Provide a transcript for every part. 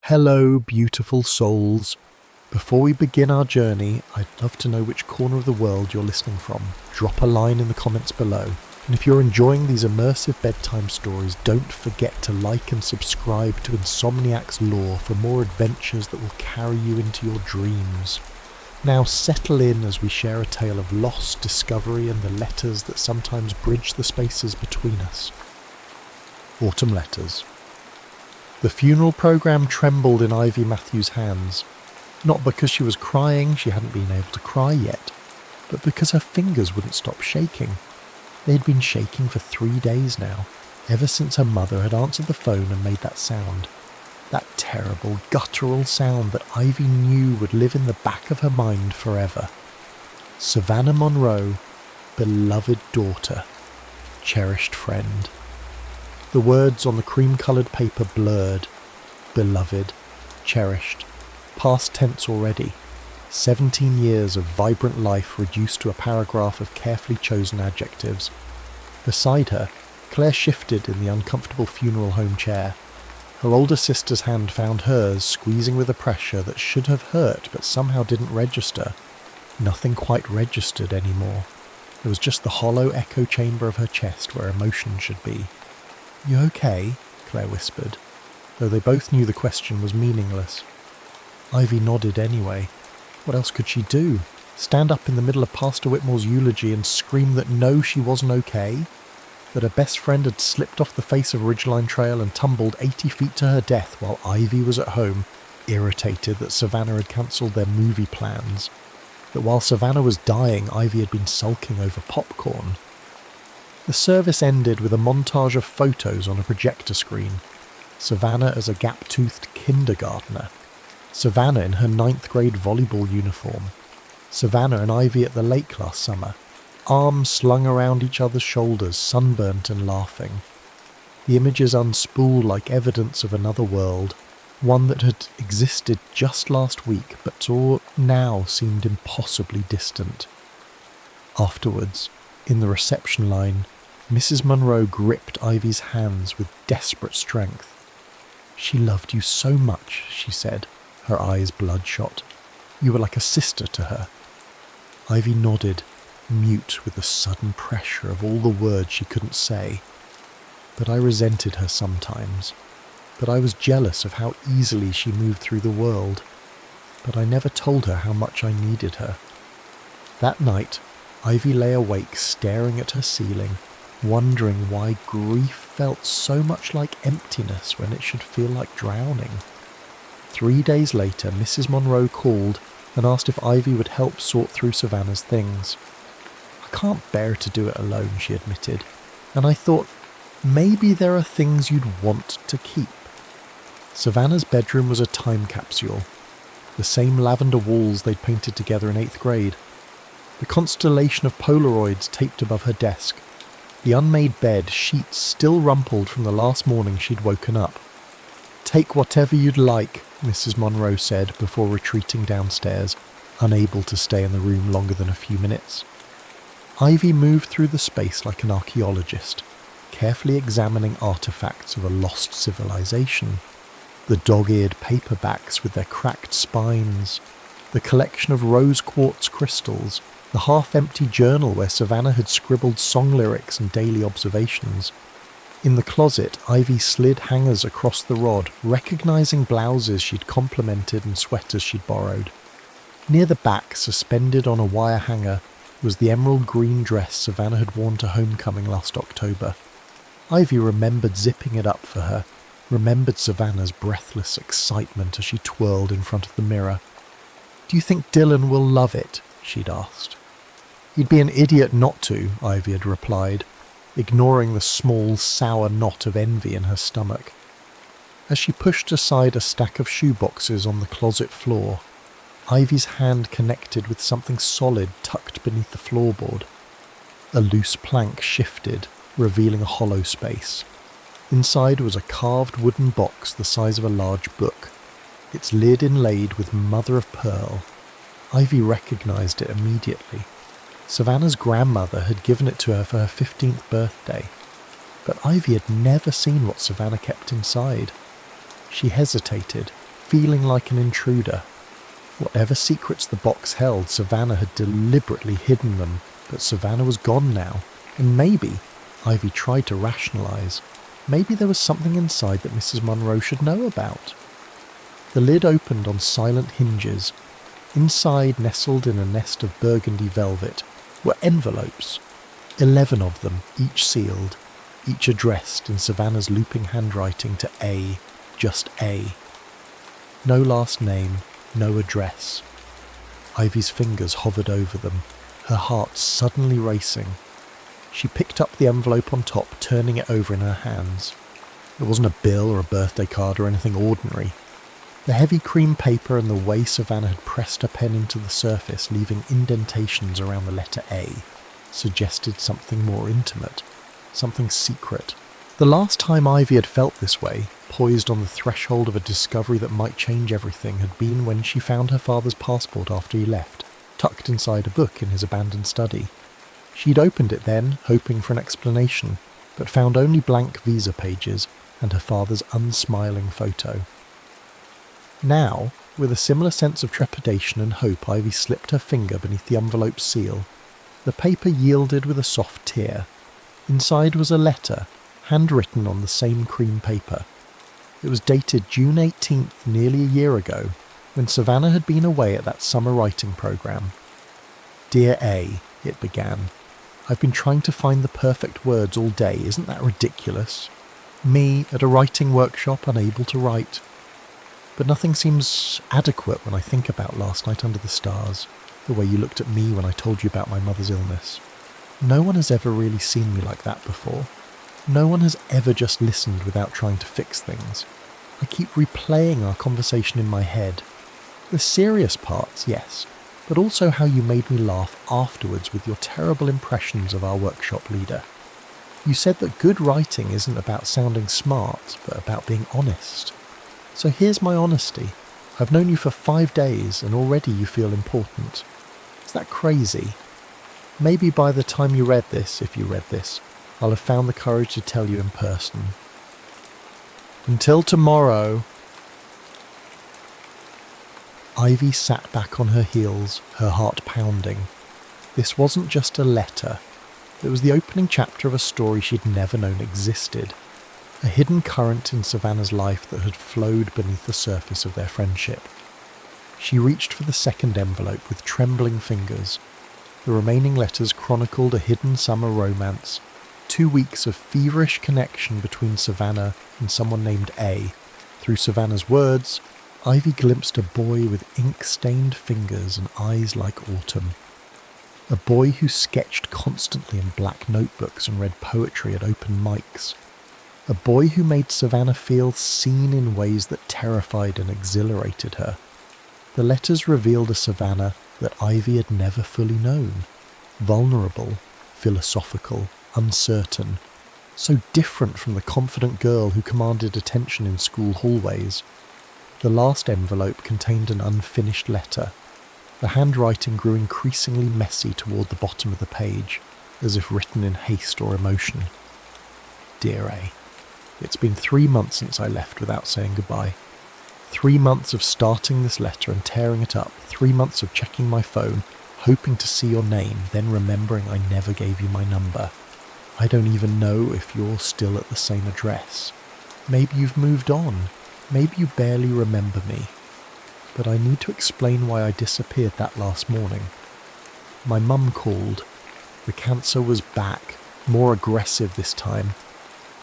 Hello, beautiful souls. Before we begin our journey, I'd love to know which corner of the world you're listening from. Drop a line in the comments below. And if you're enjoying these immersive bedtime stories, don't forget to like and subscribe to Insomniac's Lore for more adventures that will carry you into your dreams. Now settle in as we share a tale of loss, discovery, and the letters that sometimes bridge the spaces between us. Autumn Letters. The funeral programme trembled in Ivy Matthews' hands. Not because she was crying, she hadn't been able to cry yet, but because her fingers wouldn't stop shaking. They had been shaking for 3 days now, ever since her mother had answered the phone and made that sound. That terrible, guttural sound that Ivy knew would live in the back of her mind forever. Savannah Monroe, beloved daughter, cherished friend. The words on the cream-coloured paper blurred. Beloved, cherished. Past tense already. 17 years of vibrant life reduced to a paragraph of carefully chosen adjectives. Beside her, Claire shifted in the uncomfortable funeral home chair. Her older sister's hand found hers, squeezing with a pressure that should have hurt but somehow didn't register. Nothing quite registered anymore. There was just the hollow echo chamber of her chest where emotion should be. "You okay?" Claire whispered, though they both knew the question was meaningless. Ivy nodded anyway. What else could she do? Stand up in the middle of Pastor Whitmore's eulogy and scream that no, she wasn't okay? That her best friend had slipped off the face of Ridgeline Trail and tumbled 80 feet to her death while Ivy was at home, irritated that Savannah had cancelled their movie plans. That while Savannah was dying, Ivy had been sulking over popcorn. The service ended with a montage of photos on a projector screen. Savannah as a gap-toothed kindergartner. Savannah in her 9th grade volleyball uniform. Savannah and Ivy at the lake last summer. Arms slung around each other's shoulders, sunburnt and laughing. The images unspooled like evidence of another world, one that had existed just last week but to now seemed impossibly distant. Afterwards, in the reception line, Mrs. Monroe gripped Ivy's hands with desperate strength. "She loved you so much," she said, her eyes bloodshot. "You were like a sister to her." Ivy nodded, mute with the sudden pressure of all the words she couldn't say. But I resented her sometimes. But I was jealous of how easily she moved through the world. But I never told her how much I needed her. That night, Ivy lay awake staring at her ceiling, wondering why grief felt so much like emptiness when it should feel like drowning. 3 days later, Mrs. Monroe called and asked if Ivy would help sort through Savannah's things. "I can't bear to do it alone," she admitted, "and I thought, maybe there are things you'd want to keep." Savannah's bedroom was a time capsule. The same lavender walls they'd painted together in 8th grade. The constellation of Polaroids taped above her desk. The unmade bed, sheets still rumpled from the last morning she'd woken up. "Take whatever you'd like," Mrs. Monroe said before retreating downstairs, unable to stay in the room longer than a few minutes. Ivy moved through the space like an archaeologist, carefully examining artifacts of a lost civilization. The dog-eared paperbacks with their cracked spines, the collection of rose quartz crystals, the half-empty journal where Savannah had scribbled song lyrics and daily observations. In the closet, Ivy slid hangers across the rod, recognising blouses she'd complimented and sweaters she'd borrowed. Near the back, suspended on a wire hanger, was the emerald green dress Savannah had worn to homecoming last October. Ivy remembered zipping it up for her, remembered Savannah's breathless excitement as she twirled in front of the mirror. "Do you think Dylan will love it?" she'd asked. "He'd be an idiot not to," Ivy had replied, ignoring the small, sour knot of envy in her stomach. As she pushed aside a stack of shoeboxes on the closet floor, Ivy's hand connected with something solid tucked beneath the floorboard. A loose plank shifted, revealing a hollow space. Inside was a carved wooden box the size of a large book, its lid inlaid with mother of pearl. Ivy recognised it immediately. Savannah's grandmother had given it to her for her 15th birthday, but Ivy had never seen what Savannah kept inside. She hesitated, feeling like an intruder. Whatever secrets the box held, Savannah had deliberately hidden them, but Savannah was gone now, and maybe, Ivy tried to rationalise, maybe there was something inside that Mrs. Munro should know about. The lid opened on silent hinges. Inside, nestled in a nest of burgundy velvet, were envelopes. 11 of them, each sealed, each addressed in Savannah's looping handwriting to A, just A. No last name, no address. Ivy's fingers hovered over them, her heart suddenly racing. She picked up the envelope on top, turning it over in her hands. It wasn't a bill or a birthday card or anything ordinary. The heavy cream paper and the way Savannah had pressed her pen into the surface, leaving indentations around the letter A, suggested something more intimate, something secret. The last time Ivy had felt this way, poised on the threshold of a discovery that might change everything, had been when she found her father's passport after he left, tucked inside a book in his abandoned study. She'd opened it then, hoping for an explanation, but found only blank visa pages and her father's unsmiling photo. Now, with a similar sense of trepidation and hope, Ivy slipped her finger beneath the envelope's seal. The paper yielded with a soft tear. Inside was a letter, handwritten on the same cream paper. It was dated June 18th, nearly a year ago, when Savannah had been away at that summer writing programme. "Dear A," it began. "I've been trying to find the perfect words all day. Isn't that ridiculous? Me, at a writing workshop, unable to write. But nothing seems adequate when I think about last night under the stars, the way you looked at me when I told you about my mother's illness. No one has ever really seen me like that before. No one has ever just listened without trying to fix things. I keep replaying our conversation in my head. The serious parts, yes, but also how you made me laugh afterwards with your terrible impressions of our workshop leader. You said that good writing isn't about sounding smart, but about being honest. So here's my honesty. I've known you for 5 days and already you feel important. Is that crazy? Maybe by the time you read this, if you read this, I'll have found the courage to tell you in person. Until tomorrow." Ivy sat back on her heels, her heart pounding. This wasn't just a letter. It was the opening chapter of a story she'd never known existed. A hidden current in Savannah's life that had flowed beneath the surface of their friendship. She reached for the second envelope with trembling fingers. The remaining letters chronicled a hidden summer romance, 2 weeks of feverish connection between Savannah and someone named A. Through Savannah's words, Ivy glimpsed a boy with ink-stained fingers and eyes like autumn. A boy who sketched constantly in black notebooks and read poetry at open mics. A boy who made Savannah feel seen in ways that terrified and exhilarated her. The letters revealed a Savannah that Ivy had never fully known. Vulnerable, philosophical, uncertain. So different from the confident girl who commanded attention in school hallways. The last envelope contained an unfinished letter. The handwriting grew increasingly messy toward the bottom of the page, as if written in haste or emotion. "Dear A, it's been 3 months since I left without saying goodbye. 3 months of starting this letter and tearing it up. 3 months of checking my phone, hoping to see your name, then remembering I never gave you my number. I don't even know if you're still at the same address. Maybe you've moved on. Maybe you barely remember me. But I need to explain why I disappeared that last morning. My mum called. The cancer was back, more aggressive this time.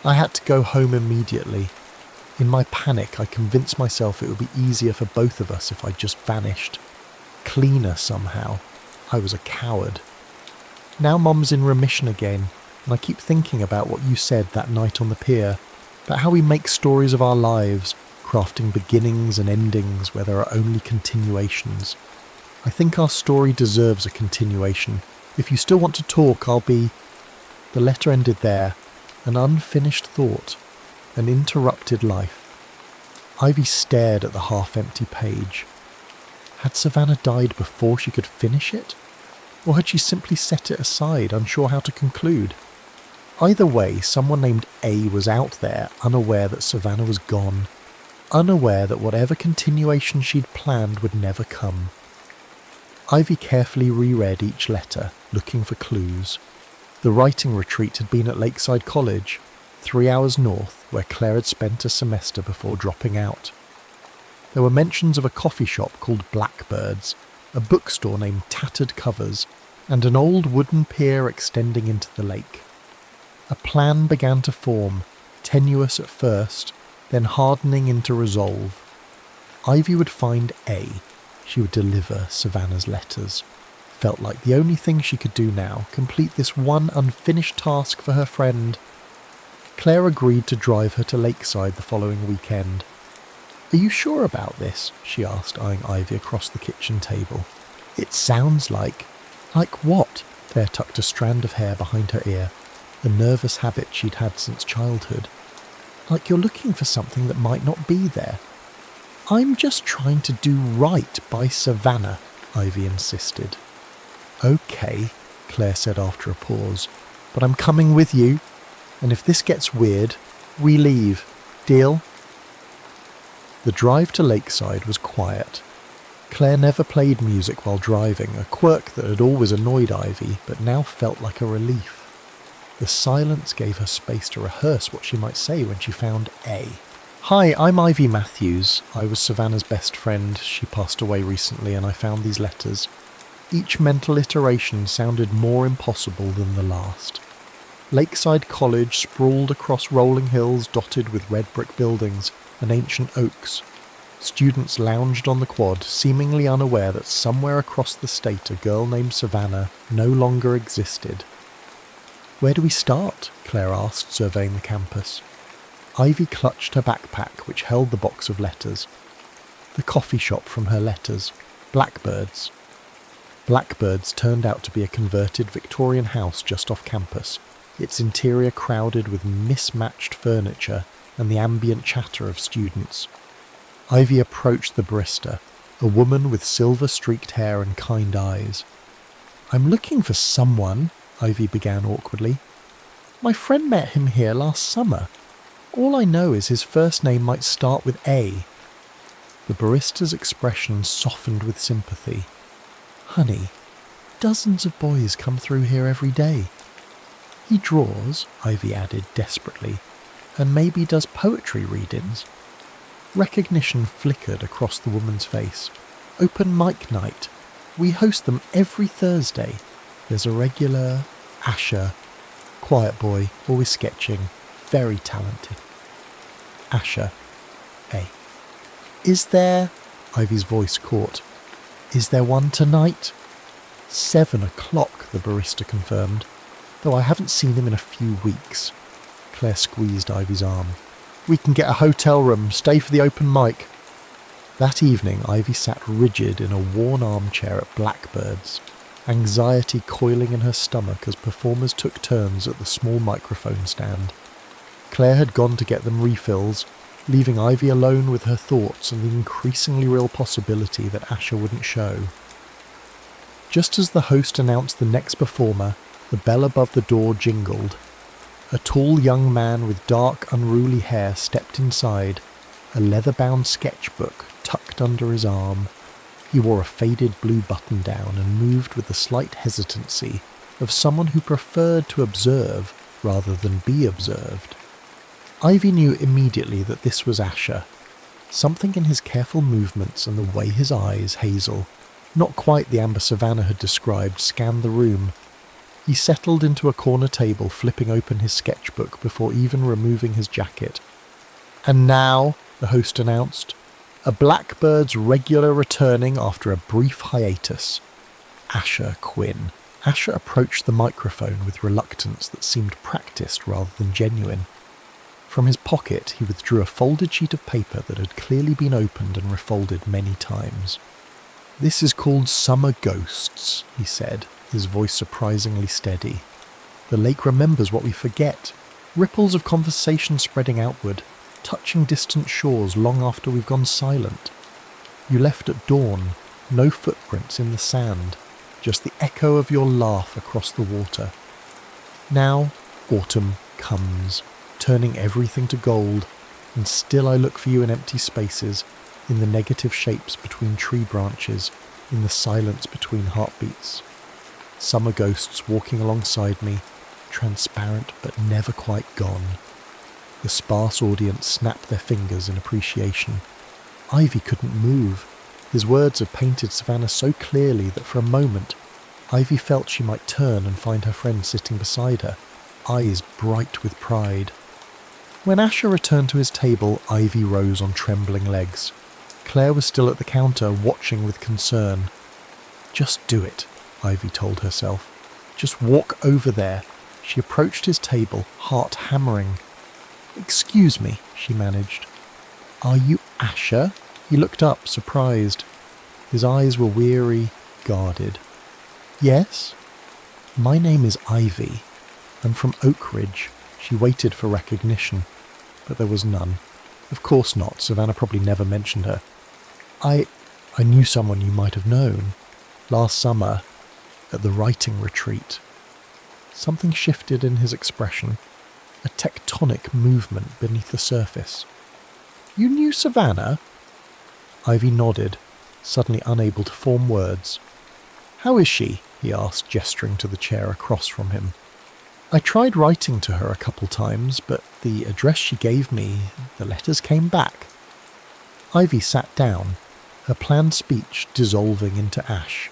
I had to go home immediately. In my panic, I convinced myself it would be easier for both of us if I just vanished. Cleaner somehow. I was a coward. Now Mum's in remission again, and I keep thinking about what you said that night on the pier, about how we make stories of our lives, crafting beginnings and endings where there are only continuations. I think our story deserves a continuation. If you still want to talk, I'll be..." The letter ended there. An unfinished thought, an interrupted life. Ivy stared at the half-empty page. Had Savannah died before she could finish it? Or had she simply set it aside, unsure how to conclude? Either way, someone named A was out there, unaware that Savannah was gone. unaware that whatever continuation she'd planned would never come. Ivy carefully reread each letter, looking for clues. The writing retreat had been at Lakeside College, 3 hours north, where Claire had spent a semester before dropping out. There were mentions of a coffee shop called Blackbird's, a bookstore named Tattered Covers, and an old wooden pier extending into the lake. A plan began to form, tenuous at first, then hardening into resolve. Ivy would find A. She would deliver Savannah's letters. Felt like the only thing she could do now, complete this one unfinished task for her friend. Claire agreed to drive her to Lakeside the following weekend. "Are you sure about this?" she asked, eyeing Ivy across the kitchen table. "It sounds like..." "Like what?" Claire tucked a strand of hair behind her ear, a nervous habit she'd had since childhood. "Like you're looking for something that might not be there." "I'm just trying to do right by Savannah," Ivy insisted. "Okay," Claire said after a pause, "but I'm coming with you, and if this gets weird, we leave. Deal?" The drive to Lakeside was quiet. Claire never played music while driving, a quirk that had always annoyed Ivy, but now felt like a relief. The silence gave her space to rehearse what she might say when she found A. "Hi, I'm Ivy Matthews. I was Savannah's best friend. She passed away recently and I found these letters." Each mental iteration sounded more impossible than the last. Lakeside College sprawled across rolling hills dotted with red brick buildings and ancient oaks. Students lounged on the quad, seemingly unaware that somewhere across the state a girl named Savannah no longer existed. "Where do we start?" Claire asked, surveying the campus. Ivy clutched her backpack, which held the box of letters. The coffee shop from her letters. Blackbird's. Blackbird's turned out to be a converted Victorian house just off campus, its interior crowded with mismatched furniture and the ambient chatter of students. Ivy approached the barista, a woman with silver-streaked hair and kind eyes. "I'm looking for someone," Ivy began awkwardly. "My friend met him here last summer. All I know is his first name might start with A." The barista's expression softened with sympathy. "Honey, dozens of boys come through here every day. He draws," Ivy added desperately, "and maybe does poetry readings." Recognition flickered across the woman's face. "Open mic night. We host them every Thursday. There's a regular Asher. Quiet boy, always sketching. Very talented." Asher. A. "Is there..." Ivy's voice caught. "Is there one tonight?" 7 o'clock, the barista confirmed, though I haven't seen him in a few weeks. Claire squeezed Ivy's arm. "We can get a hotel room, stay for the open mic." That evening, Ivy sat rigid in a worn armchair at Blackbird's, anxiety coiling in her stomach as performers took turns at the small microphone stand. Claire had gone to get them refills, leaving Ivy alone with her thoughts and the increasingly real possibility that Asher wouldn't show. Just as the host announced the next performer, the bell above the door jingled. A tall young man with dark, unruly hair stepped inside, a leather-bound sketchbook tucked under his arm. He wore a faded blue button-down and moved with the slight hesitancy of someone who preferred to observe rather than be observed. Ivy knew immediately that this was Asher. Something in his careful movements and the way his eyes, hazel, not quite the amber Savannah had described, scanned the room. He settled into a corner table, flipping open his sketchbook before even removing his jacket. "And now," the host announced, "a Blackbird's regular returning after a brief hiatus. Asher Quinn." Asher approached the microphone with reluctance that seemed practiced rather than genuine. From his pocket, he withdrew a folded sheet of paper that had clearly been opened and refolded many times. "This is called Summer Ghosts," he said, his voice surprisingly steady. "The lake remembers what we forget. Ripples of conversation spreading outward, touching distant shores long after we've gone silent. You left at dawn, no footprints in the sand, just the echo of your laugh across the water. Now, autumn comes, turning everything to gold, and still I look for you in empty spaces, in the negative shapes between tree branches, in the silence between heartbeats. Summer ghosts walking alongside me, transparent but never quite gone. The sparse audience snapped their fingers in appreciation. Ivy couldn't move. His words had painted Savannah so clearly that for a moment, Ivy felt she might turn and find her friend sitting beside her, eyes bright with pride. When Asher returned to his table, Ivy rose on trembling legs. Claire was still at the counter, watching with concern. "Just do it," Ivy told herself. "Just walk over there." She approached his table, heart hammering. "Excuse me," she managed. "Are you Asher?" He looked up, surprised. His eyes were weary, guarded. "Yes?" "My name is Ivy. I'm from Oak Ridge." She waited for recognition, but there was none. Of course not, Savannah probably never mentioned her. I knew someone you might have known. Last summer, at the writing retreat." Something shifted in his expression, a tectonic movement beneath the surface. "You knew Savannah?" Ivy nodded, suddenly unable to form words. "How is she?" he asked, gesturing to the chair across from him. "I tried writing to her a couple times, but the address she gave me, the letters came back." Ivy sat down, her planned speech dissolving into ash.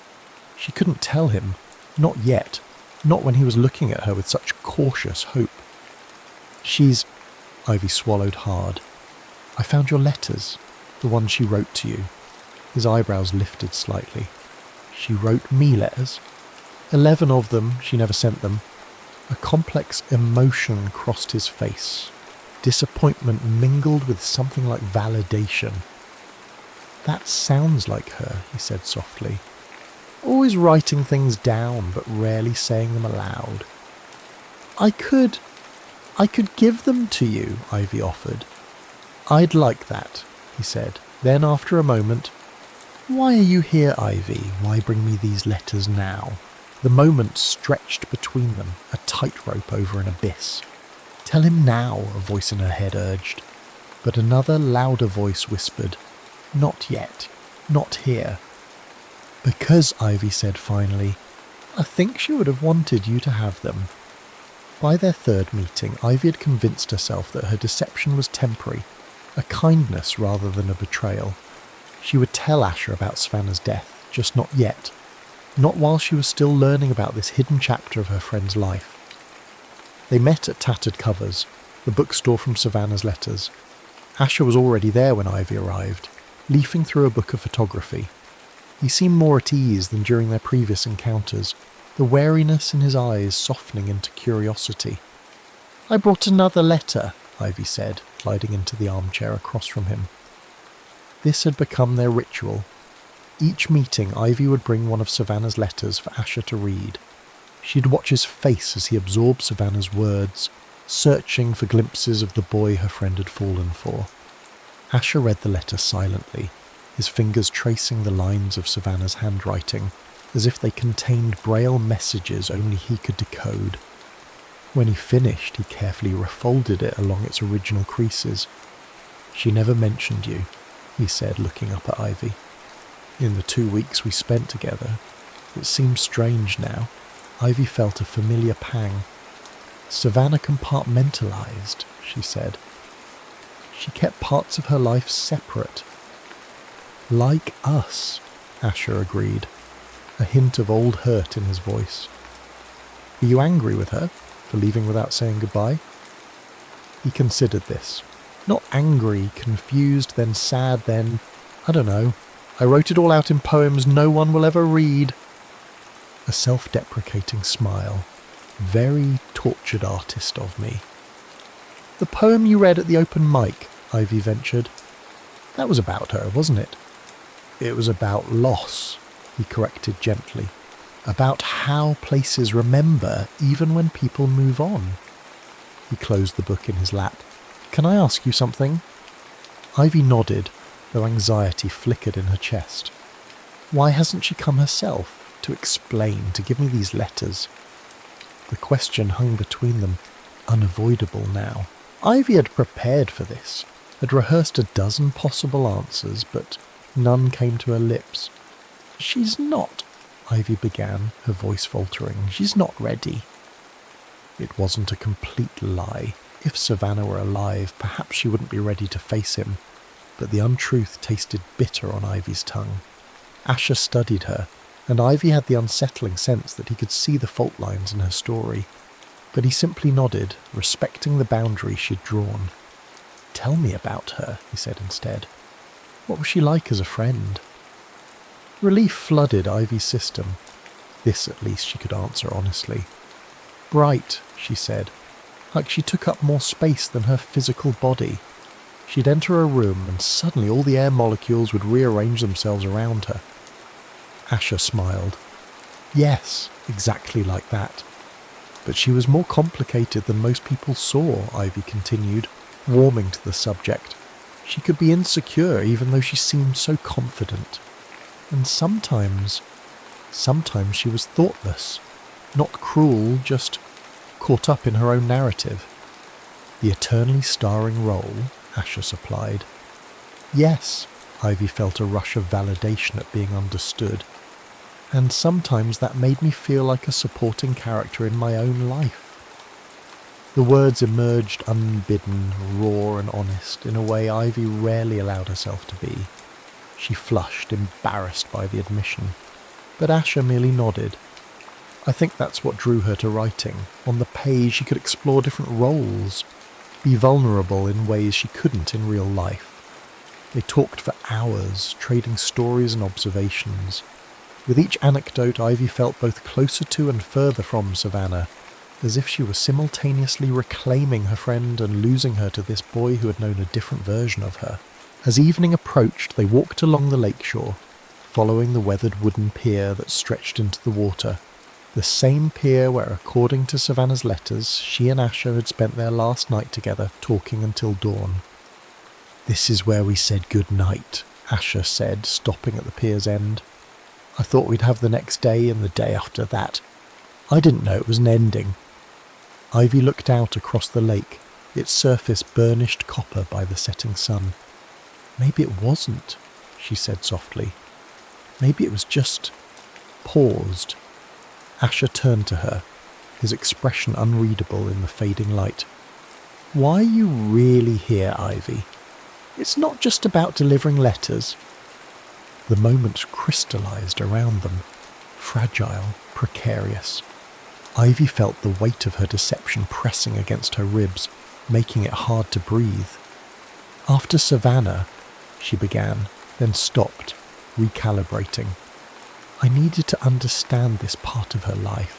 She couldn't tell him, not yet, not when he was looking at her with such cautious hope. Ivy swallowed hard. "I found your letters, the one she wrote to you." His eyebrows lifted slightly. "She wrote me letters? 11 of them, she never sent them." A complex emotion crossed his face. Disappointment mingled with something like validation. "That sounds like her," he said softly. "Always writing things down, but rarely saying them aloud." I could give them to you," Ivy offered. "I'd like that," he said. Then, after a moment, "Why are you here, Ivy? Why bring me these letters now?" The moment stretched between them, a tightrope over an abyss. "Tell him now," a voice in her head urged. But another, louder voice whispered, "Not yet. Not here." "Because," Ivy said finally, "I think she would have wanted you to have them." By their third meeting, Ivy had convinced herself that her deception was temporary, a kindness rather than a betrayal. She would tell Asher about Savannah's death, just not yet. Not while she was still learning about this hidden chapter of her friend's life. They met at Tattered Covers, the bookstore from Savannah's letters. Asher was already there when Ivy arrived, leafing through a book of photography. He seemed more at ease than during their previous encounters, the wariness in his eyes softening into curiosity. "I brought another letter," Ivy said, gliding into the armchair across from him. This had become their ritual. Each meeting, Ivy would bring one of Savannah's letters for Asher to read. She'd watch his face as he absorbed Savannah's words, searching for glimpses of the boy her friend had fallen for. Asher read the letter silently, his fingers tracing the lines of Savannah's handwriting, as if they contained braille messages only he could decode. When he finished, he carefully refolded it along its original creases. "She never mentioned you," he said, looking up at Ivy. "In the 2 weeks we spent together, it seems strange now." Ivy felt a familiar pang. "Savannah compartmentalized," she said. "She kept parts of her life separate." "Like us," Asher agreed, a hint of old hurt in his voice. "Were you angry with her for leaving without saying goodbye?" He considered this. Not angry, confused, then sad, then, I don't know. "I wrote it all out in poems no one will ever read." A self-deprecating smile. "Very tortured artist of me." "The poem you read at the open mic," Ivy ventured. "That was about her, wasn't it?" "It was about loss," he corrected gently. "About how places remember even when people move on." He closed the book in his lap. "Can I ask you something?" Ivy nodded, though anxiety flickered in her chest. "Why hasn't she come herself, to explain, to give me these letters?" The question hung between them, unavoidable now. Ivy had prepared for this, had rehearsed a dozen possible answers, but none came to her lips. "She's not," Ivy began, her voice faltering. "She's not ready." It wasn't a complete lie. If Savannah were alive, perhaps she wouldn't be ready to face him, but the untruth tasted bitter on Ivy's tongue. Asher studied her, and Ivy had the unsettling sense that he could see the fault lines in her story. But he simply nodded, respecting the boundary she'd drawn. "Tell me about her," he said instead. "What was she like as a friend?" Relief flooded Ivy's system. This, at least, she could answer honestly. "Bright," she said, like she took up more space than her physical body. She'd enter a room and suddenly all the air molecules would rearrange themselves around her. Asher smiled. "Yes, exactly like that. But she was more complicated than most people saw," Ivy continued, warming to the subject. "She could be insecure even though she seemed so confident. And sometimes she was thoughtless. Not cruel, just caught up in her own narrative." "The eternally starring role," Asher supplied. "Yes," Ivy felt a rush of validation at being understood. "And sometimes that made me feel like a supporting character in my own life." The words emerged unbidden, raw and honest, in a way Ivy rarely allowed herself to be. She flushed, embarrassed by the admission. But Asher merely nodded. "I think that's what drew her to writing. On the page she could explore different roles, be vulnerable in ways she couldn't in real life." They talked for hours, trading stories and observations. With each anecdote, Ivy felt both closer to and further from Savannah, as if she were simultaneously reclaiming her friend and losing her to this boy who had known a different version of her. As evening approached, they walked along the lakeshore, following the weathered wooden pier that stretched into the water. The same pier where, according to Savannah's letters, she and Asher had spent their last night together, talking until dawn. "This is where we said good night," Asher said, stopping at the pier's end. "I thought we'd have the next day and the day after that. I didn't know it was an ending." Ivy looked out across the lake, its surface burnished copper by the setting sun. "Maybe it wasn't," she said softly. "Maybe it was just paused." Asher turned to her, his expression unreadable in the fading light. "Why are you really here, Ivy? It's not just about delivering letters." The moment crystallized around them, fragile, precarious. Ivy felt the weight of her deception pressing against her ribs, making it hard to breathe. "After Savannah," she began, then stopped, recalibrating. "I needed to understand this part of her life.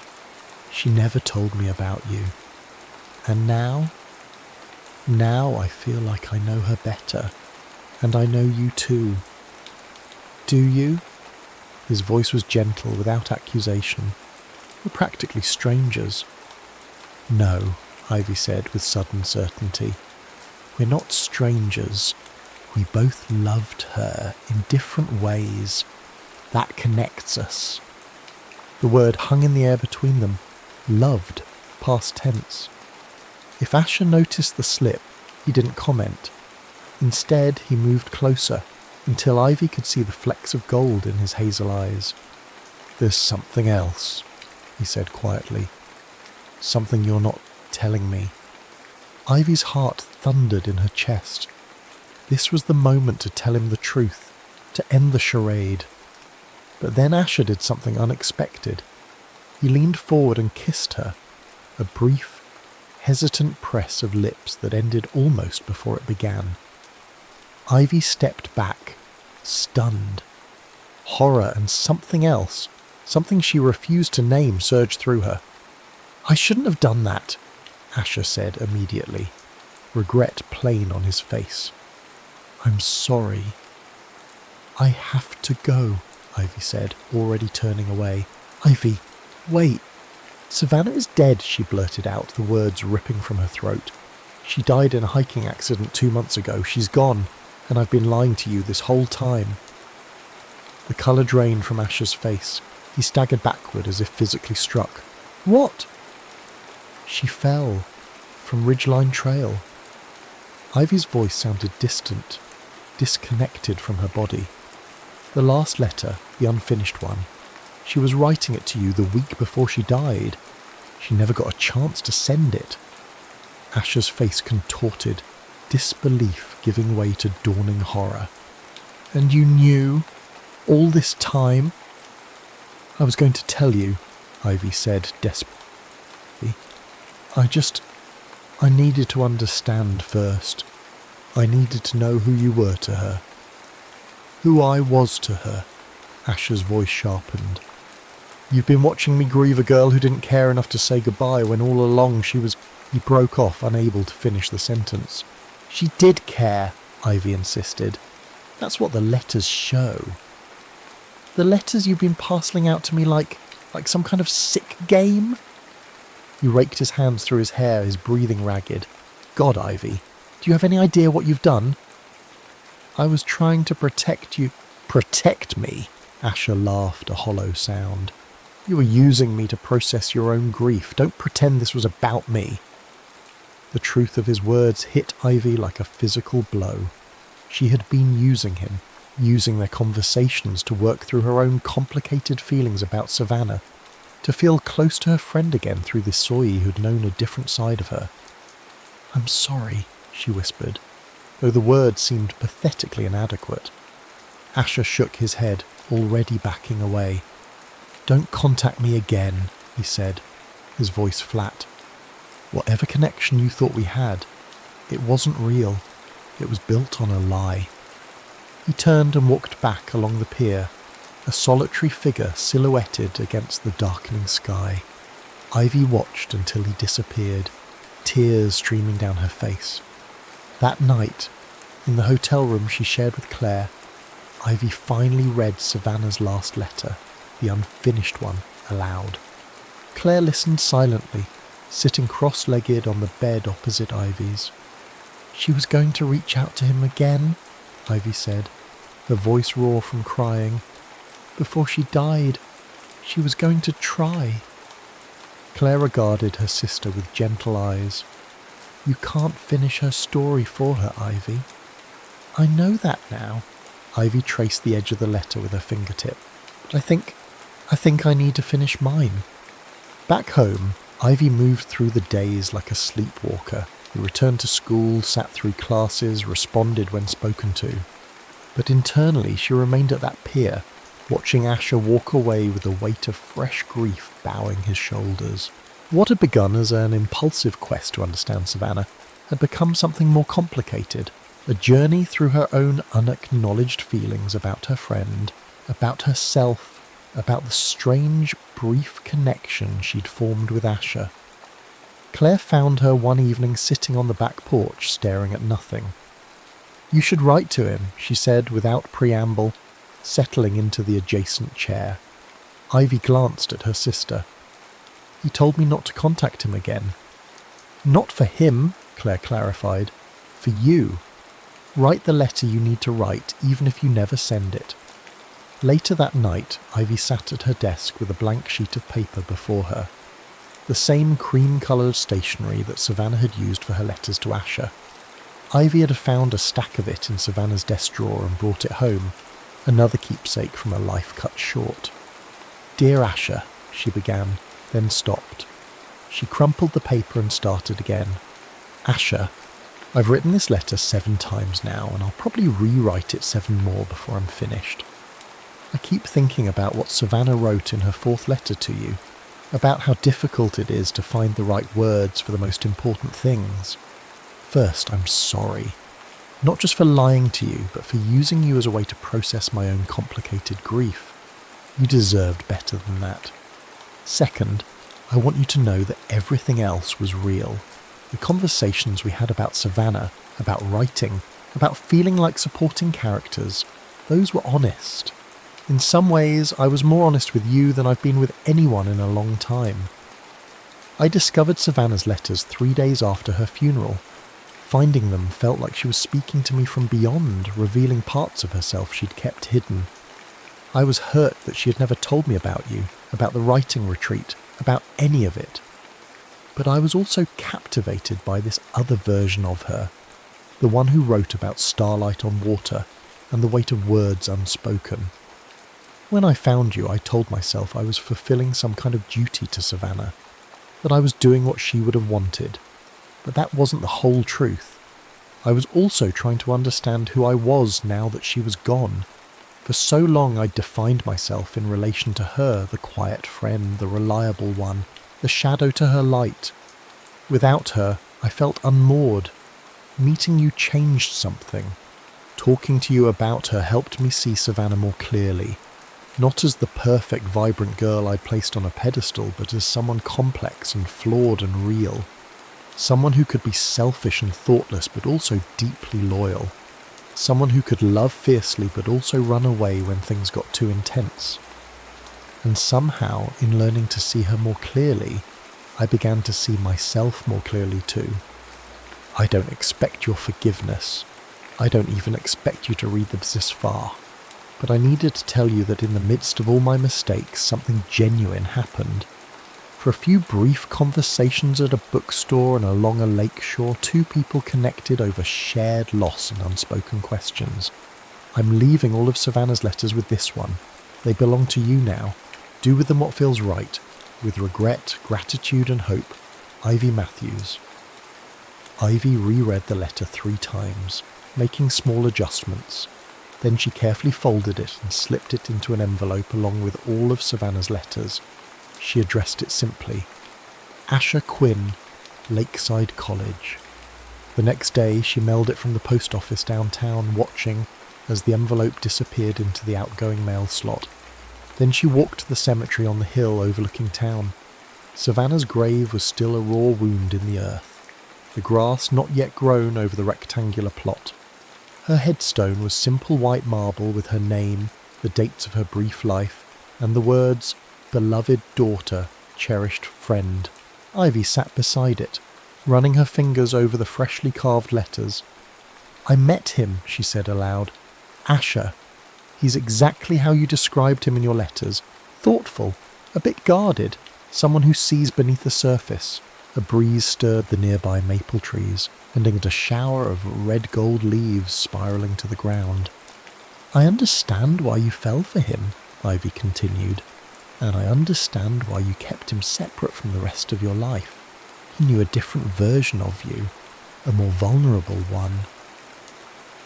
She never told me about you. And now I feel like I know her better, and I know you too." "Do you?" His voice was gentle, without accusation. "We're practically strangers." "No," Ivy said with sudden certainty. "We're not strangers. We both loved her in different ways. That connects us." The word hung in the air between them. Loved, past tense. If Asher noticed the slip, he didn't comment. Instead, he moved closer, until Ivy could see the flecks of gold in his hazel eyes. "There's something else," he said quietly. "Something you're not telling me." Ivy's heart thundered in her chest. This was the moment to tell him the truth, to end the charade. But then Asher did something unexpected. He leaned forward and kissed her, a brief, hesitant press of lips that ended almost before it began. Ivy stepped back, stunned. Horror and something else, something she refused to name, surged through her. "I shouldn't have done that," Asher said immediately, regret plain on his face. "I'm sorry." "I have to go," Ivy said, already turning away. "Ivy, wait." "Savannah is dead," she blurted out, the words ripping from her throat. "She died in a hiking accident 2 months ago. She's gone, and I've been lying to you this whole time." The colour drained from Asher's face. He staggered backward as if physically struck. "What?" "She fell from Ridgeline Trail." Ivy's voice sounded distant, disconnected from her body. The last letter, the unfinished one, she was writing it to you the week before she died. She never got a chance to send it. Asher's face contorted, disbelief giving way to dawning horror. And you knew all this time? I was going to tell you, Ivy said desperately. I needed to understand first. I needed to know who you were to her. Who I was to her. Asher's voice sharpened. You've been watching me grieve a girl who didn't care enough to say goodbye when all along she was... He broke off, unable to finish the sentence. She did care, Ivy insisted. That's what the letters show. The letters you've been parcelling out to me like some kind of sick game? He raked his hands through his hair, his breathing ragged. God, Ivy, do you have any idea what you've done? I was trying to protect you. Protect me? Asher laughed, a hollow sound. You were using me to process your own grief. Don't pretend this was about me. The truth of his words hit Ivy like a physical blow. She had been using him, using their conversations to work through her own complicated feelings about Savannah, to feel close to her friend again through this Soy who'd known a different side of her. I'm sorry, she whispered, though the words seemed pathetically inadequate. Asher shook his head, already backing away. Don't contact me again, he said, his voice flat. Whatever connection you thought we had, it wasn't real. It was built on a lie. He turned and walked back along the pier, a solitary figure silhouetted against the darkening sky. Ivy watched until he disappeared, tears streaming down her face. That night, in the hotel room she shared with Claire, Ivy finally read Savannah's last letter, the unfinished one, aloud. Claire listened silently, sitting cross-legged on the bed opposite Ivy's. She was going to reach out to him again, Ivy said, her voice raw from crying. Before she died, she was going to try. Claire regarded her sister with gentle eyes. You can't finish her story for her, Ivy. I know that now. Ivy traced the edge of the letter with her fingertip. But I think I need to finish mine. Back home, Ivy moved through the days like a sleepwalker, who returned to school, sat through classes, responded when spoken to. But internally she remained at that pier, watching Asher walk away with the weight of fresh grief bowing his shoulders. What had begun as an impulsive quest to understand Savannah had become something more complicated, a journey through her own unacknowledged feelings about her friend, about herself, about the strange, brief connection she'd formed with Asher. Claire found her one evening sitting on the back porch, staring at nothing. You should write to him, she said without preamble, settling into the adjacent chair. Ivy glanced at her sister. He told me not to contact him again. Not for him, Claire clarified. For you. Write the letter you need to write, even if you never send it. Later that night, Ivy sat at her desk with a blank sheet of paper before her. The same cream-coloured stationery that Savannah had used for her letters to Asher. Ivy had found a stack of it in Savannah's desk drawer and brought it home, another keepsake from a life cut short. Dear Asher, she began, then stopped. She crumpled the paper and started again. Asher, I've written this letter 7 times now, and I'll probably rewrite it 7 more before I'm finished. I keep thinking about what Savannah wrote in her 4th letter to you, about how difficult it is to find the right words for the most important things. First, I'm sorry. Not just for lying to you, but for using you as a way to process my own complicated grief. You deserved better than that. Second, I want you to know that everything else was real. The conversations we had about Savannah, about writing, about feeling like supporting characters, those were honest. In some ways, I was more honest with you than I've been with anyone in a long time. I discovered Savannah's letters 3 days after her funeral. Finding them felt like she was speaking to me from beyond, revealing parts of herself she'd kept hidden. I was hurt that she had never told me about you, about the writing retreat, about any of it. But I was also captivated by this other version of her. the one who wrote about starlight on water and the weight of words unspoken. When I found you, I told myself I was fulfilling some kind of duty to Savannah, that I was doing what she would have wanted, but that wasn't the whole truth. I was also trying to understand who I was now that she was gone. For so long I'd defined myself in relation to her, the quiet friend, the reliable one, the shadow to her light. Without her, I felt unmoored. Meeting you changed something. Talking to you about her helped me see Savannah more clearly, not as the perfect, vibrant girl I'd placed on a pedestal, but as someone complex and flawed and real. Someone who could be selfish and thoughtless, but also deeply loyal. Someone who could love fiercely, but also run away when things got too intense. And somehow, in learning to see her more clearly, I began to see myself more clearly too. I don't expect your forgiveness. I don't even expect you to read them this far. But I needed to tell you that in the midst of all my mistakes, something genuine happened. For a few brief conversations at a bookstore and along a lake shore, two people connected over shared loss and unspoken questions. I'm leaving all of Savannah's letters with this one. They belong to you now. Do with them what feels right. With regret, gratitude and hope, Ivy Matthews. Ivy reread the letter 3 times, making small adjustments. Then she carefully folded it and slipped it into an envelope along with all of Savannah's letters. She addressed it simply. Asher Quinn, Lakeside College. The next day she mailed it from the post office downtown, watching as the envelope disappeared into the outgoing mail slot. Then she walked to the cemetery on the hill overlooking town. Savannah's grave was still a raw wound in the earth, the grass not yet grown over the rectangular plot. Her headstone was simple white marble with her name, the dates of her brief life, and the words, "Beloved daughter, cherished friend." Ivy sat beside it, running her fingers over the freshly carved letters. "I met him," she said aloud. "Asher. He's exactly how you described him in your letters. Thoughtful, a bit guarded, someone who sees beneath the surface." A breeze stirred the nearby maple trees, ending at a shower of red-gold leaves spiralling to the ground. "I understand why you fell for him," Ivy continued, "and I understand why you kept him separate from the rest of your life. He knew a different version of you, a more vulnerable one."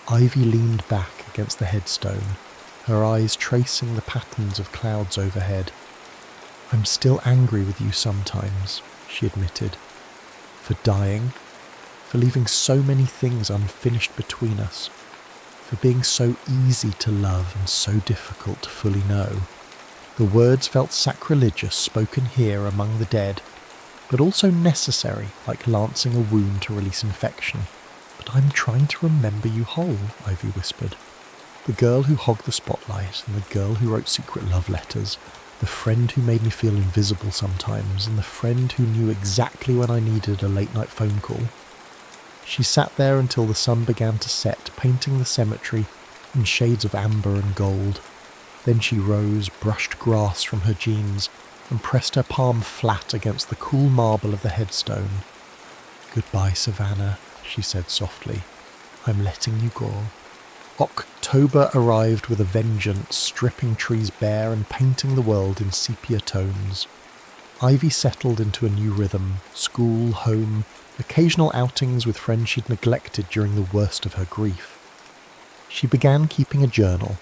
Ivy leaned back against the headstone, her eyes tracing the patterns of clouds overhead. "I'm still angry with you sometimes," she admitted, "for dying, for leaving so many things unfinished between us, for being so easy to love and so difficult to fully know." The words felt sacrilegious spoken here among the dead, but also necessary, like lancing a wound to release infection. "But I'm trying to remember you whole," Ivy whispered. "The girl who hogged the spotlight, and the girl who wrote secret love letters, the friend who made me feel invisible sometimes, and the friend who knew exactly when I needed a late-night phone call." She sat there until the sun began to set, painting the cemetery in shades of amber and gold. Then she rose, brushed grass from her jeans, and pressed her palm flat against the cool marble of the headstone. "Goodbye, Savannah," she said softly. "I'm letting you go." October arrived with a vengeance, stripping trees bare and painting the world in sepia tones. Ivy settled into a new rhythm, school, home, occasional outings with friends she'd neglected during the worst of her grief. She began keeping a journal,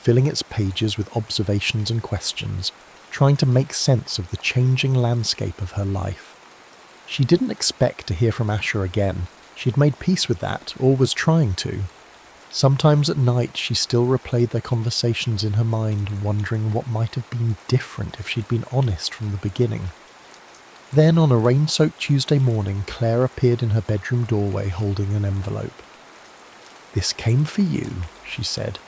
filling its pages with observations and questions, trying to make sense of the changing landscape of her life. She didn't expect to hear from Asher again. She'd made peace with that, or was trying to. Sometimes at night she still replayed their conversations in her mind, wondering what might have been different if she'd been honest from the beginning. Then on a rain-soaked Tuesday morning, Claire appeared in her bedroom doorway holding an envelope. "This came for you," she said,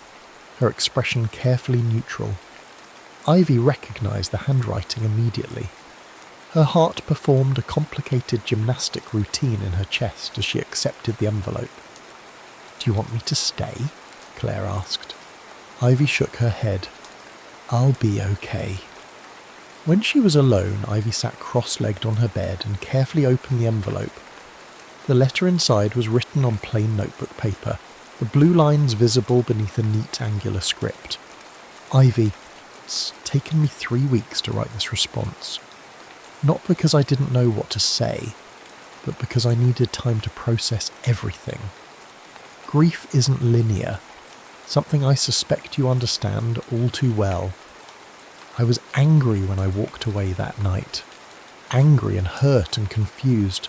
her expression carefully neutral. Ivy recognised the handwriting immediately. Her heart performed a complicated gymnastic routine in her chest as she accepted the envelope. "Do you want me to stay?" Claire asked. Ivy shook her head. "I'll be okay." When she was alone, Ivy sat cross-legged on her bed and carefully opened the envelope. The letter inside was written on plain notebook paper, the blue lines visible beneath a neat angular script. Ivy, it's taken me 3 weeks to write this response. Not because I didn't know what to say, but because I needed time to process everything. Grief isn't linear, something I suspect you understand all too well. I was angry when I walked away that night. Angry and hurt and confused.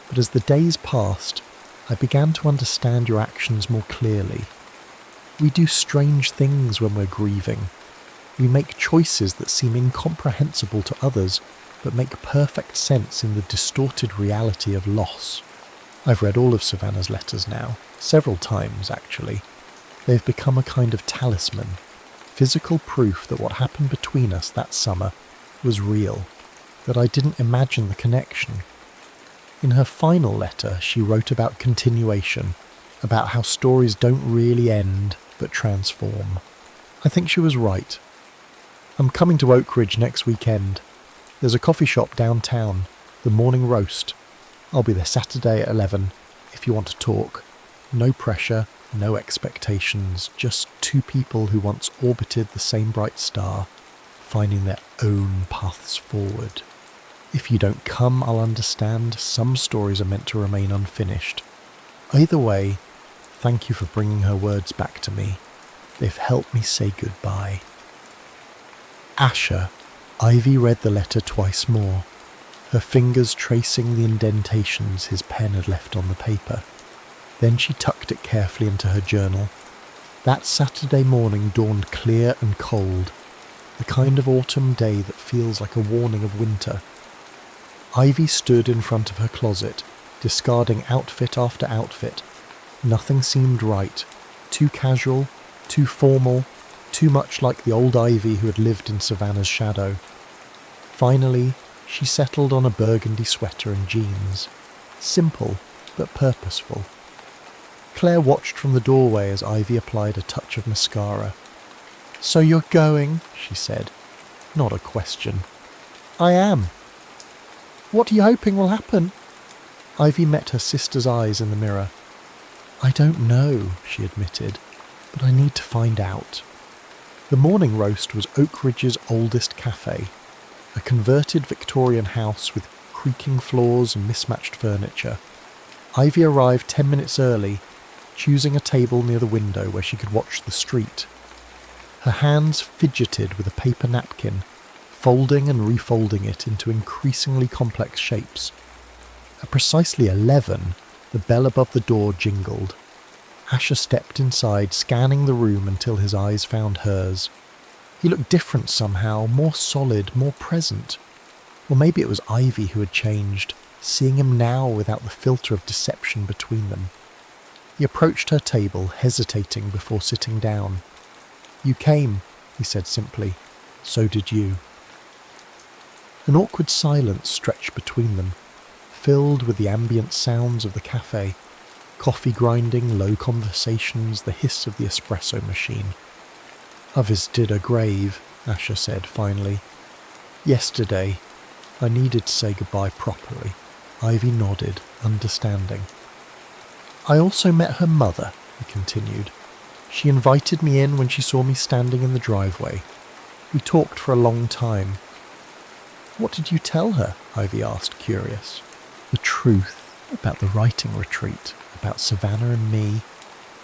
But as the days passed, I began to understand your actions more clearly. We do strange things when we're grieving. We make choices that seem incomprehensible to others, but make perfect sense in the distorted reality of loss. I've read all of Savannah's letters now, several times actually. They've become a kind of talisman, physical proof that what happened between us that summer was real, that I didn't imagine the connection. In her final letter, she wrote about continuation, about how stories don't really end, but transform. I think she was right. I'm coming to Oak Ridge next weekend. There's a coffee shop downtown, the Morning Roast. I'll be there Saturday at 11, if you want to talk. No pressure, no expectations, just two people who once orbited the same bright star, finding their own paths forward. If you don't come, I'll understand. Some stories are meant to remain unfinished. Either way, thank you for bringing her words back to me. They've helped me say goodbye. Asher. Ivy read the letter twice more, her fingers tracing the indentations his pen had left on the paper. Then she tucked it carefully into her journal. That Saturday morning dawned clear and cold, the kind of autumn day that feels like a warning of winter. Ivy stood in front of her closet, discarding outfit after outfit. Nothing seemed right. Too casual, too formal, too much like the old Ivy who had lived in Savannah's shadow. Finally, she settled on a burgundy sweater and jeans. Simple, but purposeful. Claire watched from the doorway as Ivy applied a touch of mascara. "So you're going?" she said. Not a question. "I am." "What are you hoping will happen?" Ivy met her sister's eyes in the mirror. "I don't know," she admitted, "but I need to find out." The Morning Roast was Oak Ridge's oldest cafe, a converted Victorian house with creaking floors and mismatched furniture. Ivy arrived 10 minutes early, choosing a table near the window where she could watch the street. Her hands fidgeted with a paper napkin, folding and refolding it into increasingly complex shapes. At precisely 11, the bell above the door jingled. Asher stepped inside, scanning the room until his eyes found hers. He looked different somehow, more solid, more present. Or maybe it was Ivy who had changed, seeing him now without the filter of deception between them. He approached her table, hesitating before sitting down. "You came," he said simply. "So did you." An awkward silence stretched between them, filled with the ambient sounds of the cafe. Coffee grinding, low conversations, the hiss of the espresso machine. "I visited a grave," Asher said finally. "Yesterday. I needed to say goodbye properly." Ivy nodded, understanding. "I also met her mother," he continued. "She invited me in when she saw me standing in the driveway. We talked for a long time." "What did you tell her?" Ivy asked, curious. "The truth about the writing retreat, about Savannah and me."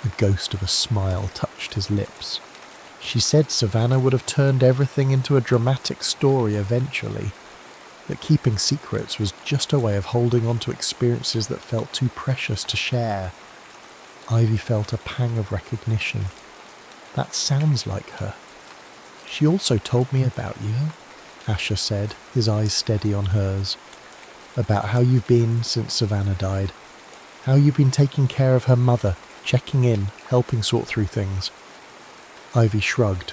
The ghost of a smile touched his lips. "She said Savannah would have turned everything into a dramatic story eventually, that keeping secrets was just a way of holding on to experiences that felt too precious to share." Ivy felt a pang of recognition. That sounds like her. "She also told me about you," Asher said, his eyes steady on hers. "About how you've been since Savannah died. How you've been taking care of her mother, checking in, helping sort through things." Ivy shrugged,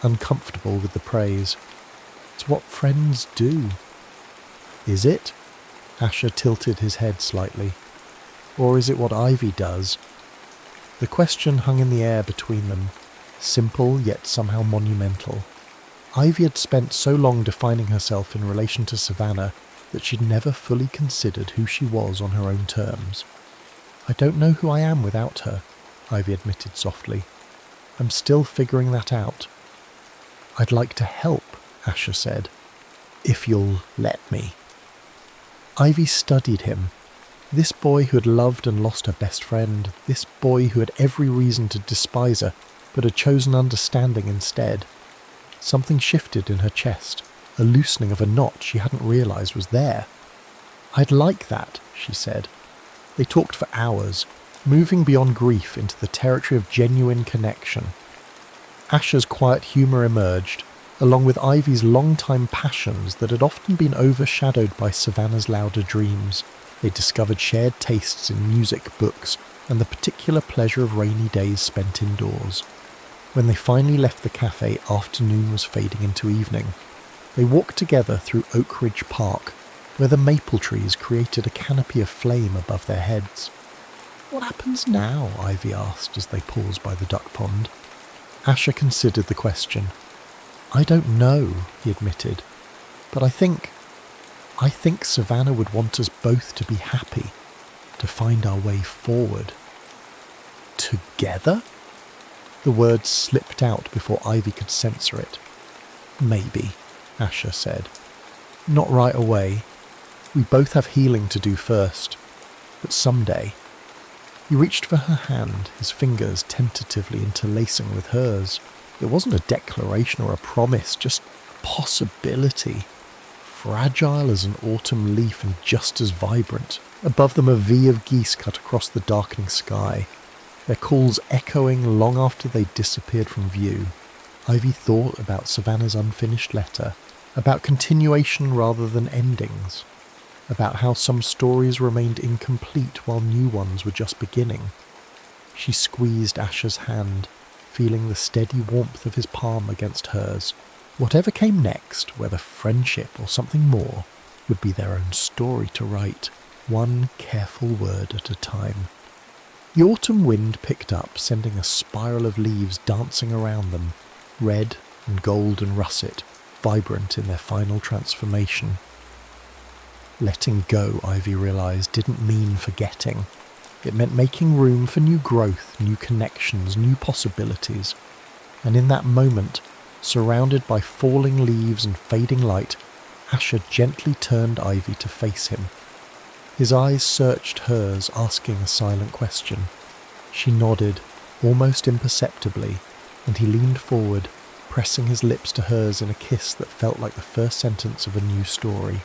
uncomfortable with the praise. "It's what friends do." "Is it?" Asher tilted his head slightly. "Or is it what Ivy does?" The question hung in the air between them, simple yet somehow monumental. Ivy had spent so long defining herself in relation to Savannah that she'd never fully considered who she was on her own terms. "I don't know who I am without her," Ivy admitted softly. "I'm still figuring that out." "I'd like to help," Asher said, "if you'll let me." Ivy studied him. This boy who had loved and lost her best friend, this boy who had every reason to despise her, but had chosen understanding instead. Something shifted in her chest, a loosening of a knot she hadn't realised was there. "I'd like that," she said. They talked for hours, moving beyond grief into the territory of genuine connection. Asher's quiet humour emerged, along with Ivy's long-time passions that had often been overshadowed by Savannah's louder dreams. They discovered shared tastes in music, books, and the particular pleasure of rainy days spent indoors. When they finally left the cafe, afternoon was fading into evening. They walked together through Oak Ridge Park, where the maple trees created a canopy of flame above their heads. "What happens now?" Ivy asked as they paused by the duck pond. Asher considered the question. "I don't know," he admitted, "but I think Savannah would want us both to be happy, to find our way forward." "Together?" The words slipped out before Ivy could censor it. "Maybe," Asher said. "Not right away. We both have healing to do first. But someday." He reached for her hand, his fingers tentatively interlacing with hers. It wasn't a declaration or a promise, just possibility. Fragile as an autumn leaf and just as vibrant. Above them a V of geese cut across the darkening sky, their calls echoing long after they disappeared from view. Ivy thought about Savannah's unfinished letter, about continuation rather than endings, about how some stories remained incomplete while new ones were just beginning. She squeezed Asher's hand, feeling the steady warmth of his palm against hers. Whatever came next, whether friendship or something more, would be their own story to write, one careful word at a time. The autumn wind picked up, sending a spiral of leaves dancing around them, red and gold and russet, vibrant in their final transformation. Letting go, Ivy realised, didn't mean forgetting. It meant making room for new growth, new connections, new possibilities. And in that moment, surrounded by falling leaves and fading light, Asher gently turned Ivy to face him. His eyes searched hers, asking a silent question. She nodded, almost imperceptibly, and he leaned forward, pressing his lips to hers in a kiss that felt like the first sentence of a new story.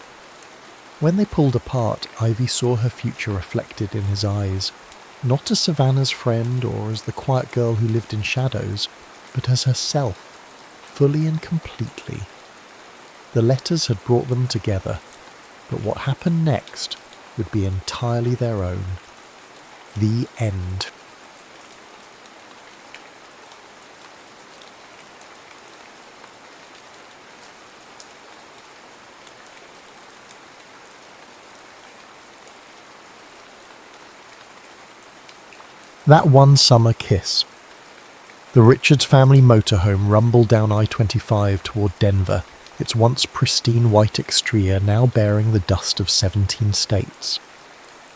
When they pulled apart, Ivy saw her future reflected in his eyes, not as Savannah's friend or as the quiet girl who lived in shadows, but as herself, fully and completely. The letters had brought them together, but what happened next would be entirely their own. The end. That one summer kiss. The Richards family motorhome rumbled down I-25 toward Denver, its once pristine white exterior now bearing the dust of 17 states.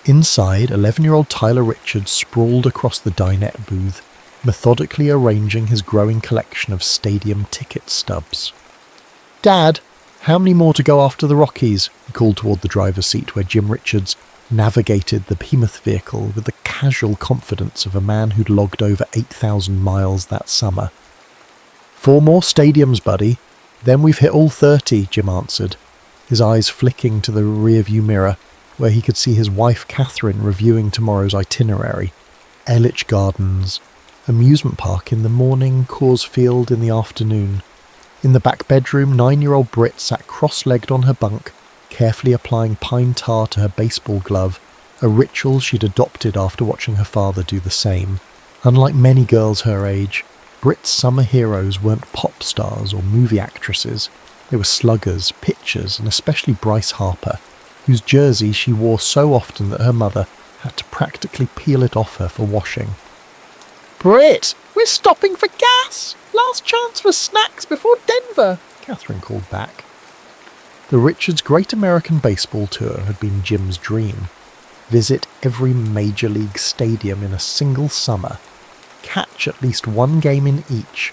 Inside, 11-year-old Tyler Richards sprawled across the dinette booth, methodically arranging his growing collection of stadium ticket stubs. "Dad, how many more to go after the Rockies?" he called toward the driver's seat where Jim Richards navigated the behemoth vehicle with the casual confidence of a man who'd logged over 8,000 miles that summer. "4 more stadiums, buddy. Then we've hit all 30, Jim answered, his eyes flicking to the rearview mirror, where he could see his wife Catherine reviewing tomorrow's itinerary. Elitch Gardens, amusement park in the morning, Coors Field in the afternoon. In the back bedroom, 9-year-old Brit sat cross-legged on her bunk, carefully applying pine tar to her baseball glove, a ritual she'd adopted after watching her father do the same. Unlike many girls her age, Brit's summer heroes weren't pop stars or movie actresses. They were sluggers, pitchers, and especially Bryce Harper, whose jersey she wore so often that her mother had to practically peel it off her for washing. "Brit, we're stopping for gas! Last chance for snacks before Denver!" Catherine called back. The Richards' Great American Baseball Tour had been Jim's dream. Visit every major league stadium in a single summer, catch at least one game in each,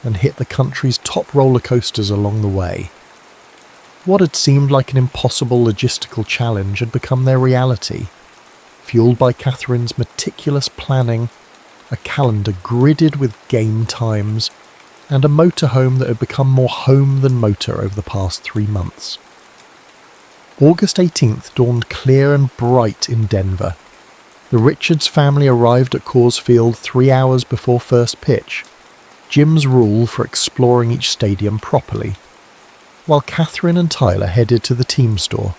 and hit the country's top roller coasters along the way. What had seemed like an impossible logistical challenge had become their reality, fueled by Catherine's meticulous planning, a calendar gridded with game times, and a motorhome that had become more home than motor over the past 3 months. August 18th dawned clear and bright in Denver. The Richards family arrived at Coors Field 3 hours before first pitch, Jim's rule for exploring each stadium properly. While Catherine and Tyler headed to the team store,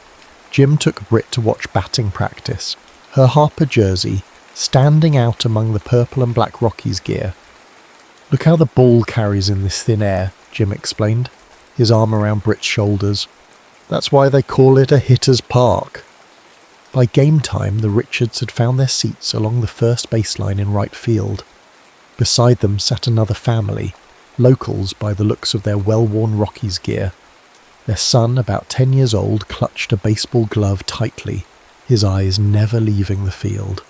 Jim took Britt to watch batting practice, her Harper jersey standing out among the purple and black Rockies gear. "Look how the ball carries in this thin air," Jim explained, his arm around Britt's shoulders. "That's why they call it a hitter's park." By game time, the Richards had found their seats along the first baseline in right field. Beside them sat another family, locals by the looks of their well-worn Rockies gear. Their son, about 10 years old, clutched a baseball glove tightly, his eyes never leaving the field.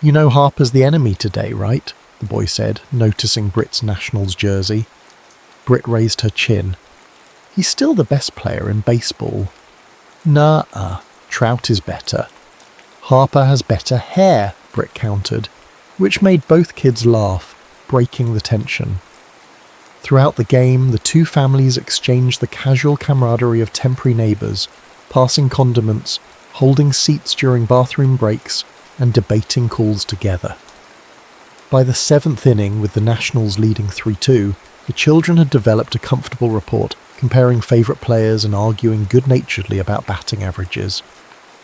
"You know Harper's the enemy today, right?" the boy said, noticing Britt's Nationals jersey. Britt raised her chin. "He's still the best player in baseball." "Nuh-uh, Trout is better." "Harper has better hair," Britt countered, which made both kids laugh, breaking the tension. Throughout the game, the two families exchanged the casual camaraderie of temporary neighbours, passing condiments, holding seats during bathroom breaks, and debating calls together. By the 7th inning, with the Nationals leading 3-2, the children had developed a comfortable rapport, comparing favourite players and arguing good-naturedly about batting averages.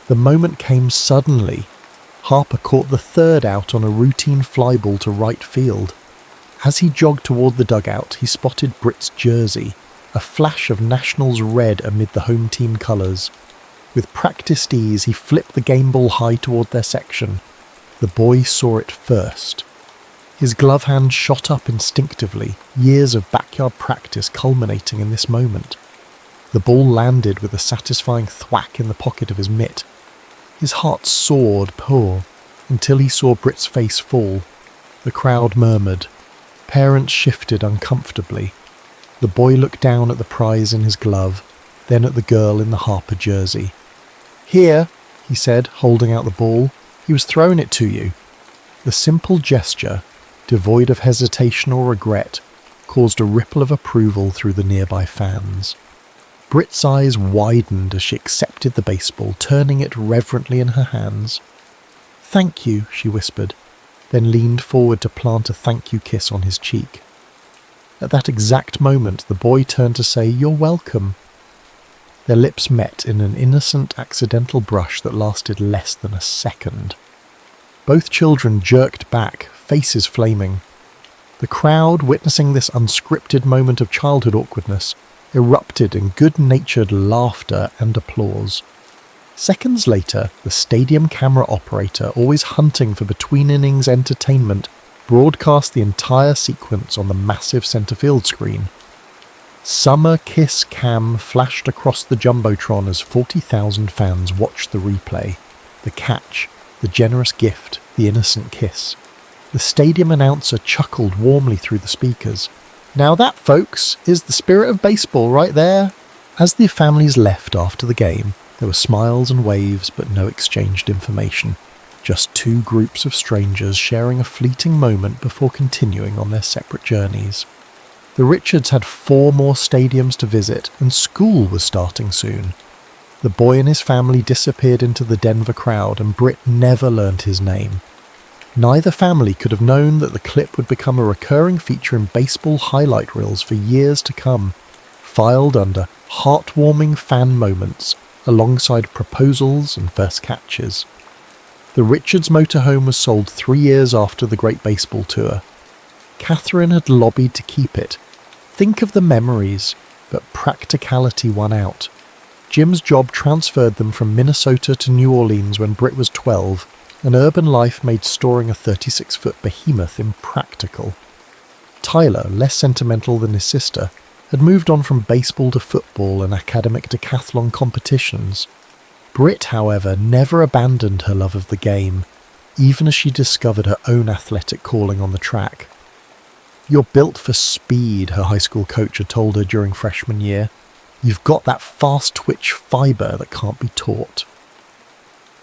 The moment came suddenly. Harper caught the third out on a routine fly ball to right field. As he jogged toward the dugout, he spotted Britt's jersey, a flash of Nationals red amid the home team colours. With practiced ease, he flipped the game ball high toward their section. The boy saw it first. His glove hand shot up instinctively, years of backyard practice culminating in this moment. The ball landed with a satisfying thwack in the pocket of his mitt. His heart soared, until he saw Britt's face fall. The crowd murmured. Parents shifted uncomfortably. The boy looked down at the prize in his glove, then at the girl in the Harper jersey. "Here," he said, holding out the ball. "He was throwing it to you." The simple gesture, devoid of hesitation or regret, caused a ripple of approval through the nearby fans. Britt's eyes widened as she accepted the baseball, turning it reverently in her hands. "Thank you," she whispered, then leaned forward to plant a thank you kiss on his cheek. At that exact moment, the boy turned to say, "You're welcome." Their lips met in an innocent, accidental brush that lasted less than a second. Both children jerked back, faces flaming. The crowd, witnessing this unscripted moment of childhood awkwardness, erupted in good-natured laughter and applause. Seconds later, the stadium camera operator, always hunting for between-innings entertainment, broadcast the entire sequence on the massive centre field screen. Summer Kiss Cam flashed across the Jumbotron as 40,000 fans watched the replay. The catch, the generous gift, the innocent kiss. The stadium announcer chuckled warmly through the speakers. "Now that, folks, is the spirit of baseball right there." As the families left after the game, there were smiles and waves but no exchanged information. Just two groups of strangers sharing a fleeting moment before continuing on their separate journeys. The Richards had 4 more stadiums to visit, and school was starting soon. The boy and his family disappeared into the Denver crowd, and Britt never learned his name. Neither family could have known that the clip would become a recurring feature in baseball highlight reels for years to come, filed under heartwarming fan moments alongside proposals and first catches. The Richards motorhome was sold 3 years after the Great Baseball Tour. Catherine had lobbied to keep it. Think of the memories, but practicality won out. Jim's job transferred them from Minnesota to New Orleans when Britt was 12, and urban life made storing a 36-foot behemoth impractical. Tyler, less sentimental than his sister, had moved on from baseball to football and academic decathlon competitions. Brit, however, never abandoned her love of the game, even as she discovered her own athletic calling on the track. "You're built for speed," her high school coach had told her during freshman year. "You've got that fast twitch fibre that can't be taught."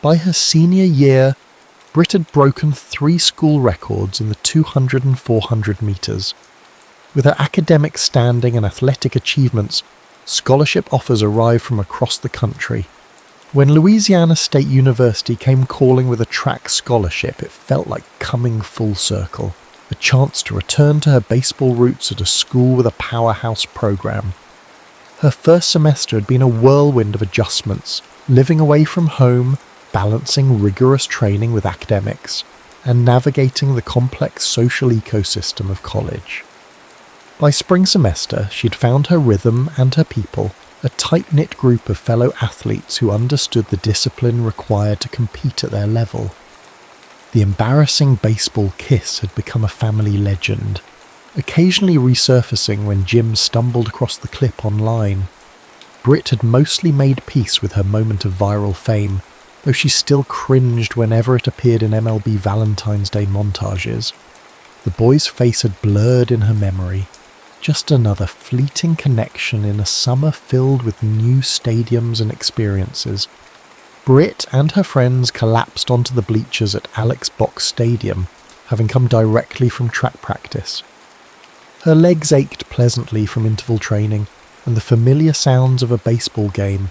By her senior year, Brit had broken 3 school records in the 200 and 400 metres. With her academic standing and athletic achievements, scholarship offers arrived from across the country. When Louisiana State University came calling with a track scholarship, it felt like coming full circle, a chance to return to her baseball roots at a school with a powerhouse program. Her first semester had been a whirlwind of adjustments, living away from home, balancing rigorous training with academics, and navigating the complex social ecosystem of college. By spring semester, she'd found her rhythm and her people, a tight-knit group of fellow athletes who understood the discipline required to compete at their level. The embarrassing baseball kiss had become a family legend, occasionally resurfacing when Jim stumbled across the clip online. Brit had mostly made peace with her moment of viral fame, though she still cringed whenever it appeared in MLB Valentine's Day montages. The boy's face had blurred in her memory, just another fleeting connection in a summer filled with new stadiums and experiences. Brit and her friends collapsed onto the bleachers at Alex Box Stadium, having come directly from track practice. Her legs ached pleasantly from interval training, and the familiar sounds of a baseball game,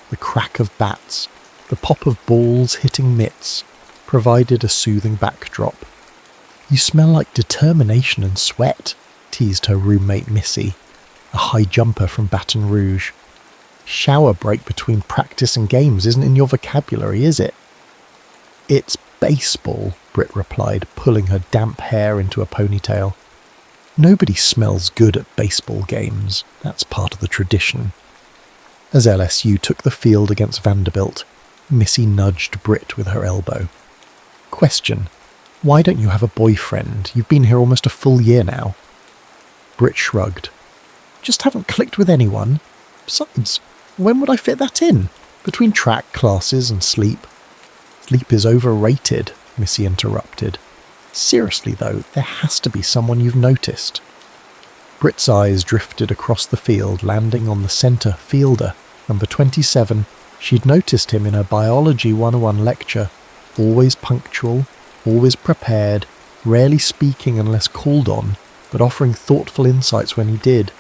the crack of bats, the pop of balls hitting mitts, provided a soothing backdrop. "You smell like determination and sweat," teased her roommate Missy, a high jumper from Baton Rouge. "Shower break between practice and games isn't in your vocabulary, is it?" "It's baseball," Brit replied, pulling her damp hair into a ponytail. "Nobody smells good at baseball games. That's part of the tradition." As LSU took the field against Vanderbilt, Missy nudged Brit with her elbow. "Question. Why don't you have a boyfriend? You've been here almost a full year now." Brit shrugged. "Just haven't clicked with anyone. Besides, when would I fit that in? Between track, classes and sleep." "Sleep is overrated," Missy interrupted. "Seriously though, there has to be someone you've noticed." Brit's eyes drifted across the field, landing on the centre fielder, number 27. She'd noticed him in her Biology 101 lecture, always punctual, always prepared, rarely speaking unless called on, but offering thoughtful insights when he did.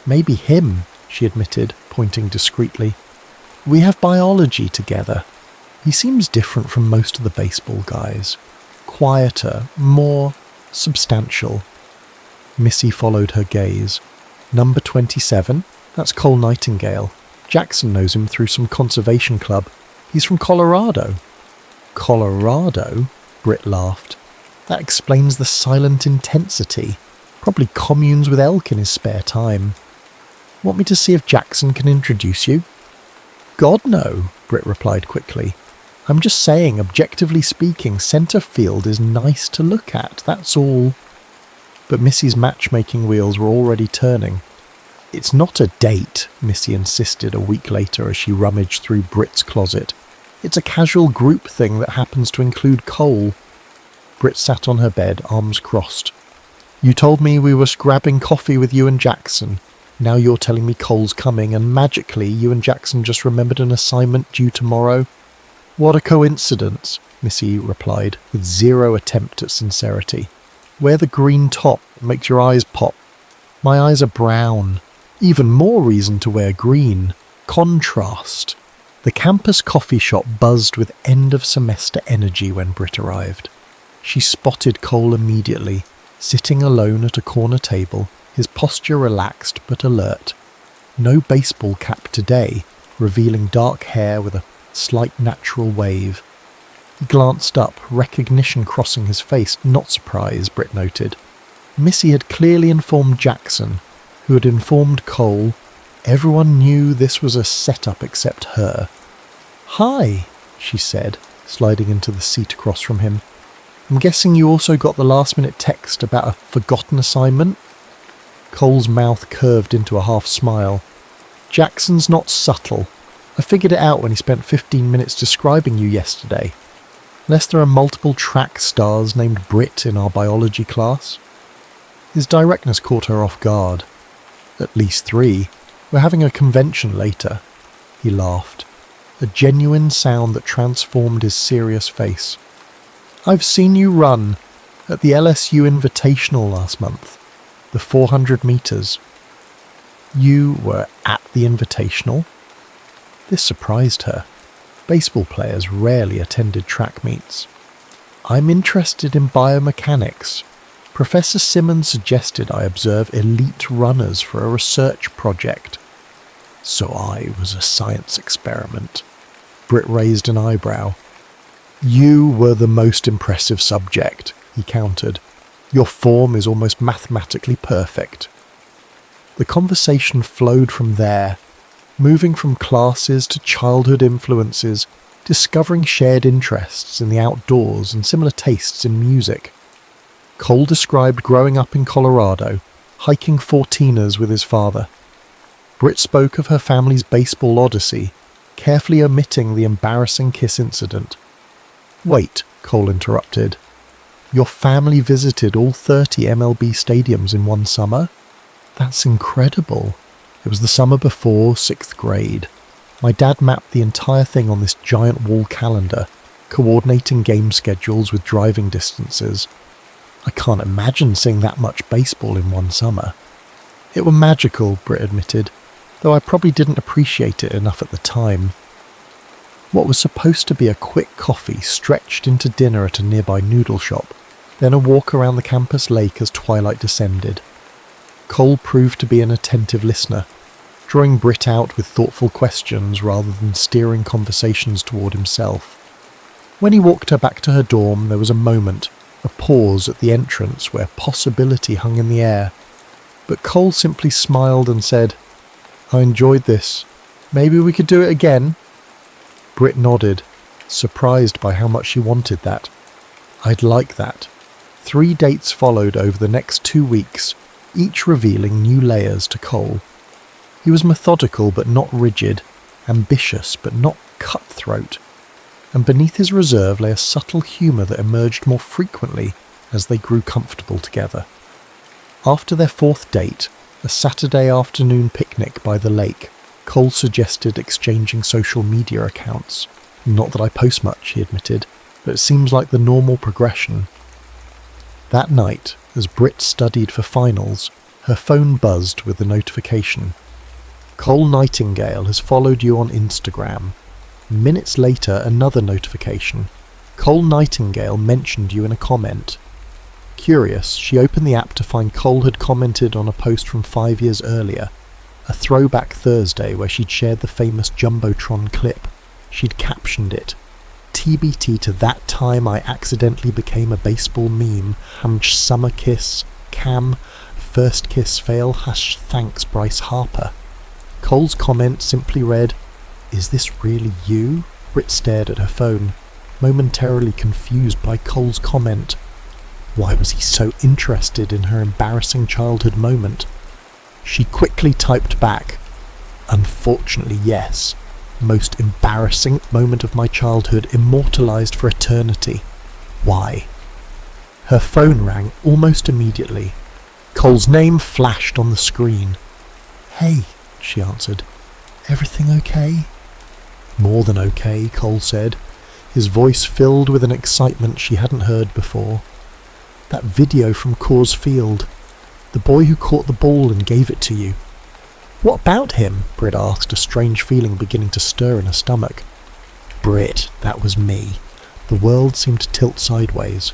"Maybe him," she admitted, pointing discreetly. "We have biology together. He seems different from most of the baseball guys. Quieter, more substantial." Missy followed her gaze. "Number 27? That's Cole Nightingale. Jackson knows him through some conservation club. He's from Colorado." "Colorado?" Brit laughed. "That explains the silent intensity. Probably communes with elk in his spare time. Want me to see if Jackson can introduce you?" "God, no," Brit replied quickly. "I'm just saying, objectively speaking, centre field is nice to look at, that's all." But Missy's matchmaking wheels were already turning. "It's not a date," Missy insisted a week later as she rummaged through Brit's closet. "It's a casual group thing that happens to include Cole." Brit sat on her bed, arms crossed. "You told me we were grabbing coffee with you and Jackson. Now you're telling me Cole's coming, and magically you and Jackson just remembered an assignment due tomorrow?" "What a coincidence," Missy replied, with zero attempt at sincerity. "Wear the green top, it makes your eyes pop." "My eyes are brown." "Even more reason to wear green. Contrast." The campus coffee shop buzzed with end-of-semester energy when Brit arrived. She spotted Cole immediately, sitting alone at a corner table, his posture relaxed but alert. No baseball cap today, revealing dark hair with a slight natural wave. He glanced up, recognition crossing his face, not surprise, Brit noted. Missy had clearly informed Jackson, who had informed Cole. Everyone knew this was a setup except her. "Hi," she said, sliding into the seat across from him. "I'm guessing you also got the last-minute text about a forgotten assignment?" Cole's mouth curved into a half smile. Jackson's not subtle. I figured it out when he spent 15 minutes describing you yesterday. Unless there are multiple track stars named Brit in our biology class. His directness caught her off guard. At least 3. We're having a convention later. He laughed. A genuine sound that transformed his serious face. I've seen you run at the LSU Invitational last month. The 400 metres. You were at the Invitational? This surprised her. Baseball players rarely attended track meets. I'm interested in biomechanics. Professor Simmons suggested I observe elite runners for a research project. So I was a science experiment. Britt raised an eyebrow. You were the most impressive subject, he countered. Your form is almost mathematically perfect. The conversation flowed from there, moving from classes to childhood influences, discovering shared interests in the outdoors and similar tastes in music. Cole described growing up in Colorado, hiking 14ers with his father. Britt spoke of her family's baseball odyssey, carefully omitting the embarrassing kiss incident. Wait, Cole interrupted. Your family visited all 30 MLB stadiums in one summer? That's incredible. It was the summer before 6th grade. My dad mapped the entire thing on this giant wall calendar, coordinating game schedules with driving distances. I can't imagine seeing that much baseball in one summer. It were magical, Britt admitted, though I probably didn't appreciate it enough at the time. What was supposed to be a quick coffee stretched into dinner at a nearby noodle shop, then a walk around the campus lake as twilight descended. Cole proved to be an attentive listener, drawing Britt out with thoughtful questions rather than steering conversations toward himself. When he walked her back to her dorm, there was a moment, a pause at the entrance where possibility hung in the air. But Cole simply smiled and said, I enjoyed this. Maybe we could do it again? Britt nodded, surprised by how much she wanted that. I'd like that. 3 dates followed over the next 2 weeks, each revealing new layers to Cole. He was methodical but not rigid, ambitious but not cutthroat, and beneath his reserve lay a subtle humour that emerged more frequently as they grew comfortable together. After their 4th date, a Saturday afternoon picnic by the lake, Cole suggested exchanging social media accounts. Not that I post much, he admitted, but it seems like the normal progression. That night, as Britt studied for finals, her phone buzzed with a notification. Cole Nightingale has followed you on Instagram. Minutes later, another notification. Cole Nightingale mentioned you in a comment. Curious, she opened the app to find Cole had commented on a post from 5 years earlier, a throwback Thursday where she'd shared the famous Jumbotron clip. She'd captioned it, TBT to that time I accidentally became a baseball meme, summer kiss, cam, first kiss fail, thanks Bryce Harper. Cole's comment simply read, Is this really you? Britt stared at her phone, momentarily confused by Cole's comment. Why was he so interested in her embarrassing childhood moment? She quickly typed back, Unfortunately, yes. Most embarrassing moment of my childhood immortalized for eternity. Why? Her phone rang almost immediately. Cole's name flashed on the screen. Hey, she answered. Everything okay? More than okay, Cole said, his voice filled with an excitement she hadn't heard before. That video from Coors Field. The boy who caught the ball and gave it to you. What about him? Britt asked, a strange feeling beginning to stir in her stomach. Britt, that was me. The world seemed to tilt sideways.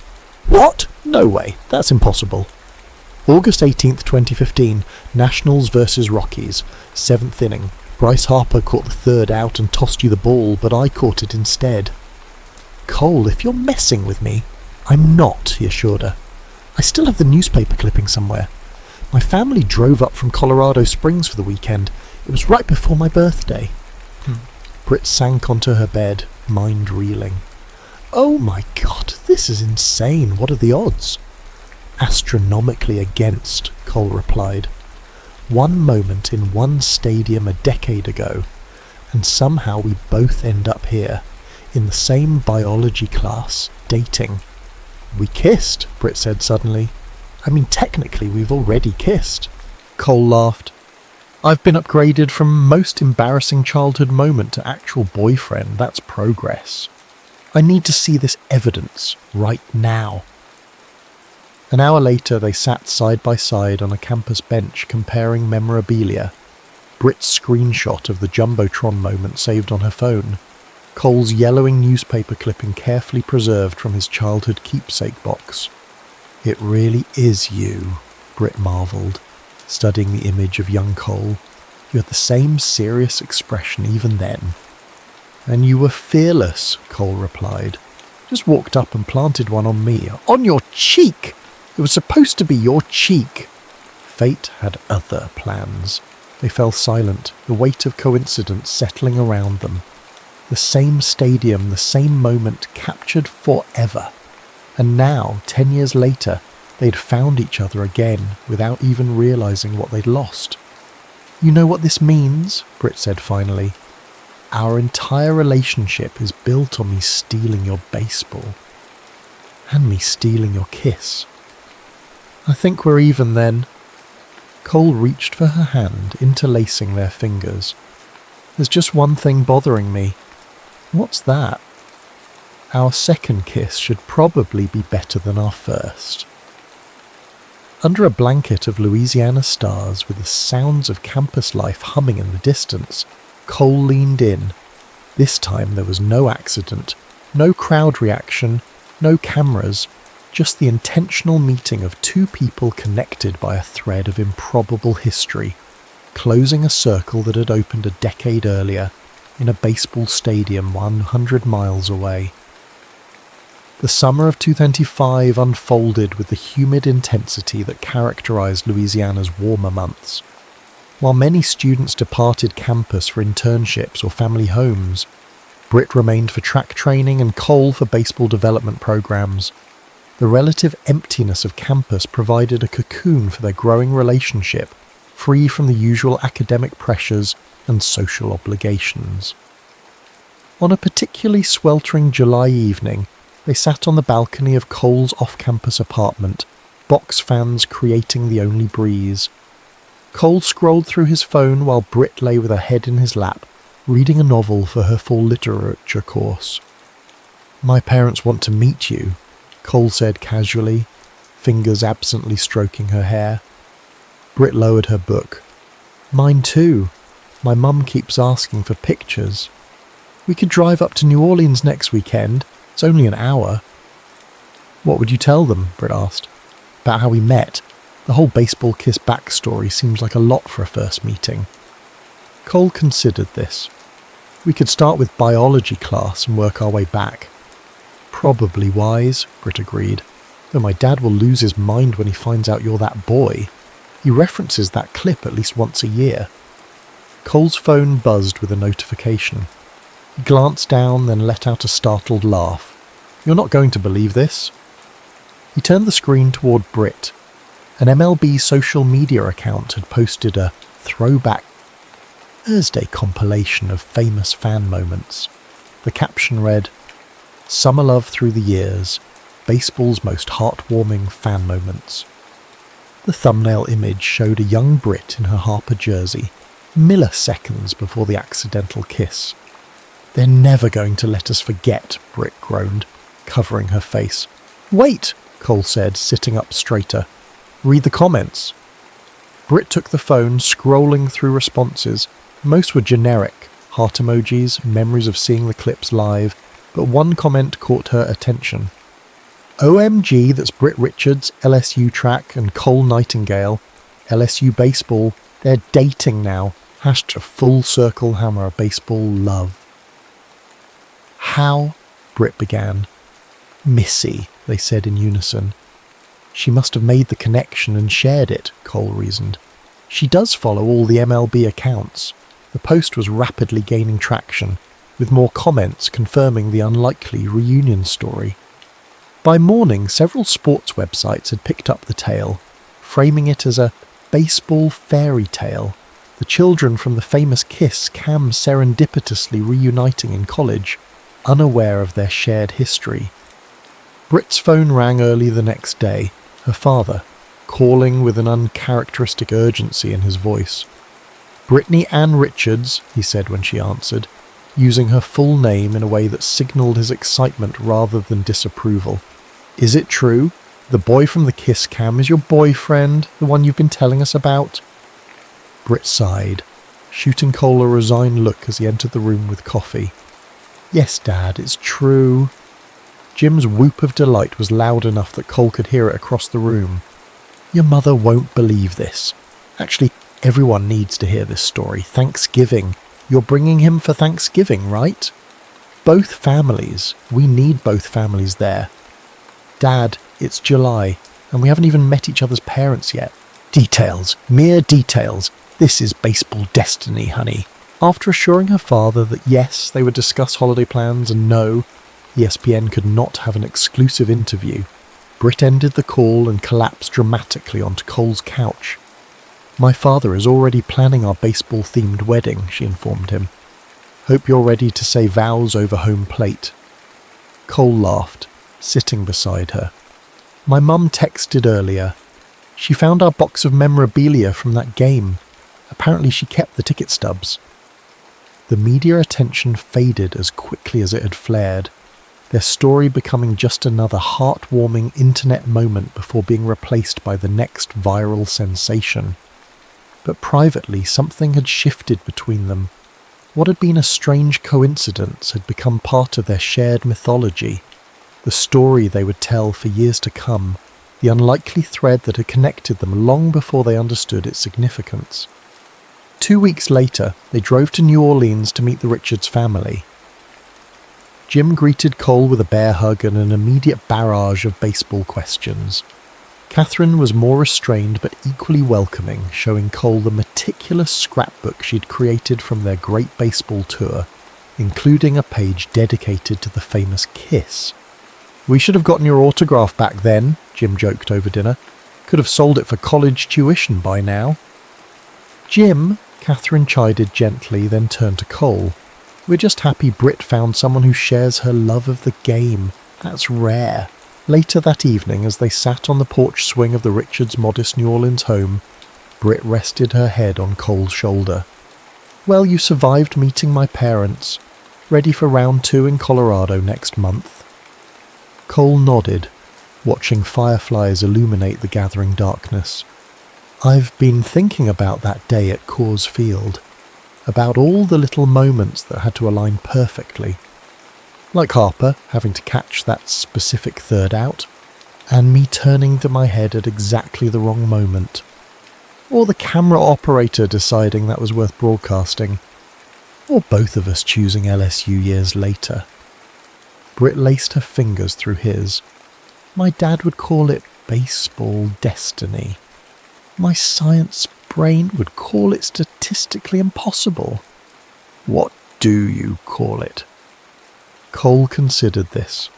What? No way. That's impossible. August 18th, 2015, Nationals versus Rockies. 7th inning. Bryce Harper caught the 3rd out and tossed you the ball, but I caught it instead. Cole, if you're messing with me. I'm not, he assured her. I still have the newspaper clipping somewhere. My family drove up from Colorado Springs for the weekend. It was right before my birthday. Britt sank onto her bed, mind reeling. Oh my god, this is insane. What are the odds? Astronomically against, Cole replied. One moment in one stadium a decade ago, and somehow we both end up here, in the same biology class, dating. We kissed, Britt said suddenly. I mean, technically we've already kissed. Cole laughed. I've been upgraded from most embarrassing childhood moment to actual boyfriend. That's progress. I need to see this evidence right now. An hour later, they sat side by side on a campus bench comparing memorabilia. Britt's screenshot of the Jumbotron moment saved on her phone. Cole's yellowing newspaper clipping carefully preserved from his childhood keepsake box. It really is you, Britt marvelled, studying the image of young Cole. You had the same serious expression even then. And you were fearless, Cole replied. Just walked up and planted one on me. On your cheek! It was supposed to be your cheek. Fate had other plans. They fell silent, the weight of coincidence settling around them. The same stadium, the same moment, captured forever. And now, 10 years later, they'd found each other again without even realising what they'd lost. You know what this means? Britt said finally. Our entire relationship is built on me stealing your baseball. And me stealing your kiss. I think we're even then. Cole reached for her hand, interlacing their fingers. There's just one thing bothering me. What's that? Our second kiss should probably be better than our first. Under a blanket of Louisiana stars with the sounds of campus life humming in the distance, Cole leaned in. This time there was no accident, no crowd reaction, no cameras, just the intentional meeting of two people connected by a thread of improbable history, closing a circle that had opened a decade earlier in a baseball stadium 100 miles away. The summer of 2025 unfolded with the humid intensity that characterized Louisiana's warmer months. While many students departed campus for internships or family homes, Britt remained for track training and Cole for baseball development programs. The relative emptiness of campus provided a cocoon for their growing relationship, free from the usual academic pressures and social obligations. On a particularly sweltering July evening, they sat on the balcony of Cole's off-campus apartment, box fans creating the only breeze. Cole scrolled through his phone while Britt lay with her head in his lap, reading a novel for her fall literature course. My parents want to meet you, Cole said casually, fingers absently stroking her hair. Britt lowered her book. Mine too. My mum keeps asking for pictures. We could drive up to New Orleans next weekend. It's only an hour. What would you tell them? Britt asked. About how we met. The whole baseball kiss backstory seems like a lot for a first meeting. Cole considered this. We could start with biology class and work our way back. Probably wise, Britt agreed, though my dad will lose his mind when he finds out you're that boy. He references that clip at least once a year. Cole's phone buzzed with a notification. He glanced down, then let out a startled laugh. You're not going to believe this. He turned the screen toward Britt. An MLB social media account had posted a throwback Thursday compilation of famous fan moments. The caption read, Summer love through the years, baseball's most heartwarming fan moments. The thumbnail image showed a young Brit in her Harper jersey, milliseconds before the accidental kiss. They're never going to let us forget, Brit groaned, covering her face. Wait, Cole said, sitting up straighter. Read the comments. Brit took the phone, scrolling through responses. Most were generic, heart emojis, memories of seeing the clips live, but one comment caught her attention. OMG, that's Britt Richards, LSU track, and Cole Nightingale, LSU baseball. They're dating now. Hashtag full circle hammer baseball love. How? Britt began. Missy, they said in unison. She must have made the connection and shared it, Cole reasoned. She does follow all the MLB accounts. The post was rapidly gaining traction, with more comments confirming the unlikely reunion story. By morning, several sports websites had picked up the tale, framing it as a baseball fairy tale. The children from the famous Kiss Cam serendipitously reuniting in college, unaware of their shared history. Brit's phone rang early the next day, her father, calling with an uncharacteristic urgency in his voice. "Brittany Ann Richards," he said when she answered, using her full name in a way that signalled his excitement rather than disapproval. "Is it true? The boy from the Kiss Cam is your boyfriend, the one you've been telling us about?" Britt sighed, shooting Cole a resigned look as he entered the room with coffee. "Yes, Dad, it's true." Jim's whoop of delight was loud enough that Cole could hear it across the room. "Your mother won't believe this. Actually, everyone needs to hear this story. Thanksgiving. You're bringing him for Thanksgiving, right? Both families. We need both families there. Dad, it's July, and we haven't even met each other's parents yet. Details. Mere details. This is baseball destiny, honey." After assuring her father that yes, they would discuss holiday plans and no, ESPN could not have an exclusive interview, Britt ended the call and collapsed dramatically onto Cole's couch. "My father is already planning our baseball-themed wedding," she informed him. "Hope you're ready to say vows over home plate." Cole laughed, sitting beside her. "My mum texted earlier. She found our box of memorabilia from that game. Apparently she kept the ticket stubs." The media attention faded as quickly as it had flared, their story becoming just another heartwarming internet moment before being replaced by the next viral sensation. But privately, something had shifted between them. What had been a strange coincidence had become part of their shared mythology, the story they would tell for years to come, the unlikely thread that had connected them long before they understood its significance. 2 weeks later, they drove to New Orleans to meet the Richards family. Jim greeted Cole with a bear hug and an immediate barrage of baseball questions. Catherine was more restrained but equally welcoming, showing Cole the meticulous scrapbook she'd created from their great baseball tour, including a page dedicated to the famous Kiss. "We should have gotten your autograph back then," Jim joked over dinner. "Could have sold it for college tuition by now." "Jim," Catherine chided gently, then turned to Cole. "We're just happy Britt found someone who shares her love of the game. That's rare." Later that evening, as they sat on the porch swing of the Richards' modest New Orleans home, Britt rested her head on Cole's shoulder. "Well, you survived meeting my parents. Ready for round 2 in Colorado next month?" Cole nodded, watching fireflies illuminate the gathering darkness. "I've been thinking about that day at Coors Field, about all the little moments that had to align perfectly. Like Harper having to catch that specific third out, and me turning to my head at exactly the wrong moment. Or the camera operator deciding that was worth broadcasting. Or both of us choosing LSU years later." Britt laced her fingers through his. "My dad would call it baseball destiny. My science brain would call it statistically impossible. What do you call it?" Cole considered this,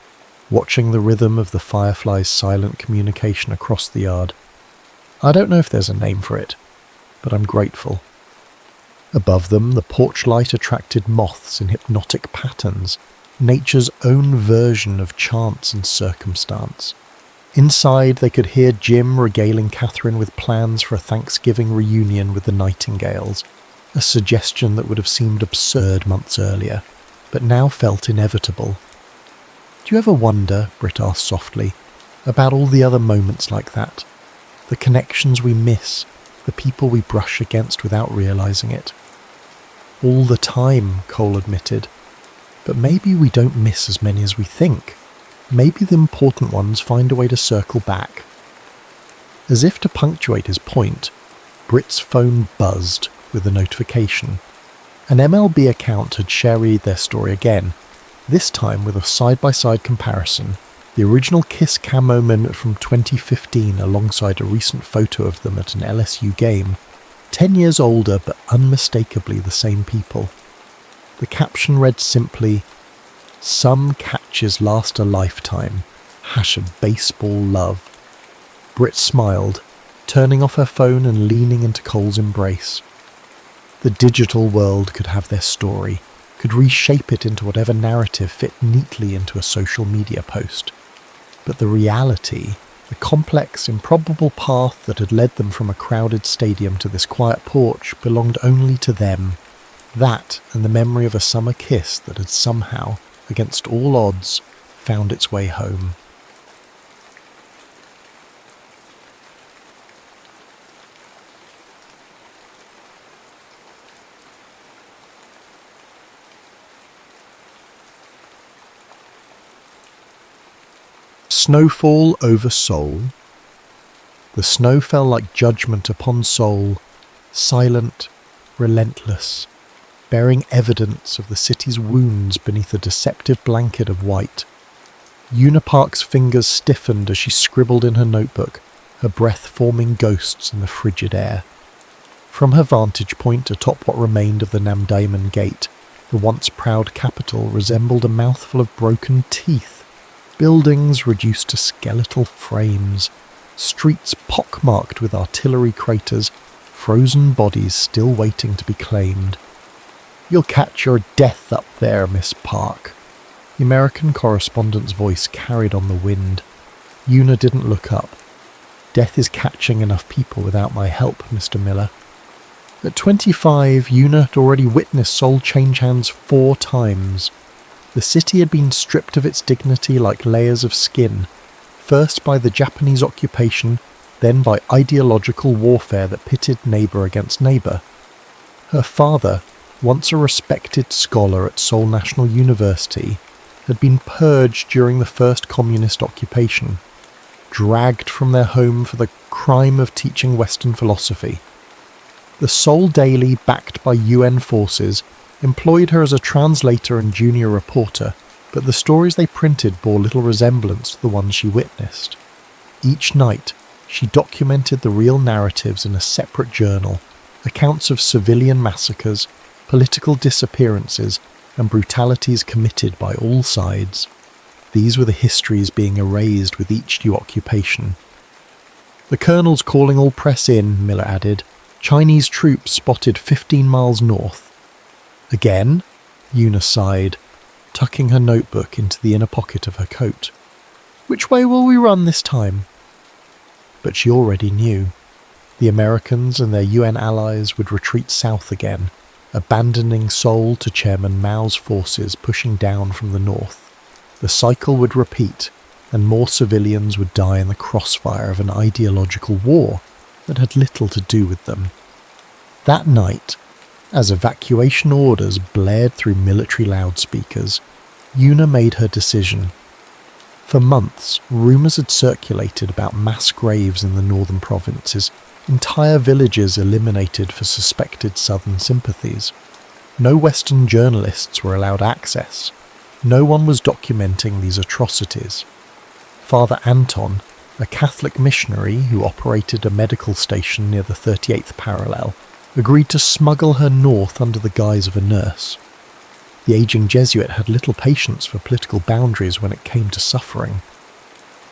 watching the rhythm of the fireflies' silent communication across the yard. "I don't know if there's a name for it, but I'm grateful." Above them, the porch light attracted moths in hypnotic patterns, nature's own version of chance and circumstance. Inside, they could hear Jim regaling Catherine with plans for a Thanksgiving reunion with the Nightingales, a suggestion that would have seemed absurd months earlier, but now felt inevitable. "Do you ever wonder," Britt asked softly, "about all the other moments like that? The connections we miss, the people we brush against without realizing it?" "All the time," Cole admitted. "But maybe we don't miss as many as we think. Maybe the important ones find a way to circle back." As if to punctuate his point, Britt's phone buzzed with a notification. An MLB account had shared their story again, this time with a side-by-side comparison, the original Kiss camo moment from 2015 alongside a recent photo of them at an LSU game, 10 years older but unmistakably the same people. The caption read simply, "Some catches last a lifetime. # baseball love." Britt smiled, turning off her phone and leaning into Cole's embrace. The digital world could have their story, could reshape it into whatever narrative fit neatly into a social media post. But the reality, the complex, improbable path that had led them from a crowded stadium to this quiet porch belonged only to them. That and the memory of a summer kiss that had somehow, against all odds, found its way home. Snowfall over Seoul. The snow fell like judgment upon Seoul, silent, relentless, bearing evidence of the city's wounds beneath a deceptive blanket of white. Una Park's fingers stiffened as she scribbled in her notebook, her breath forming ghosts in the frigid air. From her vantage point atop what remained of the Namdaemun Gate, the once proud capital resembled a mouthful of broken teeth. Buildings reduced to skeletal frames, streets pockmarked with artillery craters, frozen bodies still waiting to be claimed. "You'll catch your death up there, Miss Park." The American correspondent's voice carried on the wind. Una didn't look up. "Death is catching enough people without my help, Mr. Miller." At 25, Una had already witnessed Seoul change hands 4 times. The city had been stripped of its dignity like layers of skin, first by the Japanese occupation, then by ideological warfare that pitted neighbour against neighbour. Her father, once a respected scholar at Seoul National University, had been purged during the first communist occupation, dragged from their home for the crime of teaching Western philosophy. The Seoul Daily, backed by UN forces, employed her as a translator and junior reporter, but the stories they printed bore little resemblance to the ones she witnessed. Each night, she documented the real narratives in a separate journal, accounts of civilian massacres, political disappearances, and brutalities committed by all sides. These were the histories being erased with each new occupation. "The colonel's calling all press in," Miller added. "Chinese troops spotted 15 miles north." "Again?" Una sighed, tucking her notebook into the inner pocket of her coat. "Which way will we run this time?" But she already knew. The Americans and their UN allies would retreat south again, abandoning Seoul to Chairman Mao's forces pushing down from the north. The cycle would repeat, and more civilians would die in the crossfire of an ideological war that had little to do with them. That night, as evacuation orders blared through military loudspeakers, Una made her decision. For months, rumours had circulated about mass graves in the northern provinces, entire villages eliminated for suspected southern sympathies. No Western journalists were allowed access. No one was documenting these atrocities. Father Anton, a Catholic missionary who operated a medical station near the 38th parallel, agreed to smuggle her north under the guise of a nurse. The aging Jesuit had little patience for political boundaries when it came to suffering.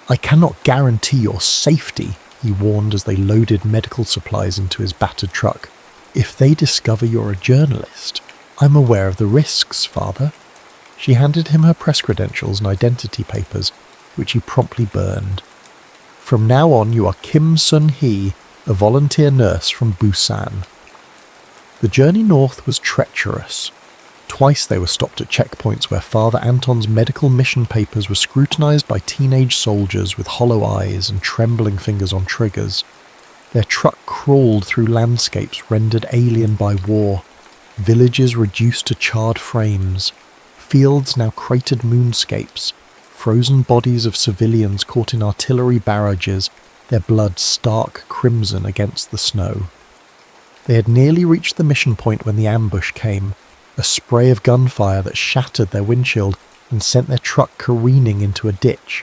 "I cannot guarantee your safety," he warned as they loaded medical supplies into his battered truck. "If they discover you're a journalist, I'm aware of the risks, Father." She handed him her press credentials and identity papers, which he promptly burned. "From now on you are Kim Sun-hee, a volunteer nurse from Busan." The journey north was treacherous. Twice they were stopped at checkpoints where Father Anton's medical mission papers were scrutinised by teenage soldiers with hollow eyes and trembling fingers on triggers. Their truck crawled through landscapes rendered alien by war, villages reduced to charred frames, fields now cratered moonscapes, frozen bodies of civilians caught in artillery barrages, their blood stark crimson against the snow. They had nearly reached the mission point when the ambush came, a spray of gunfire that shattered their windshield and sent their truck careening into a ditch.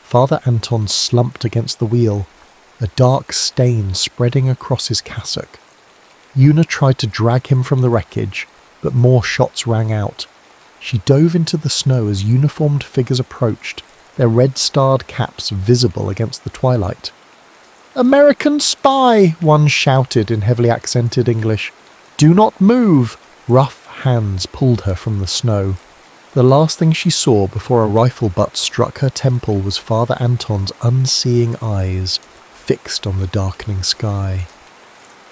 Father Anton slumped against the wheel, a dark stain spreading across his cassock. Una tried to drag him from the wreckage, but more shots rang out. She dove into the snow as uniformed figures approached, their red-starred caps visible against the twilight. "American spy!" one shouted in heavily accented English. "Do not move!" Rough hands pulled her from the snow. The last thing she saw before a rifle butt struck her temple was Father Anton's unseeing eyes, fixed on the darkening sky.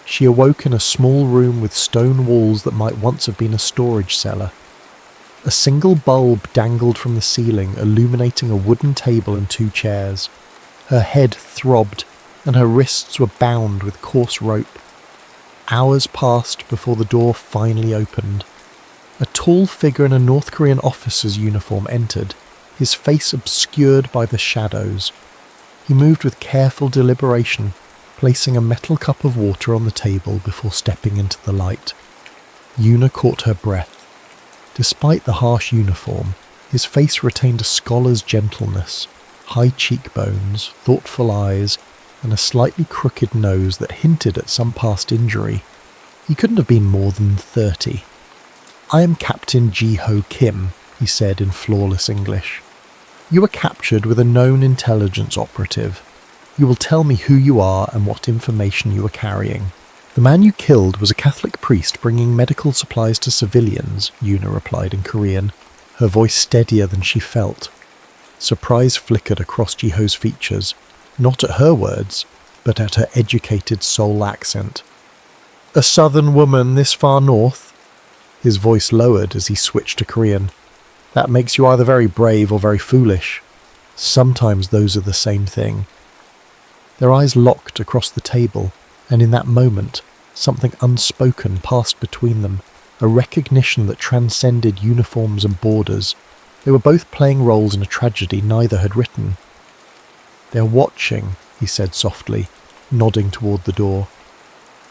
She awoke in a small room with stone walls that might once have been a storage cellar. A single bulb dangled from the ceiling, illuminating a wooden table and 2 chairs. Her head throbbed, and her wrists were bound with coarse rope. Hours passed before the door finally opened. A tall figure in a North Korean officer's uniform entered, his face obscured by the shadows. He moved with careful deliberation, placing a metal cup of water on the table before stepping into the light. Yuna caught her breath. Despite the harsh uniform, his face retained a scholar's gentleness, high cheekbones, thoughtful eyes, and a slightly crooked nose that hinted at some past injury. He couldn't have been more than 30. "I am Captain Ji-ho Kim," he said in flawless English. "You were captured with a known intelligence operative. You will tell me who you are and what information you are carrying." "The man you killed was a Catholic priest bringing medical supplies to civilians," Yuna replied in Korean, her voice steadier than she felt. Surprise flickered across Ji-ho's features, not at her words, but at her educated Seoul accent. "A southern woman this far north?" His voice lowered as he switched to Korean. "That makes you either very brave or very foolish. Sometimes those are the same thing." Their eyes locked across the table, and in that moment, something unspoken passed between them, a recognition that transcended uniforms and borders. They were both playing roles in a tragedy neither had written. "They're watching," he said softly, nodding toward the door.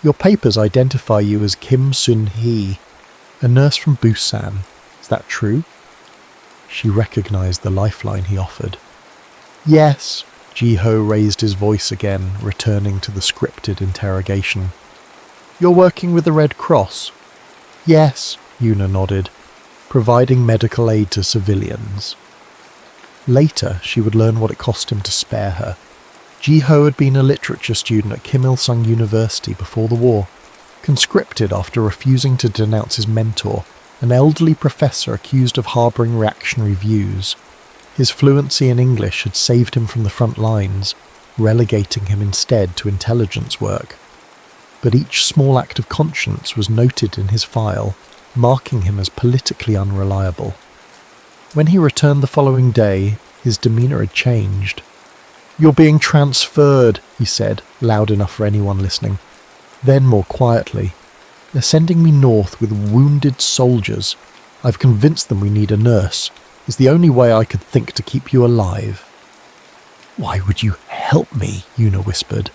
"Your papers identify you as Kim Sun-hee, a nurse from Busan. Is that true?" She recognized the lifeline he offered. "Yes." Ji-ho raised his voice again, returning to the scripted interrogation. "You're working with the Red Cross?" "Yes," Yuna nodded, "providing medical aid to civilians." Later, she would learn what it cost him to spare her. Ji-ho had been a literature student at Kim Il-sung University before the war, conscripted after refusing to denounce his mentor, an elderly professor accused of harbouring reactionary views. His fluency in English had saved him from the front lines, relegating him instead to intelligence work. But each small act of conscience was noted in his file, marking him as politically unreliable. When he returned the following day, his demeanour had changed. "You're being transferred," he said, loud enough for anyone listening. Then more quietly, "They're sending me north with wounded soldiers. I've convinced them we need a nurse. It's the only way I could think to keep you alive." "Why would you help me?" Yuna whispered.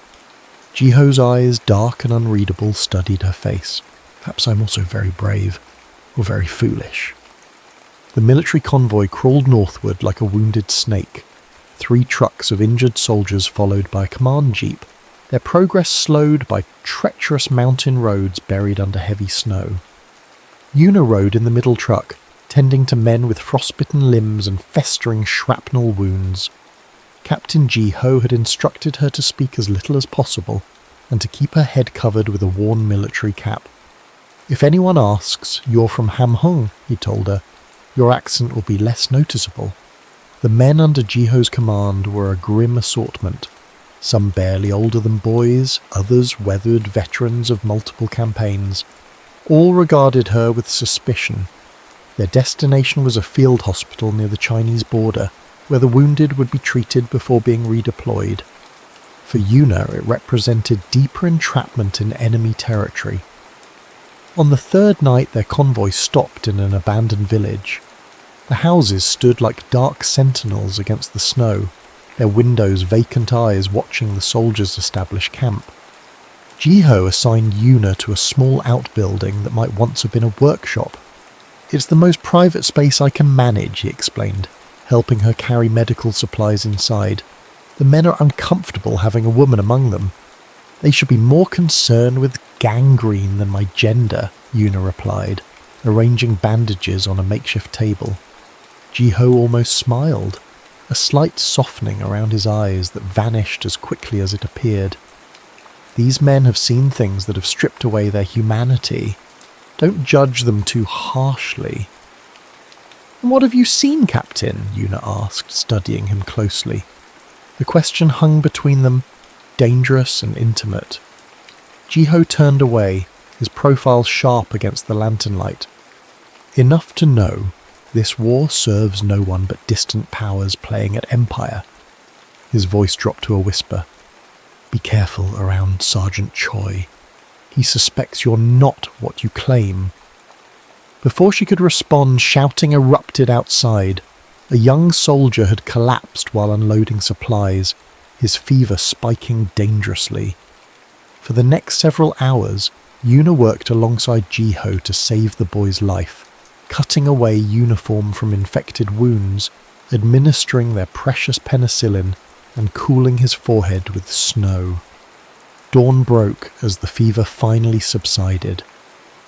Ji-ho's eyes, dark and unreadable, studied her face. "Perhaps I'm also very brave, or very foolish." The military convoy crawled northward like a wounded snake. 3 trucks of injured soldiers followed by a command jeep, their progress slowed by treacherous mountain roads buried under heavy snow. Yuna rode in the middle truck, tending to men with frostbitten limbs and festering shrapnel wounds. Captain Ji-ho had instructed her to speak as little as possible, and to keep her head covered with a worn military cap. "If anyone asks, you're from Hamhung," he told her. "Your accent will be less noticeable." The men under Ji-ho's command were a grim assortment, some barely older than boys, others weathered veterans of multiple campaigns. All regarded her with suspicion. Their destination was a field hospital near the Chinese border, where the wounded would be treated before being redeployed. For Yuna, it represented deeper entrapment in enemy territory. On the 3rd night, their convoy stopped in an abandoned village. The houses stood like dark sentinels against the snow, their windows vacant eyes watching the soldiers establish camp. Ji-ho assigned Yuna to a small outbuilding that might once have been a workshop. "It's the most private space I can manage," he explained, helping her carry medical supplies inside. "The men are uncomfortable having a woman among them." "They should be more concerned with gangrene than my gender," Yuna replied, arranging bandages on a makeshift table. Ji-ho almost smiled, a slight softening around his eyes that vanished as quickly as it appeared. These men have seen things that have stripped away their humanity. Don't judge them too harshly." "And what have you seen, Captain?" Yuna asked, studying him closely. The question hung between them, dangerous and intimate. Jiho turned away, his profile sharp against the lantern light. "Enough to know this war serves no one but distant powers playing at Empire." His voice dropped to a whisper. "Be careful around Sergeant Choi. He suspects you're not what you claim." Before she could respond, shouting erupted outside. A young soldier had collapsed while unloading supplies, his fever spiking dangerously. For the next several hours, Yuna worked alongside Jiho to save the boy's life, cutting away uniform from infected wounds, administering their precious penicillin, and cooling his forehead with snow. Dawn broke as the fever finally subsided.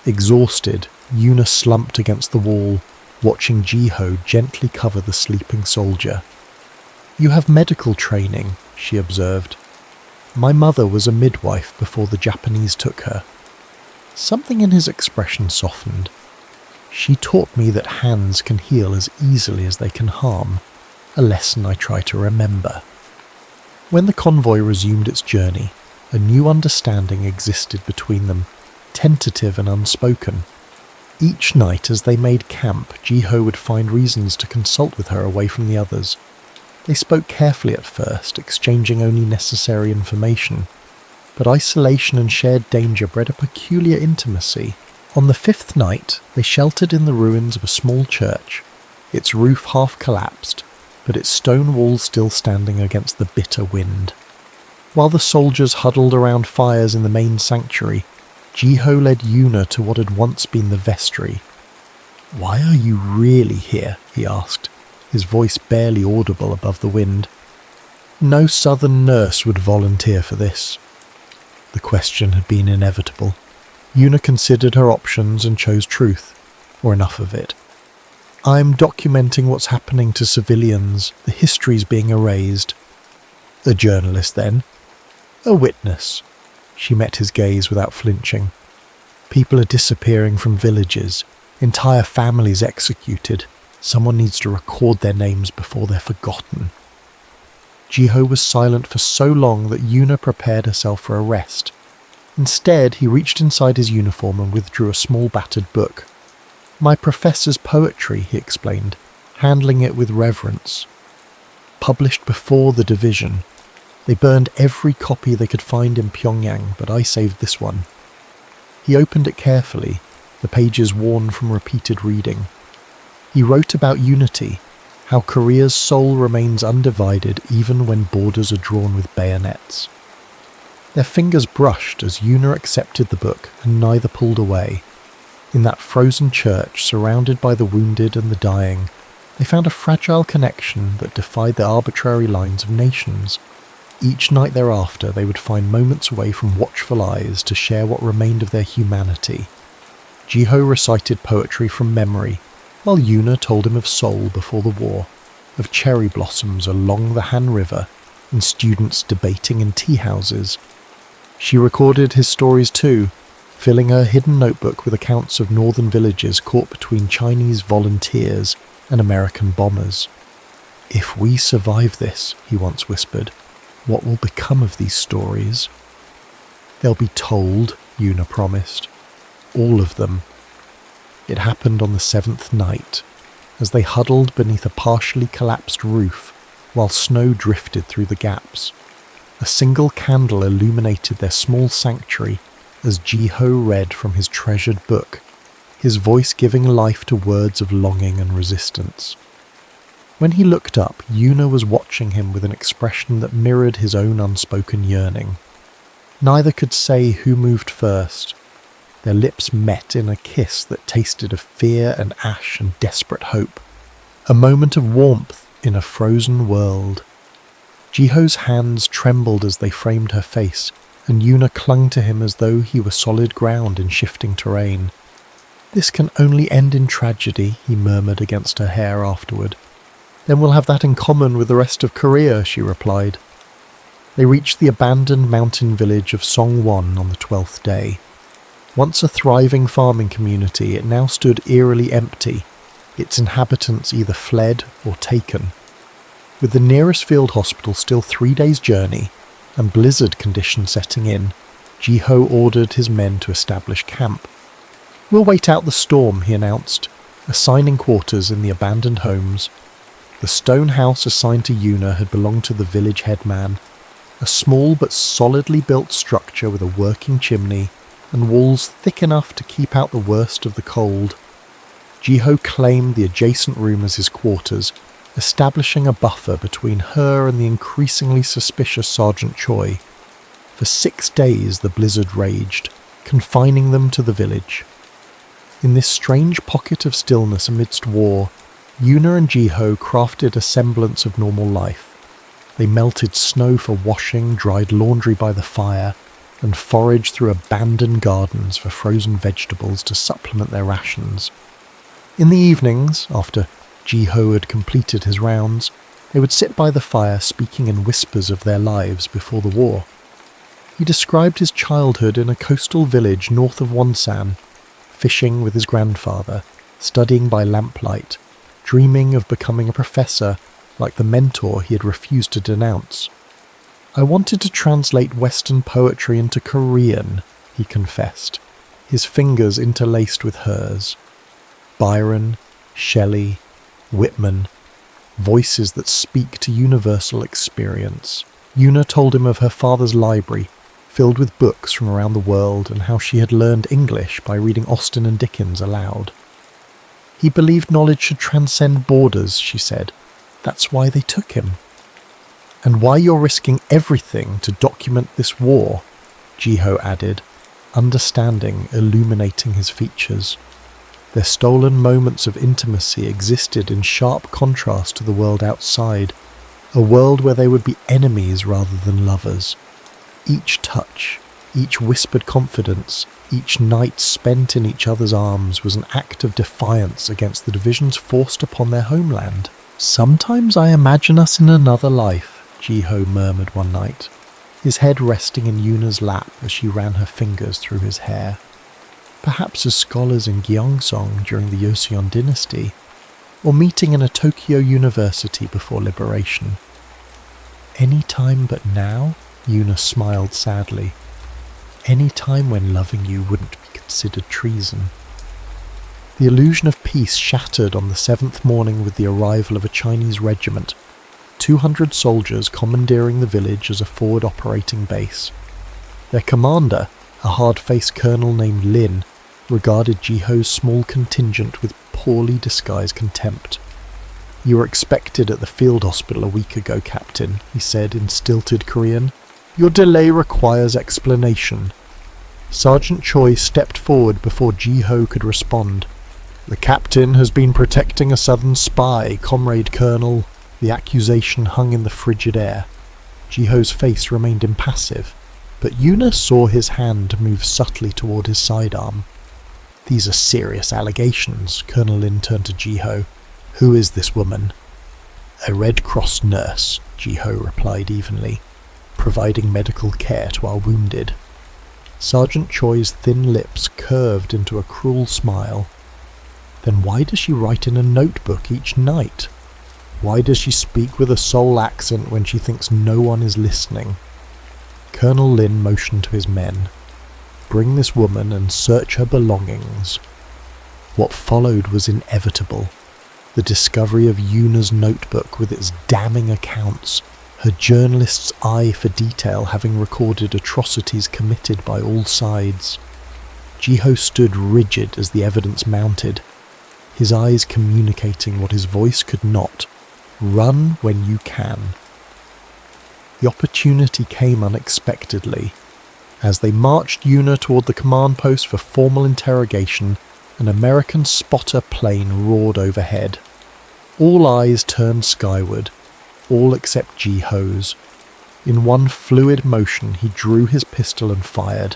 Exhausted, Yuna slumped against the wall, watching Jiho gently cover the sleeping soldier. "You have medical training," she observed. "My mother was a midwife before the Japanese took her." Something in his expression softened. "She taught me that hands can heal as easily as they can harm, a lesson I try to remember." When the convoy resumed its journey, a new understanding existed between them, tentative and unspoken. Each night as they made camp, Jiho would find reasons to consult with her away from the others. They spoke carefully at first, exchanging only necessary information, but isolation and shared danger bred a peculiar intimacy. On the 5th night, they sheltered in the ruins of a small church, its roof half collapsed, but its stone walls still standing against the bitter wind. While the soldiers huddled around fires in the main sanctuary, Jiho led Yuna to what had once been the vestry. "Why are you really here?" he asked, his voice barely audible above the wind. No southern nurse would volunteer for this. The question had been inevitable. Yuna considered her options and chose truth, or enough of it. "I'm documenting what's happening to civilians, the history's being erased." "A journalist, then?" "A witness." She met his gaze without flinching. "People are disappearing from villages, entire families executed. Someone needs to record their names before they're forgotten." Jiho was silent for so long that Yuna prepared herself for a rest. Instead, he reached inside his uniform and withdrew a small battered book. "My professor's poetry," he explained, handling it with reverence. "Published before the division. They burned every copy they could find in Pyongyang, but I saved this one." He opened it carefully, the pages worn from repeated reading. He wrote about unity, how Korea's soul remains undivided even when borders are drawn with bayonets. Their fingers brushed as Yuna accepted the book and neither pulled away. In that frozen church, surrounded by the wounded and the dying, they found a fragile connection that defied the arbitrary lines of nations. Each night thereafter, they would find moments away from watchful eyes to share what remained of their humanity. Jiho recited poetry from memory, while Yuna told him of Seoul before the war, of cherry blossoms along the Han River, and students debating in tea houses. She recorded his stories too, filling her hidden notebook with accounts of northern villages caught between Chinese volunteers and American bombers. "If we survive this," he once whispered, "what will become of these stories?" "They'll be told," Yuna promised. "All of them." It happened on the 7th night, as they huddled beneath a partially collapsed roof while snow drifted through the gaps. A single candle illuminated their small sanctuary as Jiho read from his treasured book, his voice giving life to words of longing and resistance. When he looked up, Yuna was watching him with an expression that mirrored his own unspoken yearning. Neither could say who moved first. Their lips met in a kiss that tasted of fear and ash and desperate hope. A moment of warmth in a frozen world. Jiho's hands trembled as they framed her face, and Yuna clung to him as though he were solid ground in shifting terrain. "This can only end in tragedy," he murmured against her hair afterward. "Then we'll have that in common with the rest of Korea," she replied. They reached the abandoned mountain village of Songwon on the 12th day. Once a thriving farming community, it now stood eerily empty, its inhabitants either fled or taken. With the nearest field hospital still 3 days' journey, and blizzard conditions setting in, Ji-ho ordered his men to establish camp. "We'll wait out the storm," he announced, assigning quarters in the abandoned homes. The stone house assigned to Yuna had belonged to the village headman, a small but solidly built structure with a working chimney and walls thick enough to keep out the worst of the cold. Ji-ho claimed the adjacent room as his quarters, establishing a buffer between her and the increasingly suspicious Sergeant Choi. For 6 days the blizzard raged, confining them to the village. In this strange pocket of stillness amidst war, Yuna and Ji-ho crafted a semblance of normal life. They melted snow for washing, dried laundry by the fire, and foraged through abandoned gardens for frozen vegetables to supplement their rations. In the evenings, after Ji-ho had completed his rounds, they would sit by the fire speaking in whispers of their lives before the war. He described his childhood in a coastal village north of Wonsan, fishing with his grandfather, studying by lamplight, dreaming of becoming a professor like the mentor he had refused to denounce. "I wanted to translate Western poetry into Korean," he confessed, his fingers interlaced with hers. Byron, Shelley, Whitman, voices that speak to universal experience. Yuna told him of her father's library, filled with books from around the world, and how she had learned English by reading Austen and Dickens aloud. "He believed knowledge should transcend borders," she said. "That's why they took him." "And why you're risking everything to document this war," Ji-ho added, understanding illuminating his features. Their stolen moments of intimacy existed in sharp contrast to the world outside, a world where they would be enemies rather than lovers. Each touch, each whispered confidence, each night spent in each other's arms was an act of defiance against the divisions forced upon their homeland. "Sometimes I imagine us in another life," Ji-ho murmured one night, his head resting in Yuna's lap as she ran her fingers through his hair. "Perhaps as scholars in Gyeongsong during the Joseon dynasty, or meeting in a Tokyo university before liberation." "Any time but now?" Yuna smiled sadly. "Any time when loving you wouldn't be considered treason." The illusion of peace shattered on the 7th morning with the arrival of a Chinese regiment, 200 soldiers commandeering the village as a forward operating base. Their commander, a hard-faced colonel named Lin, regarded Ji-ho's small contingent with poorly disguised contempt. "You were expected at the field hospital a week ago, Captain," he said in stilted Korean. "Your delay requires explanation." Sergeant Choi stepped forward before Ji-ho could respond. "The captain has been protecting a southern spy, Comrade Colonel." The accusation hung in the frigid air. Ji-ho's face remained impassive, but Yuna saw his hand move subtly toward his sidearm. "These are serious allegations," Colonel Lin turned to Ji-ho. "Who is this woman?" "A Red Cross nurse," Ji-ho replied evenly, "providing medical care to our wounded." Sergeant Choi's thin lips curved into a cruel smile. "Then why does she write in a notebook each night? Why does she speak with a Seoul accent when she thinks no one is listening?" Colonel Lin motioned to his men. "Bring this woman and search her belongings." What followed was inevitable. The discovery of Yuna's notebook with its damning accounts, her journalist's eye for detail having recorded atrocities committed by all sides. Ji-ho stood rigid as the evidence mounted, his eyes communicating what his voice could not. "Run when you can." The opportunity came unexpectedly. As they marched Yuna toward the command post for formal interrogation, an American spotter plane roared overhead. All eyes turned skyward, all except Ji-ho's. In one fluid motion he drew his pistol and fired,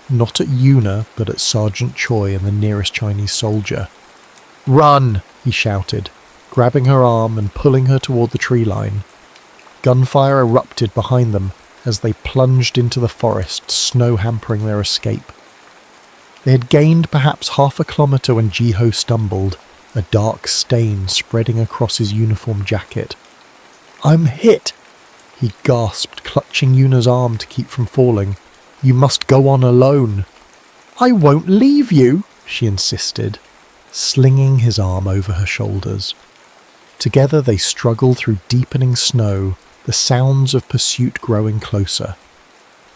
not at Yuna but at Sergeant Choi and the nearest Chinese soldier. "Run!" he shouted, grabbing her arm and pulling her toward the tree line. Gunfire erupted behind them, as they plunged into the forest, snow hampering their escape. They had gained perhaps 1/2 kilometre when Jiho stumbled, a dark stain spreading across his uniform jacket. "I'm hit!" he gasped, clutching Yuna's arm to keep from falling. "You must go on alone." "I won't leave you," she insisted, slinging his arm over her shoulders. Together they struggled through deepening snow, the sounds of pursuit growing closer.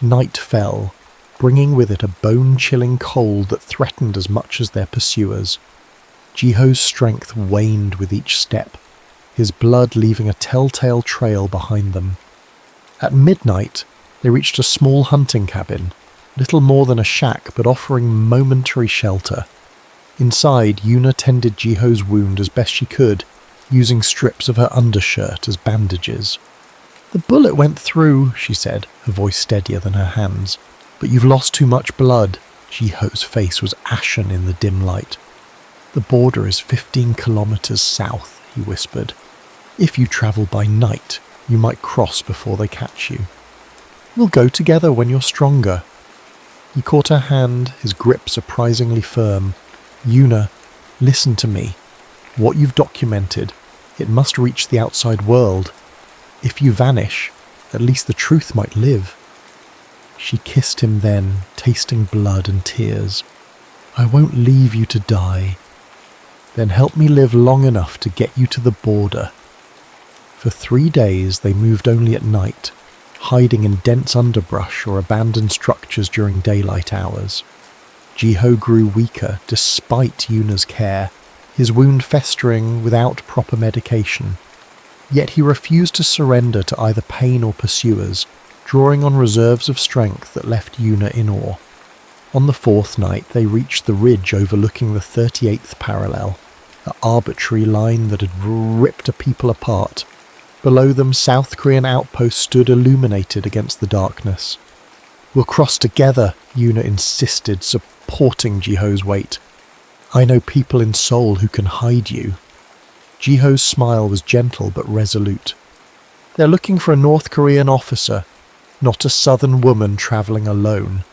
Night fell, bringing with it a bone-chilling cold that threatened as much as their pursuers. Jiho's strength waned with each step, his blood leaving a telltale trail behind them. At midnight, they reached a small hunting cabin, little more than a shack but offering momentary shelter. Inside, Yuna tended Jiho's wound as best she could, using strips of her undershirt as bandages. "The bullet went through," she said, her voice steadier than her hands. "But you've lost too much blood." Jiho's face was ashen in the dim light. "The border is 15 kilometres south," he whispered. "If you travel by night, you might cross before they catch you. We'll go together when you're stronger." He caught her hand, his grip surprisingly firm. "Yuna, listen to me. What you've documented, it must reach the outside world. If you vanish, at least the truth might live." She kissed him then, tasting blood and tears. "I won't leave you to die. Then help me live long enough to get you to the border." For 3 days they moved only at night, hiding in dense underbrush or abandoned structures during daylight hours. Jiho grew weaker despite Yuna's care, his wound festering without proper medication. Yet he refused to surrender to either pain or pursuers, drawing on reserves of strength that left Yuna in awe. On the 4th night they reached the ridge overlooking the 38th parallel, an arbitrary line that had ripped a people apart. Below them, South Korean outposts stood illuminated against the darkness. "We'll cross together," Yuna insisted, supporting Jiho's weight. "I know people in Seoul who can hide you." Jiho's smile was gentle but resolute. "They're looking for a North Korean officer, not a southern woman travelling alone."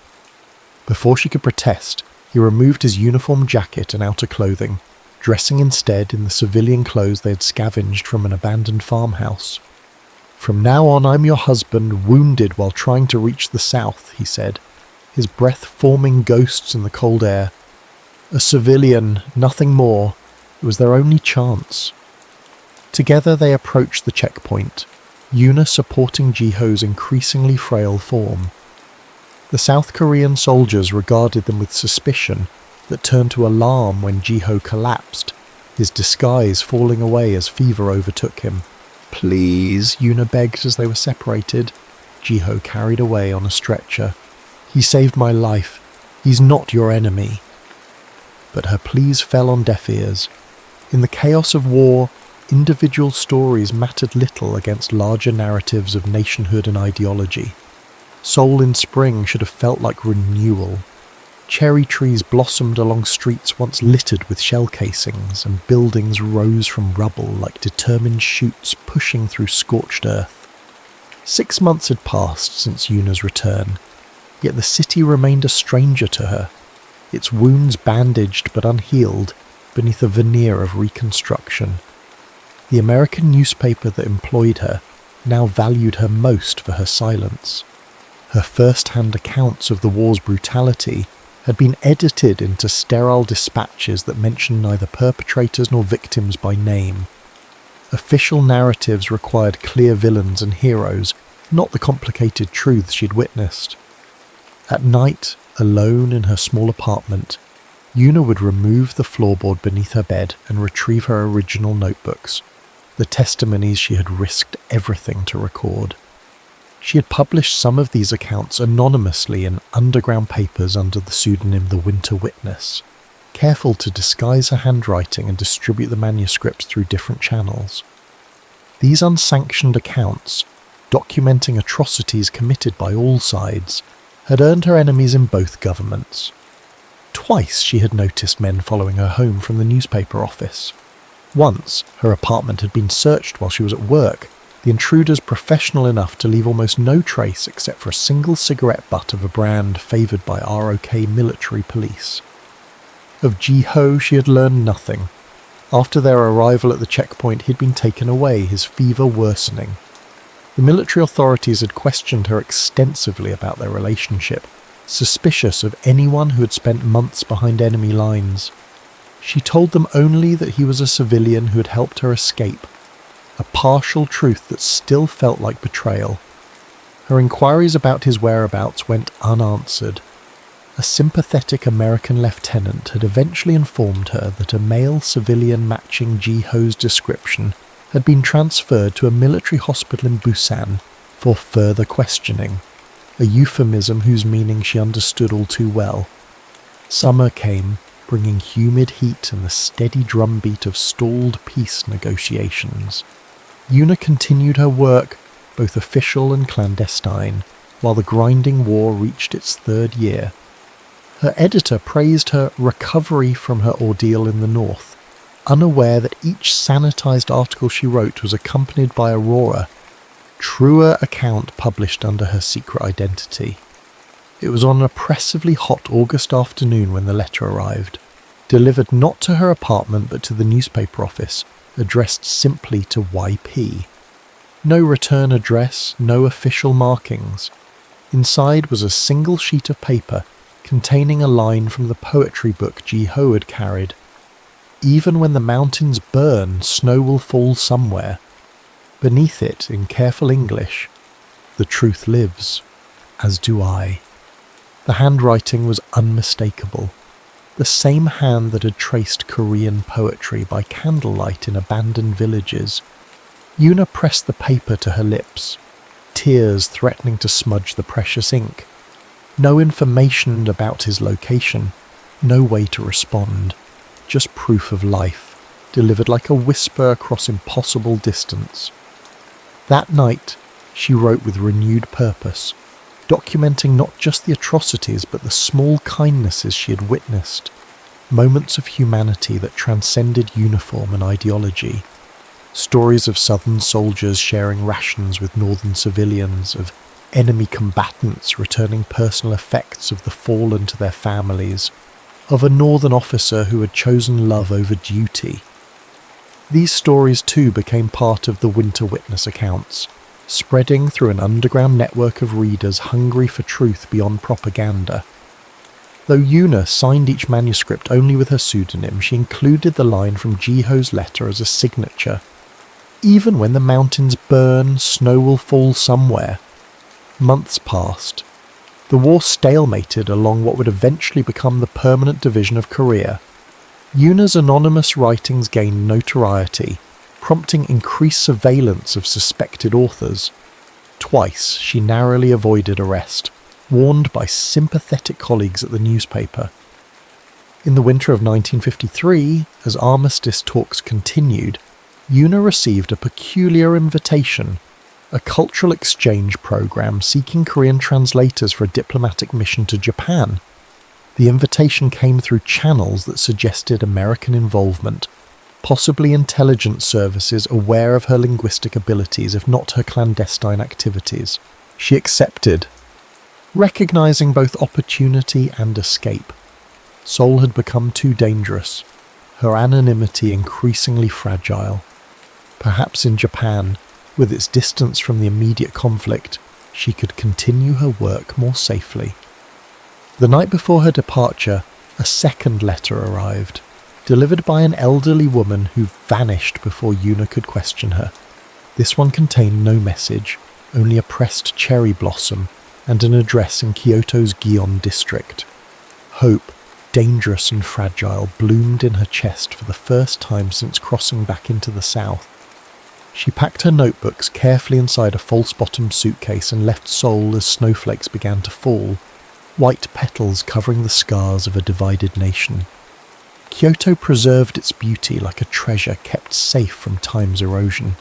Before she could protest, he removed his uniform jacket and outer clothing, dressing instead in the civilian clothes they had scavenged from an abandoned farmhouse. "From now on I'm your husband, wounded while trying to reach the south," he said, his breath forming ghosts in the cold air. A civilian, nothing more. It was their only chance. Together they approached the checkpoint, Yuna supporting Jiho's increasingly frail form. The South Korean soldiers regarded them with suspicion that turned to alarm when Jiho collapsed, his disguise falling away as fever overtook him. "Please," Yuna begged as they were separated. Jiho carried away on a stretcher. "He saved my life. He's not your enemy." But her pleas fell on deaf ears. In the chaos of war, individual stories mattered little against larger narratives of nationhood and ideology. Seoul in spring should have felt like renewal. Cherry trees blossomed along streets once littered with shell casings, and buildings rose from rubble like determined shoots pushing through scorched earth. 6 months had passed since Yuna's return, yet the city remained a stranger to her, its wounds bandaged but unhealed beneath a veneer of reconstruction. The American newspaper that employed her now valued her most for her silence. Her first-hand accounts of the war's brutality had been edited into sterile dispatches that mentioned neither perpetrators nor victims by name. Official narratives required clear villains and heroes, not the complicated truths she'd witnessed. At night, alone in her small apartment, Yuna would remove the floorboard beneath her bed and retrieve her original notebooks, the testimonies she had risked everything to record. She had published some of these accounts anonymously in underground papers under the pseudonym The Winter Witness, careful to disguise her handwriting and distribute the manuscripts through different channels. These unsanctioned accounts, documenting atrocities committed by all sides, had earned her enemies in both governments. Twice she had noticed men following her home from the newspaper office. Once, her apartment had been searched while she was at work, the intruders professional enough to leave almost no trace except for a single cigarette butt of a brand favoured by ROK military police. Of Ji-ho she had learned nothing. After their arrival at the checkpoint, he'd been taken away, his fever worsening. The military authorities had questioned her extensively about their relationship, suspicious of anyone who had spent months behind enemy lines. She told them only that he was a civilian who had helped her escape, a partial truth that still felt like betrayal. Her inquiries about his whereabouts went unanswered. A sympathetic American lieutenant had eventually informed her that a male civilian matching Ji-ho's description had been transferred to a military hospital in Busan for further questioning, a euphemism whose meaning she understood all too well. Summer came, bringing humid heat and the steady drumbeat of stalled peace negotiations. Yuna continued her work, both official and clandestine, while the grinding war reached its third year. Her editor praised her recovery from her ordeal in the north, unaware that each sanitized article she wrote was accompanied by Aurora, truer account published under her secret identity. It was on an oppressively hot August afternoon when the letter arrived, delivered not to her apartment but to the newspaper office, addressed simply to YP. No return address, no official markings. Inside was a single sheet of paper containing a line from the poetry book Ji-ho had carried. Even when the mountains burn, snow will fall somewhere. Beneath it, in careful English, the truth lives, as do I. The handwriting was unmistakable. The same hand that had traced Korean poetry by candlelight in abandoned villages. Yuna pressed the paper to her lips, tears threatening to smudge the precious ink. No information about his location, no way to respond, just proof of life, delivered like a whisper across impossible distance. That night, she wrote with renewed purpose, documenting not just the atrocities but the small kindnesses she had witnessed, moments of humanity that transcended uniform and ideology. Stories of southern soldiers sharing rations with northern civilians, of enemy combatants returning personal effects of the fallen to their families, of a northern officer who had chosen love over duty. These stories too became part of the Winter Witness accounts, spreading through an underground network of readers hungry for truth beyond propaganda. Though Yuna signed each manuscript only with her pseudonym, she included the line from Ji-ho's letter as a signature. Even when the mountains burn, snow will fall somewhere. Months passed. The war stalemated along what would eventually become the permanent division of Korea. Yuna's anonymous writings gained notoriety, prompting increased surveillance of suspected authors. Twice she narrowly avoided arrest, warned by sympathetic colleagues at the newspaper. In the winter of 1953, as armistice talks continued, Yuna received a peculiar invitation, a cultural exchange program seeking Korean translators for a diplomatic mission to Japan. The invitation came through channels that suggested American involvement, possibly intelligence services aware of her linguistic abilities, if not her clandestine activities. She accepted, recognizing both opportunity and escape. Seoul had become too dangerous, her anonymity increasingly fragile. Perhaps in Japan, with its distance from the immediate conflict, she could continue her work more safely. The night before her departure, a second letter arrived, delivered by an elderly woman who vanished before Yuna could question her. This one contained no message, only a pressed cherry blossom and an address in Kyoto's Gion district. Hope, dangerous and fragile, bloomed in her chest for the first time since crossing back into the south. She packed her notebooks carefully inside a false-bottomed suitcase and left Seoul as snowflakes began to fall, white petals covering the scars of a divided nation. Kyoto preserved its beauty like a treasure kept safe from time's erosion.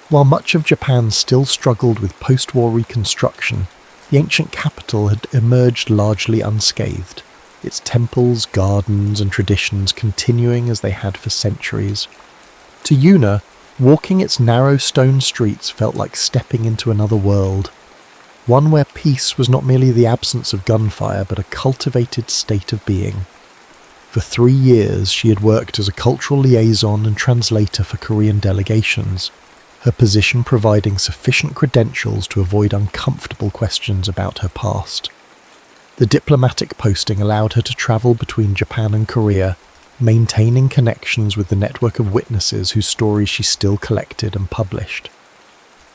While much of Japan still struggled with post-war reconstruction, the ancient capital had emerged largely unscathed, its temples, gardens and traditions continuing as they had for centuries. To Yuna, Walking its narrow stone streets felt like stepping into another world, one where peace was not merely the absence of gunfire but a cultivated state of being. For 3 years she had worked as a cultural liaison and translator for Korean delegations, her position providing sufficient credentials to avoid uncomfortable questions about her past. The diplomatic posting allowed her to travel between Japan and Korea, maintaining connections with the network of witnesses whose stories she still collected and published.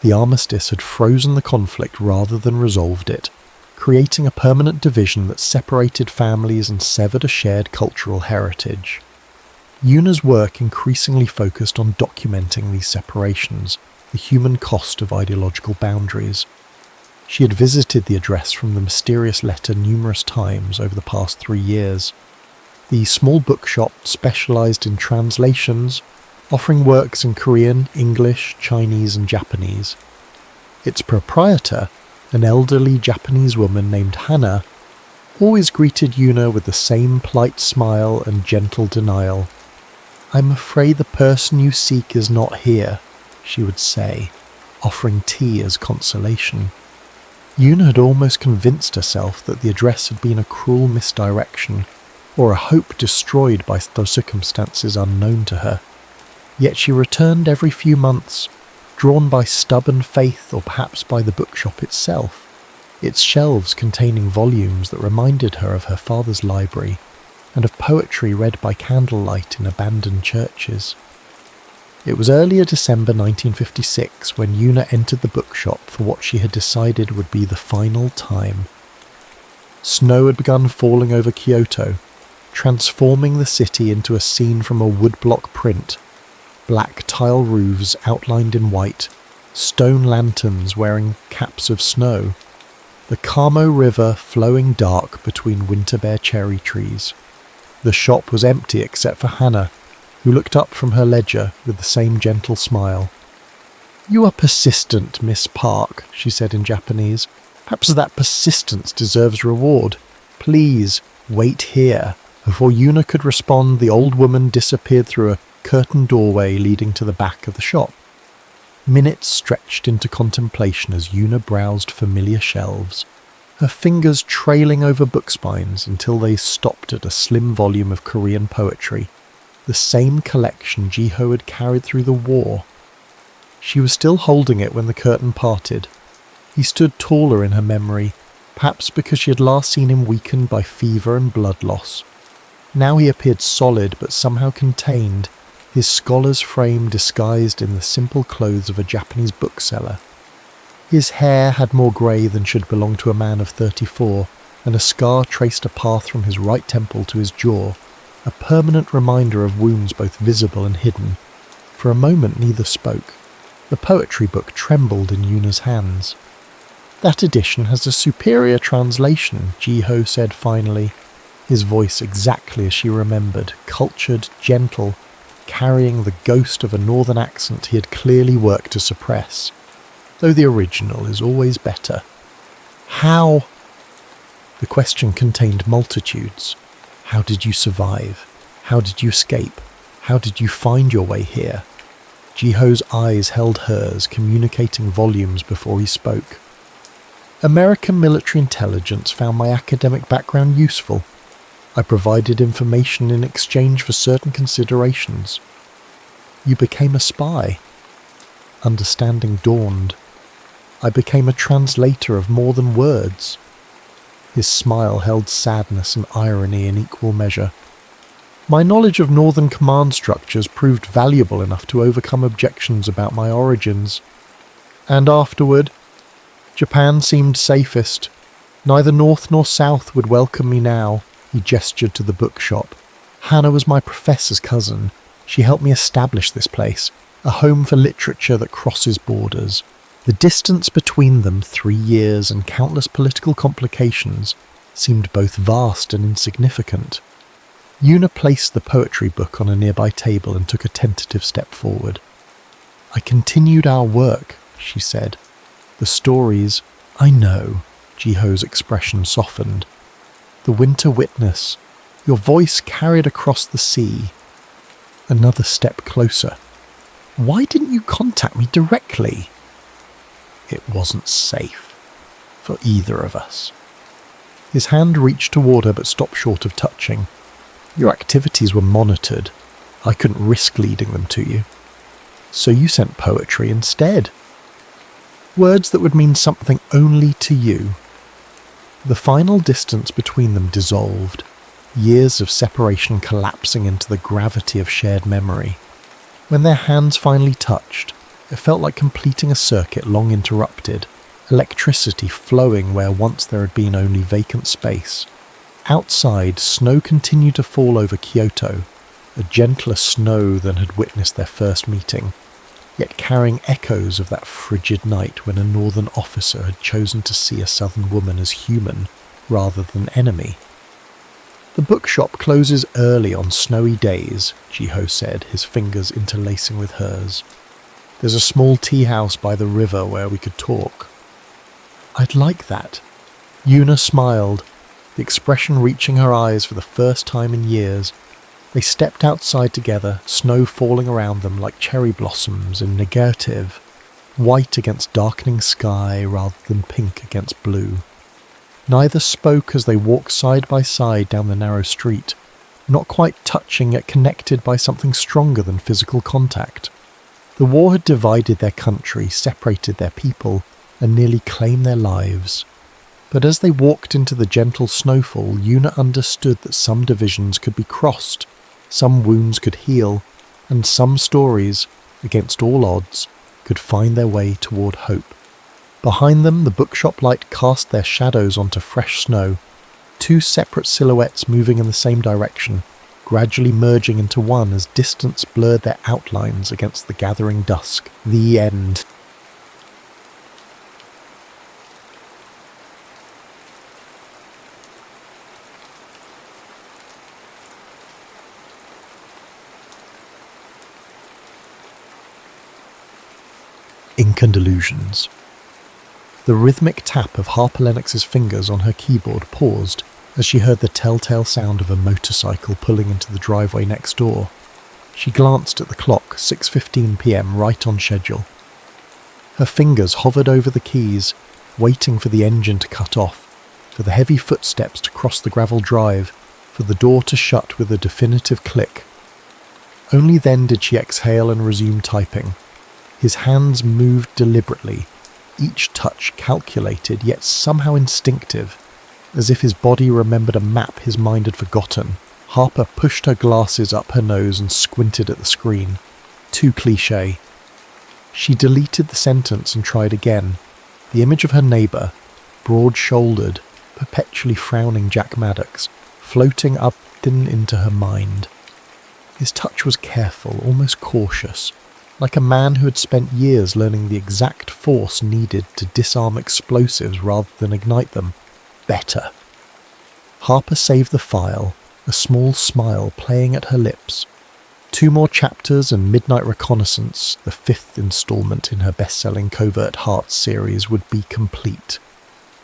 The armistice had frozen the conflict rather than resolved it, creating a permanent division that separated families and severed a shared cultural heritage. Yuna's work increasingly focused on documenting these separations, the human cost of ideological boundaries. She had visited the address from the mysterious letter numerous times over the past 3 years. The small bookshop specialised in translations, offering works in Korean, English, Chinese and Japanese. Its proprietor, an elderly Japanese woman named Hana, always greeted Yuna with the same polite smile and gentle denial. "I'm afraid the person you seek is not here," she would say, offering tea as consolation. Yuna had almost convinced herself that the address had been a cruel misdirection, or a hope destroyed by circumstances unknown to her. Yet she returned every few months, drawn by stubborn faith or perhaps by the bookshop itself, its shelves containing volumes that reminded her of her father's library and of poetry read by candlelight in abandoned churches. It was earlier December 1956 when Yuna entered the bookshop for what she had decided would be the final time. Snow had begun falling over Kyoto, transforming the city into a scene from a woodblock print. Black tile roofs outlined in white, stone lanterns wearing caps of snow, the Kamo River flowing dark between winter-bare cherry trees. The shop was empty except for Hannah, who looked up from her ledger with the same gentle smile. "You are persistent, Miss Park," she said in Japanese. "Perhaps that persistence deserves reward. Please, wait here." Before Yuna could respond, the old woman disappeared through a curtained doorway leading to the back of the shop. Minutes stretched into contemplation as Yuna browsed familiar shelves, her fingers trailing over book spines until they stopped at a slim volume of Korean poetry, the same collection Jiho had carried through the war. She was still holding it when the curtain parted. He stood taller in her memory, perhaps because she had last seen him weakened by fever and blood loss. Now he appeared solid but somehow contained, his scholar's frame disguised in the simple clothes of a Japanese bookseller. His hair had more grey than should belong to a man of 34, and a scar traced a path from his right temple to his jaw, a permanent reminder of wounds both visible and hidden. For a moment neither spoke. The poetry book trembled in Yuna's hands. "That edition has a superior translation," Jiho said finally, his voice exactly as she remembered, cultured, gentle, carrying the ghost of a northern accent he had clearly worked to suppress. Though the original is always better. "How?" The question contained multitudes. How did you survive? How did you escape? How did you find your way here? Jiho's eyes held hers, communicating volumes before he spoke. "American military intelligence found my academic background useful. I provided information in exchange for certain considerations. You became a spy." Understanding dawned. "I became a translator of more than words." His smile held sadness and irony in equal measure. "My knowledge of Northern command structures proved valuable enough to overcome objections about my origins. And afterward, Japan seemed safest. Neither North nor South would welcome me now." He gestured to the bookshop. "Hannah was my professor's cousin. She helped me establish this place, a home for literature that crosses borders." The distance between them, 3 years and countless political complications, seemed both vast and insignificant. Yuna placed the poetry book on a nearby table and took a tentative step forward. "I continued our work," she said. "The stories—" "I know," Jiho's expression softened. "The Winter Witness. Your voice carried across the sea." Another step closer. Why didn't you contact me directly? It wasn't safe for either of us. His hand reached toward her but stopped short of touching. Your activities were monitored. I couldn't risk leading them to you. So you sent poetry instead. Words that would mean something only to you. The final distance between them dissolved, years of separation collapsing into the gravity of shared memory. When their hands finally touched, it felt like completing a circuit long interrupted, electricity flowing where once there had been only vacant space. Outside, snow continued to fall over Kyoto, a gentler snow than had witnessed their first meeting, yet carrying echoes of that frigid night when a northern officer had chosen to see a southern woman as human rather than enemy. The bookshop closes early on snowy days, Jiho said, his fingers interlacing with hers. There's a small tea house by the river where we could talk. I'd like that. Yuna smiled, the expression reaching her eyes for the first time in years. They stepped outside together, snow falling around them like cherry blossoms in negative, white against darkening sky rather than pink against blue. Neither spoke as they walked side by side down the narrow street, not quite touching yet connected by something stronger than physical contact. The war had divided their country, separated their people, and nearly claimed their lives. But as they walked into the gentle snowfall, Yuna understood that some divisions could be crossed, some wounds could heal, and some stories, against all odds, could find their way toward hope. Behind them, the bookshop light cast their shadows onto fresh snow, two separate silhouettes moving in the same direction, gradually merging into one as distance blurred their outlines against the gathering dusk. The end. Ink and Illusions. The rhythmic tap of Harper Lennox's fingers on her keyboard paused as she heard the telltale sound of a motorcycle pulling into the driveway next door. She glanced at the clock, 6:15 p.m, right on schedule. Her fingers hovered over the keys, waiting for the engine to cut off, for the heavy footsteps to cross the gravel drive, for the door to shut with a definitive click. Only then did she exhale and resume typing. His hands moved deliberately, each touch calculated yet somehow instinctive, as if his body remembered a map his mind had forgotten. Harper pushed her glasses up her nose and squinted at the screen. Too cliché. She deleted the sentence and tried again. The image of her neighbour, broad-shouldered, perpetually frowning Jack Maddox, floating up and into her mind. His touch was careful, almost cautious, like a man who had spent years learning the exact force needed to disarm explosives rather than ignite them. Better. Harper saved the file, a small smile playing at her lips. 2 more chapters and Midnight Reconnaissance, the 5th installment in her best-selling Covert Hearts series, would be complete.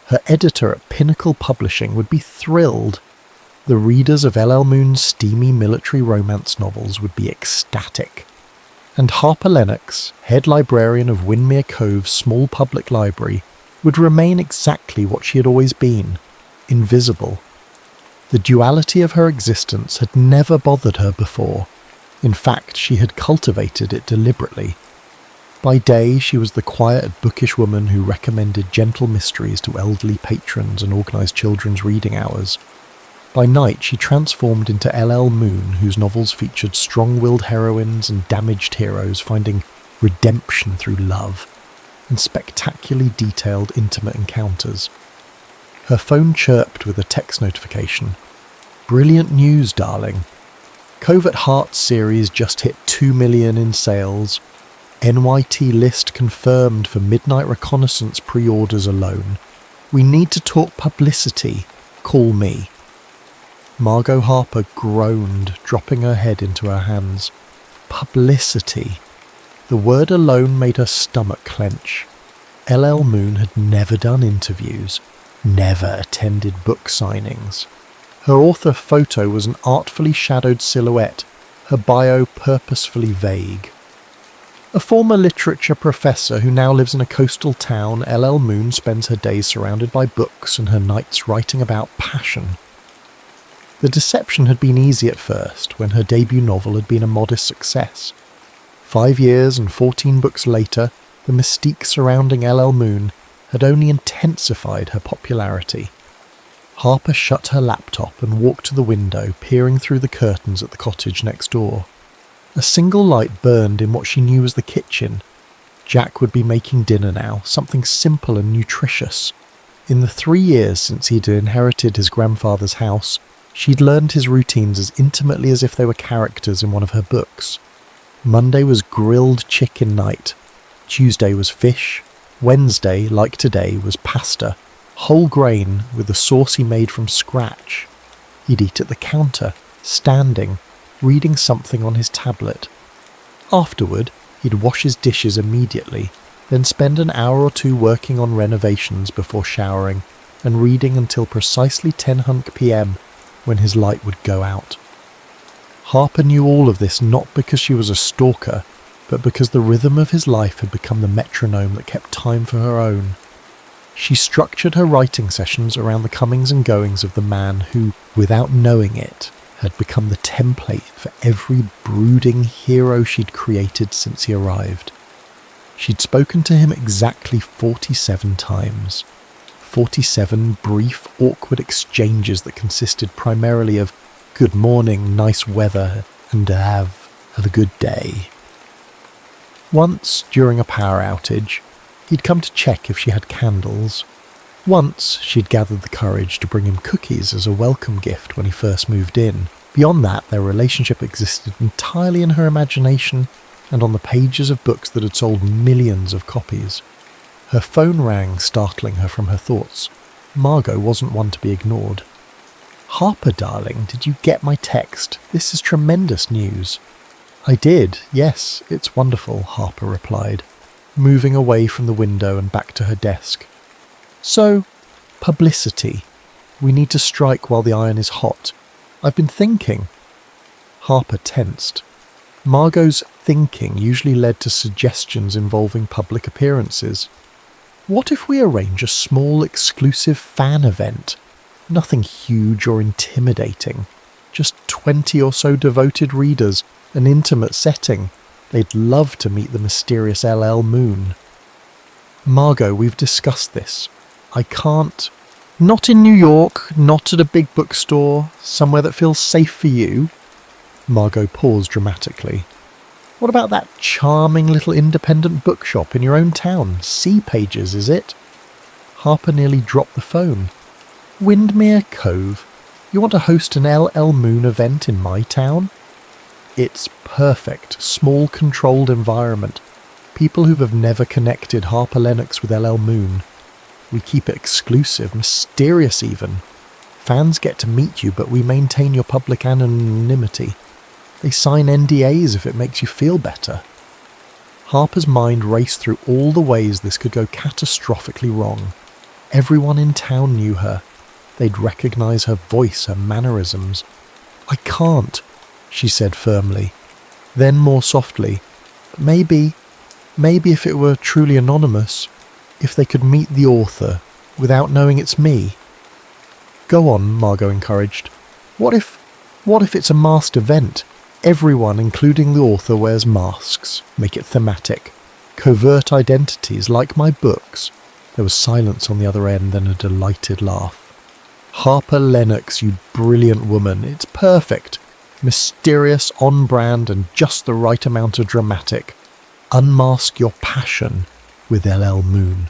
Her editor at Pinnacle Publishing would be thrilled. The readers of L.L. Moon's steamy military romance novels would be ecstatic. And Harper Lennox, head librarian of Winmere Cove's small public library, would remain exactly what she had always been, invisible. The duality of her existence had never bothered her before. In fact, she had cultivated it deliberately. By day, she was the quiet, bookish woman who recommended gentle mysteries to elderly patrons and organised children's reading hours. By night, she transformed into L.L. Moon, whose novels featured strong-willed heroines and damaged heroes finding redemption through love, and spectacularly detailed intimate encounters. Her phone chirped with a text notification. "Brilliant news, darling. Covert Hearts series just hit 2 million in sales. NYT list confirmed for Midnight Reconnaissance pre-orders alone. We need to talk publicity. Call me." Margot Harper groaned, dropping her head into her hands. Publicity. The word alone made her stomach clench. L.L. Moon had never done interviews, never attended book signings. Her author photo was an artfully shadowed silhouette, her bio purposefully vague. A former literature professor who now lives in a coastal town, LL Moon spends her days surrounded by books and her nights writing about passion. The deception had been easy at first, when her debut novel had been a modest success. 5 years and 14 books later, the mystique surrounding LL Moon had only intensified her popularity. Harper shut her laptop and walked to the window, peering through the curtains at the cottage next door. A single light burned in what she knew was the kitchen. Jack would be making dinner now, something simple and nutritious. In the 3 years since he'd inherited his grandfather's house, she'd learned his routines as intimately as if they were characters in one of her books. Monday was grilled chicken night. Tuesday was fish. Wednesday, like today, was pasta, whole grain with a sauce he made from scratch. He'd eat at the counter, standing, reading something on his tablet. Afterward, he'd wash his dishes immediately, then spend an hour or two working on renovations before showering and reading until precisely 10:00 p.m. when his light would go out. Harper knew all of this not because she was a stalker, but because the rhythm of his life had become the metronome that kept time for her own. She structured her writing sessions around the comings and goings of the man who, without knowing it, had become the template for every brooding hero she'd created since he arrived. She'd spoken to him exactly 47 times. 47 brief, awkward exchanges that consisted primarily of "good morning, nice weather," and have a good day. Once, during a power outage, he'd come to check if she had candles. Once, she'd gathered the courage to bring him cookies as a welcome gift when he first moved in. Beyond that, their relationship existed entirely in her imagination and on the pages of books that had sold millions of copies. Her phone rang, startling her from her thoughts. Margot wasn't one to be ignored. "Harper, darling, did you get my text? This is tremendous news." "I did, yes, it's wonderful," Harper replied, moving away from the window and back to her desk. "So, publicity. We need to strike while the iron is hot. I've been thinking." Harper tensed. Margot's thinking usually led to suggestions involving public appearances. What if we arrange a small, exclusive fan event? Nothing huge or intimidating. Just 20 or so devoted readers, an intimate setting. They'd love to meet the mysterious LL Moon. "Margot, we've discussed this. I can't..." "Not in New York, not at a big bookstore, somewhere that feels safe for you." Margot paused dramatically. "What about that charming little independent bookshop in your own town? Sea Pages, is it?" Harper nearly dropped the phone. "Windmere Cove? You want to host an LL Moon event in my town?" "It's perfect, small controlled environment. People who have never connected Harper Lennox with LL Moon. We keep it exclusive, mysterious even. Fans get to meet you, but we maintain your public anonymity. They sign NDAs if it makes you feel better." Harper's mind raced through all the ways this could go catastrophically wrong. Everyone in town knew her. They'd recognise her voice, her mannerisms. "I can't," she said firmly. Then more softly, Maybe if it were truly anonymous, if they could meet the author without knowing it's me." "Go on," Margot encouraged. What if it's a masked event? Everyone, including the author, wears masks. Make it thematic. Covert identities, like my books." There was silence on the other end, then a delighted laugh. "Harper Lennox, you brilliant woman. It's perfect. Mysterious, on-brand, and just the right amount of dramatic. Unmask your passion with LL Moon."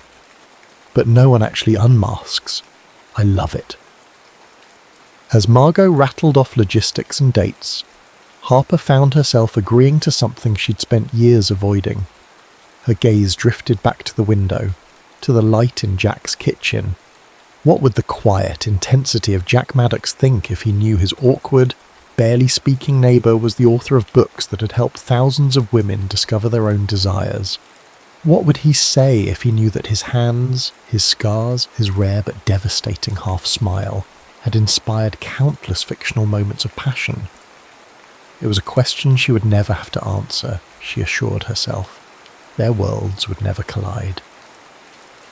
But no one actually unmasks. I love it. As Margot rattled off logistics and dates, Harper found herself agreeing to something she'd spent years avoiding. Her gaze drifted back to the window, to the light in Jack's kitchen. What would the quiet intensity of Jack Maddox think if he knew his awkward, barely speaking neighbour was the author of books that had helped thousands of women discover their own desires? What would he say if he knew that his hands, his scars, his rare but devastating half-smile had inspired countless fictional moments of passion? It was a question she would never have to answer, she assured herself. their worlds would never collide.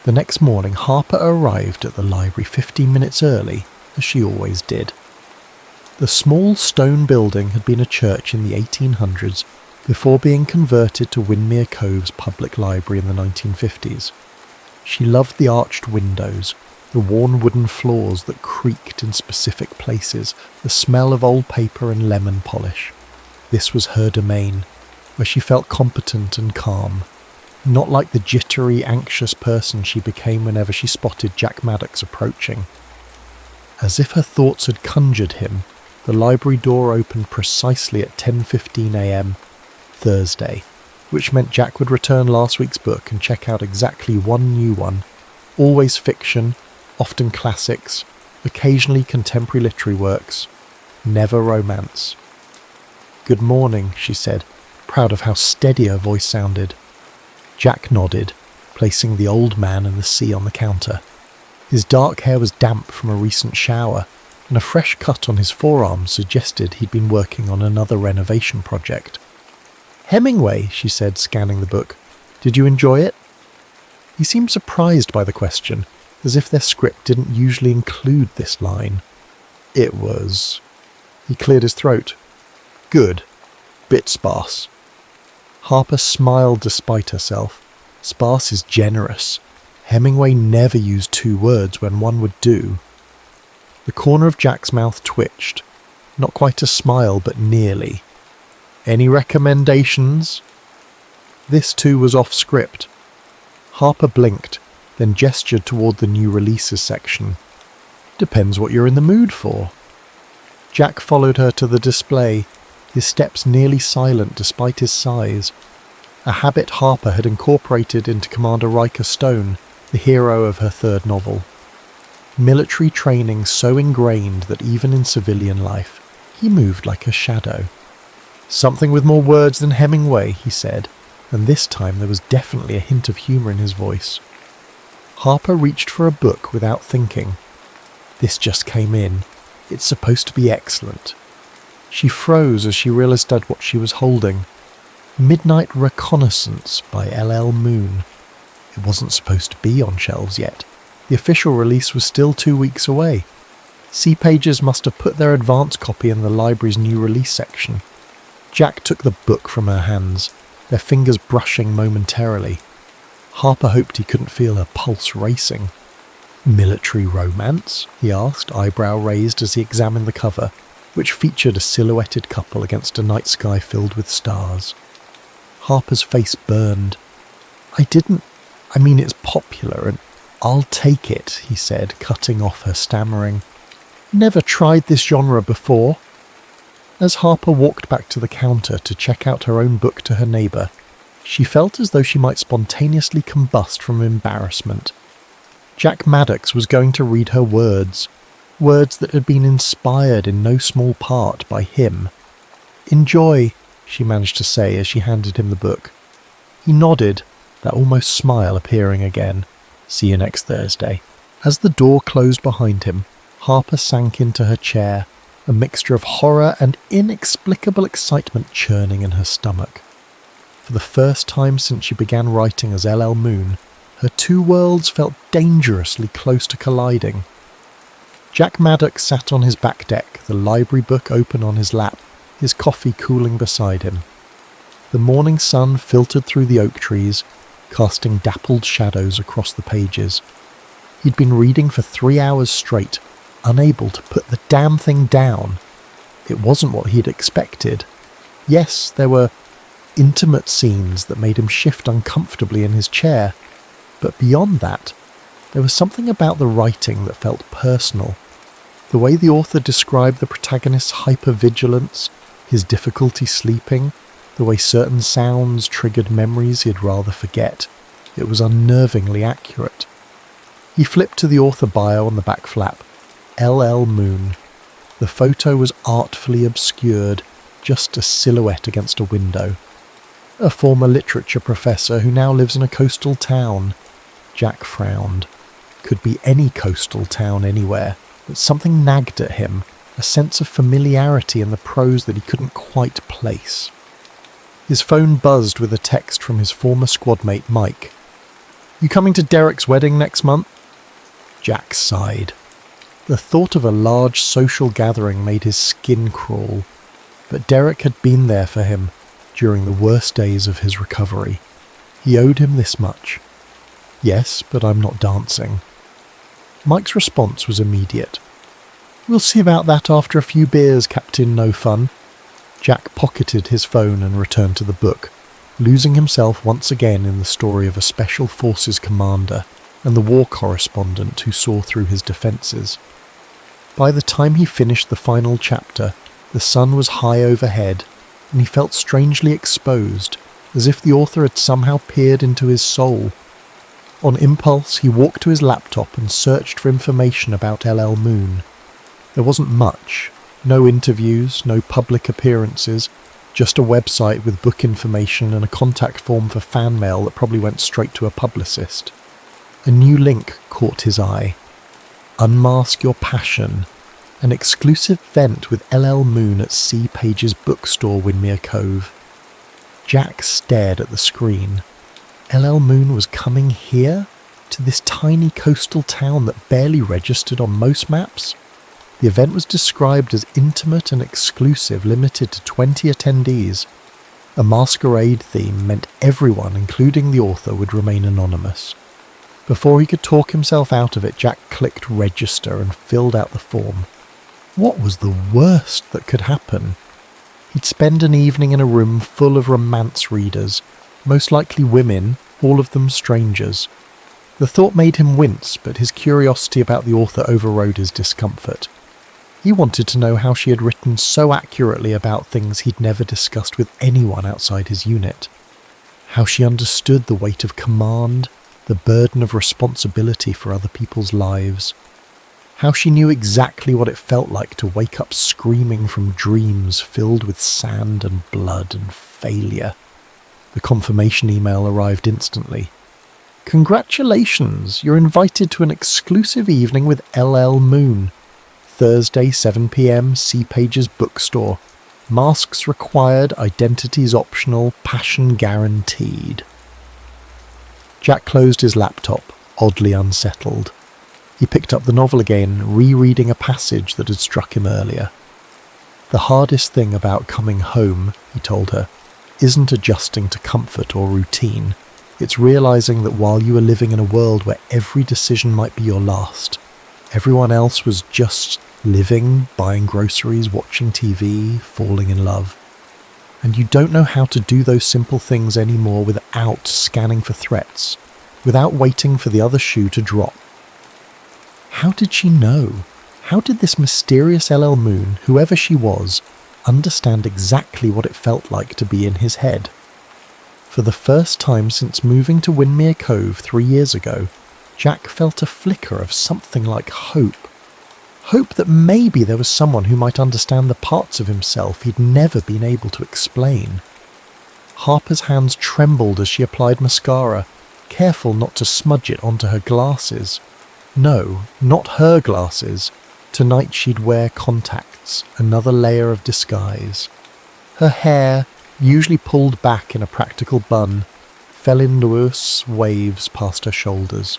The next morning, Harper arrived at the library 15 minutes early, as she always did. The small stone building had been a church in the 1800s before being converted to Windermere Cove's public library in the 1950s. She loved the arched windows, the worn wooden floors that creaked in specific places, the smell of old paper and lemon polish. This was her domain, where she felt competent and calm, not like the jittery, anxious person she became whenever she spotted Jack Maddox approaching. As if her thoughts had conjured him, the library door opened precisely at 10:15 a.m. Thursday, which meant Jack would return last week's book and check out exactly one new one, always fiction, often classics, occasionally contemporary literary works, never romance. "Good morning," she said, proud of how steady her voice sounded. Jack nodded, placing the old man and the sea on the counter. His dark hair was damp from a recent shower, and a fresh cut on his forearm suggested he'd been working on another renovation project. "Hemingway," she said, scanning the book. "Did you enjoy it?" He seemed surprised by the question, as if their script didn't usually include this line. "It was..." He cleared his throat. "Good. Bit sparse." Harper smiled despite herself. Sparse is generous. Hemingway never used 2 words when one would do. The corner of Jack's mouth twitched. Not quite a smile, but nearly. "Any recommendations?" This too was off script. Harper blinked, then gestured toward the new releases section. "Depends what you're in the mood for." Jack followed her to the display, his steps nearly silent despite his size, a habit Harper had incorporated into Commander Riker Stone, the hero of her 3rd novel. Military training so ingrained that even in civilian life, he moved like a shadow. "Something with more words than Hemingway," he said, and this time there was definitely a hint of humour in his voice. Harper reached for a book without thinking. This just came in. It's supposed to be excellent. She froze as she realised what she was holding. Midnight Reconnaissance by L.L. Moon. It wasn't supposed to be on shelves yet. The official release was still 2 weeks away. C Pages must have put their advance copy in the library's new release section. Jack took the book from her hands, their fingers brushing momentarily. Harper hoped he couldn't feel her pulse racing. "Military romance?" he asked, eyebrow raised as he examined the cover, which featured a silhouetted couple against a night sky filled with stars. Harper's face burned. I mean it's popular and I'll take it," he said, cutting off her stammering. "Never tried this genre before." As Harper walked back to the counter to check out her own book to her neighbour, she felt as though she might spontaneously combust from embarrassment. Jack Maddox was going to read her words that had been inspired in no small part by him. "Enjoy," she managed to say as she handed him the book. He nodded, that almost smile appearing again. "See you next Thursday." As the door closed behind him, Harper sank into her chair, a mixture of horror and inexplicable excitement churning in her stomach. For the first time since she began writing as L.L. Moon, her 2 worlds felt dangerously close to colliding. Jack Maddox sat on his back deck, the library book open on his lap, his coffee cooling beside him. The morning sun filtered through the oak trees, casting dappled shadows across the pages. He'd been reading for 3 hours straight, unable to put the damn thing down. It wasn't what he'd expected. Yes, there were intimate scenes that made him shift uncomfortably in his chair, but beyond that, there was something about the writing that felt personal. The way the author described the protagonist's hypervigilance, his difficulty sleeping, the way certain sounds triggered memories he'd rather forget, it was unnervingly accurate. He flipped to the author bio on the back flap. L.L. Moon. The photo was artfully obscured, just a silhouette against a window. A former literature professor who now lives in a coastal town. Jack frowned. Could be any coastal town anywhere, but something nagged at him, a sense of familiarity in the prose that he couldn't quite place. His phone buzzed with a text from his former squadmate Mike. "You coming to Derek's wedding next month?" Jack sighed. The thought of a large social gathering made his skin crawl, but Derek had been there for him during the worst days of his recovery. He owed him this much. "Yes, but I'm not dancing." Mike's response was immediate. "We'll see about that after a few beers, Captain No Fun." Jack pocketed his phone and returned to the book, losing himself once again in the story of a Special Forces commander and the war correspondent who saw through his defences. By the time he finished the final chapter, the sun was high overhead, and he felt strangely exposed, as if the author had somehow peered into his soul. On impulse, he walked to his laptop and searched for information about LL Moon. There wasn't much. No interviews, no public appearances, just a website with book information and a contact form for fan mail that probably went straight to a publicist. A new link caught his eye. Unmask Your Passion, an exclusive event with LL Moon at C. Page's bookstore, Windermere Cove. Jack stared at the screen. LL Moon was coming here? To this tiny coastal town that barely registered on most maps? The event was described as intimate and exclusive, limited to 20 attendees. A masquerade theme meant everyone, including the author, would remain anonymous. Before he could talk himself out of it, Jack clicked register and filled out the form. What was the worst that could happen? He'd spend an evening in a room full of romance readers, most likely women, all of them strangers. The thought made him wince, but his curiosity about the author overrode his discomfort. He wanted to know how she had written so accurately about things he'd never discussed with anyone outside his unit. How she understood the weight of command, the burden of responsibility for other people's lives. How she knew exactly what it felt like to wake up screaming from dreams filled with sand and blood and failure. The confirmation email arrived instantly. "Congratulations, you're invited to an exclusive evening with LL Moon. Thursday, 7 p.m, C. Page's bookstore. Masks required, identities optional, passion guaranteed." Jack closed his laptop, oddly unsettled. He picked up the novel again, rereading a passage that had struck him earlier. "The hardest thing about coming home," he told her, "isn't adjusting to comfort or routine. It's realizing that while you are living in a world where every decision might be your last, everyone else was just living, buying groceries, watching TV, falling in love. And you don't know how to do those simple things anymore without scanning for threats, without waiting for the other shoe to drop." How did she know? How did this mysterious LL Moon, whoever she was, understand exactly what it felt like to be in his head? For the first time since moving to Windermere Cove 3 years ago, Jack felt a flicker of something like hope. Hope that maybe there was someone who might understand the parts of himself he'd never been able to explain. Harper's hands trembled as she applied mascara, careful not to smudge it onto her glasses. No, not her glasses. Tonight she'd wear contacts, another layer of disguise. Her hair, usually pulled back in a practical bun, fell in loose waves past her shoulders.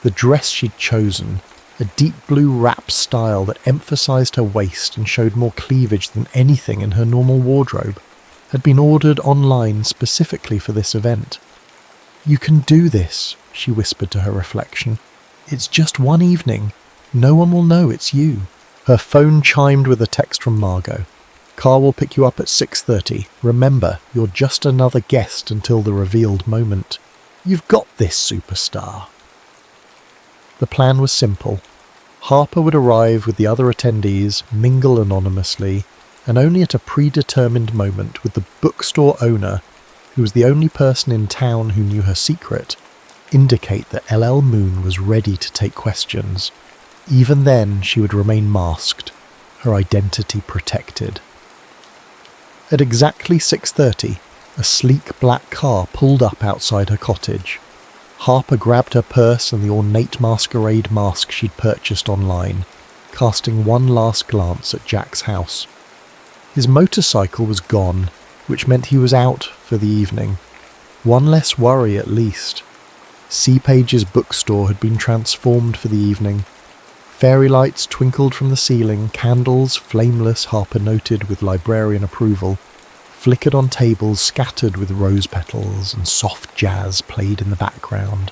The dress she'd chosen, a deep blue wrap style that emphasised her waist and showed more cleavage than anything in her normal wardrobe, had been ordered online specifically for this event. "You can do this," she whispered to her reflection. "It's just one evening. No one will know it's you." Her phone chimed with a text from Margot. "Car will pick you up at 6:30. Remember, you're just another guest until the revealed moment. You've got this, superstar." The plan was simple. Harper would arrive with the other attendees, mingle anonymously, and only at a predetermined moment would the bookstore owner, who was the only person in town who knew her secret, indicate that LL Moon was ready to take questions. Even then, she would remain masked, her identity protected. At exactly 6:30, a sleek black car pulled up outside her cottage. Harper grabbed her purse and the ornate masquerade mask she'd purchased online, casting one last glance at Jack's house. His motorcycle was gone, which meant he was out for the evening. One less worry at least. Seapage's bookstore had been transformed for the evening. Fairy lights twinkled from the ceiling, candles, flameless, Harper noted with librarian approval, flickered on tables scattered with rose petals, and soft jazz played in the background.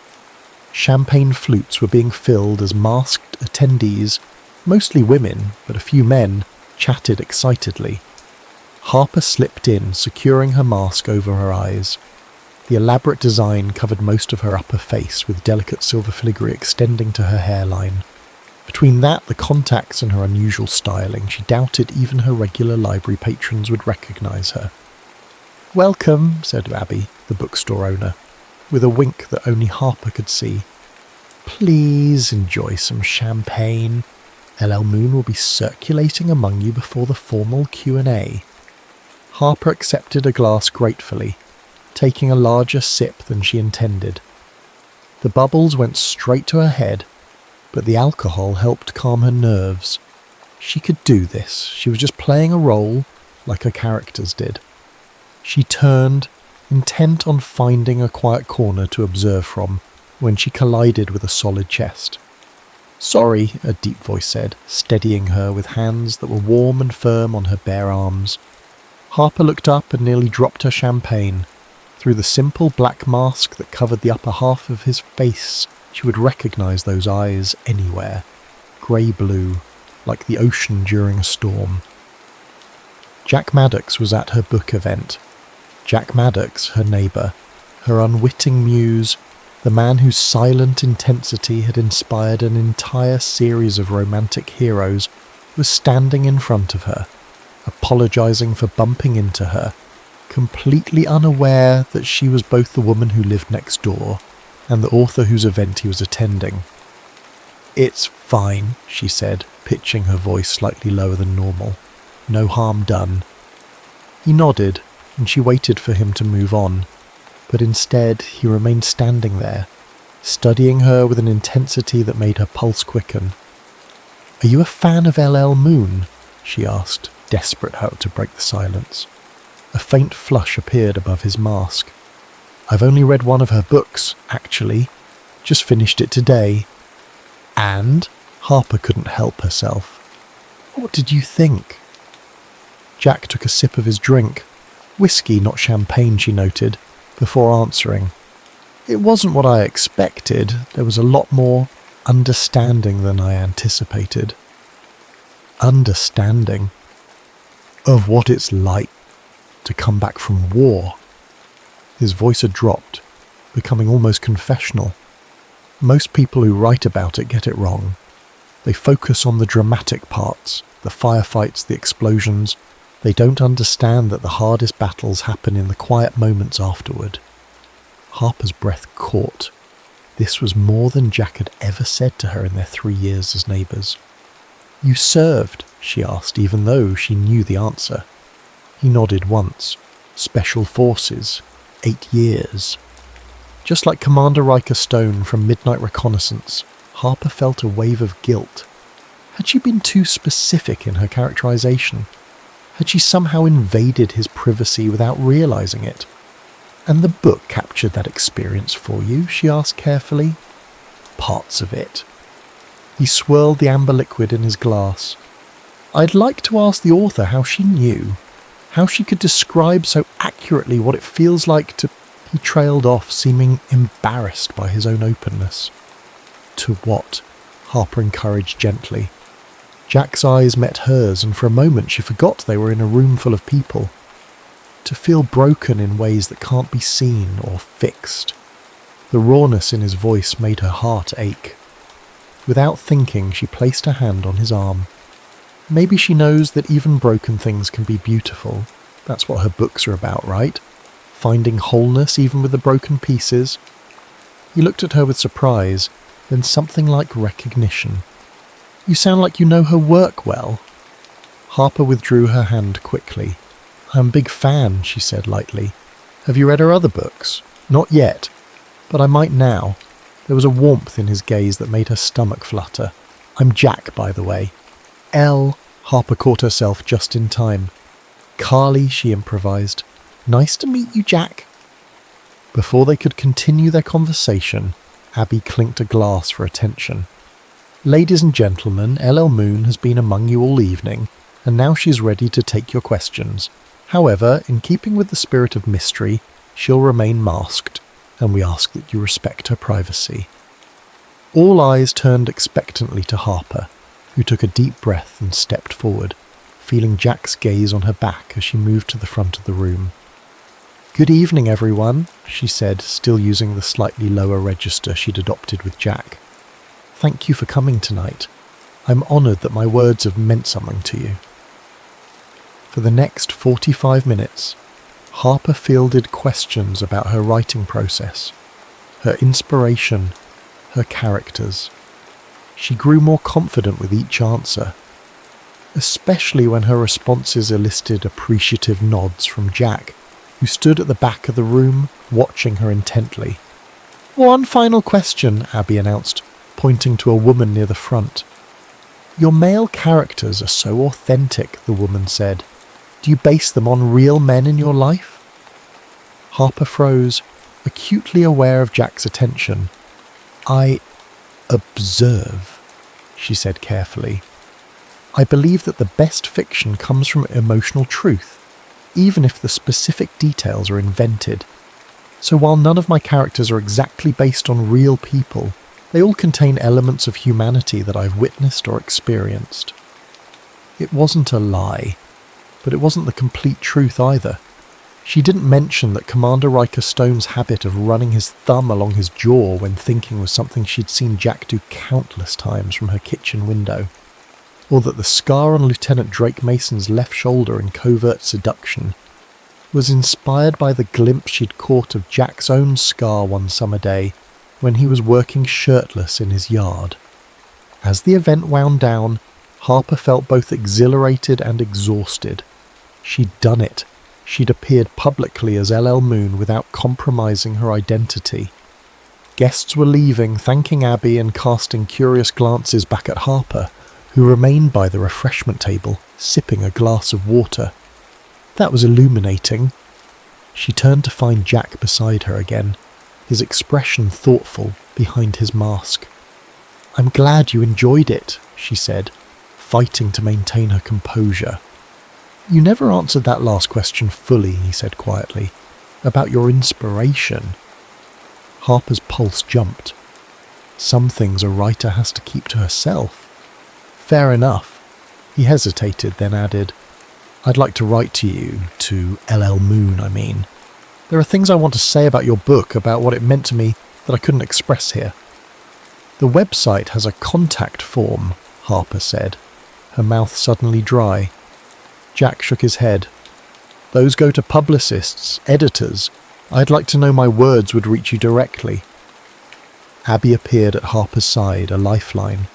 Champagne flutes were being filled as masked attendees, mostly women, but a few men, chatted excitedly. Harper slipped in, securing her mask over her eyes. The elaborate design covered most of her upper face, with delicate silver filigree extending to her hairline. Between that, the contacts, and her unusual styling, she doubted even her regular library patrons would recognise her. "Welcome," said Abby, the bookstore owner, with a wink that only Harper could see. "Please enjoy some champagne. LL Moon will be circulating among you before the formal Q&A. Harper accepted a glass gratefully, taking a larger sip than she intended. The bubbles went straight to her head, but the alcohol helped calm her nerves. She could do this. She was just playing a role like her characters did. She turned, intent on finding a quiet corner to observe from, when she collided with a solid chest. "Sorry," a deep voice said, steadying her with hands that were warm and firm on her bare arms. Harper looked up and nearly dropped her champagne. Through the simple black mask that covered the upper half of his face, she would recognise those eyes anywhere. Grey-blue, like the ocean during a storm. Jack Maddox was at her book event. Jack Maddox, her neighbour, her unwitting muse, the man whose silent intensity had inspired an entire series of romantic heroes, was standing in front of her, apologising for bumping into her, completely unaware that she was both the woman who lived next door and the author whose event he was attending. "It's fine," she said, pitching her voice slightly lower than normal. "No harm done." He nodded, and she waited for him to move on, but instead he remained standing there, studying her with an intensity that made her pulse quicken. "Are you a fan of LL Moon?" she asked, desperate how to break the silence. A faint flush appeared above his mask. "I've only read one of her books, actually. Just finished it today." "And?" Harper couldn't help herself. "What did you think?" Jack took a sip of his drink. Whiskey, not champagne, she noted, before answering. "It wasn't what I expected. There was a lot more understanding than I anticipated." Understanding? Of what it's like to come back from war. His voice had dropped, becoming almost confessional. Most people who write about it get it wrong. They focus on the dramatic parts, the firefights, the explosions. They don't understand that the hardest battles happen in the quiet moments afterward. Harper's breath caught. This was more than Jack had ever said to her in their 3 years as neighbours. "You served?" she asked, even though she knew the answer. He nodded once. "Special Forces. 8 years." Just like Commander Riker Stone from Midnight Reconnaissance, Harper felt a wave of guilt. Had she been too specific in her characterization? Had she somehow invaded his privacy without realizing it? "And the book captured that experience for you?" she asked carefully. "Parts of it." He swirled the amber liquid in his glass. "I'd like to ask the author how she knew, how she could describe so accurately what it feels like to..." He trailed off, seeming embarrassed by his own openness. "To what?" Harper encouraged gently. Jack's eyes met hers, and for a moment she forgot they were in a room full of people. To feel broken in ways that can't be seen or fixed. The rawness in his voice made her heart ache. Without thinking, she placed her hand on his arm. Maybe she knows that even broken things can be beautiful. That's what her books are about, right? Finding wholeness even with the broken pieces. He looked at her with surprise, then something like recognition. "You sound like you know her work well." Harper withdrew her hand quickly. "I'm a big fan," she said lightly. "Have you read her other books?" "Not yet, but I might now." There was a warmth in his gaze that made her stomach flutter. "I'm Jack, by the way." Harper caught herself just in time. "Carly," she improvised. Nice to meet you, Jack. Before they could continue their conversation, Abby clinked a glass for attention. Ladies and gentlemen, LL Moon has been among you all evening, and now she's ready to take your questions. However, in keeping with the spirit of mystery, she'll remain masked, and we ask that you respect her privacy. All eyes turned expectantly to Harper, who took a deep breath and stepped forward, feeling Jack's gaze on her back as she moved to the front of the room. "Good evening, everyone," she said, still using the slightly lower register she'd adopted with Jack. "Thank you for coming tonight. I'm honoured that my words have meant something to you." For the next 45 minutes, Harper fielded questions about her writing process, her inspiration, her characters. She grew more confident with each answer, especially when her responses elicited appreciative nods from Jack, who stood at the back of the room, watching her intently. "One final question," Abby announced, pointing to a woman near the front. "Your male characters are so authentic," the woman said. "Do you base them on real men in your life?" Harper froze, acutely aware of Jack's attention. "I observe," she said carefully. "I believe that the best fiction comes from emotional truth, even if the specific details are invented. So while none of my characters are exactly based on real people, they all contain elements of humanity that I've witnessed or experienced." It wasn't a lie, but it wasn't the complete truth either. She didn't mention that Commander Riker Stone's habit of running his thumb along his jaw when thinking was something she'd seen Jack do countless times from her kitchen window, or that the scar on Lieutenant Drake Mason's left shoulder in Covert Seduction was inspired by the glimpse she'd caught of Jack's own scar one summer day when he was working shirtless in his yard. As the event wound down, Harper felt both exhilarated and exhausted. She'd done it. She'd appeared publicly as LL Moon without compromising her identity. Guests were leaving, thanking Abby and casting curious glances back at Harper, who remained by the refreshment table, sipping a glass of water. That was illuminating. She turned to find Jack beside her again, his expression thoughtful behind his mask. "I'm glad you enjoyed it," she said, fighting to maintain her composure. "You never answered that last question fully," he said quietly. "About your inspiration." Harper's pulse jumped. Some things a writer has to keep to herself. "Fair enough." He hesitated, then added, "I'd like to write to you, to LL Moon, I mean. There are things I want to say about your book, about what it meant to me, that I couldn't express here." "The website has a contact form," Harper said, her mouth suddenly dry. Jack shook his head. "Those go to publicists, editors. I'd like to know my words would reach you directly." Abby appeared at Harper's side, a lifeline.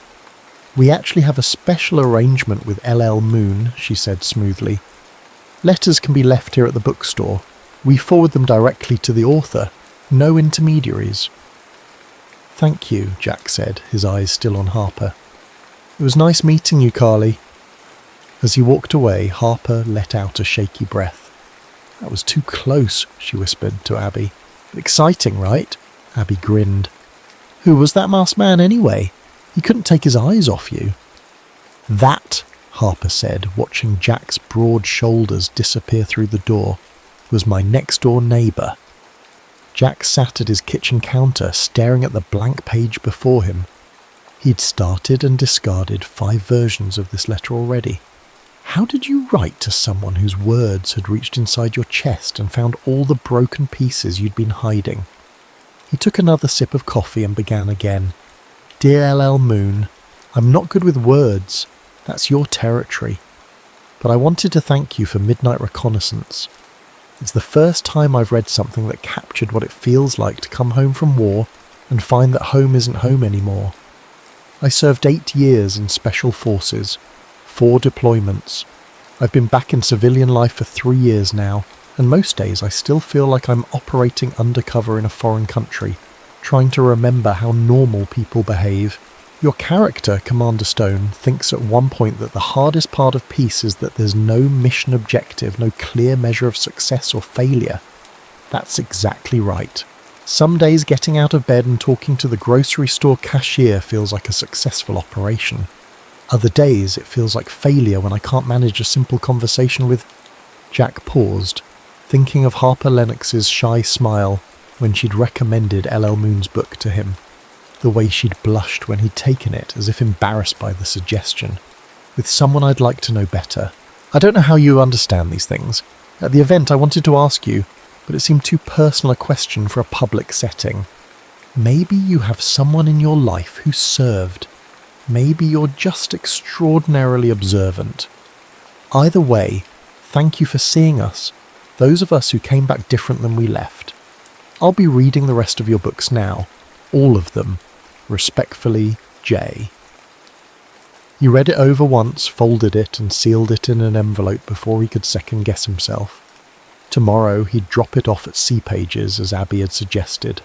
"We actually have a special arrangement with LL Moon," she said smoothly. "Letters can be left here at the bookstore. We forward them directly to the author. No intermediaries." "Thank you," Jack said, his eyes still on Harper. "It was nice meeting you, Carly." As he walked away, Harper let out a shaky breath. "That was too close," she whispered to Abby. "Exciting, right?" Abby grinned. "Who was that masked man anyway? He couldn't take his eyes off you." "That," Harper said, watching Jack's broad shoulders disappear through the door, "was my next-door neighbour." Jack sat at his kitchen counter, staring at the blank page before him. He'd started and discarded 5 versions of this letter already. How did you write to someone whose words had reached inside your chest and found all the broken pieces you'd been hiding? He took another sip of coffee and began again. "Dear LL Moon, I'm not good with words. That's your territory. But I wanted to thank you for Midnight Reconnaissance. It's the first time I've read something that captured what it feels like to come home from war and find that home isn't home anymore. I served 8 years in Special Forces, 4 deployments. I've been back in civilian life for 3 years now, and most days I still feel like I'm operating undercover in a foreign country, trying to remember how normal people behave, Your character, Commander Stone, thinks at one point that the hardest part of peace is that there's no mission objective, no clear measure of success or failure. That's exactly right. Some days getting out of bed and talking to the grocery store cashier feels like a successful operation. Other days it feels like failure when I can't manage a simple conversation with... Jack paused, thinking of Harper Lennox's shy smile when she'd recommended L.L. Moon's book to him. The way she'd blushed when he'd taken it, as if embarrassed by the suggestion. With someone I'd like to know better. I don't know how you understand these things. At the event I wanted to ask you, but it seemed too personal a question for a public setting. Maybe you have someone in your life who served. Maybe you're just extraordinarily observant. Either way, thank you for seeing us, those of us who came back different than we left. I'll be reading the rest of your books now, all of them. Respectfully, Jay. He read it over once, folded it and sealed it in an envelope before he could second-guess himself. Tomorrow he'd drop it off at Sea Pages, as Abby had suggested.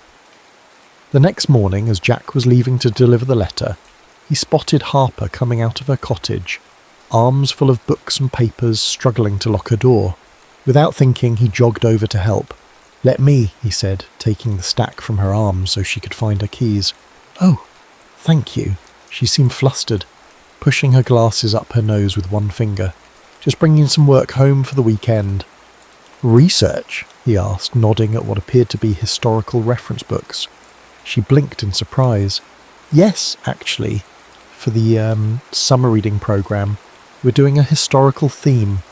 The next morning, as Jack was leaving to deliver the letter, he spotted Harper coming out of her cottage, arms full of books and papers, struggling to lock her door. Without thinking, he jogged over to help. "Let me," he said, taking the stack from her arms so she could find her keys. "Oh, thank you." She seemed flustered, pushing her glasses up her nose with one finger. "Just bringing some work home for the weekend." "Research?" he asked, nodding at what appeared to be historical reference books. She blinked in surprise. "Yes, actually. For the summer reading program, we're doing a historical theme."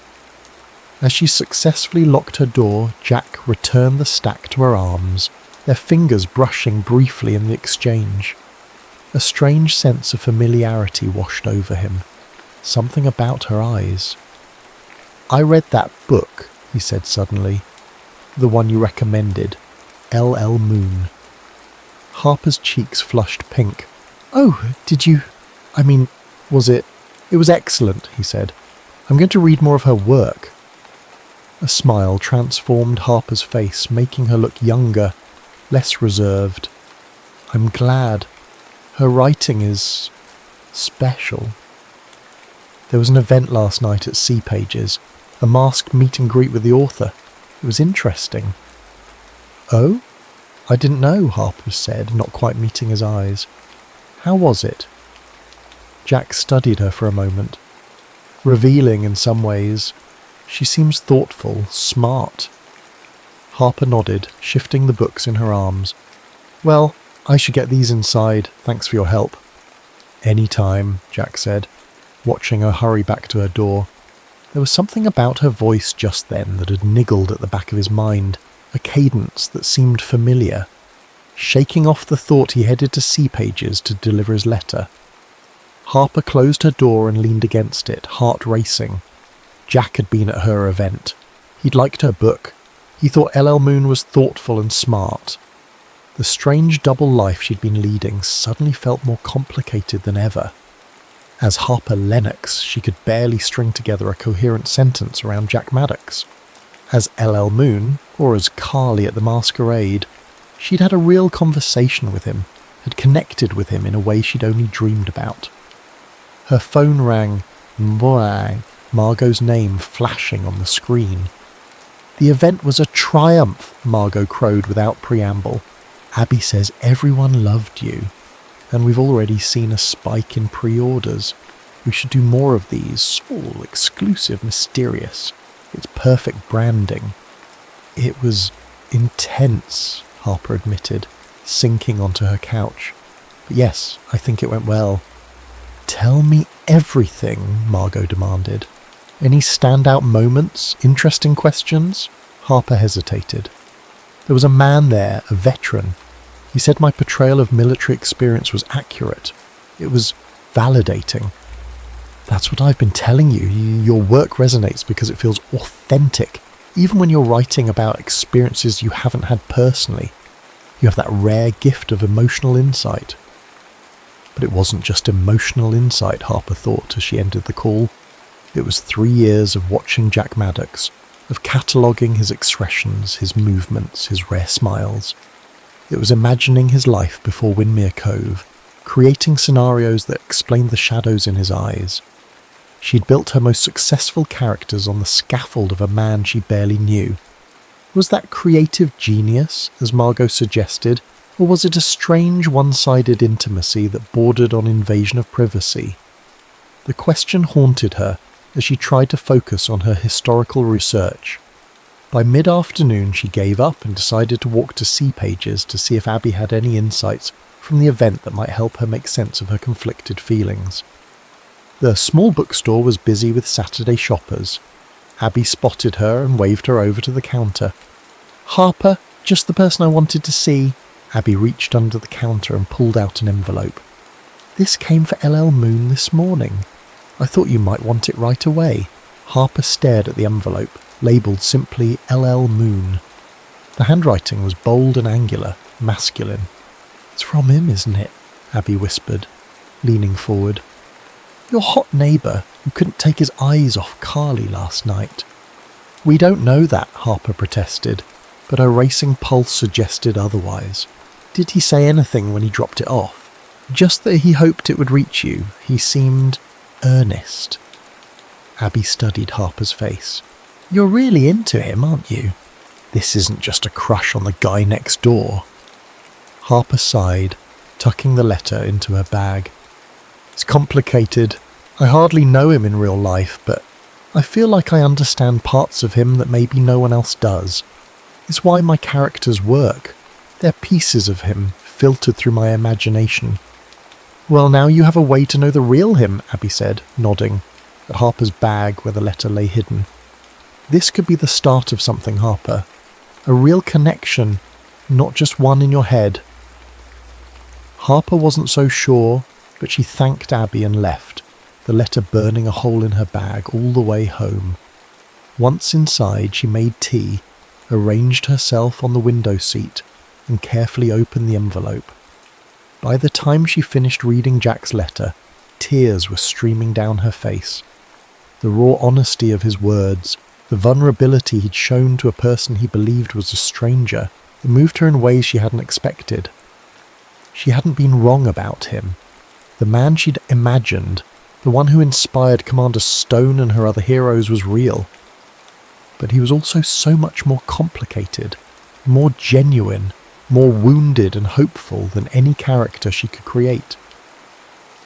As she successfully locked her door, Jack returned the stack to her arms, their fingers brushing briefly in the exchange. A strange sense of familiarity washed over him. Something about her eyes. "I read that book," he said suddenly. "The one you recommended. L.L. Moon." Harper's cheeks flushed pink. "Oh, did you... was it... It was excellent," he said. "I'm going to read more of her work." A smile transformed Harper's face, making her look younger, less reserved. "I'm glad. Her writing is... special." There was an event last night at Sea Pages, a masked meet and greet with the author. It was interesting. "Oh? I didn't know," Harper said, not quite meeting his eyes. "How was it?" Jack studied her for a moment. Revealing in some ways. She seems thoughtful, smart. Harper nodded, shifting the books in her arms. "Well, I should get these inside. Thanks for your help." "Any time," Jack said, watching her hurry back to her door. There was something about her voice just then that had niggled at the back of his mind, a cadence that seemed familiar. Shaking off the thought, he headed to Sea Pages to deliver his letter. Harper closed her door and leaned against it, heart racing. Jack had been at her event. He'd liked her book. He thought L.L. Moon was thoughtful and smart. The strange double life she'd been leading suddenly felt more complicated than ever. As Harper Lennox, she could barely string together a coherent sentence around Jack Maddox. As L.L. Moon, or as Carly at the masquerade, she'd had a real conversation with him, had connected with him in a way she'd only dreamed about. Her phone rang, Margot's name flashing on the screen. The event was a triumph, Margot crowed without preamble. "Abby says everyone loved you, and we've already seen a spike in pre-orders. We should do more of these, all exclusive, mysterious. It's perfect branding." "It was intense," Harper admitted, sinking onto her couch. "But yes, I think it went well." "Tell me everything," Margot demanded. "Any standout moments? Interesting questions?" Harper hesitated. "There was a man there, a veteran. He said my portrayal of military experience was accurate. It was validating." "That's what I've been telling you. Your work resonates because it feels authentic, even when you're writing about experiences you haven't had personally. You have that rare gift of emotional insight." But it wasn't just emotional insight, Harper thought as she ended the call. It was 3 years of watching Jack Maddox, of cataloguing his expressions, his movements, his rare smiles. It was imagining his life before Winmere Cove, creating scenarios that explained the shadows in his eyes. She'd built her most successful characters on the scaffold of a man she barely knew. Was that creative genius, as Margot suggested, or was it a strange one-sided intimacy that bordered on invasion of privacy? The question haunted her as she tried to focus on her historical research. By mid-afternoon she gave up and decided to walk to Sea Pages to see if Abby had any insights from the event that might help her make sense of her conflicted feelings. The small bookstore was busy with Saturday shoppers. Abby spotted her and waved her over to the counter. "Harper, just the person I wanted to see." Abby reached under the counter and pulled out an envelope. "This came for LL Moon this morning. I thought you might want it right away." Harper stared at the envelope, labelled simply LL Moon. The handwriting was bold and angular, masculine. "It's from him, isn't it?" Abby whispered, leaning forward. "Your hot neighbour who couldn't take his eyes off Carly last night." "We don't know that," Harper protested, but her racing pulse suggested otherwise. "Did he say anything when he dropped it off?" "Just that he hoped it would reach you. He seemed earnest." Abby studied Harper's face. "You're really into him, aren't you? This isn't just a crush on the guy next door." Harper sighed, tucking the letter into her bag. "It's complicated. I hardly know him in real life, but I feel like I understand parts of him that maybe no one else does. It's why my characters work. They're pieces of him, filtered through my imagination." "Well, now you have a way to know the real him," Abby said, nodding at Harper's bag where the letter lay hidden. "This could be the start of something, Harper. A real connection, not just one in your head." Harper wasn't so sure, but she thanked Abby and left, the letter burning a hole in her bag all the way home. Once inside, she made tea, arranged herself on the window seat, and carefully opened the envelope. By the time she finished reading Jack's letter, tears were streaming down her face. The raw honesty of his words, the vulnerability he'd shown to a person he believed was a stranger, it moved her in ways she hadn't expected. She hadn't been wrong about him. The man she'd imagined, the one who inspired Commander Stone and her other heroes, was real. But he was also so much more complicated, more genuine, more wounded and hopeful than any character she could create.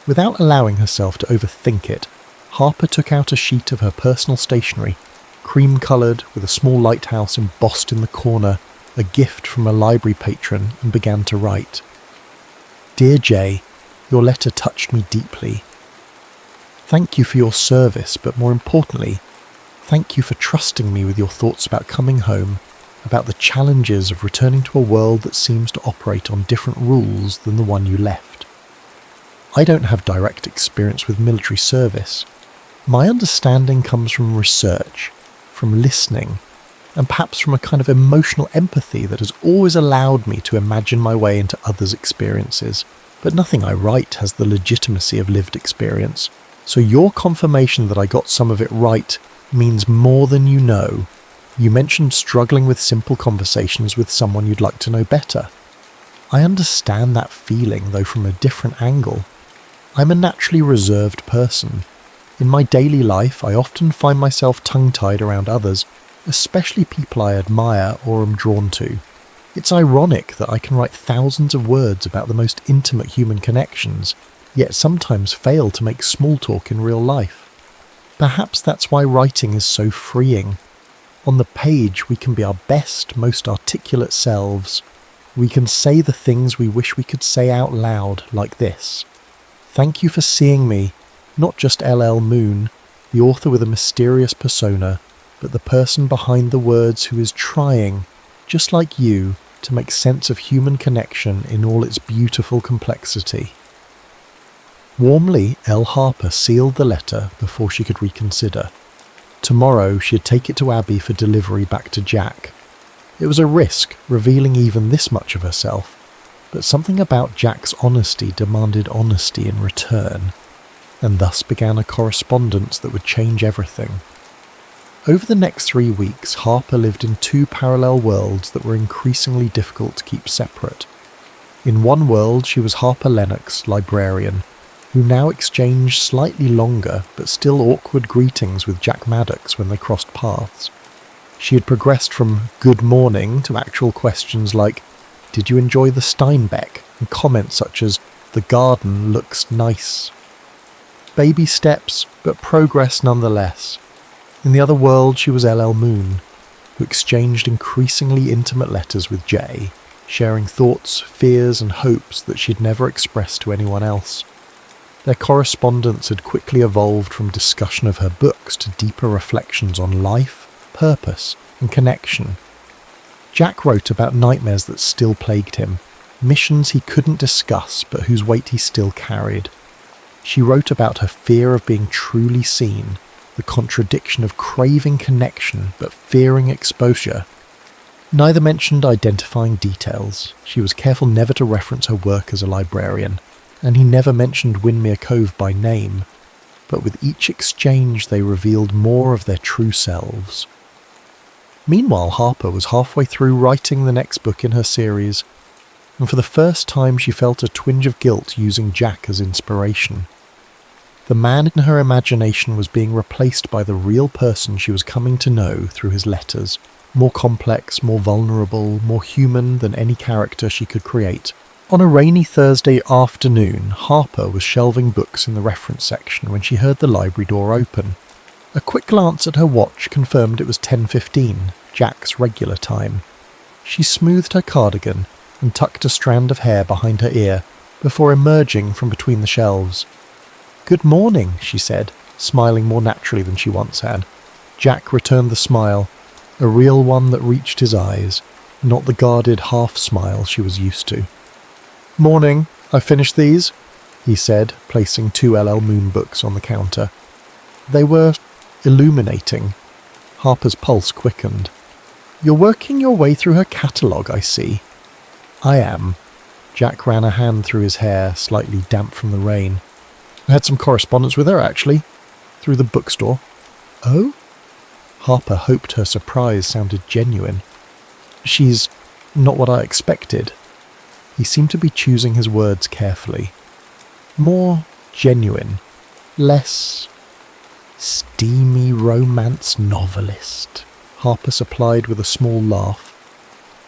Without allowing herself to overthink it, Harper took out a sheet of her personal stationery, cream-coloured with a small lighthouse embossed in the corner, a gift from a library patron, and began to write. "Dear Jay, your letter touched me deeply. Thank you for your service, but more importantly, thank you for trusting me with your thoughts about coming home, about the challenges of returning to a world that seems to operate on different rules than the one you left. I don't have direct experience with military service. My understanding comes from research, from listening, and perhaps from a kind of emotional empathy that has always allowed me to imagine my way into others' experiences. But nothing I write has the legitimacy of lived experience, so your confirmation that I got some of it right means more than you know. You mentioned struggling with simple conversations with someone you'd like to know better. I understand that feeling, though from a different angle. I'm a naturally reserved person. In my daily life, I often find myself tongue-tied around others, especially people I admire or am drawn to. It's ironic that I can write thousands of words about the most intimate human connections, yet sometimes fail to make small talk in real life. Perhaps that's why writing is so freeing. On the page, we can be our best, most articulate selves. We can say the things we wish we could say out loud, like this. Thank you for seeing me, not just LL Moon, the author with a mysterious persona, but the person behind the words who is trying, just like you, to make sense of human connection in all its beautiful complexity. Warmly, L. Harper sealed the letter before she could reconsider. Tomorrow she'd take it to Abby for delivery back to Jack. It was a risk, revealing even this much of herself, but something about Jack's honesty demanded honesty in return, and thus began a correspondence that would change everything. Over the next 3 weeks, Harper lived in 2 parallel worlds that were increasingly difficult to keep separate. In one world she was Harper Lennox, librarian, who now exchanged slightly longer but still awkward greetings with Jack Maddox when they crossed paths. She had progressed from good morning to actual questions like, did you enjoy the Steinbeck? And comments such as, the garden looks nice. Baby steps, but progress nonetheless. In the other world she was LL Moon, who exchanged increasingly intimate letters with Jay, sharing thoughts, fears and hopes that she'd never expressed to anyone else. Their correspondence had quickly evolved from discussion of her books to deeper reflections on life, purpose and connection. Jack wrote about nightmares that still plagued him, missions he couldn't discuss but whose weight he still carried. She wrote about her fear of being truly seen, the contradiction of craving connection but fearing exposure. Neither mentioned identifying details. She was careful never to reference her work as a librarian, and he never mentioned Winmere Cove by name, but with each exchange they revealed more of their true selves. Meanwhile, Harper was halfway through writing the next book in her series, and for the first time she felt a twinge of guilt using Jack as inspiration. The man in her imagination was being replaced by the real person she was coming to know through his letters, more complex, more vulnerable, more human than any character she could create. On a rainy Thursday afternoon, Harper was shelving books in the reference section when she heard the library door open. A quick glance at her watch confirmed it was 10:15, Jack's regular time. She smoothed her cardigan and tucked a strand of hair behind her ear before emerging from between the shelves. "Good morning," she said, smiling more naturally than she once had. Jack returned the smile, a real one that reached his eyes, not the guarded half-smile she was used to. "Morning, I finished these," he said, placing 2 LL Moon books on the counter. They were illuminating. Harper's pulse quickened. "You're working your way through her catalogue, I see." "I am." Jack ran a hand through his hair, slightly damp from the rain. "I had some correspondence with her, actually, through the bookstore." "Oh?" Harper hoped her surprise sounded genuine. "She's not what I expected." He seemed to be choosing his words carefully. "More genuine, less steamy romance novelist," Harper supplied with a small laugh.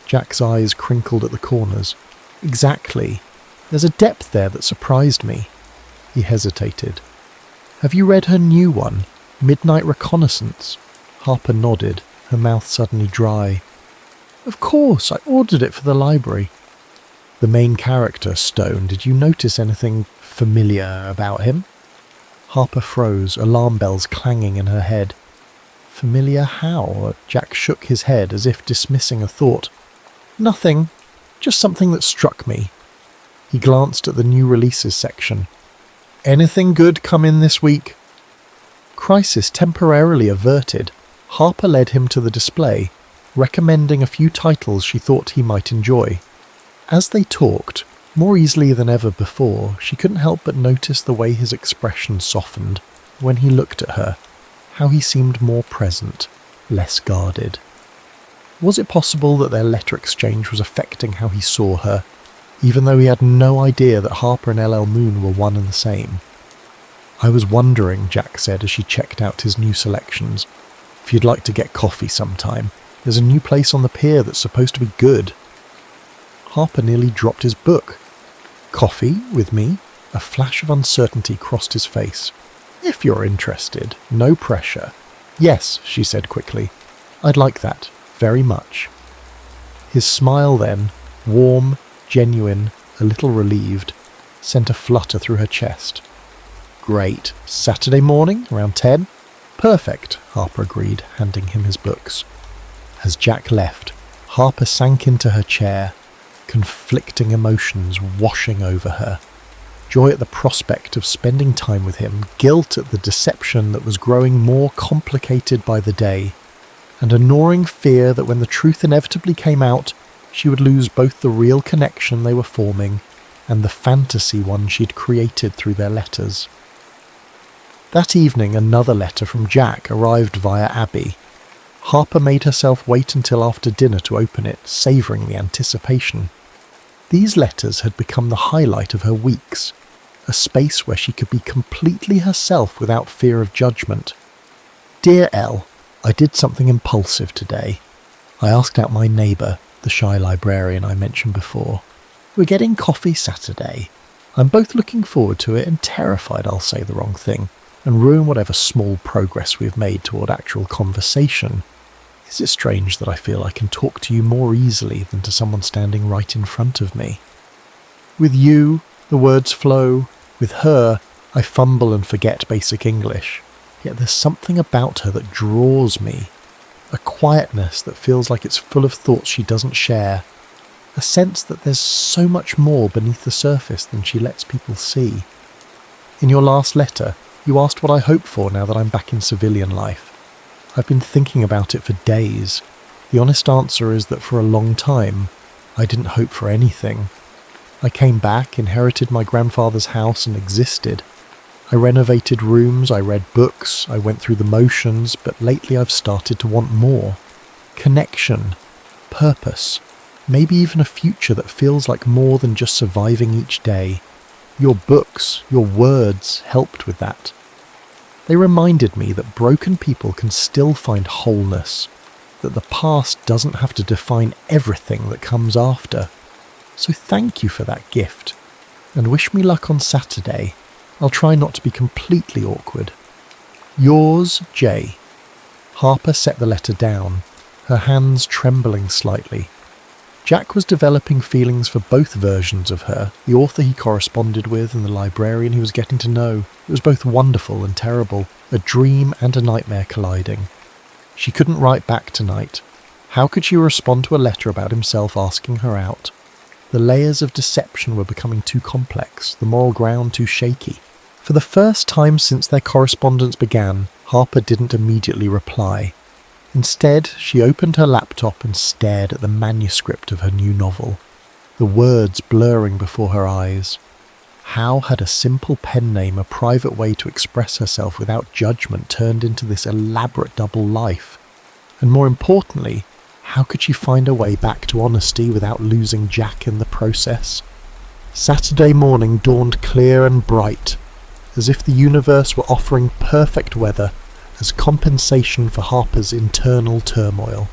Jack's eyes crinkled at the corners. "Exactly. There's a depth there that surprised me." He hesitated. "Have you read her new one, Midnight Reconnaissance?" Harper nodded, her mouth suddenly dry. "Of course, I ordered it for the library." "The main character, Stone, did you notice anything familiar about him?" Harper froze, alarm bells clanging in her head. "Familiar how?" Jack shook his head as if dismissing a thought. "Nothing. Just something that struck me." He glanced at the new releases section. "Anything good come in this week?" Crisis temporarily averted, Harper led him to the display, recommending a few titles she thought he might enjoy. As they talked, more easily than ever before, she couldn't help but notice the way his expression softened when he looked at her, how he seemed more present, less guarded. Was it possible that their letter exchange was affecting how he saw her, even though he had no idea that Harper and LL Moon were one and the same? "I was wondering," Jack said as she checked out his new selections, "if you'd like to get coffee sometime. There's a new place on the pier that's supposed to be good." Harper nearly dropped his book. "Coffee with me?" A flash of uncertainty crossed his face. "If you're interested, no pressure." "Yes," she said quickly. "I'd like that, very much." His smile then, warm, genuine, a little relieved, sent a flutter through her chest. "Great. Saturday morning, around 10? "Perfect," Harper agreed, handing him his books. As Jack left, Harper sank into her chair, conflicting emotions washing over her. Joy at the prospect of spending time with him, guilt at the deception that was growing more complicated by the day, and a gnawing fear that when the truth inevitably came out, she would lose both the real connection they were forming and the fantasy one she'd created through their letters. That evening, another letter from Jack arrived via Abby. Harper made herself wait until after dinner to open it, savouring the anticipation. These letters had become the highlight of her weeks, a space where she could be completely herself without fear of judgment. Dear Elle, I did something impulsive today. I asked out my neighbour, the shy librarian I mentioned before. We're getting coffee Saturday. I'm both looking forward to it and terrified I'll say the wrong thing and ruin whatever small progress we've made toward actual conversation. Is it strange that I feel I can talk to you more easily than to someone standing right in front of me? With you, the words flow. With her, I fumble and forget basic English. Yet there's something about her that draws me. A quietness that feels like it's full of thoughts she doesn't share. A sense that there's so much more beneath the surface than she lets people see. In your last letter, you asked what I hope for now that I'm back in civilian life. I've been thinking about it for days. The honest answer is that for a long time, I didn't hope for anything. I came back, inherited my grandfather's house and existed. I renovated rooms, I read books, I went through the motions, but lately I've started to want more. Connection, purpose, maybe even a future that feels like more than just surviving each day. Your books, your words helped with that. They reminded me that broken people can still find wholeness, that the past doesn't have to define everything that comes after. So thank you for that gift, and wish me luck on Saturday. I'll try not to be completely awkward. Yours, J. Harper set the letter down, her hands trembling slightly. Jack was developing feelings for both versions of her, the author he corresponded with and the librarian he was getting to know. It was both wonderful and terrible, a dream and a nightmare colliding. She couldn't write back tonight. How could she respond to a letter about himself asking her out? The layers of deception were becoming too complex, the moral ground too shaky. For the first time since their correspondence began, Harper didn't immediately reply. Instead, she opened her laptop and stared at the manuscript of her new novel, the words blurring before her eyes. How had a simple pen name, a private way to express herself without judgment, turned into this elaborate double life? And more importantly, how could she find a way back to honesty without losing Jack in the process? Saturday morning dawned clear and bright, as if the universe were offering perfect weather as compensation for Harper's internal turmoil.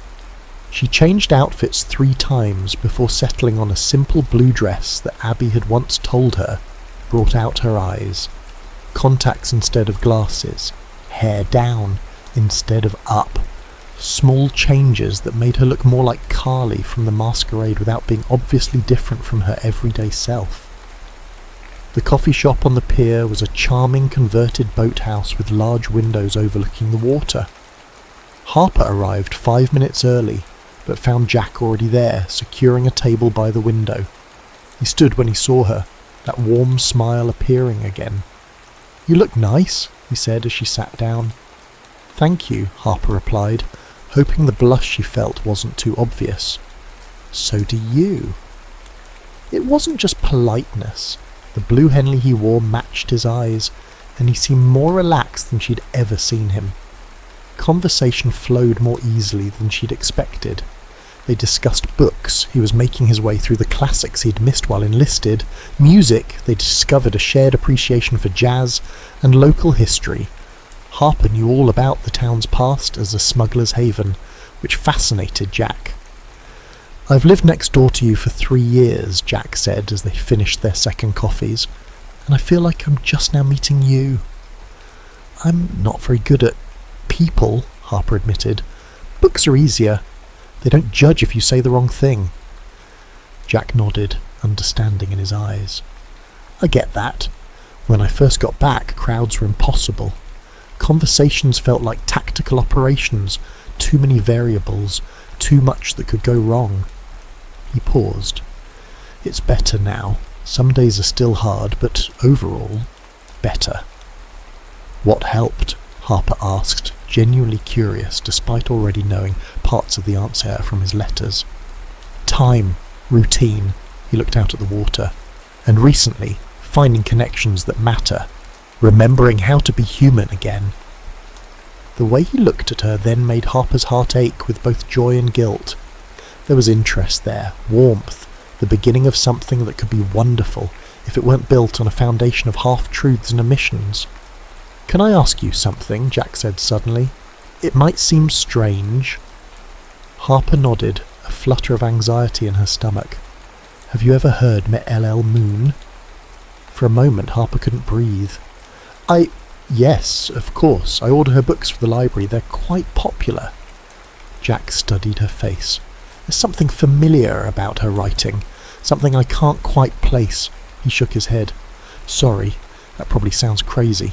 She changed outfits 3 times before settling on a simple blue dress that Abby had once told her brought out her eyes. Contacts instead of glasses, hair down instead of up. Small changes that made her look more like Carly from The Masquerade without being obviously different from her everyday self. The coffee shop on the pier was a charming converted boathouse with large windows overlooking the water. Harper arrived 5 minutes early, but found Jack already there, securing a table by the window. He stood when he saw her, that warm smile appearing again. "You look nice," he said as she sat down. "Thank you," Harper replied, hoping the blush she felt wasn't too obvious. "So do you." It wasn't just politeness. The blue Henley he wore matched his eyes, and he seemed more relaxed than she'd ever seen him. Conversation flowed more easily than she'd expected. They discussed books. He was making his way through the classics he'd missed while enlisted. Music. They discovered a shared appreciation for jazz and local history. Harper knew all about the town's past as a smuggler's haven, which fascinated Jack. "I've lived next door to you for 3 years, Jack said as they finished their second coffees, and I feel like I'm just now meeting you." "I'm not very good at people," Harper admitted. "Books are easier. They don't judge if you say the wrong thing." Jack nodded, understanding in his eyes. "I get that. When I first got back, crowds were impossible. Conversations felt like tactical operations, too many variables, too much that could go wrong." He paused. "It's better now. Some days are still hard, but overall, better." "What helped?" Harper asked, genuinely curious despite already knowing parts of the answer from his letters. "Time, routine," he looked out at the water, "and recently, finding connections that matter, remembering how to be human again." The way he looked at her then made Harper's heart ache with both joy and guilt. There was interest there, warmth, the beginning of something that could be wonderful if it weren't built on a foundation of half-truths and omissions. "Can I ask you something?" Jack said suddenly. "It might seem strange." Harper nodded, a flutter of anxiety in her stomach. "Have you ever heard Met Moon?" For a moment Harper couldn't breathe. Yes, of course. I order her books for the library. They're quite popular." Jack studied her face. "There's something familiar about her writing, something I can't quite place." He shook his head. "Sorry, that probably sounds crazy."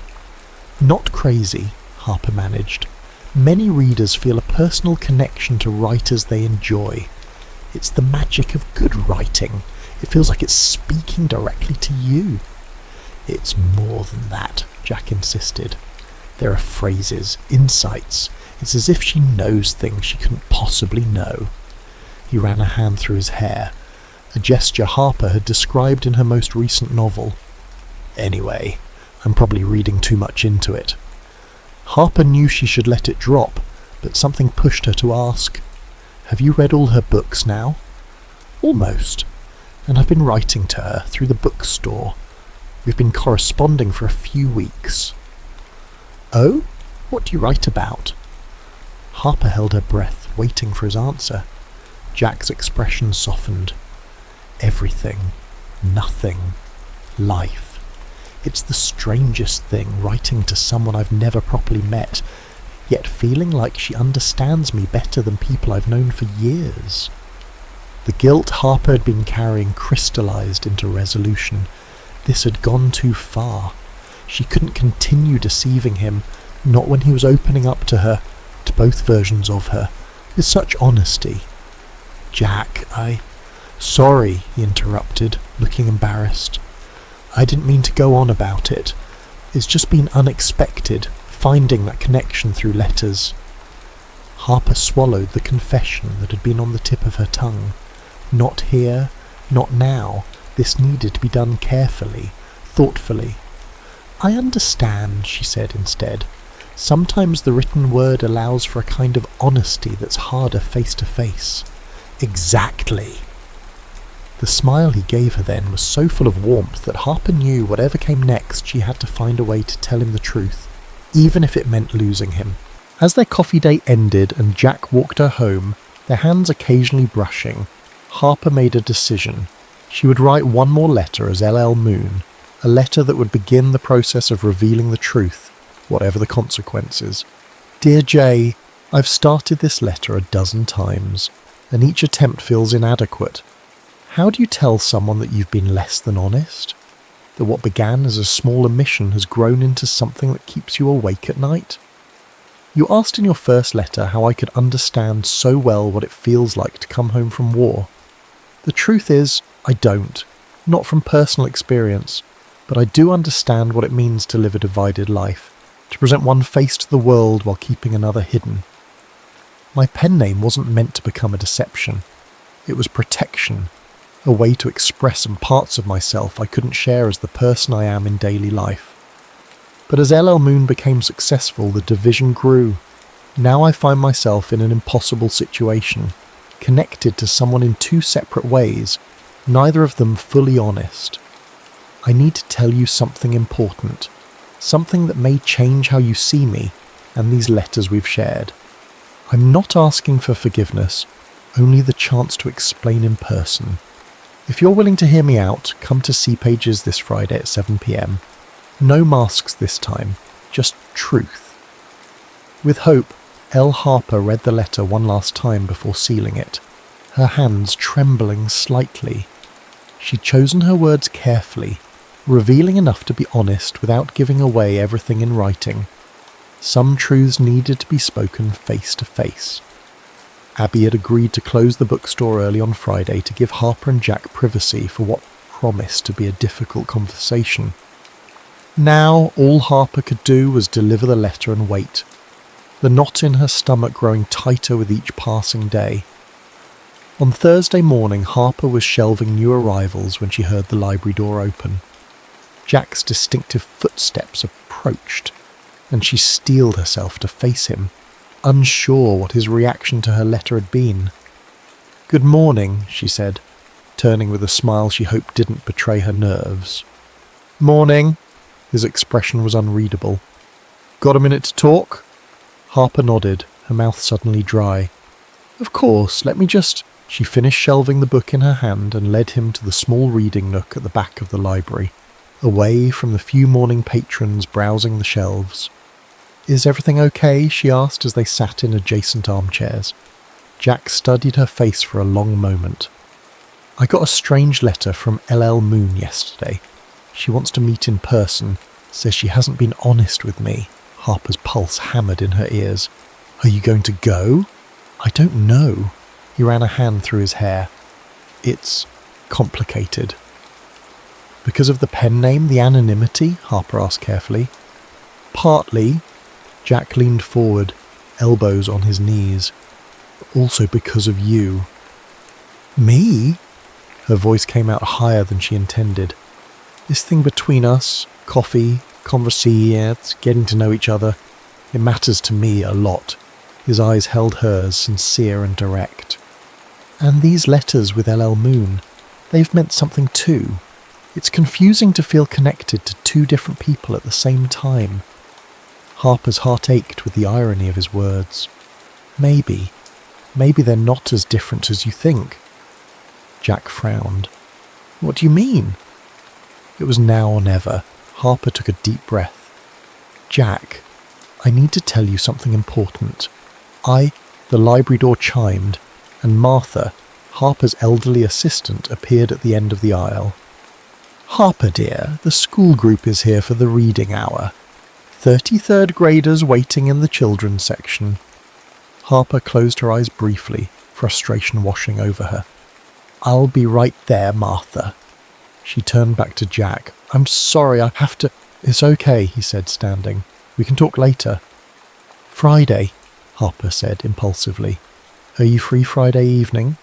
"Not crazy," Harper managed. "Many readers feel a personal connection to writers they enjoy. It's the magic of good writing. It feels like it's speaking directly to you." "It's more than that," Jack insisted. "There are phrases, insights. It's as if she knows things she couldn't possibly know." He ran a hand through his hair, a gesture Harper had described in her most recent novel. "Anyway, I'm probably reading too much into it." Harper knew she should let it drop, but something pushed her to ask, "Have you read all her books now?" "Almost. And I've been writing to her through the bookstore. We've been corresponding for a few weeks." "Oh? What do you write about?" Harper held her breath, waiting for his answer. Jack's expression softened. "Everything. Nothing. Life. It's the strangest thing, writing to someone I've never properly met, yet feeling like she understands me better than people I've known for years." The guilt Harper had been carrying crystallized into resolution. This had gone too far. She couldn't continue deceiving him, not when he was opening up to her, to both versions of her, with such honesty. "Jack, Sorry," he interrupted, looking embarrassed. "I didn't mean to go on about it. It's just been unexpected, finding that connection through letters." Harper swallowed the confession that had been on the tip of her tongue. Not here, not now. This needed to be done carefully, thoughtfully. "I understand," she said instead. "Sometimes the written word allows for a kind of honesty that's harder face to face." "Exactly." The smile he gave her then was so full of warmth that Harper knew whatever came next she had to find a way to tell him the truth, even if it meant losing him. As their coffee date ended and Jack walked her home, their hands occasionally brushing, Harper made a decision. She would write one more letter as Moon, a letter that would begin the process of revealing the truth, whatever the consequences. "Dear Jay, I've started this letter a dozen times, and each attempt feels inadequate. How do you tell someone that you've been less than honest? That what began as a small omission has grown into something that keeps you awake at night? You asked in your first letter how I could understand so well what it feels like to come home from war. The truth is, I don't. Not from personal experience, but I do understand what it means to live a divided life, to present one face to the world while keeping another hidden. My pen name wasn't meant to become a deception. It was protection, a way to express some parts of myself I couldn't share as the person I am in daily life. But as Moon became successful, the division grew. Now I find myself in an impossible situation, connected to someone in two separate ways, neither of them fully honest. I need to tell you something important, something that may change how you see me and these letters we've shared. I'm not asking for forgiveness, only the chance to explain in person. If you're willing to hear me out, come to See Pages this Friday at 7 p.m. No masks this time, just truth. With hope, L. Harper read the letter one last time before sealing it, her hands trembling slightly. She'd chosen her words carefully, revealing enough to be honest without giving away everything in writing. Some truths needed to be spoken face to face. Abby had agreed to close the bookstore early on Friday to give Harper and Jack privacy for what promised to be a difficult conversation. Now all Harper could do was deliver the letter and wait, the knot in her stomach growing tighter with each passing day. On Thursday morning, Harper was shelving new arrivals when she heard the library door open. Jack's distinctive footsteps approached, and she steeled herself to face him, unsure what his reaction to her letter had been. "Good morning," she said. turning with a smile she hoped didn't betray her nerves. "Morning." His expression was unreadable. "Got a minute to talk?" Harper nodded, her mouth suddenly dry. "Of course, let me just—" She finished shelving the book in her hand and led him to the small reading nook at the back of the library, away from the few morning patrons browsing the shelves. "Is everything okay?" she asked as they sat in adjacent armchairs. Jack studied her face for a long moment. "I got a strange letter from LL Moon yesterday. She wants to meet in person, says she hasn't been honest with me." Harper's pulse hammered in her ears. "Are you going to go?" "I don't know." He ran a hand through his hair. "It's complicated." "Because of the pen name, the anonymity?" Harper asked carefully. "Partly." Jack leaned forward, elbows on his knees. "Also because of you." "Me?" Her voice came out higher than she intended. "This thing between us, coffee, conversations, getting to know each other, it matters to me a lot." His eyes held hers, sincere and direct. "And these letters with LL Moon, they've meant something too. It's confusing to feel connected to two different people at the same time." Harper's heart ached with the irony of his words. Maybe they're not as different as you think." Jack frowned. "What do you mean?" It was now or never. Harper took a deep breath. "Jack, I need to tell you something important. The library door chimed, and Martha, Harper's elderly assistant, appeared at the end of the aisle. "Harper, dear, the school group is here for the reading hour. 33rd graders waiting in the children's section." Harper closed her eyes briefly, frustration washing over her. "I'll be right there, Martha." She turned back to Jack. "I'm sorry, I have to—" "It's okay," he said, standing. "We can talk later." "Friday," Harper said impulsively. "Are you free Friday evening?"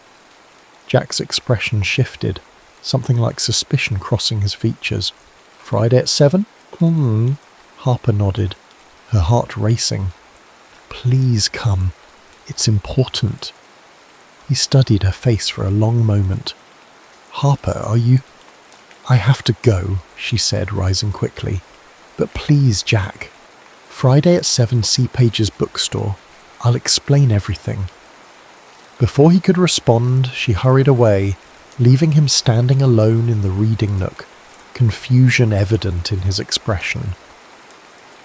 Jack's expression shifted, something like suspicion crossing his features. "Friday at 7? Harper nodded, her heart racing. "Please come. It's important." He studied her face for a long moment. "Harper, are you—" "I have to go," she said, rising quickly. "But please, Jack. Friday at 7 C. Page's bookstore. I'll explain everything." Before he could respond, she hurried away, leaving him standing alone in the reading nook, confusion evident in his expression.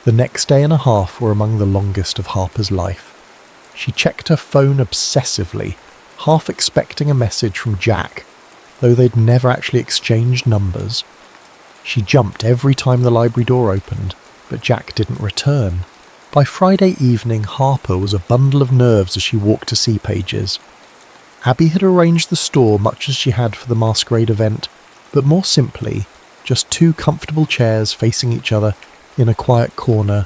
The next day and a half were among the longest of Harper's life. She checked her phone obsessively, half expecting a message from Jack, though they'd never actually exchanged numbers. She jumped every time the library door opened, but Jack didn't return. By Friday evening, Harper was a bundle of nerves as she walked to C. Page's. Abby had arranged the store much as she had for the masquerade event, but more simply, just two comfortable chairs facing each other in a quiet corner,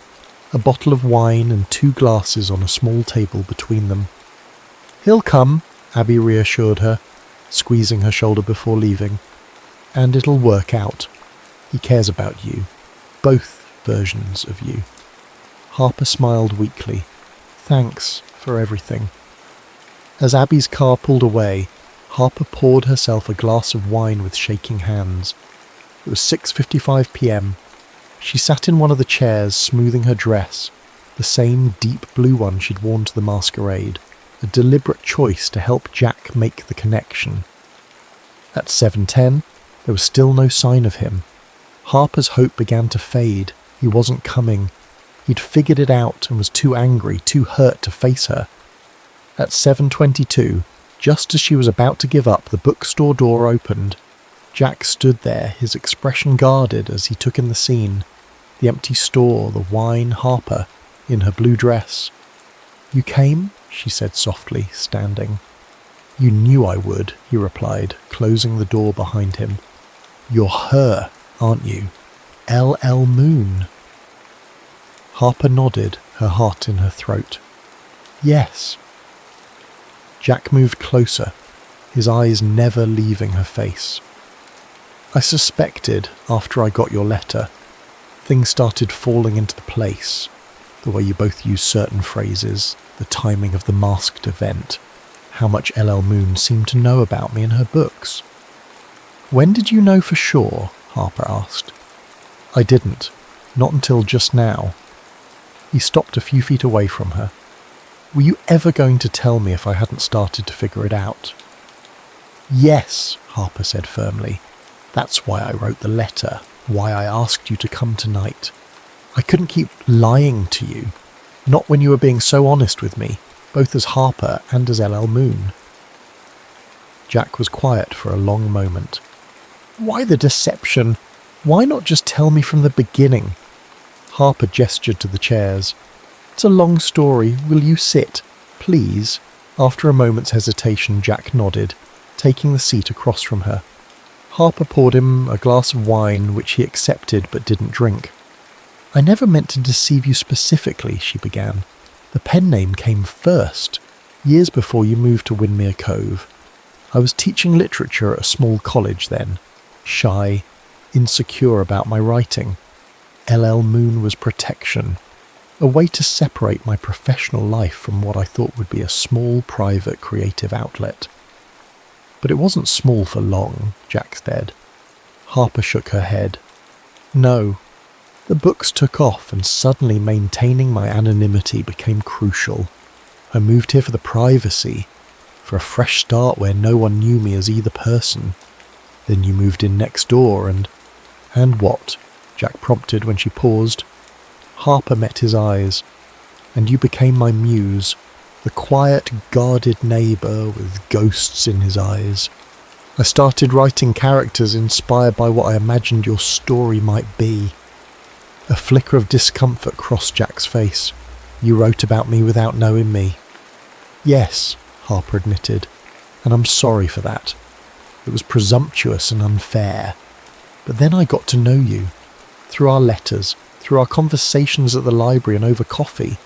a bottle of wine and two glasses on a small table between them. "He'll come," Abby reassured her, squeezing her shoulder before leaving. "And it'll work out. He cares about you. Both versions of you." Harper smiled weakly. "Thanks for everything." As Abby's car pulled away, Harper poured herself a glass of wine with shaking hands. It was 6:55 p.m. She sat in one of the chairs, smoothing her dress, the same deep blue one she'd worn to the masquerade, a deliberate choice to help Jack make the connection. At 7:10, there was still no sign of him. Harper's hope began to fade. He wasn't coming. He'd figured it out and was too angry, too hurt to face her. At 7:22, just as she was about to give up, the bookstore door opened. Jack stood there, his expression guarded as he took in the scene. The empty store, the wine, Harper, in her blue dress. "You came?" she said softly, standing. "You knew I would," he replied, closing the door behind him. "You're her, aren't you? LL Moon." Harper nodded, her heart in her throat. "Yes." Jack moved closer, his eyes never leaving her face. "I suspected, after I got your letter, things started falling into place, the way you both use certain phrases, the timing of the masked event, how much LL Moon seemed to know about me in her books. When did you know for sure? Harper asked. I didn't. Not until just now. He stopped a few feet away from her. Were you ever going to tell me if I hadn't started to figure it out? Yes, Harper said firmly. That's why I wrote the letter, why I asked you to come tonight. I couldn't keep lying to you, not when you were being so honest with me, both as Harper and as LL Moon. Jack was quiet for a long moment. Why the deception? Why not just tell me from the beginning? Harper gestured to the chairs. It's a long story. Will you sit, please? After a moment's hesitation, Jack nodded, taking the seat across from her. Harper poured him a glass of wine, which he accepted but didn't drink. I never meant to deceive you specifically, she began. The pen name came first, years before you moved to Windmere Cove. I was teaching literature at a small college then, shy, insecure about my writing. LL Moon was protection, a way to separate my professional life from what I thought would be a small, private, creative outlet. But it wasn't small for long, Jack said. Harper shook her head. No. The books took off and suddenly maintaining my anonymity became crucial. I moved here for the privacy, for a fresh start where no one knew me as either person. Then you moved in next door and what? Jack prompted when she paused. Harper met his eyes, and you became my muse, the quiet, guarded neighbour with ghosts in his eyes. I started writing characters inspired by what I imagined your story might be. A flicker of discomfort crossed Jack's face. You wrote about me without knowing me. Yes, Harper admitted, and I'm sorry for that. It was presumptuous and unfair. But then I got to know you, through our letters, through our conversations at the library and over coffee,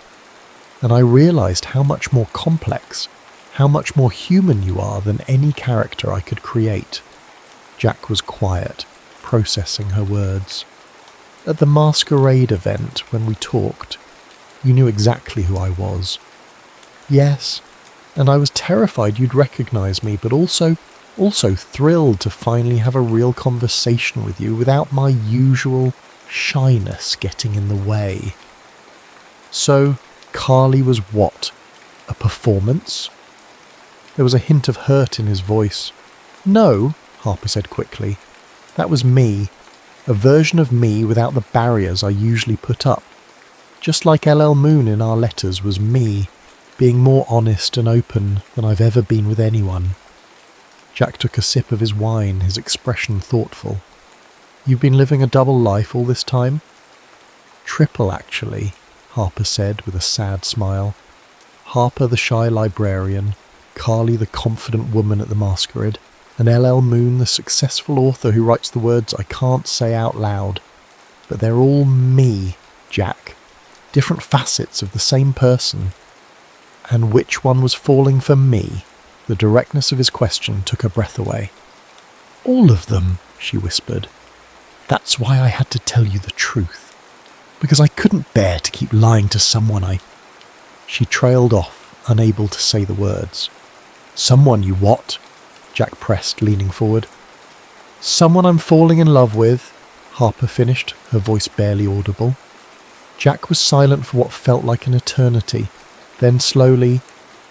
and I realised how much more complex, how much more human you are than any character I could create. Jack was quiet, processing her words. At the masquerade event, when we talked, you knew exactly who I was. Yes, and I was terrified you'd recognise me, but also thrilled to finally have a real conversation with you without my usual shyness getting in the way. So, Carly was what? A performance? There was a hint of hurt in his voice. No, Harper said quickly. That was me. A version of me without the barriers I usually put up. Just like LL Moon in our letters was me, being more honest and open than I've ever been with anyone. Jack took a sip of his wine, his expression thoughtful. You've been living a double life all this time? Triple, actually, Harper said with a sad smile. Harper the shy librarian, Carly the confident woman at the masquerade, and LL Moon the successful author who writes the words I can't say out loud. But they're all me, Jack. Different facets of the same person. And which one was falling for me? The directness of his question took her breath away. All of them, she whispered. That's why I had to tell you the truth. Because I couldn't bear to keep lying to someone She trailed off, unable to say the words. Someone you what? Jack pressed, leaning forward. Someone I'm falling in love with, Harper finished, her voice barely audible. Jack was silent for what felt like an eternity. Then slowly,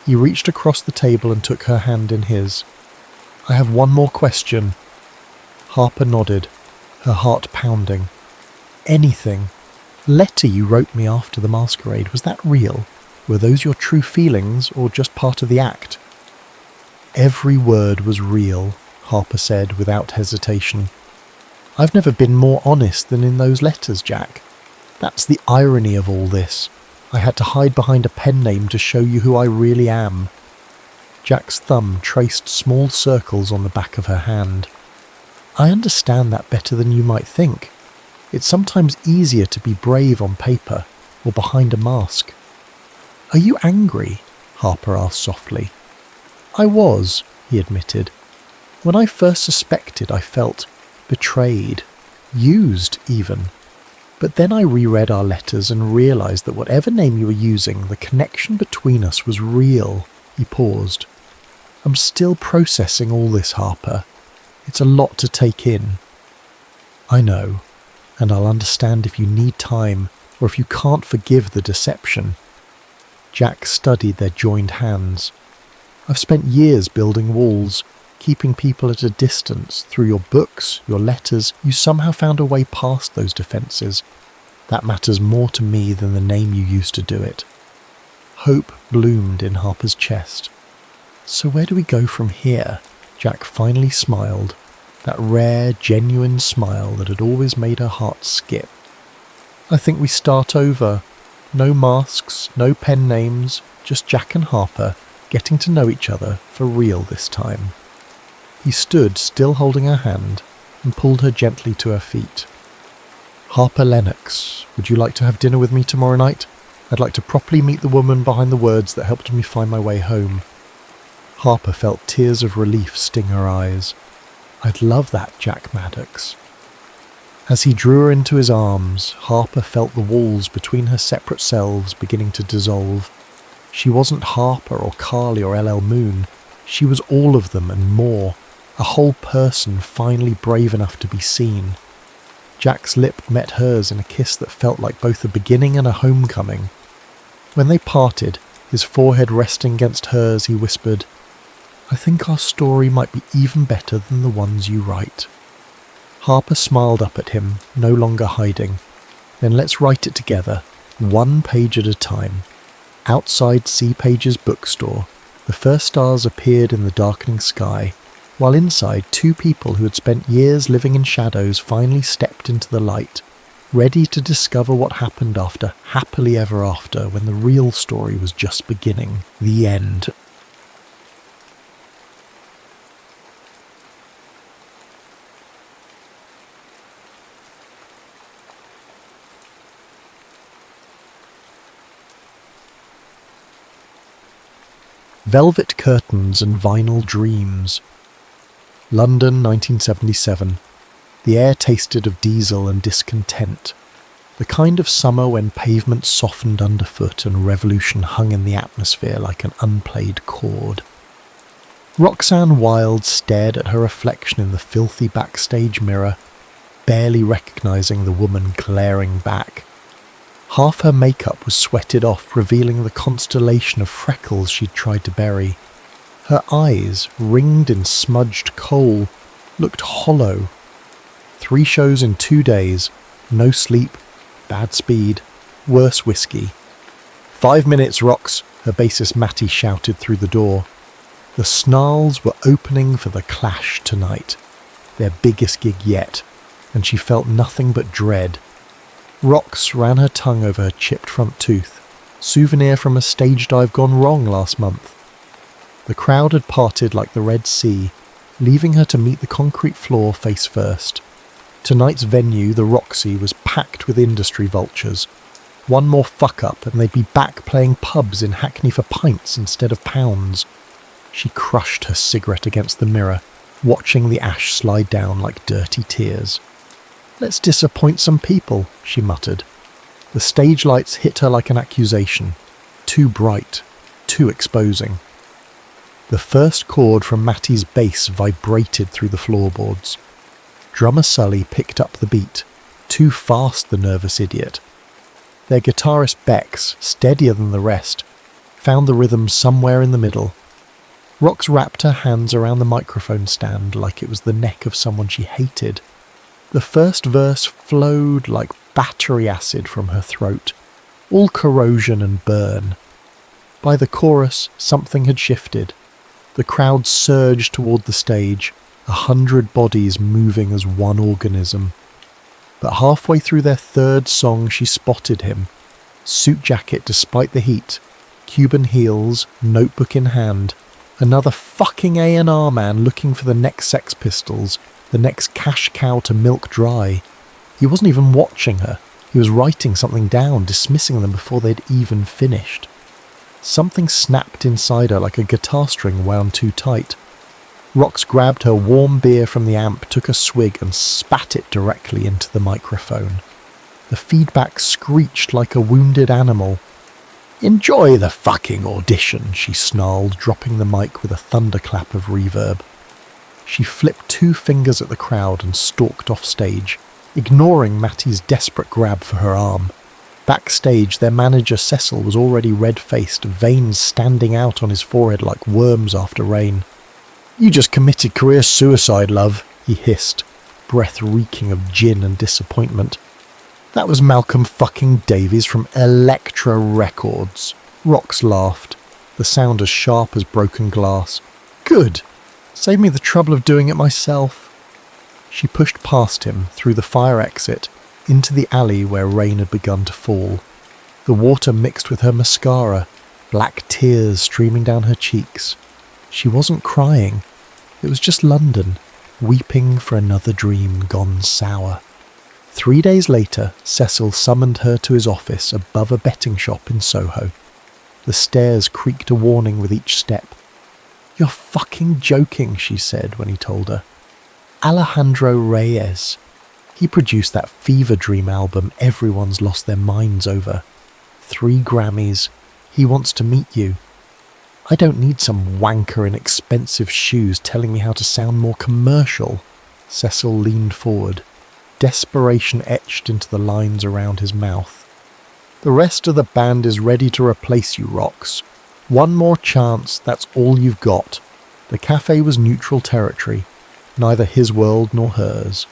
he reached across the table and took her hand in his. I have one more question. Harper nodded, her heart pounding. Anything. Letter you wrote me after the masquerade, was that real? Were those your true feelings or just part of the act? Every word was real, Harper said without hesitation. I've never been more honest than in those letters, Jack. That's the irony of all this. I had to hide behind a pen name to show you who I really am. Jack's thumb traced small circles on the back of her hand. I understand that better than you might think. It's sometimes easier to be brave on paper or behind a mask. Are you angry? Harper asked softly. I was, he admitted. When I first suspected, I felt betrayed, used even. But then I reread our letters and realised that whatever name you were using, the connection between us was real. He paused. I'm still processing all this, Harper. It's a lot to take in. I know, and I'll understand if you need time or if you can't forgive the deception. Jack studied their joined hands. I've spent years building walls, keeping people at a distance. Through your books, your letters, you somehow found a way past those defences. That matters more to me than the name you used to do it. Hope bloomed in Harper's chest. So where do we go from here? Jack finally smiled, that rare, genuine smile that had always made her heart skip. I think we start over. No masks, no pen names, just Jack and Harper getting to know each other for real this time. He stood, still holding her hand, and pulled her gently to her feet. Harper Lennox, would you like to have dinner with me tomorrow night? I'd like to properly meet the woman behind the words that helped me find my way home. Harper felt tears of relief sting her eyes. I'd love that, Jack Maddox. As he drew her into his arms, Harper felt the walls between her separate selves beginning to dissolve. She wasn't Harper or Carly or LL Moon. She was all of them and more, a whole person finally brave enough to be seen. Jack's lip met hers in a kiss that felt like both a beginning and a homecoming. When they parted, his forehead resting against hers, he whispered, I think our story might be even better than the ones you write. Harper smiled up at him, no longer hiding. Then let's write it together, one page at a time. Outside C. Page's bookstore, the first stars appeared in the darkening sky, while inside 2 people who had spent years living in shadows finally stepped into the light, ready to discover what happened after happily ever after when the real story was just beginning. The end. Velvet curtains and vinyl dreams. London, 1977. The air tasted of diesel and discontent. The kind of summer when pavement softened underfoot and revolution hung in the atmosphere like an unplayed chord. Roxanne Wilde stared at her reflection in the filthy backstage mirror, barely recognising the woman glaring back. Half her makeup was sweated off, revealing the constellation of freckles she'd tried to bury. Her eyes, ringed in smudged coal, looked hollow. 3 shows in 2 days, no sleep, bad speed, worse whiskey. 5 minutes, Rox, her bassist Matty shouted through the door. The Snarls were opening for The Clash tonight, their biggest gig yet, and she felt nothing but dread. Rox ran her tongue over her chipped front tooth, souvenir from a stage dive gone wrong last month. The crowd had parted like the Red Sea, leaving her to meet the concrete floor face first. Tonight's venue, the Roxy, was packed with industry vultures. One more fuck-up and they'd be back playing pubs in Hackney for pints instead of pounds. She crushed her cigarette against the mirror, watching the ash slide down like dirty tears. Let's disappoint some people, she muttered. The stage lights hit her like an accusation. Too bright, too exposing. The first chord from Matty's bass vibrated through the floorboards. Drummer Sully picked up the beat. Too fast, the nervous idiot. Their guitarist Bex, steadier than the rest, found the rhythm somewhere in the middle. Rox wrapped her hands around the microphone stand like it was the neck of someone she hated. The first verse flowed like battery acid from her throat, all corrosion and burn. By the chorus, something had shifted. The crowd surged toward the stage, 100 bodies moving as one organism. But halfway through their third song she spotted him. Suit jacket despite the heat, Cuban heels, notebook in hand. Another fucking A&R man looking for the next Sex Pistols, the next cash cow to milk dry. He wasn't even watching her. He was writing something down, dismissing them before they'd even finished. Something snapped inside her like a guitar string wound too tight. Rox grabbed her warm beer from the amp, took a swig and spat it directly into the microphone. The feedback screeched like a wounded animal. "Enjoy the fucking audition," she snarled, dropping the mic with a thunderclap of reverb. She flipped 2 fingers at the crowd and stalked off stage, ignoring Matty's desperate grab for her arm. Backstage, their manager Cecil was already red-faced, veins standing out on his forehead like worms after rain. "You just committed career suicide, love," he hissed, breath reeking of gin and disappointment. "That was Malcolm fucking Davies from Elektra Records." Rox laughed, the sound as sharp as broken glass. "Good. Save me the trouble of doing it myself." She pushed past him, through the fire exit, into the alley where rain had begun to fall. The water mixed with her mascara, black tears streaming down her cheeks. She wasn't crying. It was just London, weeping for another dream gone sour. 3 days later, Cecil summoned her to his office above a betting shop in Soho. The stairs creaked a warning with each step. "You're fucking joking," she said when he told her. "Alejandro Reyes. He produced that Fever Dream album everyone's lost their minds over. 3 Grammys. He wants to meet you. I don't need some wanker in expensive shoes telling me how to sound more commercial." Cecil leaned forward, desperation etched into the lines around his mouth. "The rest of the band is ready to replace you, Rox. One more chance, that's all you've got." The cafe was neutral territory, neither his world nor hers.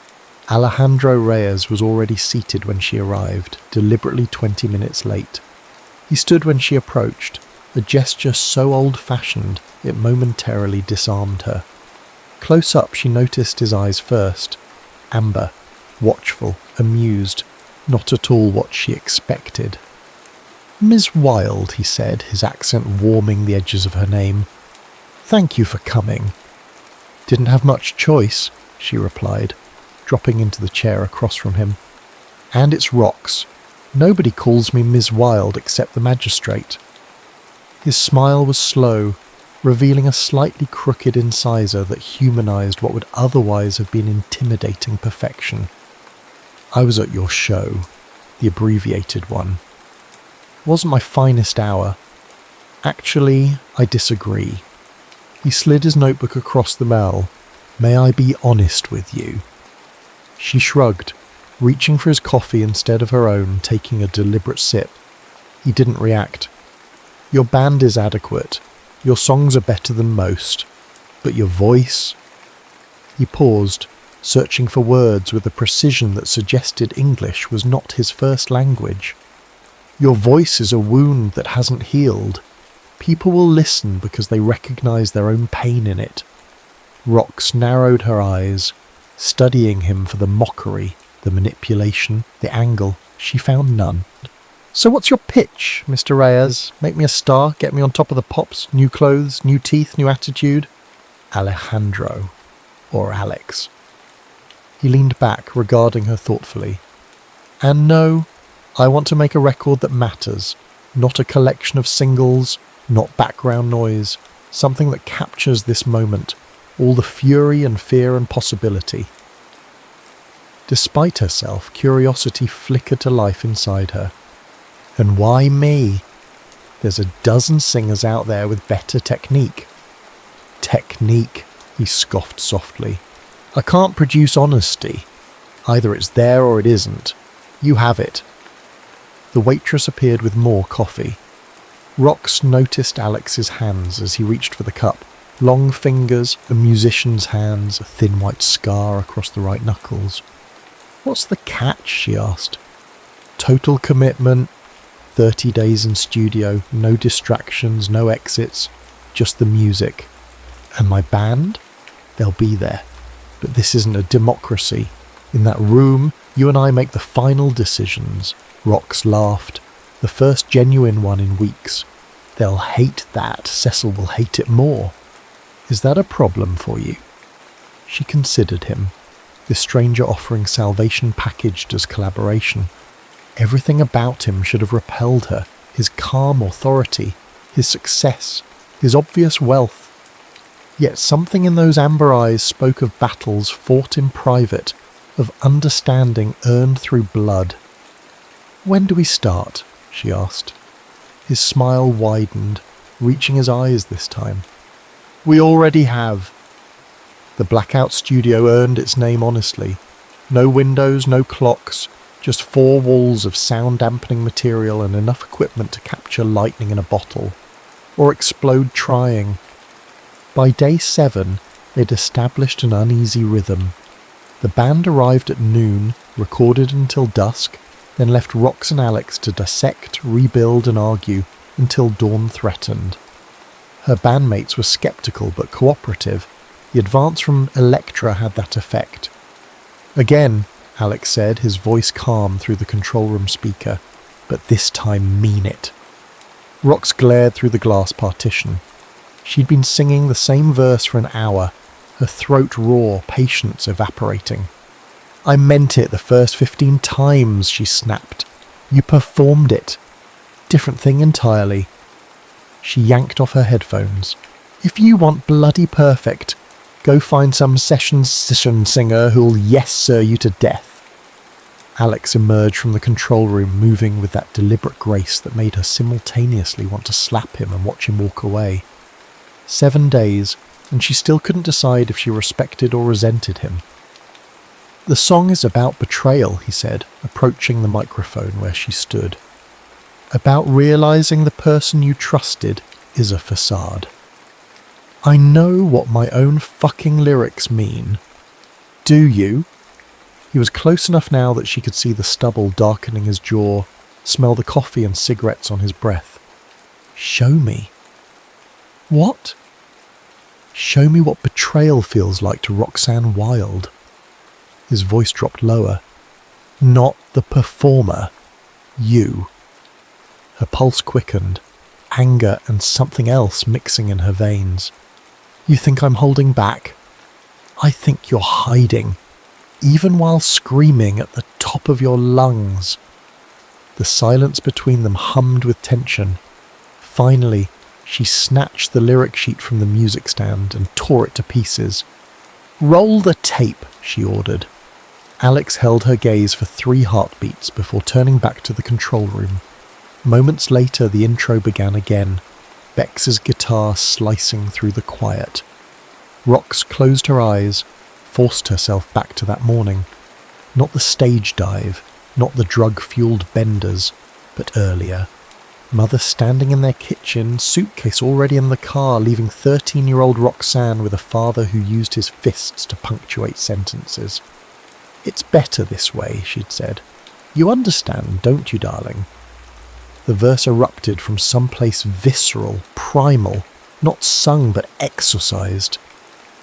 Alejandro Reyes was already seated when she arrived, deliberately 20 minutes late. He stood when she approached, a gesture so old-fashioned it momentarily disarmed her. Close up she noticed his eyes first, amber, watchful, amused, not at all what she expected. "Ms. Wilde," he said, his accent warming the edges of her name. "Thank you for coming." "Didn't have much choice," she replied, dropping into the chair across from him. "And it's Rox. Nobody calls me Ms. Wilde except the magistrate." His smile was slow, revealing a slightly crooked incisor that humanized what would otherwise have been intimidating perfection. "I was at your show, the abbreviated one. Wasn't my finest hour. Actually, I disagree." He slid his notebook across the bell. "May I be honest with you?" She shrugged, reaching for his coffee instead of her own, taking a deliberate sip. He didn't react. "Your band is adequate. Your songs are better than most. But your voice..." He paused, searching for words with a precision that suggested English was not his first language. "Your voice is a wound that hasn't healed. People will listen because they recognize their own pain in it." Rox narrowed her eyes, studying him for the mockery, the manipulation, the angle. She found none. "So what's your pitch, Mr. Reyes? Make me a star? Get me on top of the pops? New clothes, new teeth, new attitude?" "Alejandro. Or Alex." He leaned back, regarding her thoughtfully. "And no, I want to make a record that matters, not a collection of singles, not background noise, something that captures this moment, all the fury and fear and possibility." Despite herself, curiosity flickered to life inside her. "And why me? There's a dozen singers out there with better technique." "Technique," he scoffed softly. "I can't produce honesty. Either it's there or it isn't. You have it." The waitress appeared with more coffee. Rox noticed Alex's hands as he reached for the cup. Long fingers, a musician's hands, a thin white scar across the right knuckles. "What's the catch?" she asked. "Total commitment, 30 days in studio, no distractions, no exits, just the music. And my band? They'll be there. But this isn't a democracy. In that room, you and I make the final decisions." Rox laughed, the first genuine one in weeks. "They'll hate that. Cecil will hate it more. Is that a problem for you?" She considered him, this stranger offering salvation packaged as collaboration. Everything about him should have repelled her, his calm authority, his success, his obvious wealth. Yet something in those amber eyes spoke of battles fought in private, of understanding earned through blood. "When do we start?" she asked. His smile widened, reaching his eyes this time. "We already have." The blackout studio earned its name honestly. No windows, no clocks, just 4 walls of sound-dampening material and enough equipment to capture lightning in a bottle, or explode trying. By day 7, they'd established an uneasy rhythm. The band arrived at noon, recorded until dusk, then left Rox and Alex to dissect, rebuild and argue until dawn threatened. Her bandmates were sceptical but cooperative. The advance from Electra had that effect. "Again," Alex said, his voice calm through the control room speaker, "but this time mean it." Rox glared through the glass partition. She'd been singing the same verse for an hour, her throat raw, patience evaporating. "I meant it the first 15 times, she snapped. "You performed it. Different thing entirely." She yanked off her headphones. "If you want bloody perfect, go find some session singer who'll yes sir you to death." Alex emerged from the control room, moving with that deliberate grace that made her simultaneously want to slap him and watch him walk away. 7 days, and she still couldn't decide if she respected or resented him. "The song is about betrayal," he said, approaching the microphone where she stood. "About realizing the person you trusted is a facade. I know what my own fucking lyrics mean. Do you?" He was close enough now that she could see the stubble darkening his jaw, smell the coffee and cigarettes on his breath. "Show me." "What?" "Show me what betrayal feels like to Roxanne Wilde." His voice dropped lower. "Not the performer. You." Her pulse quickened, anger and something else mixing in her veins. "You think I'm holding back? I think you're hiding, even while screaming at the top of your lungs." The silence between them hummed with tension. Finally, she snatched the lyric sheet from the music stand and tore it to pieces. "Roll the tape," she ordered. Alex held her gaze for 3 heartbeats before turning back to the control room. Moments later, the intro began again, Bex's guitar slicing through the quiet. Rox closed her eyes, forced herself back to that morning. Not the stage dive, not the drug-fueled benders, but earlier. Mother standing in their kitchen, suitcase already in the car, leaving 13-year-old Roxanne with a father who used his fists to punctuate sentences. "It's better this way," she'd said. "You understand, don't you, darling?" The verse erupted from someplace visceral, primal, not sung but exorcised.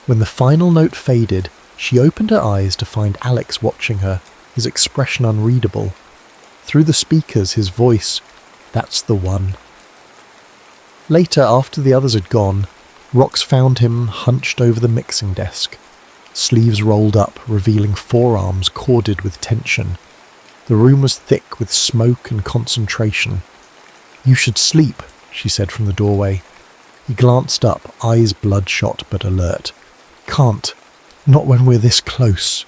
When the final note faded, she opened her eyes to find Alex watching her, his expression unreadable. Through the speakers, his voice, "That's the one." Later, after the others had gone, Rox found him hunched over the mixing desk, sleeves rolled up, revealing forearms corded with tension. The room was thick with smoke and concentration. "You should sleep," she said from the doorway. He glanced up, eyes bloodshot but alert. "Can't. Not when we're this close."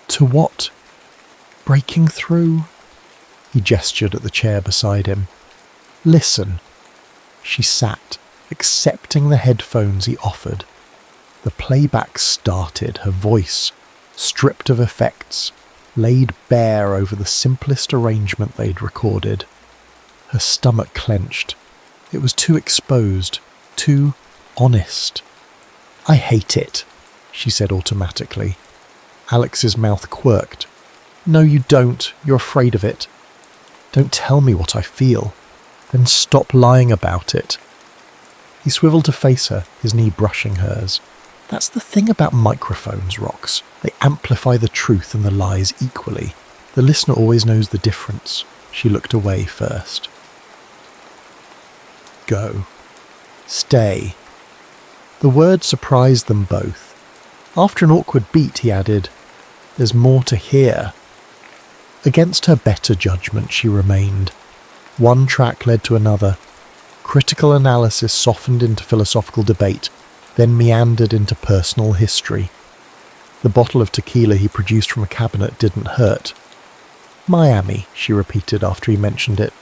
"To what? Breaking through?" He gestured at the chair beside him. "Listen." She sat, accepting the headphones he offered. The playback started, her voice, stripped of effects, laid bare over the simplest arrangement they'd recorded. Her stomach clenched. It was too exposed, too honest. "I hate it," she said automatically. Alex's mouth quirked. "No, you don't. You're afraid of it." "Don't tell me what I feel. Then stop lying about it." He swiveled to face her, his knee brushing hers. "That's the thing about microphones, Rox. They amplify the truth and the lies equally. The listener always knows the difference." She looked away first. "Go. Stay." The word surprised them both. After an awkward beat, he added, "There's more to hear." Against her better judgment, she remained. One track led to another. Critical analysis softened into philosophical debate, then meandered into personal history. The bottle of tequila he produced from a cabinet didn't hurt. "Miami," she repeated after he mentioned it.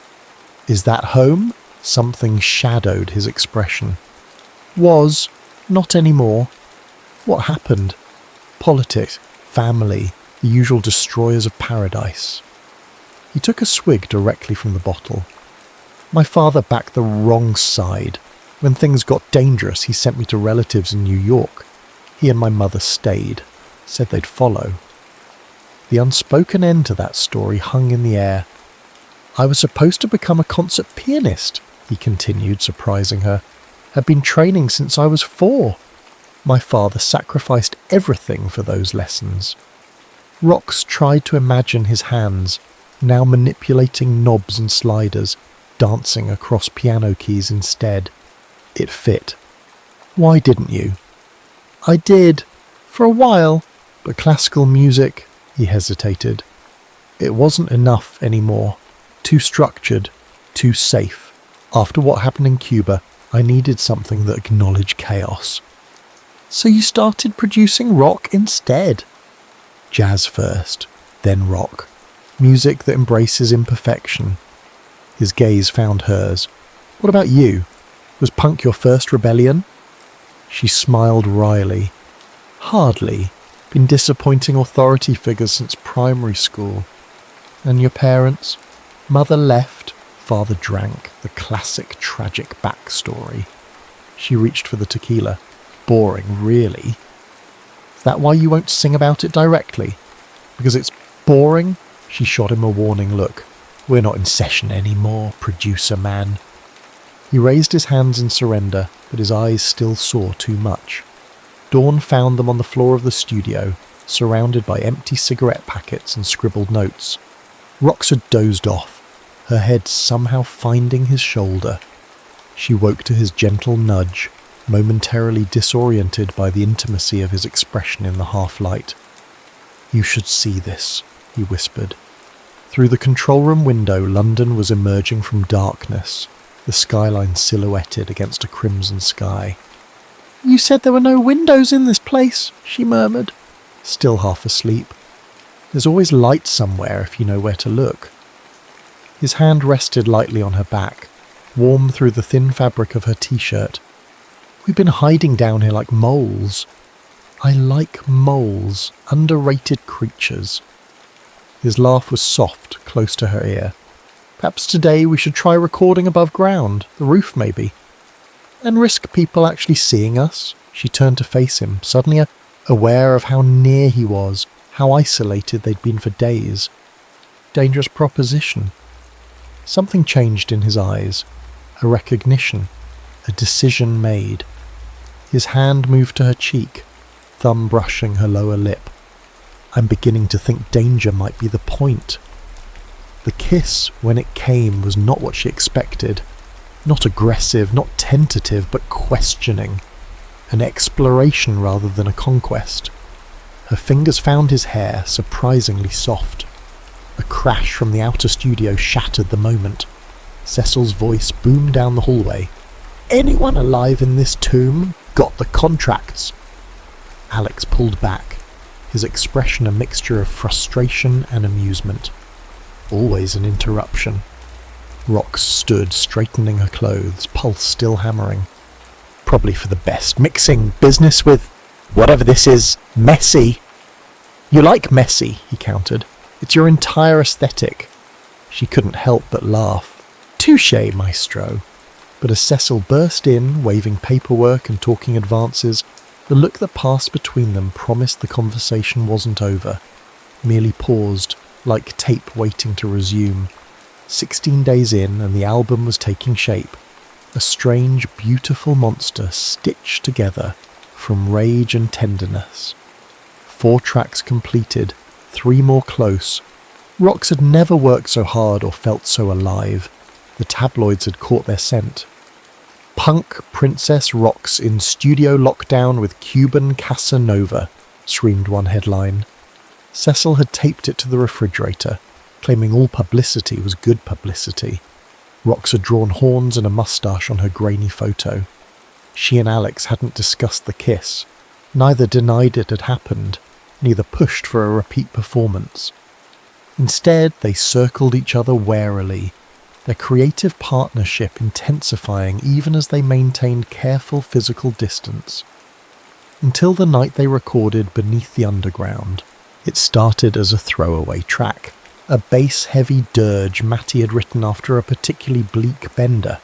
"Is that home?" Something shadowed his expression. "Was. Not anymore." What happened? Politics, family, the usual destroyers of paradise. He took a swig directly from the bottle. My father backed the wrong side. When things got dangerous, he sent me to relatives in New York. He and my mother stayed, said they'd follow. The unspoken end to that story hung in the air. I was supposed to become a concert pianist, he continued, surprising her. Had been training since I was 4. My father sacrificed everything for those lessons. Rox tried to imagine his hands, now manipulating knobs and sliders, dancing across piano keys instead. It fit. Why didn't you? I did, for a while, but classical music, he hesitated. It wasn't enough anymore. Too structured, too safe. After what happened in Cuba, I needed something that acknowledged chaos. So you started producing rock instead? Jazz first, then rock. Music that embraces imperfection. His gaze found hers. What about you? Was punk your first rebellion? She smiled wryly. Hardly. Been disappointing authority figures since primary school. And your parents? Mother left, father drank, the classic tragic backstory. She reached for the tequila. Boring, really. Is that why you won't sing about it directly? Because it's boring? She shot him a warning look. We're not in session anymore, producer man. He raised his hands in surrender, but his eyes still saw too much. Dawn found them on the floor of the studio, surrounded by empty cigarette packets and scribbled notes. Rox had dozed off, her head somehow finding his shoulder. She woke to his gentle nudge, momentarily disoriented by the intimacy of his expression in the half-light. You should see this, he whispered. Through the control room window, London was emerging from darkness, the skyline silhouetted against a crimson sky. You said there were no windows in this place, she murmured, still half asleep. There's always light somewhere if you know where to look. His hand rested lightly on her back, warm through the thin fabric of her t-shirt. We've been hiding down here like moles. I like moles, underrated creatures. His laugh was soft, close to her ear. Perhaps today we should try recording above ground, the roof maybe. And risk people actually seeing us? She turned to face him, suddenly aware of how near he was, how isolated they'd been for days. Dangerous proposition. Something changed in his eyes. A recognition. A decision made. His hand moved to her cheek, thumb brushing her lower lip. I'm beginning to think danger might be the point. The kiss, when it came, was not what she expected. Not aggressive, not tentative, but questioning. An exploration rather than a conquest. Her fingers found his hair, surprisingly soft. A crash from the outer studio shattered the moment. Cecil's voice boomed down the hallway. Anyone alive in this tomb got the contracts. Alex pulled back, his expression a mixture of frustration and amusement. Always an interruption. Rox stood, straightening her clothes, pulse still hammering. Probably for the best. Mixing business with whatever this is, messy. You like messy, he countered. It's your entire aesthetic. She couldn't help but laugh. Touché, maestro. But as Cecil burst in, waving paperwork and talking advances, the look that passed between them promised the conversation wasn't over, merely paused, like tape waiting to resume. 16 days in, and the album was taking shape. A strange, beautiful monster stitched together from rage and tenderness. 4 tracks completed, 3 more close. Rox had never worked so hard or felt so alive. The tabloids had caught their scent. Punk Princess Rox in studio lockdown with Cuban Casanova, screamed one headline. Cecil had taped it to the refrigerator, claiming all publicity was good publicity. Rox had drawn horns and a moustache on her grainy photo. She and Alex hadn't discussed the kiss. Neither denied it had happened, neither pushed for a repeat performance. Instead, they circled each other warily, their creative partnership intensifying even as they maintained careful physical distance. until the night they recorded Beneath the Underground. It started as a throwaway track, a bass-heavy dirge Matty had written after a particularly bleak bender.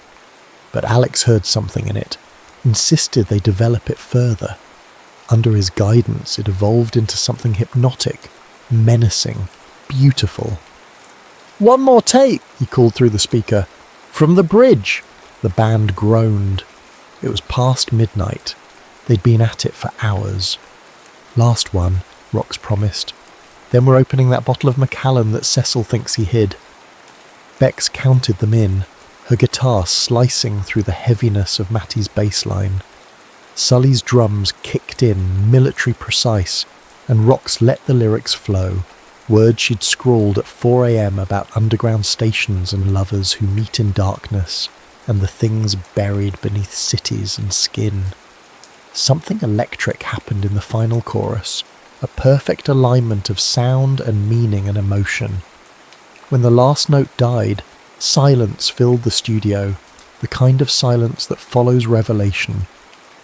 But Alex heard something in it, insisted they develop it further. Under his guidance, it evolved into something hypnotic, menacing, beautiful. "One more take," he called through the speaker. "From the bridge." The band groaned. It was past midnight. They'd been at it for hours. "Last one," Rox promised. "Then we're opening that bottle of Macallan that Cecil thinks he hid." Bex counted them in, her guitar slicing through the heaviness of Matty's bass line. Sully's drums kicked in, military precise, and Rox let the lyrics flow, words she'd scrawled at 4 a.m. about underground stations and lovers who meet in darkness, and the things buried beneath cities and skin. Something electric happened in the final chorus, a perfect alignment of sound and meaning and emotion. When the last note died, silence filled the studio, the kind of silence that follows revelation.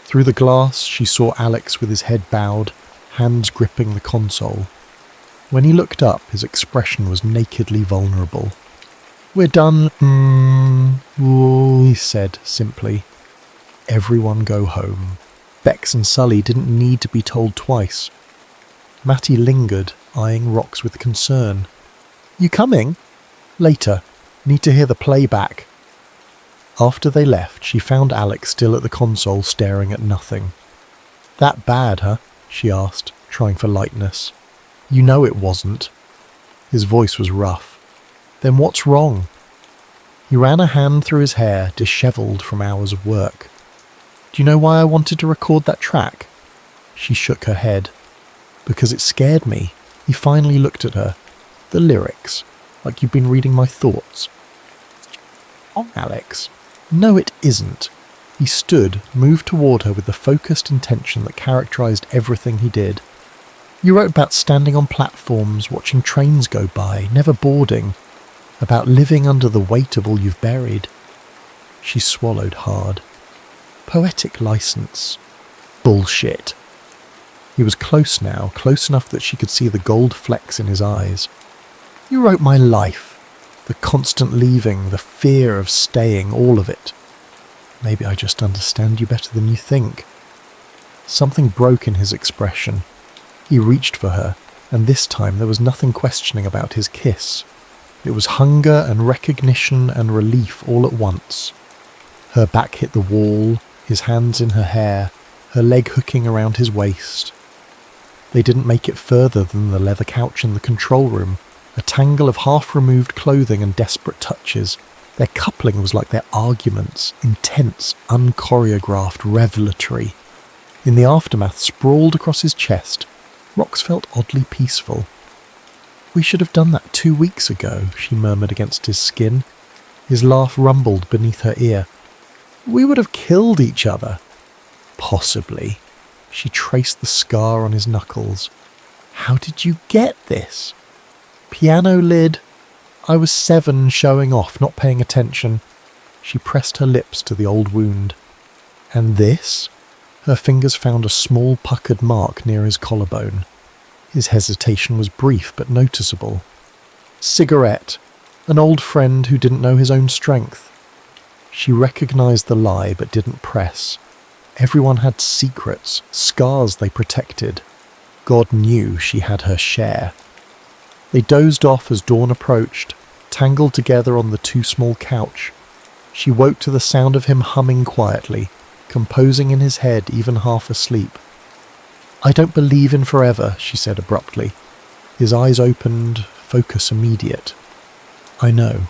Through the glass, she saw Alex with his head bowed, hands gripping the console. When he looked up, his expression was nakedly vulnerable. "We're done, he said simply. "Everyone go home." Bex and Sully didn't need to be told twice. Matty lingered, eyeing Rox with concern. "You coming?" "Later. Need to hear the playback." After they left, she found Alex still at the console staring at nothing. "That bad, huh?" she asked, trying for lightness. "You know it wasn't." His voice was rough. "Then what's wrong?" He ran a hand through his hair, dishevelled from hours of work. "Do you know why I wanted to record that track?" She shook her head. "Because it scared me." He finally looked at her. "The lyrics, like you've been reading my thoughts." "Oh, Alex." "No, it isn't." He stood, moved toward her with the focused intention that characterised everything he did. "You wrote about standing on platforms, watching trains go by, never boarding, about living under the weight of all you've buried." She swallowed hard. "Poetic license." "Bullshit." He was close now, close enough that she could see the gold flecks in his eyes. "You wrote my life. The constant leaving, the fear of staying, all of it. Maybe I just understand you better than you think." Something broke in his expression. He reached for her, and this time there was nothing questioning about his kiss. It was hunger and recognition and relief all at once. Her back hit the wall, his hands in her hair, her leg hooking around his waist. They didn't make it further than the leather couch in the control room, a tangle of half-removed clothing and desperate touches. Their coupling was like their arguments, intense, unchoreographed, revelatory. In the aftermath, sprawled across his chest, Rox felt oddly peaceful. "We should have done that 2 weeks ago," she murmured against his skin. His laugh rumbled beneath her ear. "We would have killed each other." "Possibly." She traced the scar on his knuckles. "How did you get this?" "Piano lid. I was 7 showing off, not paying attention." She pressed her lips to the old wound. "And this?" Her fingers found a small puckered mark near his collarbone. His hesitation was brief but noticeable. "Cigarette. An old friend who didn't know his own strength." She recognised the lie but didn't press. Everyone had secrets, scars they protected. God knew she had her share. They dozed off as dawn approached, tangled together on the too small couch. She woke to the sound of him humming quietly, composing in his head even half asleep. "I don't believe in forever," she said abruptly. His eyes opened, focus immediate. "I know.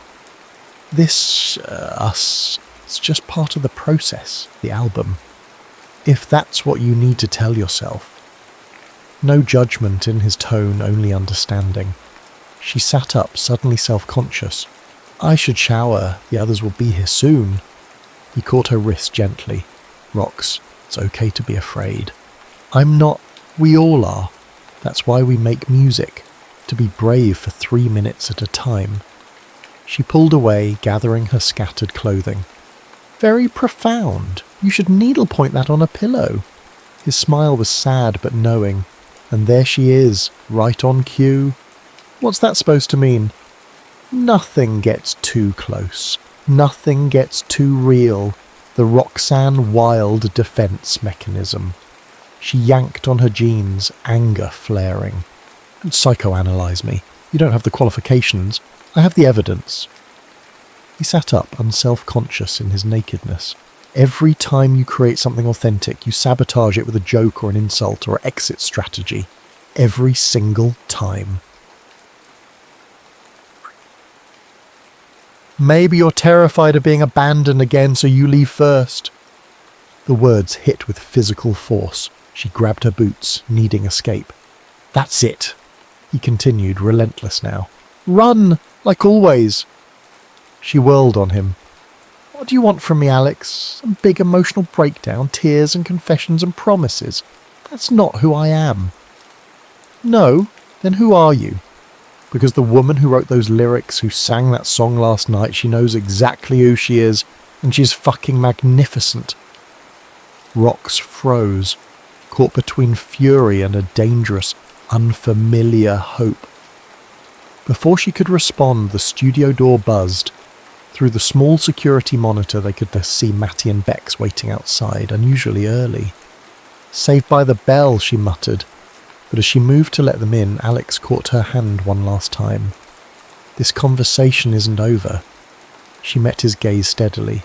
This, us, it's just part of the process, the album. If that's what you need to tell yourself." No judgment in his tone, only understanding. She sat up, suddenly self-conscious. "I should shower, the others will be here soon." He caught her wrist gently. "Rox, it's okay to be afraid." "I'm not. We all are. That's why we make music, to be brave for 3 minutes at a time." She pulled away, gathering her scattered clothing. "Very profound. You should needlepoint that on a pillow." His smile was sad but knowing, and there she is, right on cue. What's that supposed to mean? Nothing gets too close. Nothing gets too real. The Roxanne Wilde defense mechanism. She yanked on her jeans, anger flaring. Don't psychoanalyze me. You don't have the qualifications. I have the evidence. He sat up, unself-conscious in his nakedness. Every time you create something authentic, you sabotage it with a joke or an insult or exit strategy. Every single time. Maybe you're terrified of being abandoned again, so you leave first. The words hit with physical force. She grabbed her boots, needing escape. That's it, he continued, relentless now. Run, like always. She whirled on him. What do you want from me, Alex? Some big emotional breakdown, tears and confessions and promises. That's not who I am. No? Then who are you? Because the woman who wrote those lyrics, who sang that song last night, she knows exactly who she is, and she's fucking magnificent. Rox froze, caught between fury and a dangerous, unfamiliar hope. Before she could respond, the studio door buzzed. Through the small security monitor they could see Matty and Bex waiting outside, unusually early. Saved by the bell, she muttered, but as she moved to let them in, Alex caught her hand one last time. This conversation isn't over. She met his gaze steadily.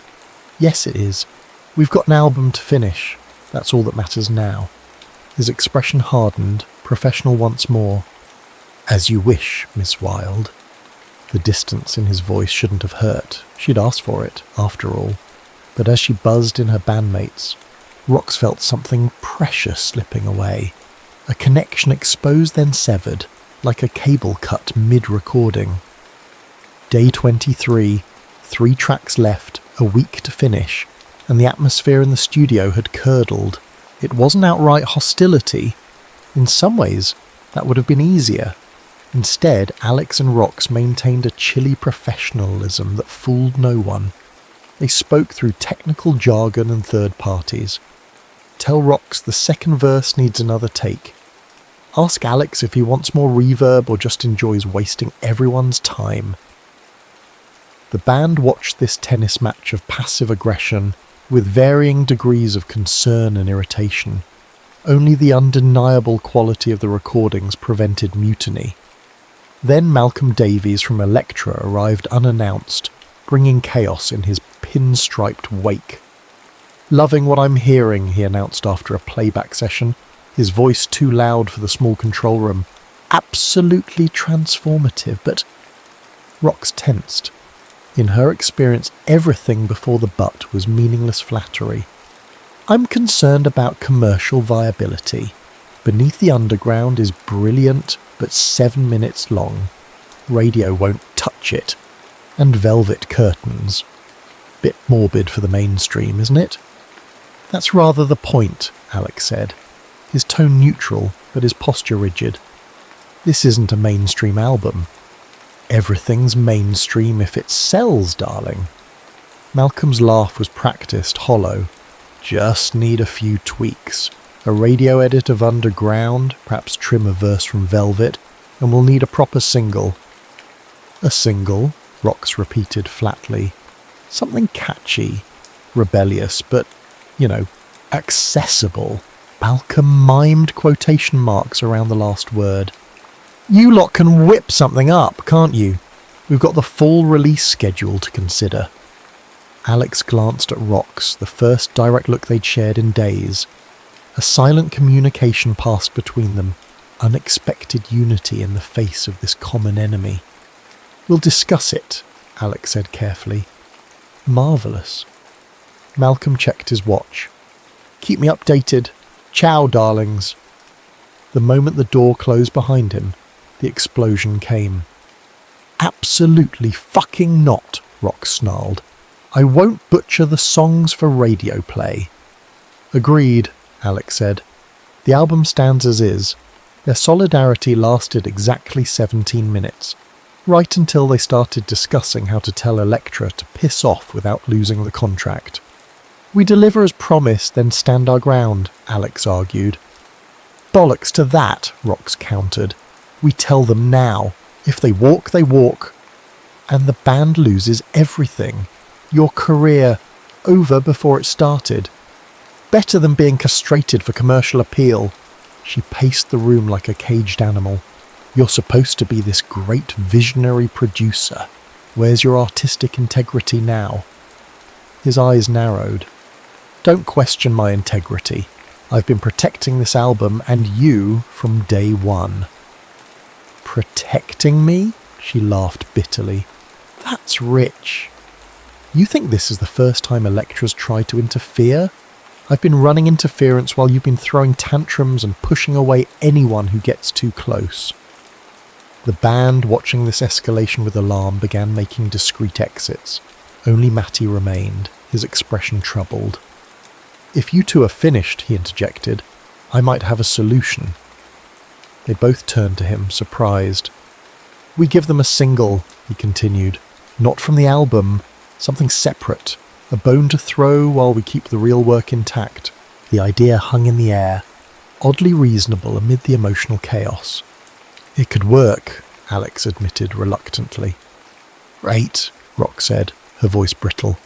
Yes, it is. We've got an album to finish. That's all that matters now. His expression hardened, professional once more. As you wish, Miss Wilde. The distance in his voice shouldn't have hurt. She'd asked for it, after all. But as she buzzed in her bandmates, Rox felt something precious slipping away. A connection exposed then severed, like a cable cut mid-recording. Day 23, 3 tracks left, a week to finish, and the atmosphere in the studio had curdled. It wasn't outright hostility. In some ways, that would have been easier. Instead, Alex and Rox maintained a chilly professionalism that fooled no one. They spoke through technical jargon and third parties. Tell Rox the second verse needs another take. Ask Alex if he wants more reverb or just enjoys wasting everyone's time. The band watched this tennis match of passive aggression with varying degrees of concern and irritation. Only the undeniable quality of the recordings prevented mutiny. Then Malcolm Davies from Elektra arrived unannounced, bringing chaos in his pinstriped wake. Loving what I'm hearing, he announced after a playback session, his voice too loud for the small control room. Absolutely transformative, but Rox tensed. In her experience, everything before the but was meaningless flattery. I'm concerned about commercial viability. Beneath the Underground is brilliant, but 7 minutes long. Radio won't touch it. And velvet curtains. Bit morbid for the mainstream, isn't it? That's rather the point, Alex said. His tone neutral, but his posture rigid. This isn't a mainstream album. Everything's mainstream if it sells, darling. Malcolm's laugh was practiced, hollow. Just need a few tweaks. A radio edit of Underground, perhaps trim a verse from Velvet, and we'll need a proper single. A single, Rox repeated flatly. Something catchy, rebellious, but, accessible. Malcolm mimed quotation marks around the last word. You lot can whip something up, can't you? We've got the full release schedule to consider. Alex glanced at Rox, the first direct look they'd shared in days. A silent communication passed between them, unexpected unity in the face of this common enemy. We'll discuss it, Alex said carefully. Marvellous. Malcolm checked his watch. Keep me updated. Ciao, darlings. The moment the door closed behind him, the explosion came. Absolutely fucking not, Rox snarled. I won't butcher the songs for radio play. Agreed, Alex said. The album stands as is. Their solidarity lasted exactly 17 minutes, right until they started discussing how to tell Elektra to piss off without losing the contract. We deliver as promised, then stand our ground, Alex argued. Bollocks to that, Rox countered. We tell them now. If they walk, they walk. And the band loses everything. Your career, over before it started. Better than being castrated for commercial appeal. She paced the room like a caged animal. You're supposed to be this great visionary producer. Where's your artistic integrity now? His eyes narrowed. Don't question my integrity. I've been protecting this album and you from day one. Protecting me? She laughed bitterly. That's rich. You think this is the first time Electra's tried to interfere? I've been running interference while you've been throwing tantrums and pushing away anyone who gets too close. The band, watching this escalation with alarm, began making discreet exits. Only Matty remained, his expression troubled. If you two are finished, he interjected, I might have a solution. They both turned to him, surprised. We give them a single, he continued. Not from the album, something separate. A bone to throw while we keep the real work intact. The idea hung in the air, oddly reasonable amid the emotional chaos. It could work, Alex admitted reluctantly. Great, Rox said, her voice brittle.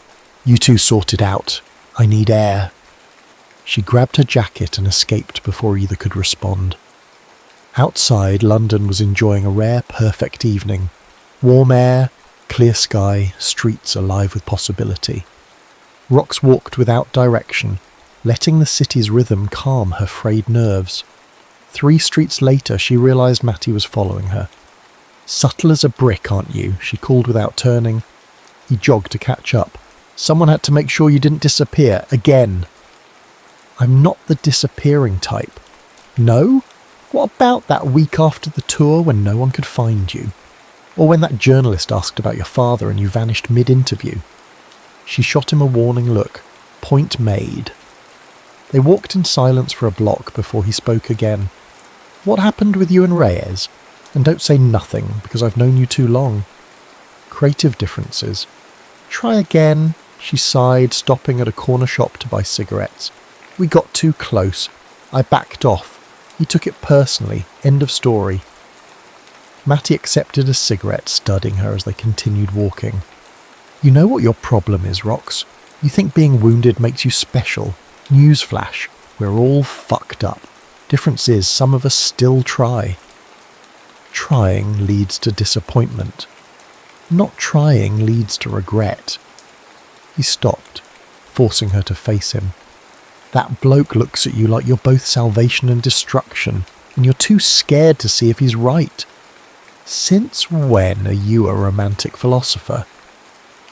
You two sort it out. I need air. She grabbed her jacket and escaped before either could respond. Outside, London was enjoying a rare, perfect evening. Warm air, clear sky, streets alive with possibility. Rox walked without direction, letting the city's rhythm calm her frayed nerves. 3 streets later, she realised Matty was following her. Subtle as a brick, aren't you? She called without turning. He jogged to catch up. Someone had to make sure you didn't disappear, again. I'm not the disappearing type. No? What about that week after the tour when no one could find you? Or when that journalist asked about your father and you vanished mid-interview? She shot him a warning look. Point made. They walked in silence for a block before he spoke again. What happened with you and Reyes? And don't say nothing, because I've known you too long. Creative differences. Try again, she sighed, stopping at a corner shop to buy cigarettes. We got too close. I backed off. He took it personally. End of story. Matty accepted a cigarette, studying her as they continued walking. You know what your problem is, Rox? You think being wounded makes you special. Newsflash. We're all fucked up. Difference is, some of us still try. Trying leads to disappointment. Not trying leads to regret. He stopped, forcing her to face him. That bloke looks at you like you're both salvation and destruction, and you're too scared to see if he's right. Since when are you a romantic philosopher?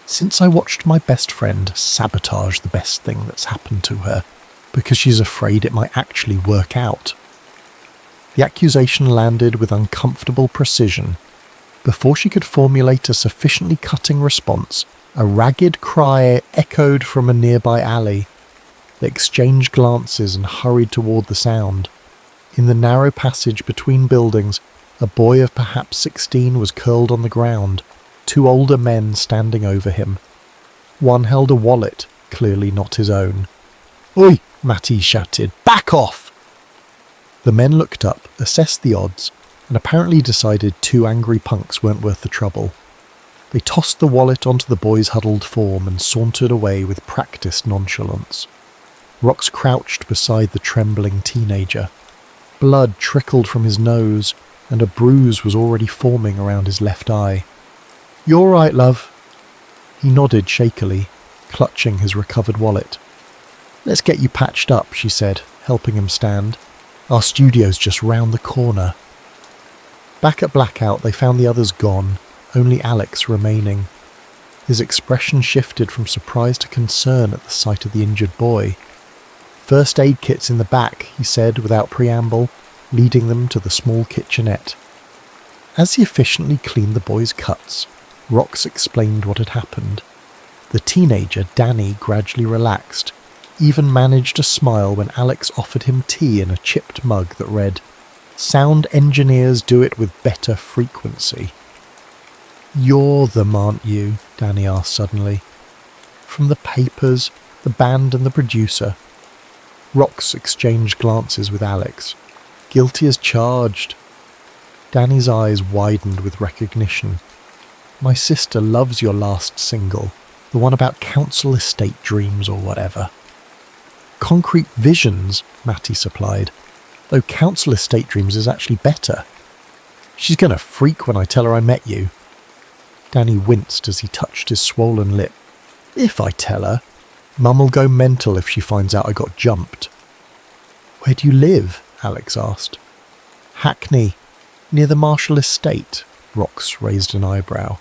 Since I watched my best friend sabotage the best thing that's happened to her, because she's afraid it might actually work out. The accusation landed with uncomfortable precision. Before she could formulate a sufficiently cutting response, a ragged cry echoed from a nearby alley. They exchanged glances and hurried toward the sound. In the narrow passage between buildings, a boy of perhaps 16 was curled on the ground, 2 older men standing over him. One held a wallet, clearly not his own. Oi! Matty shouted. Back off! The men looked up, assessed the odds, and apparently decided 2 angry punks weren't worth the trouble. They tossed the wallet onto the boy's huddled form and sauntered away with practiced nonchalance. Rox crouched beside the trembling teenager. Blood trickled from his nose, and a bruise was already forming around his left eye. You all right, love? He nodded shakily, clutching his recovered wallet. Let's get you patched up, she said, helping him stand. Our studio's just round the corner. Back at Blackout, they found the others gone, only Alex remaining. His expression shifted from surprise to concern at the sight of the injured boy. First aid kit's in the back, he said without preamble, leading them to the small kitchenette. As he efficiently cleaned the boy's cuts, Rox explained what had happened. The teenager, Danny, gradually relaxed, even managed a smile when Alex offered him tea in a chipped mug that read, "Sound engineers do it with better frequency." You're them, aren't you? Danny asked suddenly. From the papers, the band and the producer. Rox exchanged glances with Alex. Guilty as charged. Danny's eyes widened with recognition. My sister loves your last single, the one about council estate dreams or whatever. Concrete visions, Matty supplied, though council estate dreams is actually better. She's gonna freak when I tell her I met you. Danny winced as he touched his swollen lip. If I tell her, Mum'll go mental if she finds out I got jumped. Where do you live? Alex asked. Hackney, near the Marshall estate. Rox raised an eyebrow.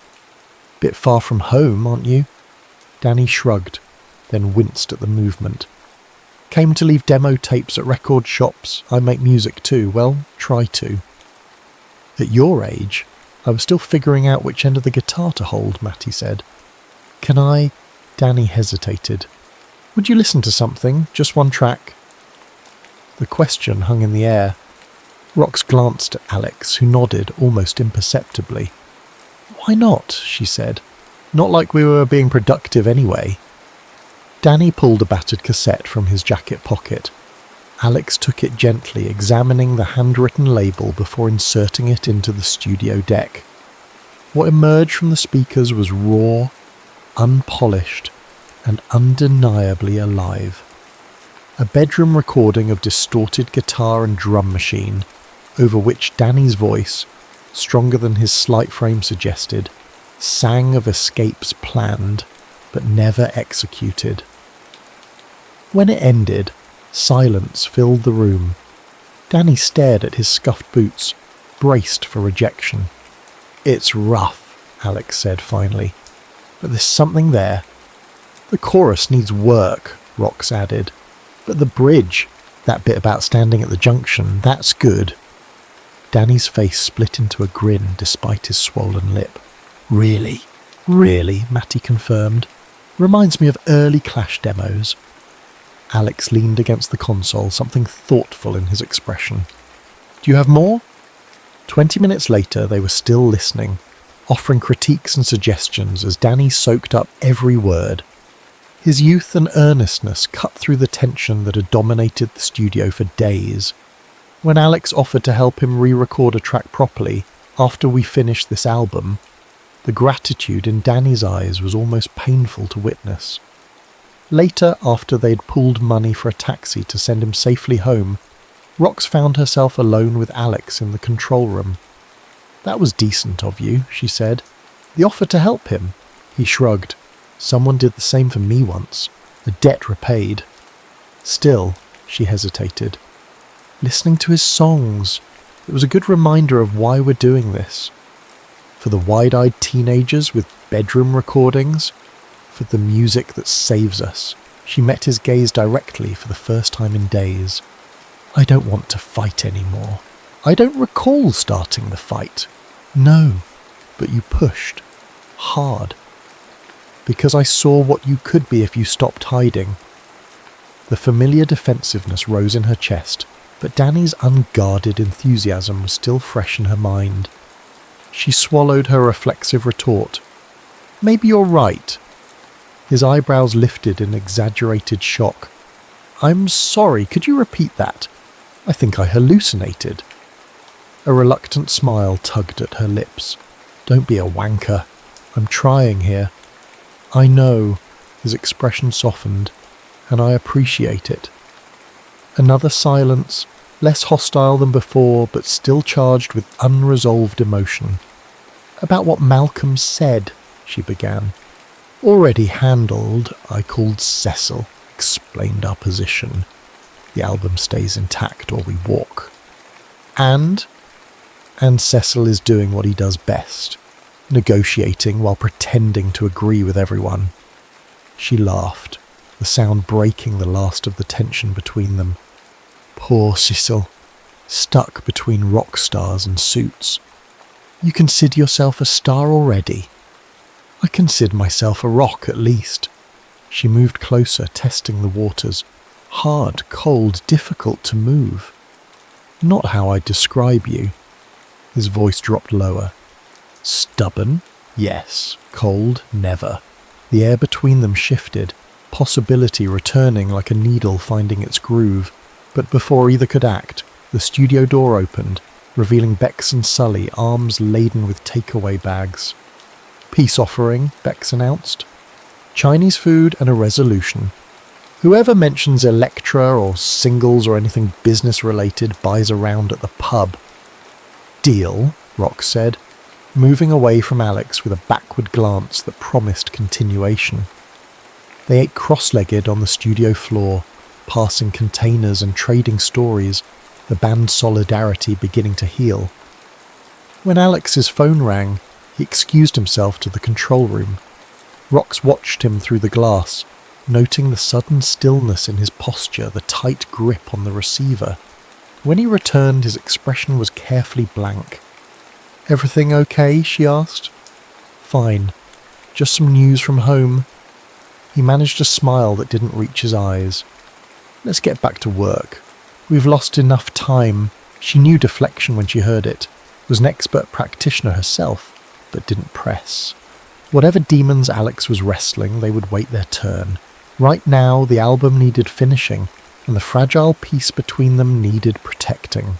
Bit far from home, aren't you? Danny shrugged, then winced at the movement. Came to leave demo tapes at record shops. I make music too. Well, try to. At your age, I was still figuring out which end of the guitar to hold, Matty said. Can I? Danny hesitated. Would you listen to something? Just one track? The question hung in the air. Rox glanced at Alex, who nodded almost imperceptibly. Why not? She said. Not like we were being productive anyway. Danny pulled a battered cassette from his jacket pocket. Alex took it gently, examining the handwritten label before inserting it into the studio deck. What emerged from the speakers was raw, unpolished, and undeniably alive. A bedroom recording of distorted guitar and drum machine, over which Danny's voice, stronger than his slight frame suggested, sang of escapes planned, but never executed. When it ended, silence filled the room. Danny stared at his scuffed boots, braced for rejection. It's rough, Alex said finally, but there's something there. The chorus needs work, Rox added, but the bridge, that bit about standing at the junction, that's good. Danny's face split into a grin despite his swollen lip. Really, Matty confirmed. Reminds me of early Clash demos. Alex leaned against the console, something thoughtful in his expression. Do you have more? 20 minutes later, they were still listening, offering critiques and suggestions as Danny soaked up every word. His youth and earnestness cut through the tension that had dominated the studio for days. When Alex offered to help him re-record a track properly after we finished this album, the gratitude in Danny's eyes was almost painful to witness. Later, after they'd pooled money for a taxi to send him safely home, Rox found herself alone with Alex in the control room. That was decent of you, she said. The offer to help him? He shrugged. Someone did the same for me once. A debt repaid. Still, she hesitated. Listening to his songs, it was a good reminder of why we're doing this. For the wide-eyed teenagers with bedroom recordings, for the music that saves us. She met his gaze directly for the first time in days. I don't want to fight anymore. I don't recall starting the fight. No, but you pushed. Hard. Because I saw what you could be if you stopped hiding. The familiar defensiveness rose in her chest, but Danny's unguarded enthusiasm was still fresh in her mind. She swallowed her reflexive retort. Maybe you're right. His eyebrows lifted in exaggerated shock. I'm sorry, could you repeat that? I think I hallucinated. A reluctant smile tugged at her lips. Don't be a wanker. I'm trying here. I know, his expression softened, and I appreciate it. Another silence, less hostile than before, but still charged with unresolved emotion. About what Malcolm said, she began. Already handled, I called Cecil, explained our position. The album stays intact or we walk. And Cecil is doing what he does best, negotiating while pretending to agree with everyone. She laughed, the sound breaking the last of the tension between them. Poor Cecil, stuck between rock stars and suits. You consider yourself a star already. I consider myself a rock at least. She moved closer, testing the waters. Hard, cold, difficult to move. Not how I'd describe you. His voice dropped lower. Stubborn? Yes. Cold? Never. The air between them shifted. possibility returning like a needle finding its groove. But before either could act, the studio door opened, revealing Bex and Sully, arms laden with takeaway bags. "Peace offering," Bex announced. "Chinese food and a resolution. Whoever mentions Electra or singles or anything business-related buys a round at the pub." "Deal," Rox said, moving away from Alex with a backward glance that promised continuation. They ate cross-legged on the studio floor, passing containers and trading stories, the band's solidarity beginning to heal. When Alex's phone rang, he excused himself to the control room. Rox watched him through the glass, noting the sudden stillness in his posture, the tight grip on the receiver. When he returned, his expression was carefully blank. "Everything okay?" she asked. "Fine. Just some news from home." He managed a smile that didn't reach his eyes. "Let's get back to work. We've lost enough time." She knew deflection when she heard it, was an expert practitioner herself, but didn't press. Whatever demons Alex was wrestling, they would wait their turn. Right now, the album needed finishing, and the fragile peace between them needed protecting.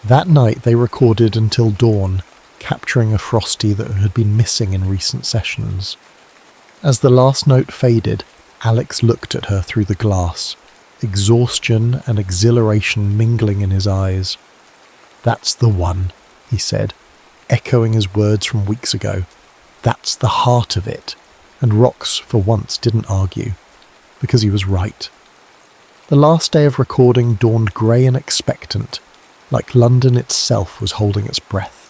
That night they recorded until dawn, capturing a Frosty that had been missing in recent sessions. As the last note faded, Alex looked at her through the glass, exhaustion and exhilaration mingling in his eyes. "That's the one," he said, echoing his words from weeks ago. "That's the heart of it." And Rox, for once, didn't argue, because he was right. The last day of recording dawned grey and expectant, like London itself was holding its breath.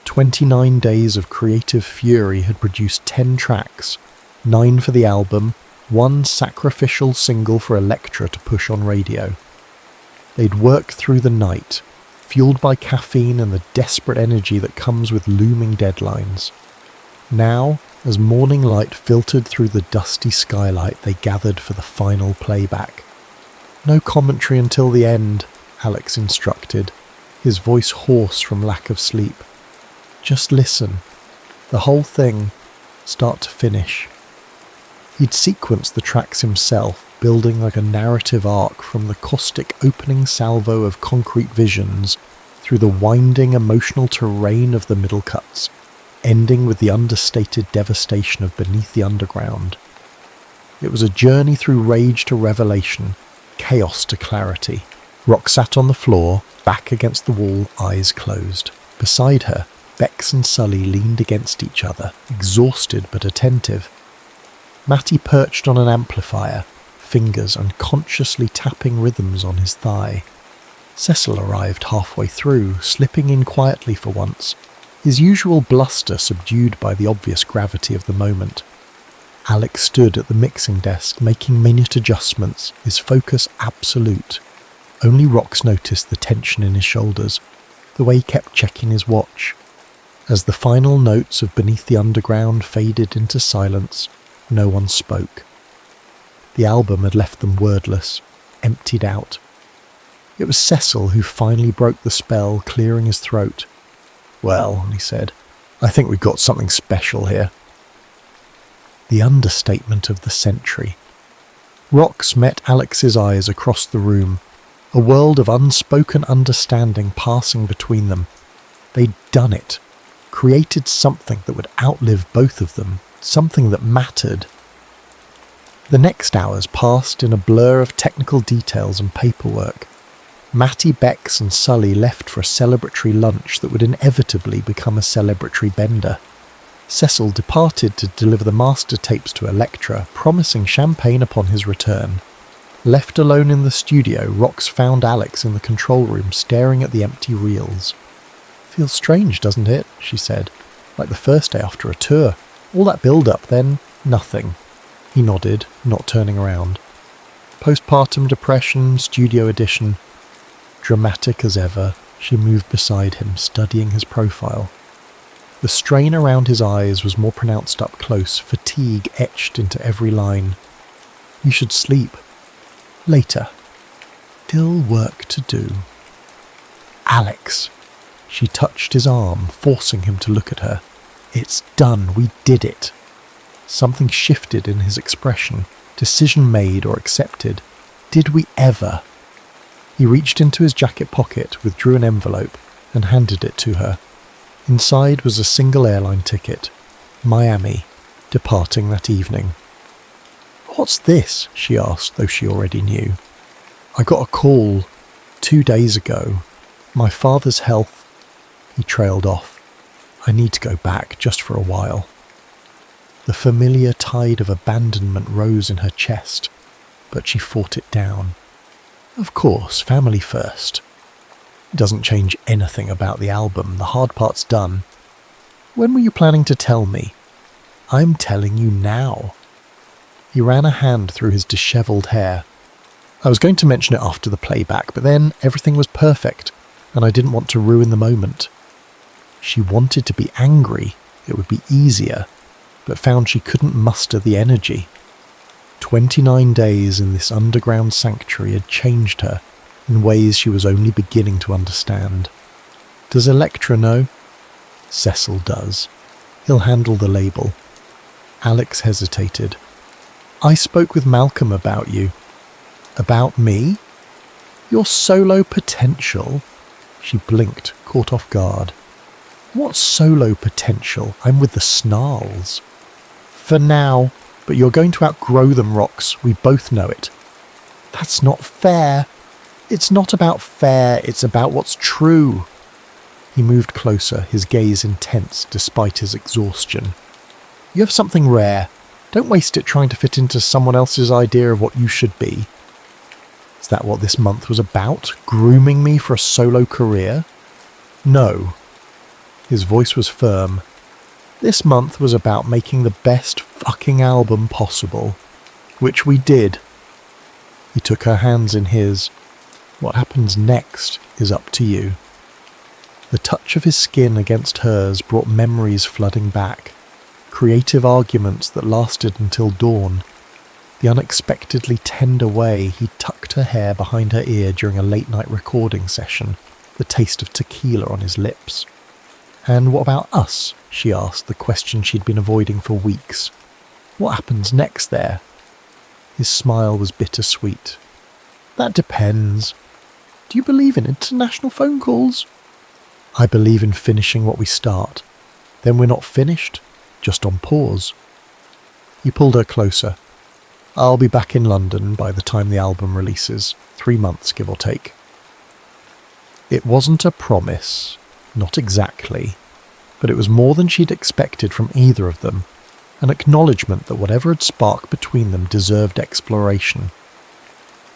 29 days of creative fury had produced 10 tracks, 9 for the album, 1 sacrificial single for Electra to push on radio. They'd worked through the night, fueled by caffeine and the desperate energy that comes with looming deadlines. Now, as morning light filtered through the dusty skylight, they gathered for the final playback. "No commentary until the end," Alex instructed, his voice hoarse from lack of sleep. "Just listen. The whole thing, start to finish." He'd sequenced the tracks himself, building like a narrative arc from the caustic opening salvo of Concrete Visions through the winding emotional terrain of the middle cuts, ending with the understated devastation of Beneath the Underground. It was a journey through rage to revelation, chaos to clarity. Rox sat on the floor, back against the wall, eyes closed. Beside her, Bex and Sully leaned against each other, exhausted but attentive. Matty perched on an amplifier, fingers unconsciously tapping rhythms on his thigh. Cecil arrived halfway through, slipping in quietly for once, his usual bluster subdued by the obvious gravity of the moment. Alex stood at the mixing desk, making minute adjustments, his focus absolute. Only Rox noticed the tension in his shoulders, the way he kept checking his watch. As the final notes of Beneath the Underground faded into silence, no one spoke. The album had left them wordless, emptied out. It was Cecil who finally broke the spell, clearing his throat. "Well," he said, "I think we've got something special here." The understatement of the century. Rox met Alex's eyes across the room, a world of unspoken understanding passing between them. They'd done it, created something that would outlive both of them, something that mattered. The next hours passed in a blur of technical details and paperwork. Matty, Bex and Sully left for a celebratory lunch that would inevitably become a celebratory bender. Cecil departed to deliver the master tapes to Electra, promising champagne upon his return. Left alone in the studio, Rox found Alex in the control room staring at the empty reels. "Feels strange, doesn't it?" she said. "Like the first day after a tour. All that build-up, then nothing." He nodded, not turning around. Postpartum depression, studio edition. Dramatic as ever, she moved beside him, studying his profile. The strain around his eyes was more pronounced up close, fatigue etched into every line. "You should sleep. Later. Still work to do." "Alex." She touched his arm, forcing him to look at her. "It's done. We did it." Something shifted in his expression. Decision made or accepted. Did we ever? He reached into his jacket pocket, withdrew an envelope, and handed it to her. Inside was a single airline ticket. Miami, departing that evening. "What's this?" she asked, though she already knew. "I got a call 2 days ago. My father's health..." He trailed off. "I need to go back just for a while." The familiar tide of abandonment rose in her chest, but she fought it down. Of course, family first. It doesn't change anything about the album. The hard part's done. "When were you planning to tell me?" "I'm telling you now." He ran a hand through his dishevelled hair. "I was going to mention it after the playback, but then everything was perfect, and I didn't want to ruin the moment." She wanted to be angry. It would be easier, but found she couldn't muster the energy. 29 days in this underground sanctuary had changed her in ways she was only beginning to understand. Does Electra know? Cecil does. He'll handle the label. Alex hesitated. "I spoke with Malcolm about you." "About me?" "Your solo potential." She blinked, caught off guard. "What solo potential? I'm with the Snarls." "For now, but you're going to outgrow them, Rox. We both know it." "That's not fair." "It's not about fair, it's about what's true." He moved closer, his gaze intense despite his exhaustion. "You have something rare. Don't waste it trying to fit into someone else's idea of what you should be." Is that what this month was about? Grooming me for a solo career? No. His voice was firm. This month was about making the best fucking album possible. Which we did. He took her hands in his. What happens next is up to you. The touch of his skin against hers brought memories flooding back. Creative arguments that lasted until dawn. The unexpectedly tender way he tucked her hair behind her ear during a late-night recording session, the taste of tequila on his lips. "And what about us?" she asked, the question she'd been avoiding for weeks. "What happens next there?" His smile was bittersweet. "That depends. Do you believe in international phone calls?" "I believe in finishing what we start. Then we're not finished, just on pause." He pulled her closer. "I'll be back in London by the time the album releases. 3 months, give or take." It wasn't a promise, not exactly, but it was more than she'd expected from either of them, an acknowledgement that whatever had sparked between them deserved exploration.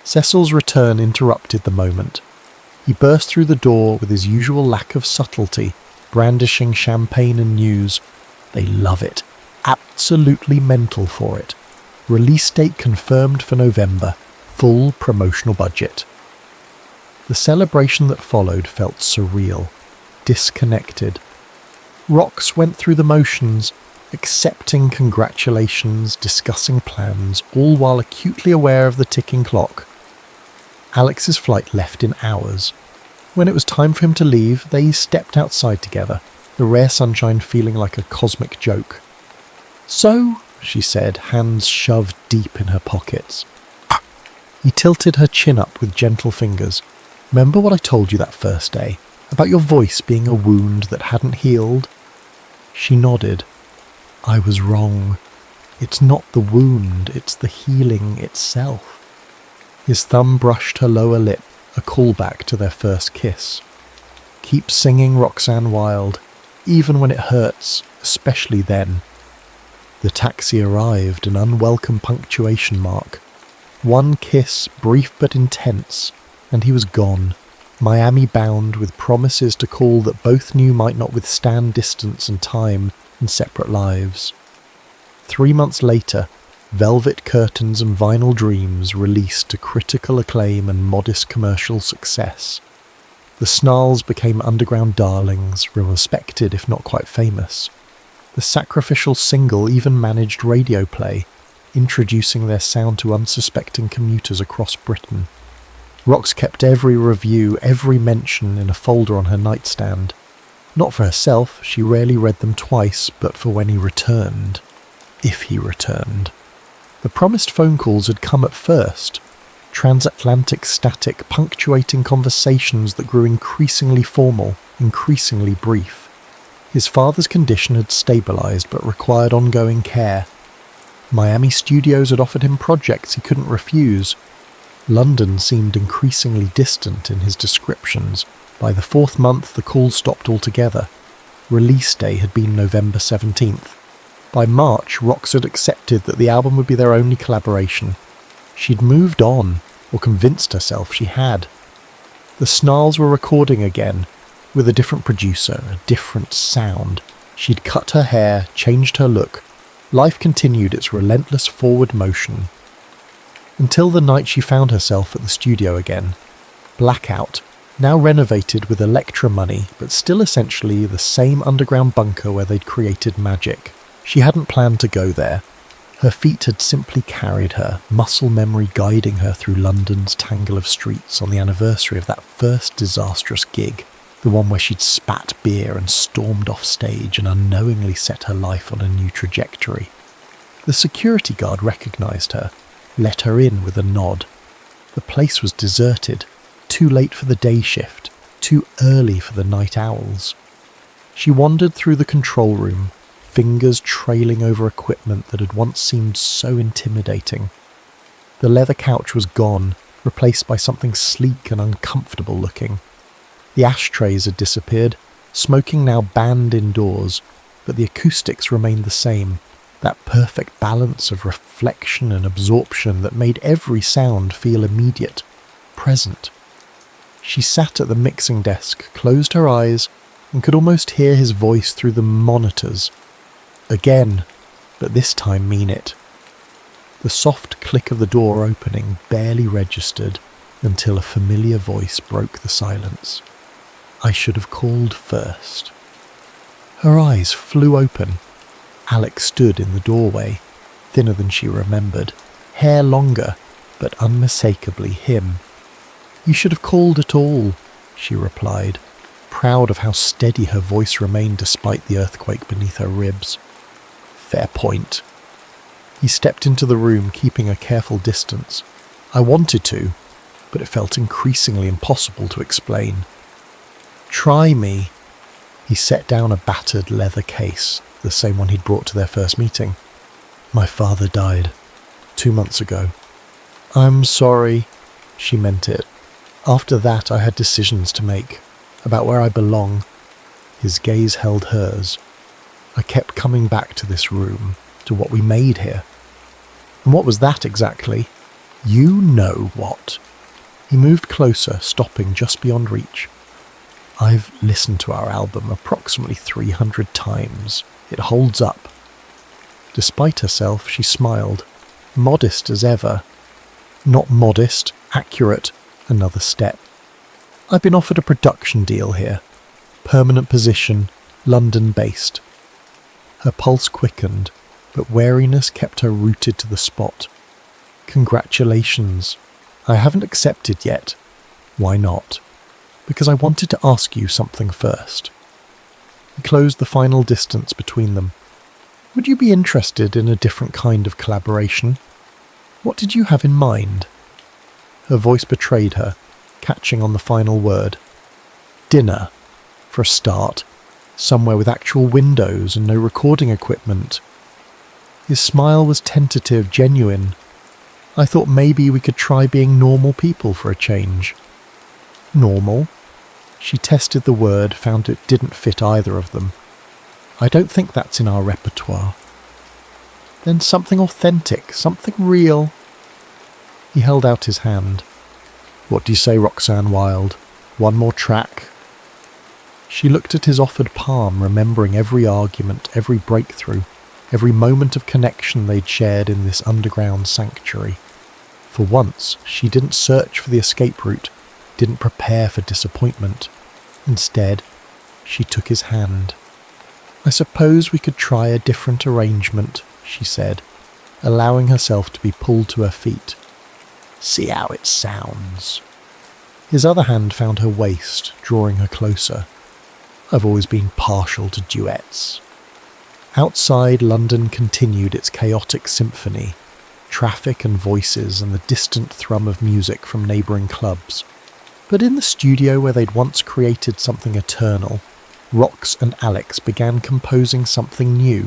Cecil's return interrupted the moment. He burst through the door with his usual lack of subtlety, brandishing champagne and news. They love it. Absolutely mental for it. Release date confirmed for November. Full promotional budget. The celebration that followed felt surreal, disconnected. Rox went through the motions, accepting congratulations, discussing plans, all while acutely aware of the ticking clock. Alex's flight left in hours. When it was time for him to leave, they stepped outside together, the rare sunshine feeling like a cosmic joke. "So," she said, hands shoved deep in her pockets. He tilted her chin up with gentle fingers. "Remember what I told you that first day? About your voice being a wound that hadn't healed?" She nodded. "I was wrong. It's not the wound, it's the healing itself." His thumb brushed her lower lip, a callback to their first kiss. "Keep singing, Roxanne Wilde, even when it hurts, especially then." The taxi arrived, an unwelcome punctuation mark. One kiss, brief but intense, and he was gone, Miami-bound with promises to call that both knew might not withstand distance and time and separate lives. 3 months later, Velvet Curtains and Vinyl Dreams released to critical acclaim and modest commercial success. The Snarls became underground darlings, respected if not quite famous. The sacrificial single even managed radio play, introducing their sound to unsuspecting commuters across Britain. Rox kept every review, every mention in a folder on her nightstand. Not for herself, she rarely read them twice, but for when he returned. if he returned. The promised phone calls had come at first, transatlantic static punctuating conversations that grew increasingly formal, increasingly brief. His father's condition had stabilised but required ongoing care. Miami studios had offered him projects he couldn't refuse. London seemed increasingly distant in his descriptions. By the 4th month, the calls stopped altogether. Release day had been November 17th. By March, Rox had accepted that the album would be their only collaboration. She'd moved on, or convinced herself she had. The Snarls were recording again, with a different producer, a different sound. She'd cut her hair, changed her look. Life continued its relentless forward motion. Until the night she found herself at the studio again. Blackout, now renovated with Electra money, but still essentially the same underground bunker where they'd created magic. She hadn't planned to go there. Her feet had simply carried her, muscle memory guiding her through London's tangle of streets on the anniversary of that first disastrous gig, the one where she'd spat beer and stormed off stage and unknowingly set her life on a new trajectory. The security guard recognised her, let her in with a nod. The place was deserted, too late for the day shift, too early for the night owls. She wandered through the control room, fingers trailing over equipment that had once seemed so intimidating. The leather couch was gone, replaced by something sleek and uncomfortable looking. The ashtrays had disappeared, smoking now banned indoors, but the acoustics remained the same, that perfect balance of reflection and absorption that made every sound feel immediate, present. She sat at the mixing desk, closed her eyes, and could almost hear his voice through the monitors. Again, but this time mean it. The soft click of the door opening barely registered until a familiar voice broke the silence. I should have called first. Her eyes flew open. Alex stood in the doorway, thinner than she remembered, hair longer, but unmistakably him. You should have called at all, she replied, proud of how steady her voice remained despite the earthquake beneath her ribs. Fair point. He stepped into the room, keeping a careful distance. I wanted to, but it felt increasingly impossible to explain. Try me. He set down a battered leather case, the same one he'd brought to their first meeting. My father died 2 months ago. I'm sorry. She meant it. After that, I had decisions to make, about where I belong. His gaze held hers. I kept coming back to this room, to what we made here. And what was that exactly? You know what. He moved closer, stopping just beyond reach. I've listened to our album approximately 300 times. It holds up. Despite herself, she smiled, modest as ever. Not modest, accurate, another step. I've been offered a production deal here. Permanent position, London-based. Her pulse quickened, but wariness kept her rooted to the spot. Congratulations. I haven't accepted yet. Why not? Because I wanted to ask you something first. He closed the final distance between them. Would you be interested in a different kind of collaboration? What did you have in mind? Her voice betrayed her, catching on the final word. Dinner, for a start. Somewhere with actual windows and no recording equipment. His smile was tentative, genuine. I thought maybe we could try being normal people for a change. Normal? She tested the word, found it didn't fit either of them. I don't think that's in our repertoire. Then something authentic, something real. He held out his hand. What do you say, Roxanne Wilde? One more track? She looked at his offered palm, remembering every argument, every breakthrough, every moment of connection they'd shared in this underground sanctuary. For once, she didn't search for the escape route, didn't prepare for disappointment. Instead, she took his hand. I suppose we could try a different arrangement, she said, allowing herself to be pulled to her feet. See how it sounds. His other hand found her waist, drawing her closer. I've always been partial to duets. Outside, London continued its chaotic symphony, traffic and voices and the distant thrum of music from neighbouring clubs. But in the studio where they'd once created something eternal, Rox and Alex began composing something new,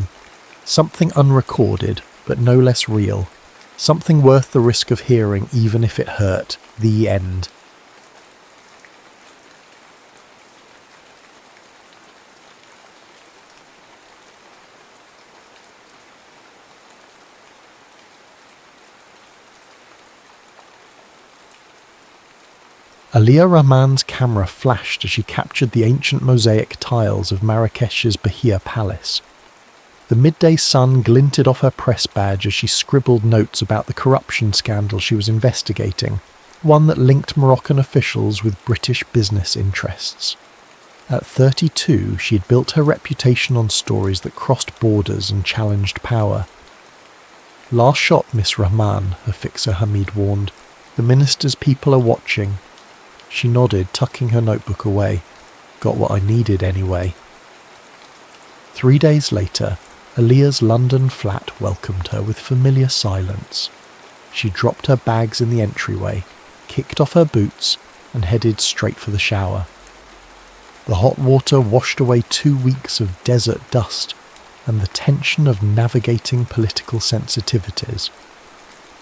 something unrecorded but no less real, something worth the risk of hearing even if it hurt. The end. Aliyah Rahman's camera flashed as she captured the ancient mosaic tiles of Marrakesh's Bahia Palace. The midday sun glinted off her press badge as she scribbled notes about the corruption scandal she was investigating, one that linked Moroccan officials with British business interests. At 32, she had built her reputation on stories that crossed borders and challenged power. "Last shot, Miss Rahman," her fixer Hamid warned. "The minister's people are watching." She nodded, tucking her notebook away. "Got what I needed anyway." 3 days later, Aliyah's London flat welcomed her with familiar silence. She dropped her bags in the entryway, kicked off her boots, and headed straight for the shower. The hot water washed away 2 weeks of desert dust and the tension of navigating political sensitivities.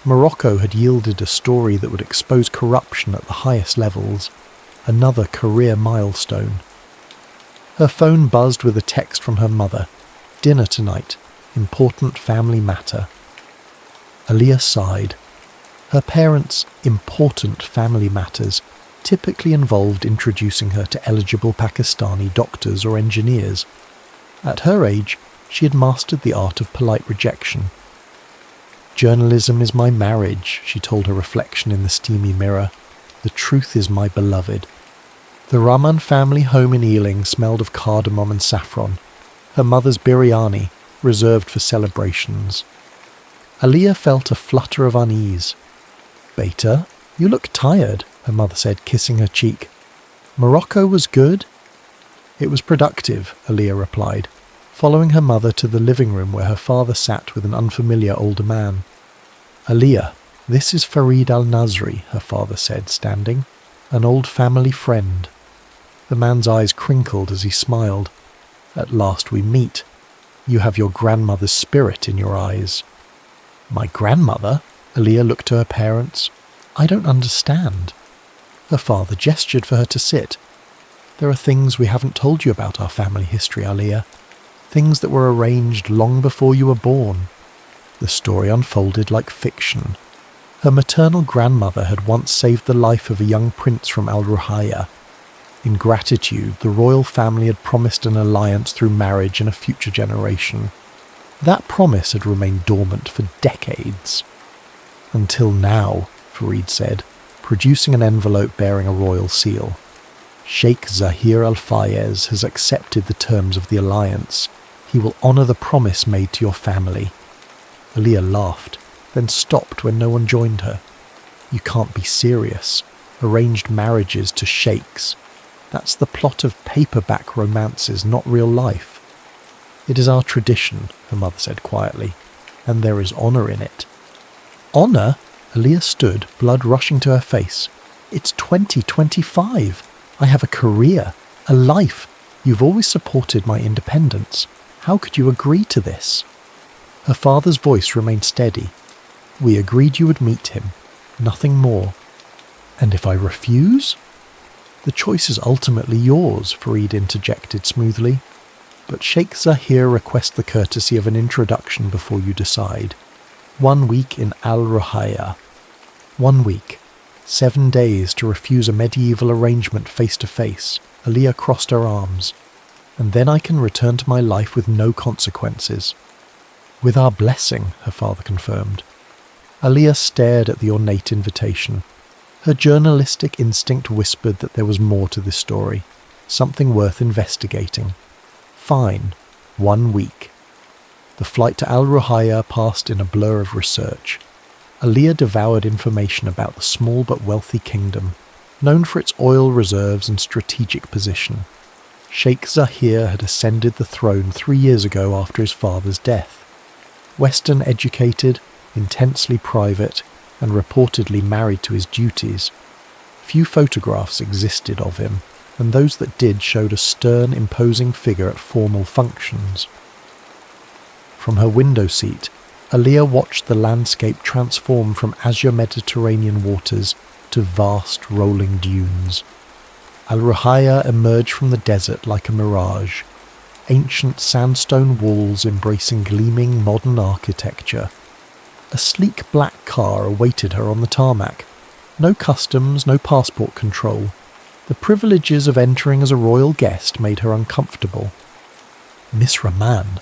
Morocco had yielded a story that would expose corruption at the highest levels, another career milestone. Her phone buzzed with a text from her mother. "Dinner tonight. Important family matter." Aliyah sighed. Her parents' important family matters typically involved introducing her to eligible Pakistani doctors or engineers. At her age, she had mastered the art of polite rejection. "Journalism is my marriage," she told her reflection in the steamy mirror. "The truth is my beloved." The Rahman family home in Ealing smelled of cardamom and saffron, her mother's biryani, reserved for celebrations. Aliyah felt a flutter of unease. "Beta, you look tired," her mother said, kissing her cheek. "Morocco was good?" "It was productive," Aliyah replied, following her mother to the living room where her father sat with an unfamiliar older man. "Aliyah, this is Farid al-Nasri," her father said, standing, "an old family friend." The man's eyes crinkled as he smiled. "At last we meet. You have your grandmother's spirit in your eyes." "My grandmother?" Aliyah looked to her parents. "I don't understand." Her father gestured for her to sit. "There are things we haven't told you about our family history, Aliyah. Things that were arranged long before you were born." The story unfolded like fiction. Her maternal grandmother had once saved the life of a young prince from Al-Ruhaya. In gratitude, the royal family had promised an alliance through marriage in a future generation. That promise had remained dormant for decades. "Until now," Farid said, producing an envelope bearing a royal seal. "Sheik Zahir al-Fayez has accepted the terms of the alliance. He will honour the promise made to your family." Aliyah laughed, then stopped when no one joined her. "You can't be serious. Arranged marriages to sheiks. That's the plot of paperback romances, not real life." "It is our tradition," her mother said quietly, "and there is honour in it." "Honour?" Aliyah stood, blood rushing to her face. "It's 2025. I have a career, a life. You've always supported my independence. How could you agree to this?" Her father's voice remained steady. "We agreed you would meet him. Nothing more." "And if I refuse?" "The choice is ultimately yours," Farid interjected smoothly. "But Sheikh Zahir requests the courtesy of an introduction before you decide. 1 week in Al-Ruhaya. 1 week. 7 days to refuse a medieval arrangement face to face." Aliyah crossed her arms. "And then I can return to my life with no consequences." "With our blessing," her father confirmed. Aliyah stared at the ornate invitation. Her journalistic instinct whispered that there was more to this story, something worth investigating. Fine. 1 week. The flight to Al-Ruhaya passed in a blur of research. Aliyah devoured information about the small but wealthy kingdom, known for its oil reserves and strategic position. Sheik Zahir had ascended the throne 3 years ago after his father's death. Western educated, intensely private, and reportedly married to his duties. Few photographs existed of him, and those that did showed a stern, imposing figure at formal functions. From her window seat, Aliyah watched the landscape transform from azure Mediterranean waters to vast rolling dunes. Al-Ruhaya emerged from the desert like a mirage, ancient sandstone walls embracing gleaming modern architecture. A sleek black car awaited her on the tarmac. No customs, no passport control. The privileges of entering as a royal guest made her uncomfortable. "Miss Rahman,"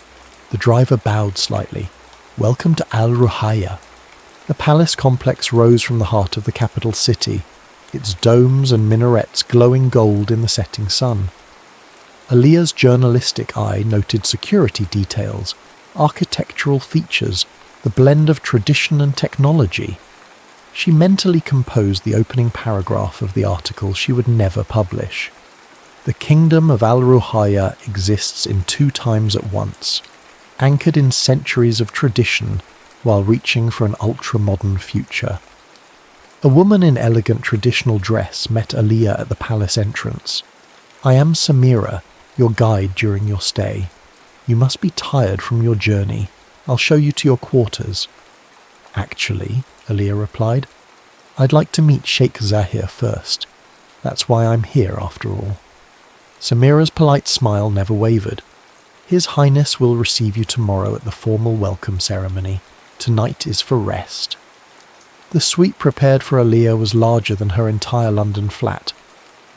the driver bowed slightly. "Welcome to Al-Ruhaya." The palace complex rose from the heart of the capital city, its domes and minarets glowing gold in the setting sun. Aliyah's journalistic eye noted security details, architectural features, the blend of tradition and technology. She mentally composed the opening paragraph of the article she would never publish. The kingdom of Al-Ruhaya exists in 2 times at once, anchored in centuries of tradition while reaching for an ultra-modern future. A woman in elegant traditional dress met Aliyah at the palace entrance. "I am Samira, your guide during your stay. You must be tired from your journey. I'll show you to your quarters." "Actually," Aliyah replied, "I'd like to meet Sheik Zahir first. That's why I'm here after all." Samira's polite smile never wavered. "His Highness will receive you tomorrow at the formal welcome ceremony. Tonight is for rest." The suite prepared for Aliyah was larger than her entire London flat,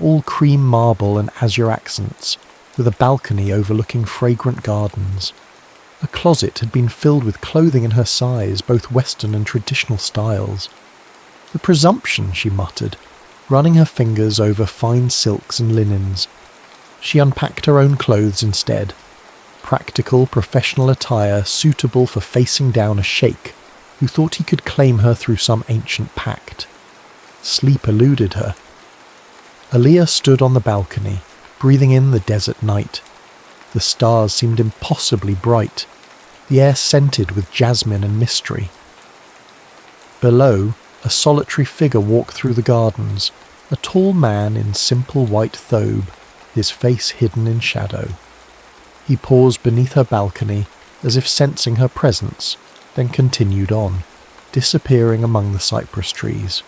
all cream marble and azure accents, with a balcony overlooking fragrant gardens. A closet had been filled with clothing in her size, both Western and traditional styles. "The presumption," she muttered, running her fingers over fine silks and linens. She unpacked her own clothes instead. Practical, professional attire suitable for facing down a sheikh who thought he could claim her through some ancient pact. Sleep eluded her. Aliyah stood on the balcony, breathing in the desert night. The stars seemed impossibly bright, the air scented with jasmine and mystery. Below, a solitary figure walked through the gardens, a tall man in simple white thobe, his face hidden in shadow. He paused beneath her balcony, as if sensing her presence, then continued on, disappearing among the cypress trees.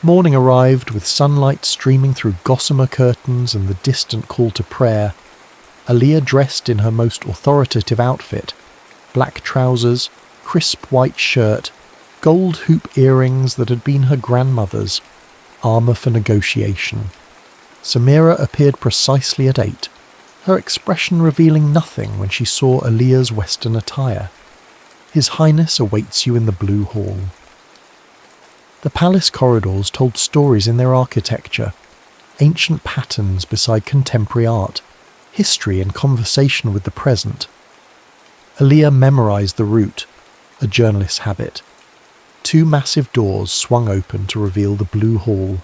Morning arrived with sunlight streaming through gossamer curtains and the distant call to prayer. Aliyah dressed in her most authoritative outfit, black trousers, crisp white shirt, gold hoop earrings that had been her grandmother's, armour for negotiation. Samira appeared precisely at 8, her expression revealing nothing when she saw Aliyah's Western attire. "His Highness awaits you in the Blue Hall." The palace corridors told stories in their architecture, ancient patterns beside contemporary art, history and conversation with the present. Aliyah memorised the route, a journalist's habit. 2 massive doors swung open to reveal the Blue Hall,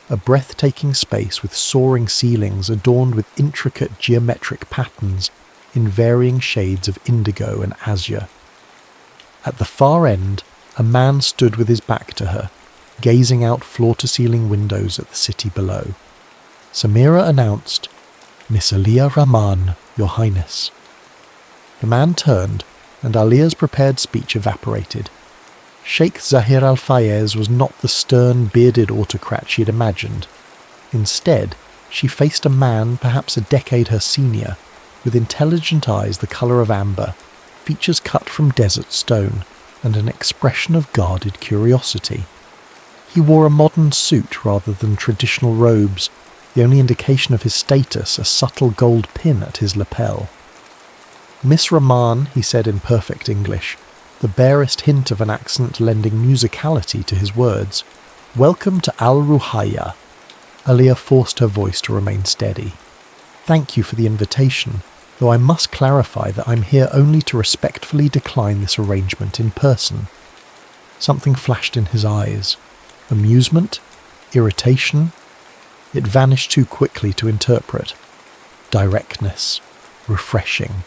a breathtaking space with soaring ceilings adorned with intricate geometric patterns in varying shades of indigo and azure. At the far end, a man stood with his back to her, gazing out floor-to-ceiling windows at the city below. Samira announced, "Miss Aliyah Rahman, Your Highness." The man turned, and Aliyah's prepared speech evaporated. Sheik Zahir al-Fayez was not the stern, bearded autocrat she had imagined. Instead, she faced a man perhaps a decade her senior, with intelligent eyes the colour of amber, features cut from desert stone, and an expression of guarded curiosity. He wore a modern suit rather than traditional robes, the only indication of his status a subtle gold pin at his lapel. "Miss Rahman," he said in perfect English, the barest hint of an accent lending musicality to his words, "welcome to Al-Ruhaya." Aliyah forced her voice to remain steady. "Thank you for the invitation, though I must clarify that I'm here only to respectfully decline this arrangement in person." Something flashed in his eyes. Amusement? Irritation? It vanished too quickly to interpret. directness, refreshing.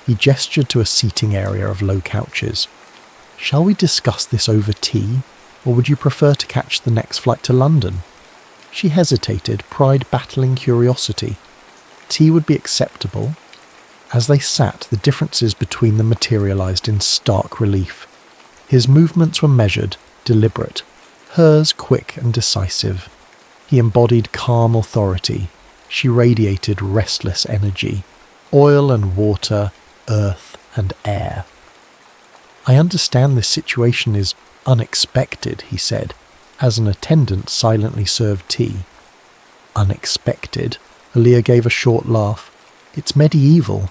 He gestured to a seating area of low couches. "Shall we discuss this over tea, or would you prefer to catch the next flight to London?" She hesitated, pride battling curiosity. Tea would be acceptable. As they sat, the differences between them materialized in stark relief. His movements were measured, deliberate, hers quick and decisive. He embodied calm authority. She radiated restless energy. Oil and water, earth and air. "I understand this situation is unexpected," he said, as an attendant silently served tea. "Unexpected?" Aaliyah gave a short laugh. "It's medieval.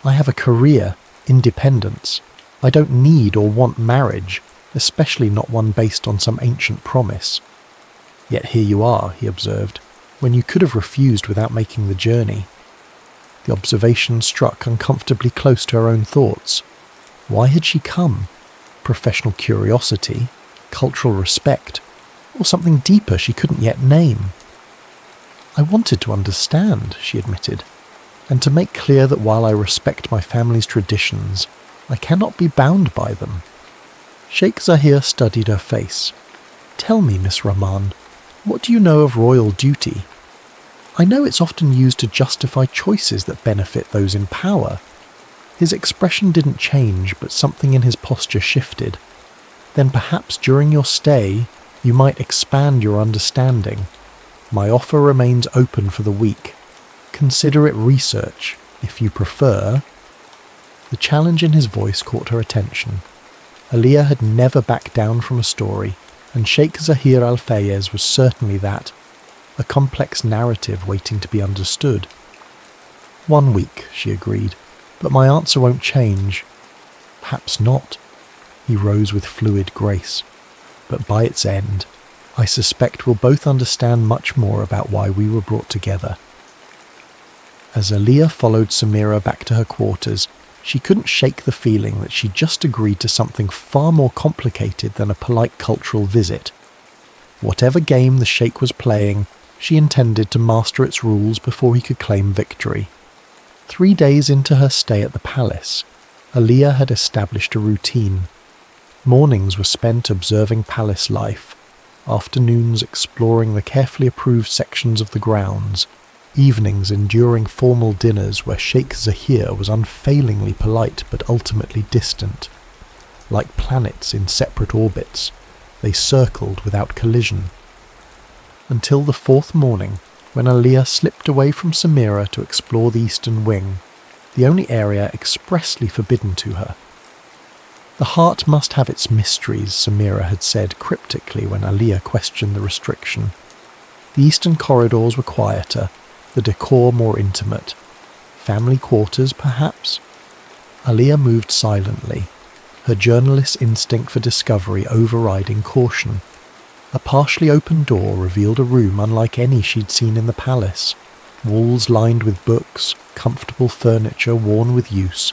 I have a career, independence. I don't need or want marriage, especially not one based on some ancient promise." "Yet here you are," he observed, "when you could have refused without making the journey." The observation struck uncomfortably close to her own thoughts. Why had she come? Professional curiosity, cultural respect, or something deeper she couldn't yet name? "I wanted to understand," she admitted, "and to make clear that while I respect my family's traditions, I cannot be bound by them." Sheikh Zahir studied her face. "Tell me, Miss Rahman, what do you know of royal duty? I know it's often used to justify choices that benefit those in power." His expression didn't change, but something in his posture shifted. "Then perhaps during your stay, you might expand your understanding. My offer remains open for the week. Consider it research, if you prefer." The challenge in his voice caught her attention. Aaliyah had never backed down from a story, and Sheikh Zahir Al-Fayez was certainly that, a complex narrative waiting to be understood. "1 week," she agreed, "but my answer won't change." "Perhaps not." He rose with fluid grace. "But by its end, I suspect we'll both understand much more about why we were brought together." As Aaliyah followed Samira back to her quarters, she couldn't shake the feeling that she'd just agreed to something far more complicated than a polite cultural visit. Whatever game the Sheikh was playing, she intended to master its rules before he could claim victory. 3 days into her stay at the palace, Aaliyah had established a routine. Mornings were spent observing palace life, afternoons exploring the carefully approved sections of the grounds, evenings enduring formal dinners where Sheikh Zahir was unfailingly polite but ultimately distant. Like planets in separate orbits, they circled without collision. Until the 4th morning, when Aaliyah slipped away from Samira to explore the eastern wing, the only area expressly forbidden to her. "The heart must have its mysteries," Samira had said cryptically when Aaliyah questioned the restriction. The eastern corridors were quieter, the decor more intimate. Family quarters, perhaps? Aaliyah moved silently, her journalist's instinct for discovery overriding caution. A partially open door revealed a room unlike any she'd seen in the palace. Walls lined with books, comfortable furniture worn with use,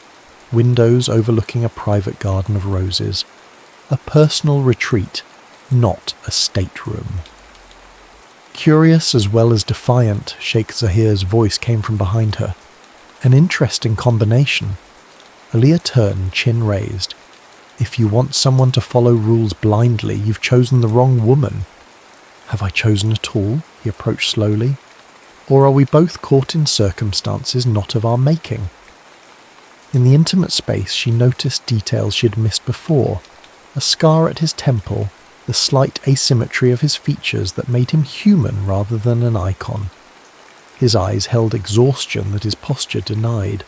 windows overlooking a private garden of roses. A personal retreat, not a stateroom. Curious as well as defiant, Sheikh Zahir's voice came from behind her. An interesting combination. Aaliyah turned, chin raised. "If you want someone to follow rules blindly, you've chosen the wrong woman." "Have I chosen at all?" he approached slowly. "Or are we both caught in circumstances not of our making?" In the intimate space she noticed details she had missed before. A scar at his temple, the slight asymmetry of his features that made him human rather than an icon. His eyes held exhaustion that his posture denied.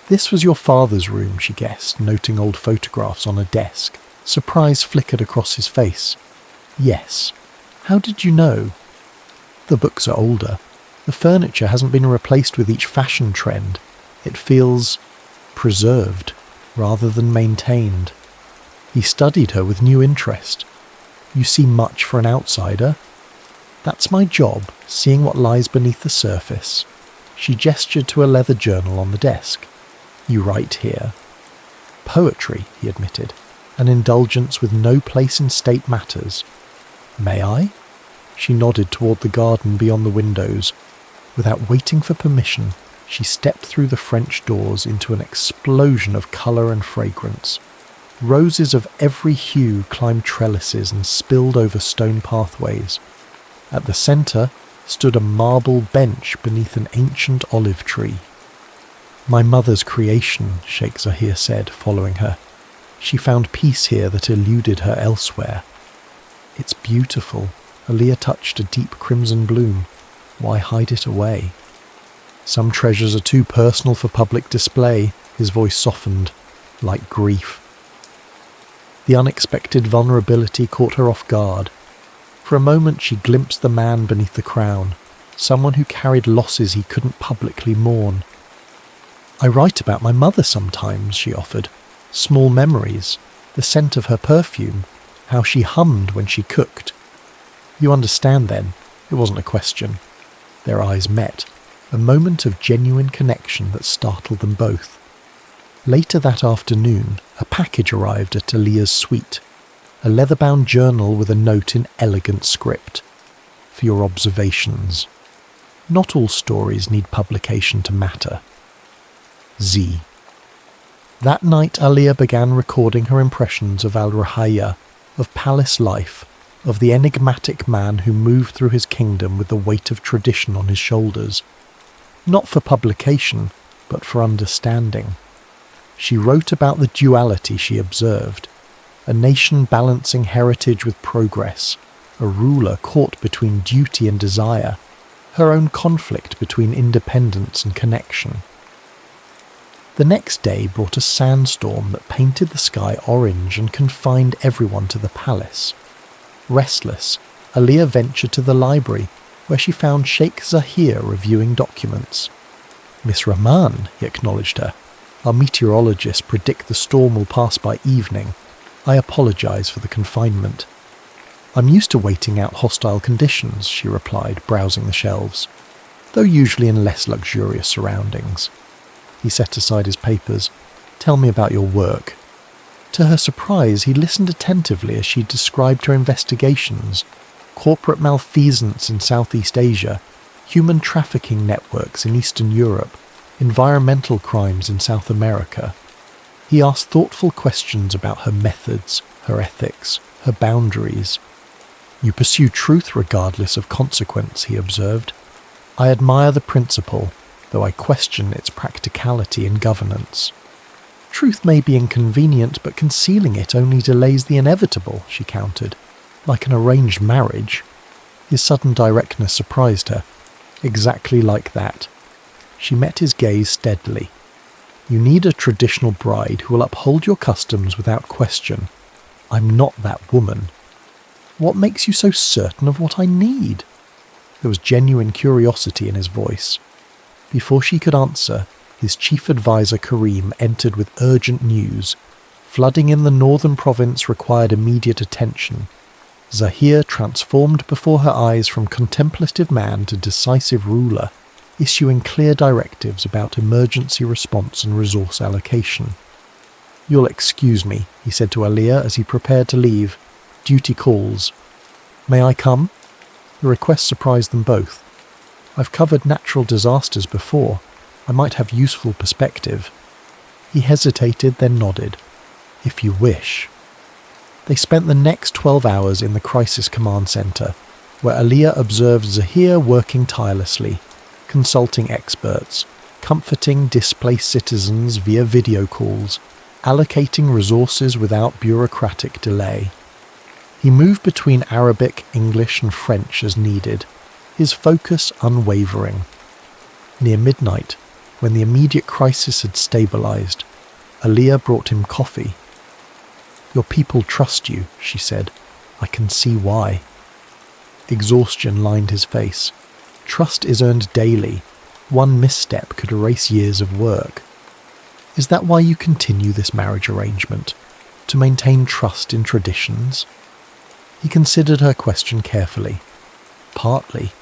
"This was your father's room," she guessed, noting old photographs on a desk. Surprise flickered across his face. "Yes. How did you know?" "The books are older. The furniture hasn't been replaced with each fashion trend. It feels preserved rather than maintained." He studied her with new interest. "You see much for an outsider?" "That's my job, seeing what lies beneath the surface." She gestured to a leather journal on the desk. "You write here." "Poetry," he admitted, "an indulgence with no place in state matters." "May I?" She nodded toward the garden beyond the windows. Without waiting for permission, she stepped through the French doors into an explosion of colour and fragrance. Roses of every hue climbed trellises and spilled over stone pathways. At the centre stood a marble bench beneath an ancient olive tree. "My mother's creation," Sheik Zahir said, following her. "She found peace here that eluded her elsewhere." "It's beautiful." Aliyah touched a deep crimson bloom. "Why hide it away?" "Some treasures are too personal for public display," his voice softened, like grief. The unexpected vulnerability caught her off guard. For a moment she glimpsed the man beneath the crown, someone who carried losses he couldn't publicly mourn. "I write about my mother sometimes," she offered. "Small memories, the scent of her perfume, how she hummed when she cooked." "You understand then?" It wasn't a question. Their eyes met, a moment of genuine connection that startled them both. Later that afternoon, a package arrived at Aliyah's suite. A leather-bound journal with a note in elegant script. "For your observations. Not all stories need publication to matter. Z." That night Aliyah began recording her impressions of Al-Rahaya, of palace life, of the enigmatic man who moved through his kingdom with the weight of tradition on his shoulders. Not for publication, but for understanding. She wrote about the duality she observed. A nation balancing heritage with progress, a ruler caught between duty and desire, her own conflict between independence and connection. The next day brought a sandstorm that painted the sky orange and confined everyone to the palace. Restless, Aliyah ventured to the library, where she found Sheik Zahir reviewing documents. "Miss Rahman," he acknowledged her. "Our meteorologists predict the storm will pass by evening. I apologise for the confinement." "I'm used to waiting out hostile conditions," she replied, browsing the shelves, though usually in less luxurious surroundings. He set aside his papers. "Tell me about your work." To her surprise, he listened attentively as she described her investigations: corporate malfeasance in Southeast Asia, human trafficking networks in Eastern Europe, environmental crimes in South America. He asked thoughtful questions about her methods, her ethics, her boundaries. "You pursue truth regardless of consequence," he observed. "I admire the principle, though I question its practicality in governance." "Truth may be inconvenient, but concealing it only delays the inevitable," she countered. "Like an arranged marriage." His sudden directness surprised her. Exactly like that. She met his gaze steadily. "You need a traditional bride who will uphold your customs without question. I'm not that woman." "What makes you so certain of what I need?" There was genuine curiosity in his voice. Before she could answer, his chief advisor Karim entered with urgent news. Flooding in the northern province required immediate attention. Zahir transformed before her eyes from contemplative man to decisive ruler, issuing clear directives about emergency response and resource allocation. "You'll excuse me," he said to Aliyah as he prepared to leave. "Duty calls." "May I come?" The request surprised them both. "I've covered natural disasters before. I might have useful perspective." He hesitated, then nodded. "If you wish." They spent the next 12 hours in the Crisis Command Centre, where Aliyah observed Zahir working tirelessly, consulting experts, comforting displaced citizens via video calls, allocating resources without bureaucratic delay. He moved between Arabic, English and French as needed, his focus unwavering. Near midnight, when the immediate crisis had stabilised, Aliyah brought him coffee. "Your people trust you," she said. "I can see why." Exhaustion lined his face. Trust is earned daily. One misstep could erase years of work. "Is that why you continue this marriage arrangement? To maintain trust in traditions?" He considered her question carefully. "Partly.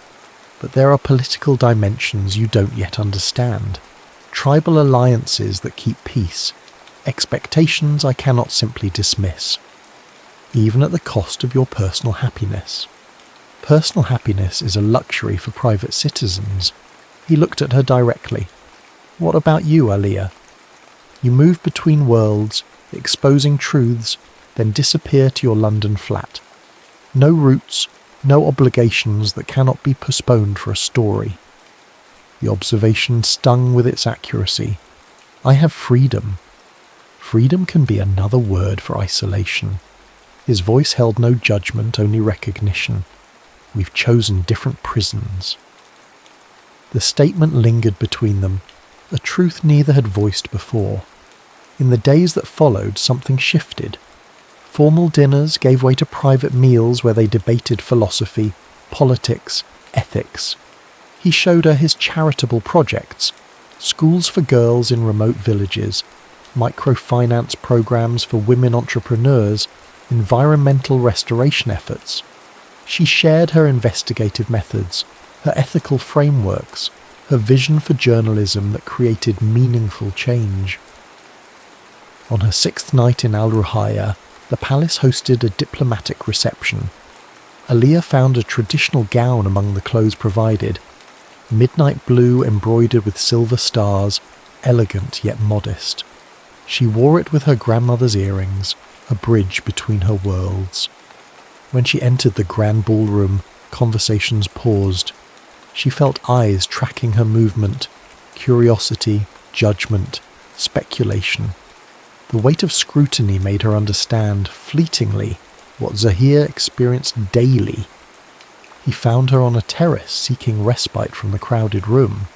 But there are political dimensions you don't yet understand. Tribal alliances that keep peace. Expectations I cannot simply dismiss. Even at the cost of your personal happiness. Personal happiness is a luxury for private citizens." He looked at her directly. What about you, Aliyah? You move between worlds, exposing truths, then disappear to your London flat. No roots, no obligations that cannot be postponed for a story. The observation stung with its accuracy. I have freedom. Freedom can be another word for isolation. His voice held no judgment, only recognition. We've chosen different prisons. The statement lingered between them, a truth neither had voiced before. In the days that followed, something shifted. Formal dinners gave way to private meals where they debated philosophy, politics, ethics. He showed her his charitable projects, schools for girls in remote villages, microfinance programs for women entrepreneurs, environmental restoration efforts. She shared her investigative methods, her ethical frameworks, her vision for journalism that created meaningful change. On her 6th night in Al Ruhaya, the palace hosted a diplomatic reception. Aliyah found a traditional gown among the clothes provided, midnight blue embroidered with silver stars, elegant yet modest. She wore it with her grandmother's earrings, a bridge between her worlds. When she entered the grand ballroom, conversations paused. She felt eyes tracking her movement, curiosity, judgment, speculation. The weight of scrutiny made her understand, fleetingly, what Zahir experienced daily. He found her on a terrace seeking respite from the crowded room.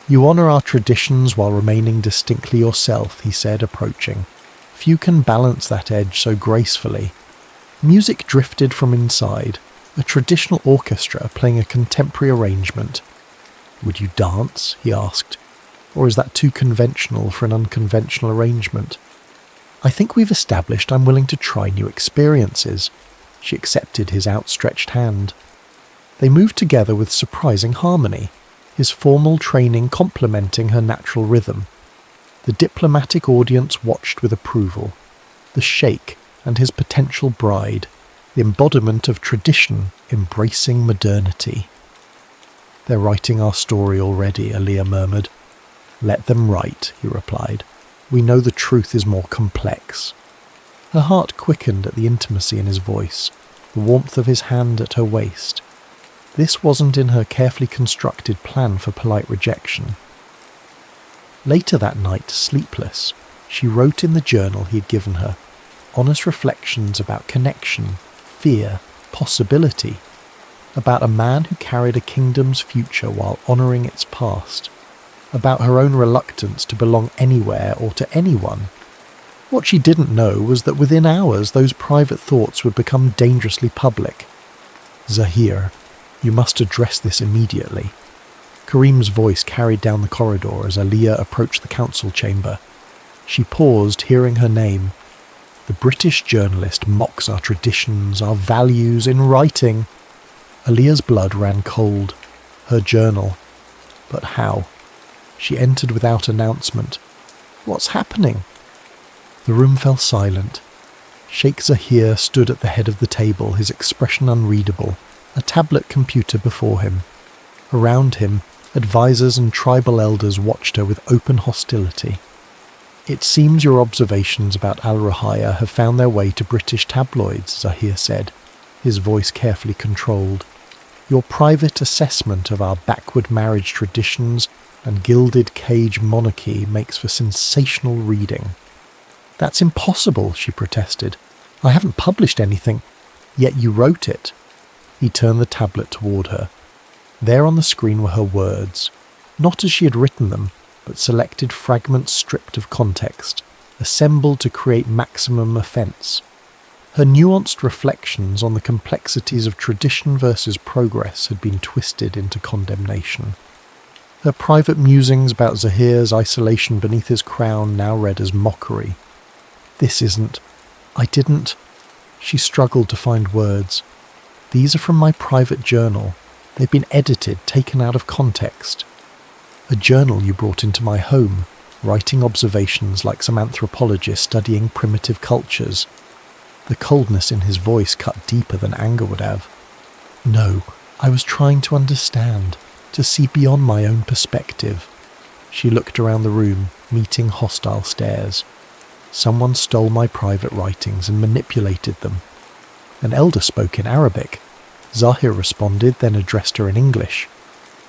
"You honour our traditions while remaining distinctly yourself," he said, approaching. "Few can balance that edge so gracefully." Music drifted from inside, a traditional orchestra playing a contemporary arrangement. "Would you dance?" he asked. "Or is that too conventional for an unconventional arrangement?" "I think we've established I'm willing to try new experiences." She accepted his outstretched hand. They moved together with surprising harmony, his formal training complementing her natural rhythm. The diplomatic audience watched with approval. The Sheik and his potential bride, the embodiment of tradition embracing modernity. "They're writing our story already," Aliyah murmured. "Let them write," he replied. "We know the truth is more complex." Her heart quickened at the intimacy in his voice, the warmth of his hand at her waist. This wasn't in her carefully constructed plan for polite rejection. Later that night, sleepless, she wrote in the journal he'd given her, honest reflections about connection, fear, possibility, about a man who carried a kingdom's future while honouring its past, about her own reluctance to belong anywhere or to anyone. What she didn't know was that within hours those private thoughts would become dangerously public. "Zahir, you must address this immediately." Karim's voice carried down the corridor as Aliyah approached the council chamber. She paused, hearing her name. "The British journalist mocks our traditions, our values in writing." Aliyah's blood ran cold. Her journal. But how? She entered without announcement. "What's happening?" The room fell silent. Sheikh Zahir stood at the head of the table, his expression unreadable, a tablet computer before him. Around him, advisors and tribal elders watched her with open hostility. "It seems your observations about Al Ruhaya have found their way to British tabloids," Zahir said, his voice carefully controlled. "Your private assessment of our backward marriage traditions and gilded cage monarchy makes for sensational reading." "That's impossible," she protested. "I haven't published anything." "Yet you wrote it." He turned the tablet toward her. There on the screen were her words, not as she had written them, but selected fragments stripped of context, assembled to create maximum offence. Her nuanced reflections on the complexities of tradition versus progress had been twisted into condemnation. Her private musings about Zahir's isolation beneath his crown now read as mockery. "This isn't... I didn't..." She struggled to find words. "These are from my private journal. They've been edited, taken out of context. A journal you brought into my home, writing observations like some anthropologist studying primitive cultures." The coldness in his voice cut deeper than anger would have. "No, I was trying to understand, to see beyond my own perspective." She looked around the room, meeting hostile stares. Someone stole my private writings and manipulated them. An elder spoke in Arabic. Zahir responded, then addressed her in English.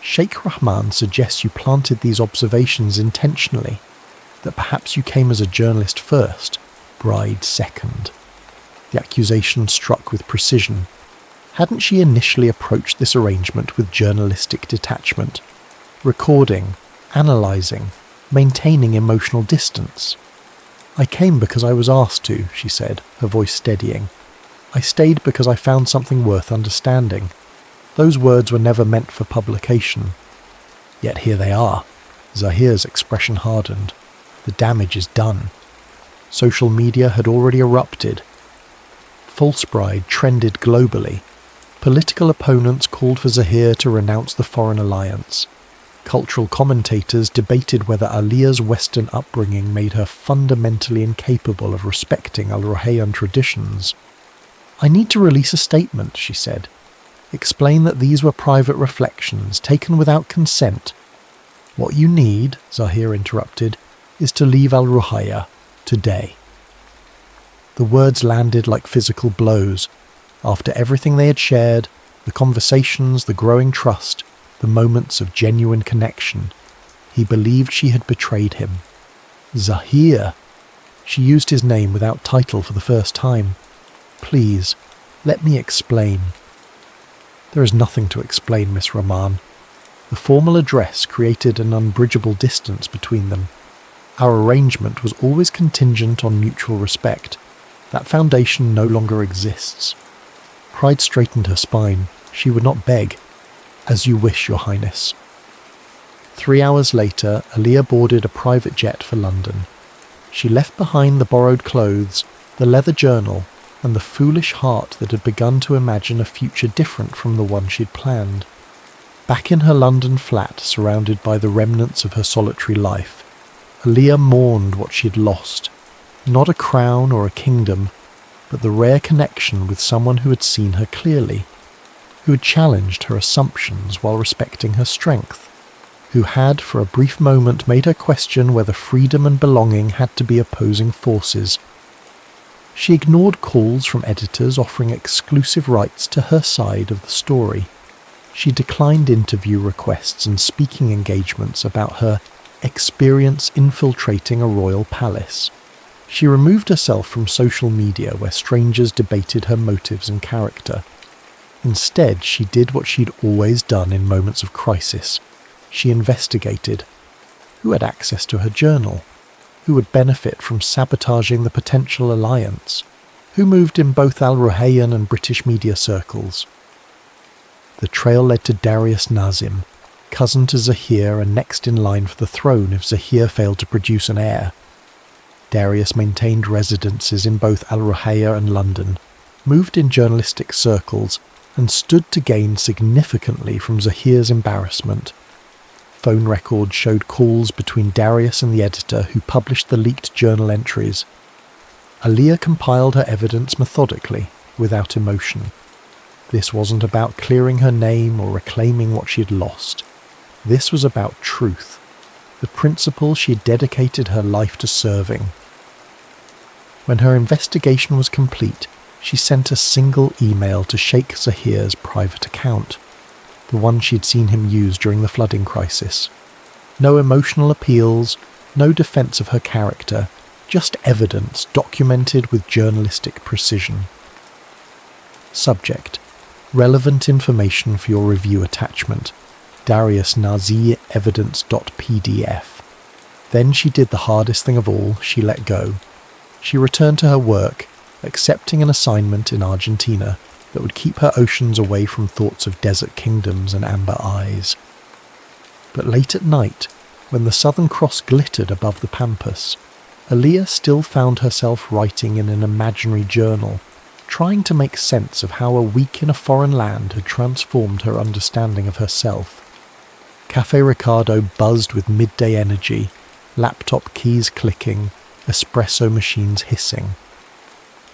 Sheikh Rahman suggests you planted these observations intentionally, that perhaps you came as a journalist first, bride second. The accusation struck with precision. Hadn't she initially approached this arrangement with journalistic detachment, recording, analysing, maintaining emotional distance? I came because I was asked to, she said, her voice steadying. I stayed because I found something worth understanding. Those words were never meant for publication. Yet here they are. Zahir's expression hardened. The damage is done. Social media had already erupted. False bride trended globally. Political opponents called for Zahir to renounce the foreign alliance. Cultural commentators debated whether Aliya's Western upbringing made her fundamentally incapable of respecting Al-Ruhayyan traditions. I need to release a statement, she said. Explain that these were private reflections, taken without consent. What you need, Zahir interrupted, is to leave Al-Ruhayya today. The words landed like physical blows. After everything they had shared, the conversations, the growing trust, the moments of genuine connection, he believed she had betrayed him. Zahir! She used his name without title for the first time. Please, let me explain. There is nothing to explain, Miss Rahman. The formal address created an unbridgeable distance between them. Our arrangement was always contingent on mutual respect. That foundation no longer exists. Pride straightened her spine. She would not beg. As you wish, Your Highness. 3 hours later, Aliya boarded a private jet for London. She left behind the borrowed clothes, the leather journal, and the foolish heart that had begun to imagine a future different from the one she'd planned. Back in her London flat, surrounded by the remnants of her solitary life, Aliya mourned what she'd lost. Not a crown or a kingdom, but the rare connection with someone who had seen her clearly, who had challenged her assumptions while respecting her strength, who had for a brief moment made her question whether freedom and belonging had to be opposing forces. She ignored calls from editors offering exclusive rights to her side of the story. She declined interview requests and speaking engagements about her experience infiltrating a royal palace. She removed herself from social media where strangers debated her motives and character. Instead, she did what she'd always done in moments of crisis. She investigated. Who had access to her journal? Who would benefit from sabotaging the potential alliance? Who moved in both Al-Ruhayyan and British media circles? The trail led to Darius Nazim, cousin to Zahir and next in line for the throne if Zahir failed to produce an heir. Darius maintained residences in both Al-Ruhayya and London, moved in journalistic circles, and stood to gain significantly from Zahir's embarrassment. Phone records showed calls between Darius and the editor who published the leaked journal entries. Aliya compiled her evidence methodically, without emotion. This wasn't about clearing her name or reclaiming what she had lost. This was about truth, the principle she had dedicated her life to serving. When her investigation was complete, she sent a single email to Sheikh Zahir's private account, the one she'd seen him use during the flooding crisis. No emotional appeals, no defense of her character, just evidence documented with journalistic precision. Subject: relevant information for your review attachment. Darius Nazi evidence.pdf. Then she did the hardest thing of all, she let go. She returned to her work, accepting an assignment in Argentina that would keep her oceans away from thoughts of desert kingdoms and amber eyes. But late at night, when the Southern Cross glittered above the pampas, Aliya still found herself writing in an imaginary journal, trying to make sense of how a week in a foreign land had transformed her understanding of herself. Cafe Ricardo buzzed with midday energy, laptop keys clicking, espresso machines hissing.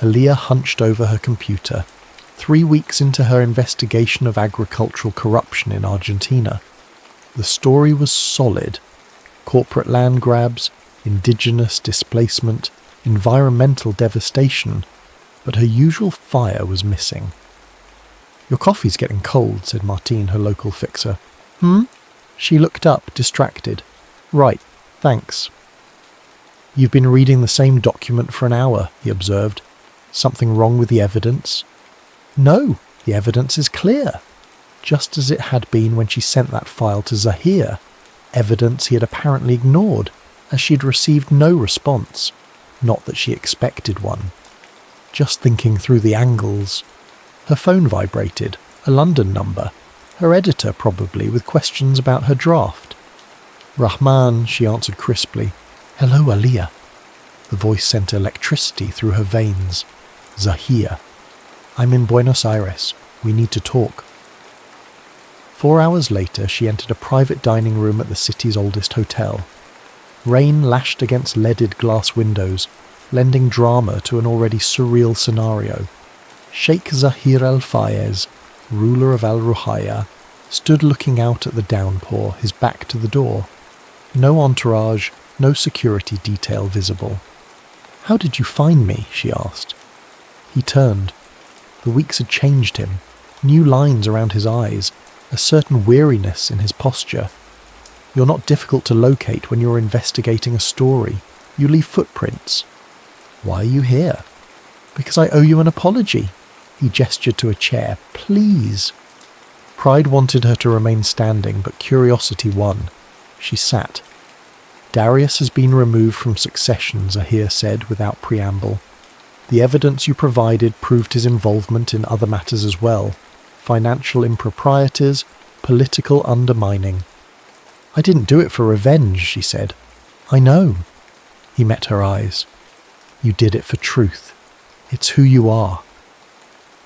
Aliya hunched over her computer, 3 weeks into her investigation of agricultural corruption in Argentina. The story was solid, corporate land grabs, indigenous displacement, environmental devastation, but her usual fire was missing. "Your coffee's getting cold," said Martine, her local fixer. "Hmm?" She looked up, distracted. "Right, thanks." "You've been reading the same document for an hour," he observed. "Something wrong with the evidence?" "No, the evidence is clear." Just as it had been when she sent that file to Zahir, evidence he had apparently ignored, as she had received no response. Not that she expected one. Just thinking through the angles. Her phone vibrated, a London number. Her editor, probably, with questions about her draft. "Rahman," she answered crisply. "Hello, Aliyah." The voice sent electricity through her veins. "Zahir. I'm in Buenos Aires. We need to talk." 4 hours later, she entered a private dining room at the city's oldest hotel. Rain lashed against leaded glass windows, lending drama to an already surreal scenario. Sheik Zahir al-Fayez, ruler of Al-Ruhaya, stood looking out at the downpour, his back to the door. No entourage, no security detail visible. "How did you find me?" she asked. He turned. The weeks had changed him. New lines around his eyes, a certain weariness in his posture. "You're not difficult to locate when you're investigating a story. You leave footprints." "Why are you here?" "Because I owe you an apology." He gestured to a chair. "Please." Pride wanted her to remain standing, but curiosity won. She sat. "Darius has been removed from succession," Zahir said without preamble. "The evidence you provided proved his involvement in other matters as well. Financial improprieties, political undermining." "I didn't do it for revenge," she said. "I know." He met her eyes. "You did it for truth. It's who you are."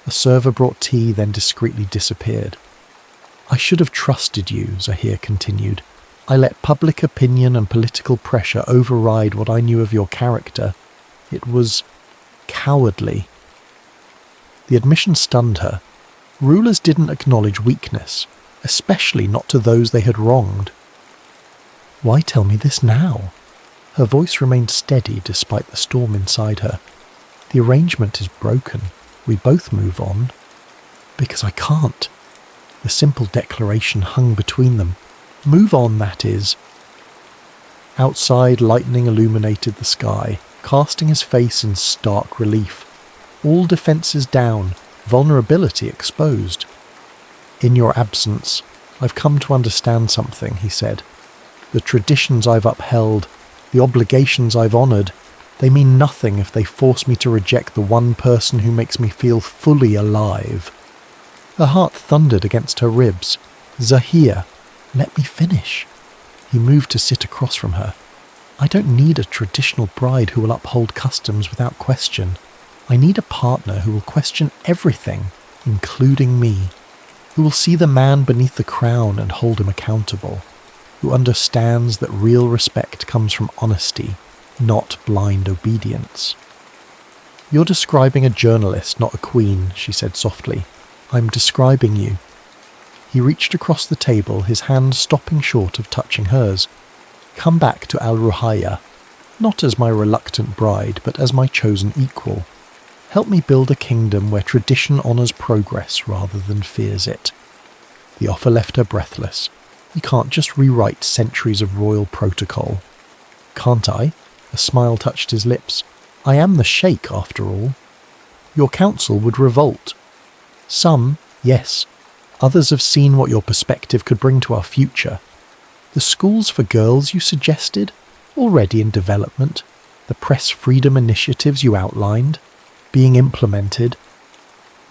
A server brought tea, then discreetly disappeared. "I should have trusted you," Zahir continued. "I let public opinion and political pressure override what I knew of your character. It was cowardly." The admission stunned her. Rulers didn't acknowledge weakness, especially not to those they had wronged. "Why tell me this now?" Her voice remained steady despite the storm inside her. "The arrangement is broken. We both move on." "Because I can't." The simple declaration hung between them. "Move on, that is." Outside, lightning illuminated the sky, casting his face in stark relief. All defences down, vulnerability exposed. "In your absence, I've come to understand something," he said. "The traditions I've upheld, the obligations I've honoured, they mean nothing if they force me to reject the one person who makes me feel fully alive." Her heart thundered against her ribs. "Zahir, let me finish." He moved to sit across from her. "I don't need a traditional bride who will uphold customs without question. I need a partner who will question everything, including me, who will see the man beneath the crown and hold him accountable, who understands that real respect comes from honesty, not blind obedience." "You're describing a journalist, not a queen," she said softly. "I'm describing you." He reached across the table, his hand stopping short of touching hers. "Come back to Al-Ruhaya, not as my reluctant bride, but as my chosen equal. Help me build a kingdom where tradition honours progress rather than fears it." The offer left her breathless. You can't just rewrite centuries of royal protocol. "Can't I?" A smile touched his lips. "I am the Sheik, after all." "Your council would revolt." "Some, yes. Others have seen what your perspective could bring to our future. The schools for girls you suggested, already in development. The press freedom initiatives you outlined, being implemented."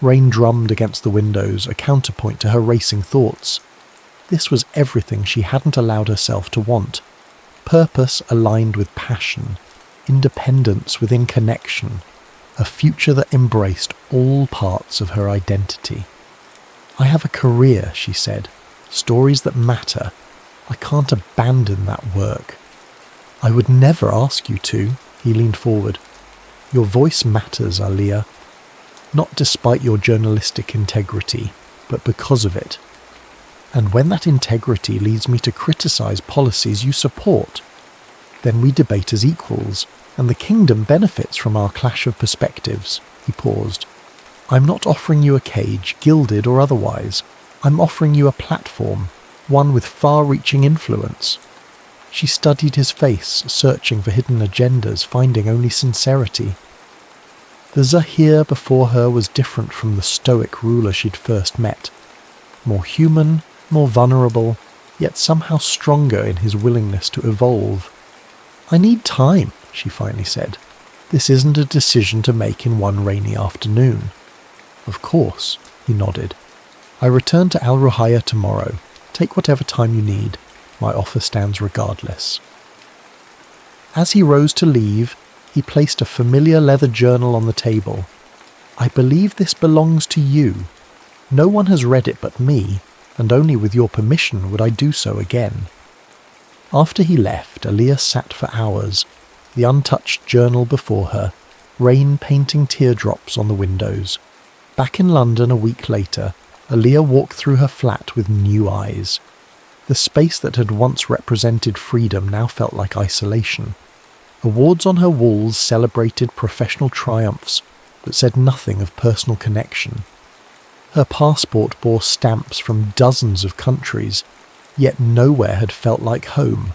Rain drummed against the windows, a counterpoint to her racing thoughts. This was everything she hadn't allowed herself to want. Purpose aligned with passion, independence within connection, a future that embraced all parts of her identity. "I have a career," she said, "stories that matter. I can't abandon that work." "I would never ask you to," he leaned forward. "Your voice matters, Aliyah. Not despite your journalistic integrity, but because of it." And when that integrity leads me to criticize policies you support, then we debate as equals, and the kingdom benefits from our clash of perspectives." He paused. "I'm not offering you a cage, gilded or otherwise. I'm offering you a platform, one with far-reaching influence." She studied his face, searching for hidden agendas, finding only sincerity. The Zahir before her was different from the stoic ruler she'd first met. More human, more vulnerable, yet somehow stronger in his willingness to evolve. "I need time," she finally said. "This isn't a decision to make in one rainy afternoon." "Of course," he nodded. "I return to Al Ruhaya tomorrow. Take whatever time you need. My offer stands regardless." As he rose to leave, he placed a familiar leather journal on the table. "I believe this belongs to you. No one has read it but me, and only with your permission would I do so again." After he left, Aaliyah sat for hours, the untouched journal before her, rain painting teardrops on the windows. Back in London a week later, Aaliyah walked through her flat with new eyes. The space that had once represented freedom now felt like isolation. Awards on her walls celebrated professional triumphs, but said nothing of personal connection. Her passport bore stamps from dozens of countries, yet nowhere had felt like home,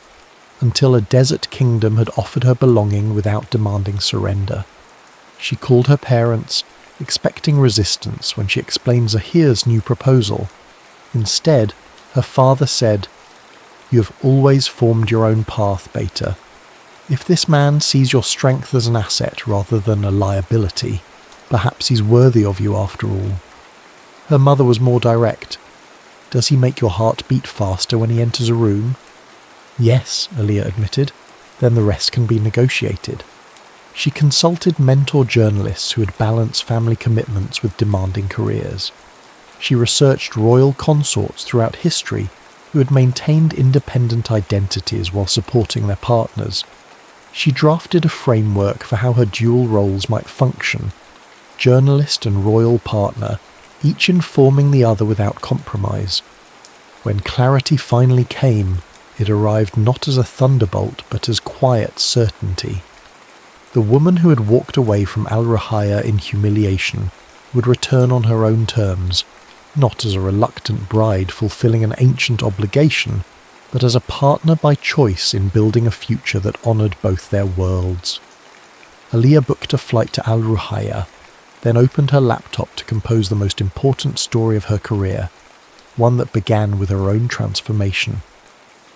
until a desert kingdom had offered her belonging without demanding surrender. She called her parents, expecting resistance when she explained Zahir's new proposal. Instead, her father said, "You have always formed your own path, Beta. If this man sees your strength as an asset rather than a liability, perhaps he's worthy of you after all." Her mother was more direct. "Does he make your heart beat faster when he enters a room?" "Yes," Aaliyah admitted. "Then the rest can be negotiated." She consulted mentor journalists who had balanced family commitments with demanding careers. She researched royal consorts throughout history who had maintained independent identities while supporting their partners. She drafted a framework for how her dual roles might function, journalist and royal partner, each informing the other without compromise. When clarity finally came, it arrived not as a thunderbolt but as quiet certainty. The woman who had walked away from Al Ruhaya in humiliation would return on her own terms, not as a reluctant bride fulfilling an ancient obligation, but as a partner by choice in building a future that honoured both their worlds. Aaliyah booked a flight to Al Ruhaya, then opened her laptop to compose the most important story of her career, one that began with her own transformation.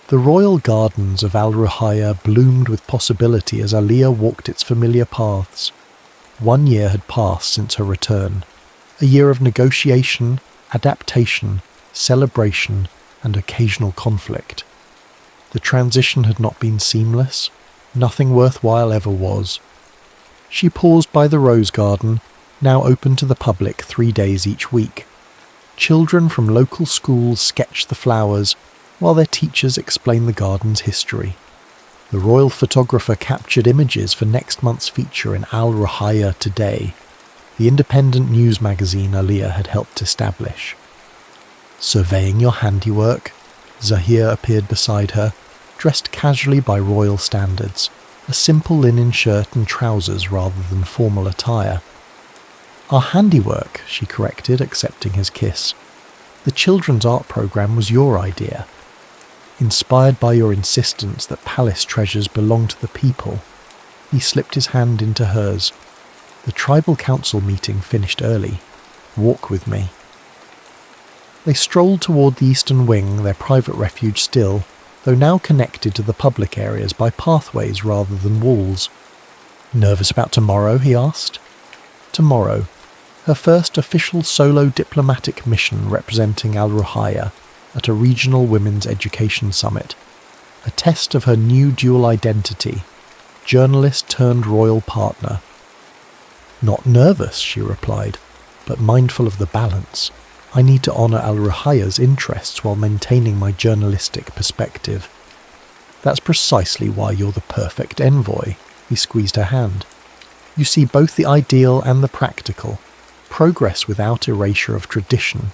The royal gardens of Al Ruhaya bloomed with possibility as Aaliyah walked its familiar paths. 1 year had passed since her return, a year of negotiation, adaptation, celebration, and occasional conflict. The transition had not been seamless. Nothing worthwhile ever was. She paused by the rose garden, now open to the public 3 days each week. Children from local schools sketched the flowers, while their teachers explained the garden's history. The royal photographer captured images for next month's feature in Al Ruhaya Today, the independent news magazine Aaliyah had helped establish. Surveying your handiwork, Zahir appeared beside her, dressed casually by royal standards, a simple linen shirt and trousers rather than formal attire. "Our handiwork," she corrected, accepting his kiss. "The children's art program was your idea. Inspired by your insistence that palace treasures belong to the people." He slipped his hand into hers. "The tribal council meeting finished early. Walk with me." They strolled toward the eastern wing, their private refuge still, though now connected to the public areas by pathways rather than walls. "Nervous about tomorrow?" he asked. Tomorrow, her first official solo diplomatic mission representing Al Ruhaya at a regional women's education summit, a test of her new dual identity, journalist turned royal partner. "Not nervous," she replied, "but mindful of the balance. I need to honour Al Ruhaya's interests while maintaining my journalistic perspective." "That's precisely why you're the perfect envoy." He squeezed her hand. "You see both the ideal and the practical, progress without erasure of tradition."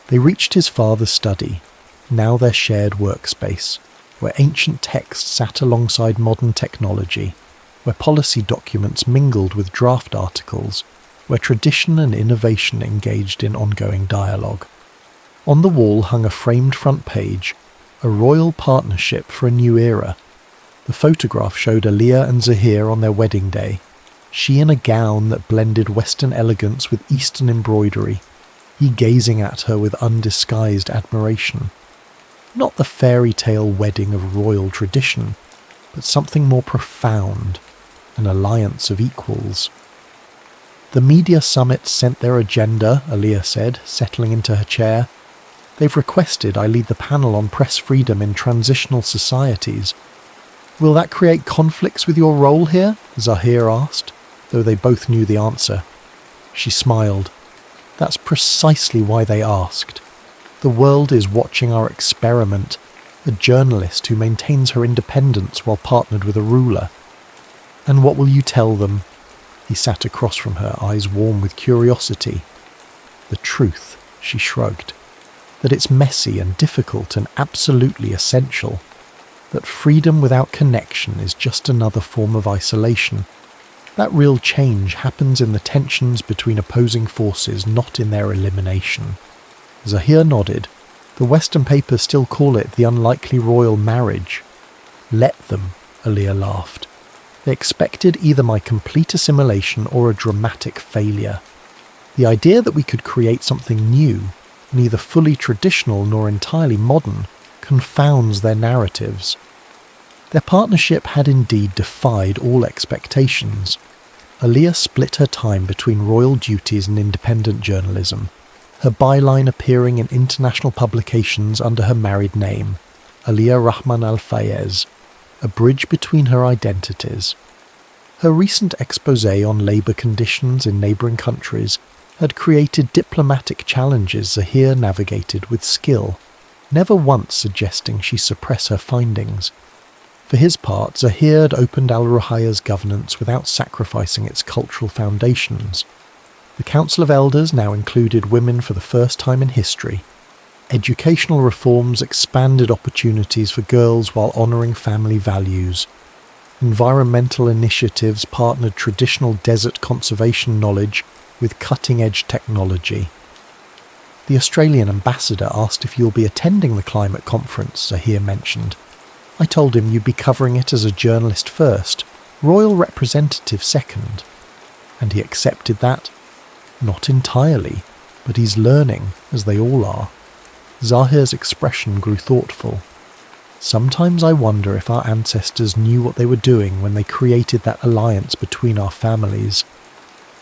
They reached his father's study, now their shared workspace, where ancient texts sat alongside modern technology, where policy documents mingled with draft articles, where tradition and innovation engaged in ongoing dialogue. On the wall hung a framed front page, a royal partnership for a new era. The photograph showed Aliyah and Zahir on their wedding day, she in a gown that blended Western elegance with Eastern embroidery, he gazing at her with undisguised admiration. Not the fairy tale wedding of royal tradition, but something more profound, an alliance of equals. The media summit sent their agenda, Aliyah said, settling into her chair. They've requested I lead the panel on press freedom in transitional societies. Will that create conflicts with your role here? Zahir asked, though they both knew the answer. She smiled. That's precisely why they asked. The world is watching our experiment, a journalist who maintains her independence while partnered with a ruler. And what will you tell them? He sat across from her, eyes warm with curiosity. The truth, she shrugged. That it's messy and difficult and absolutely essential. That freedom without connection is just another form of isolation. That real change happens in the tensions between opposing forces, not in their elimination. Zahir nodded. The Western papers still call it the unlikely royal marriage. Let them, Aliyah laughed. They expected either my complete assimilation or a dramatic failure. The idea that we could create something new, neither fully traditional nor entirely modern, confounds their narratives. Their partnership had indeed defied all expectations. Aliyah split her time between royal duties and independent journalism, her byline appearing in international publications under her married name, Aliyah Rahman Al-Fayez, a bridge between her identities. Her recent exposé on labour conditions in neighbouring countries had created diplomatic challenges Zahir navigated with skill, never once suggesting she suppress her findings. For his part, Zahir had opened Al-Ruhaya's governance without sacrificing its cultural foundations. The Council of Elders now included women for the first time in history. Educational reforms expanded opportunities for girls while honouring family values. Environmental initiatives partnered traditional desert conservation knowledge with cutting-edge technology. The Australian ambassador asked if you'll be attending the climate conference, Zahir mentioned. I told him you'd be covering it as a journalist first, royal representative second. And he accepted that? Not entirely, but he's learning, as they all are. Zahir's expression grew thoughtful. Sometimes I wonder if our ancestors knew what they were doing when they created that alliance between our families.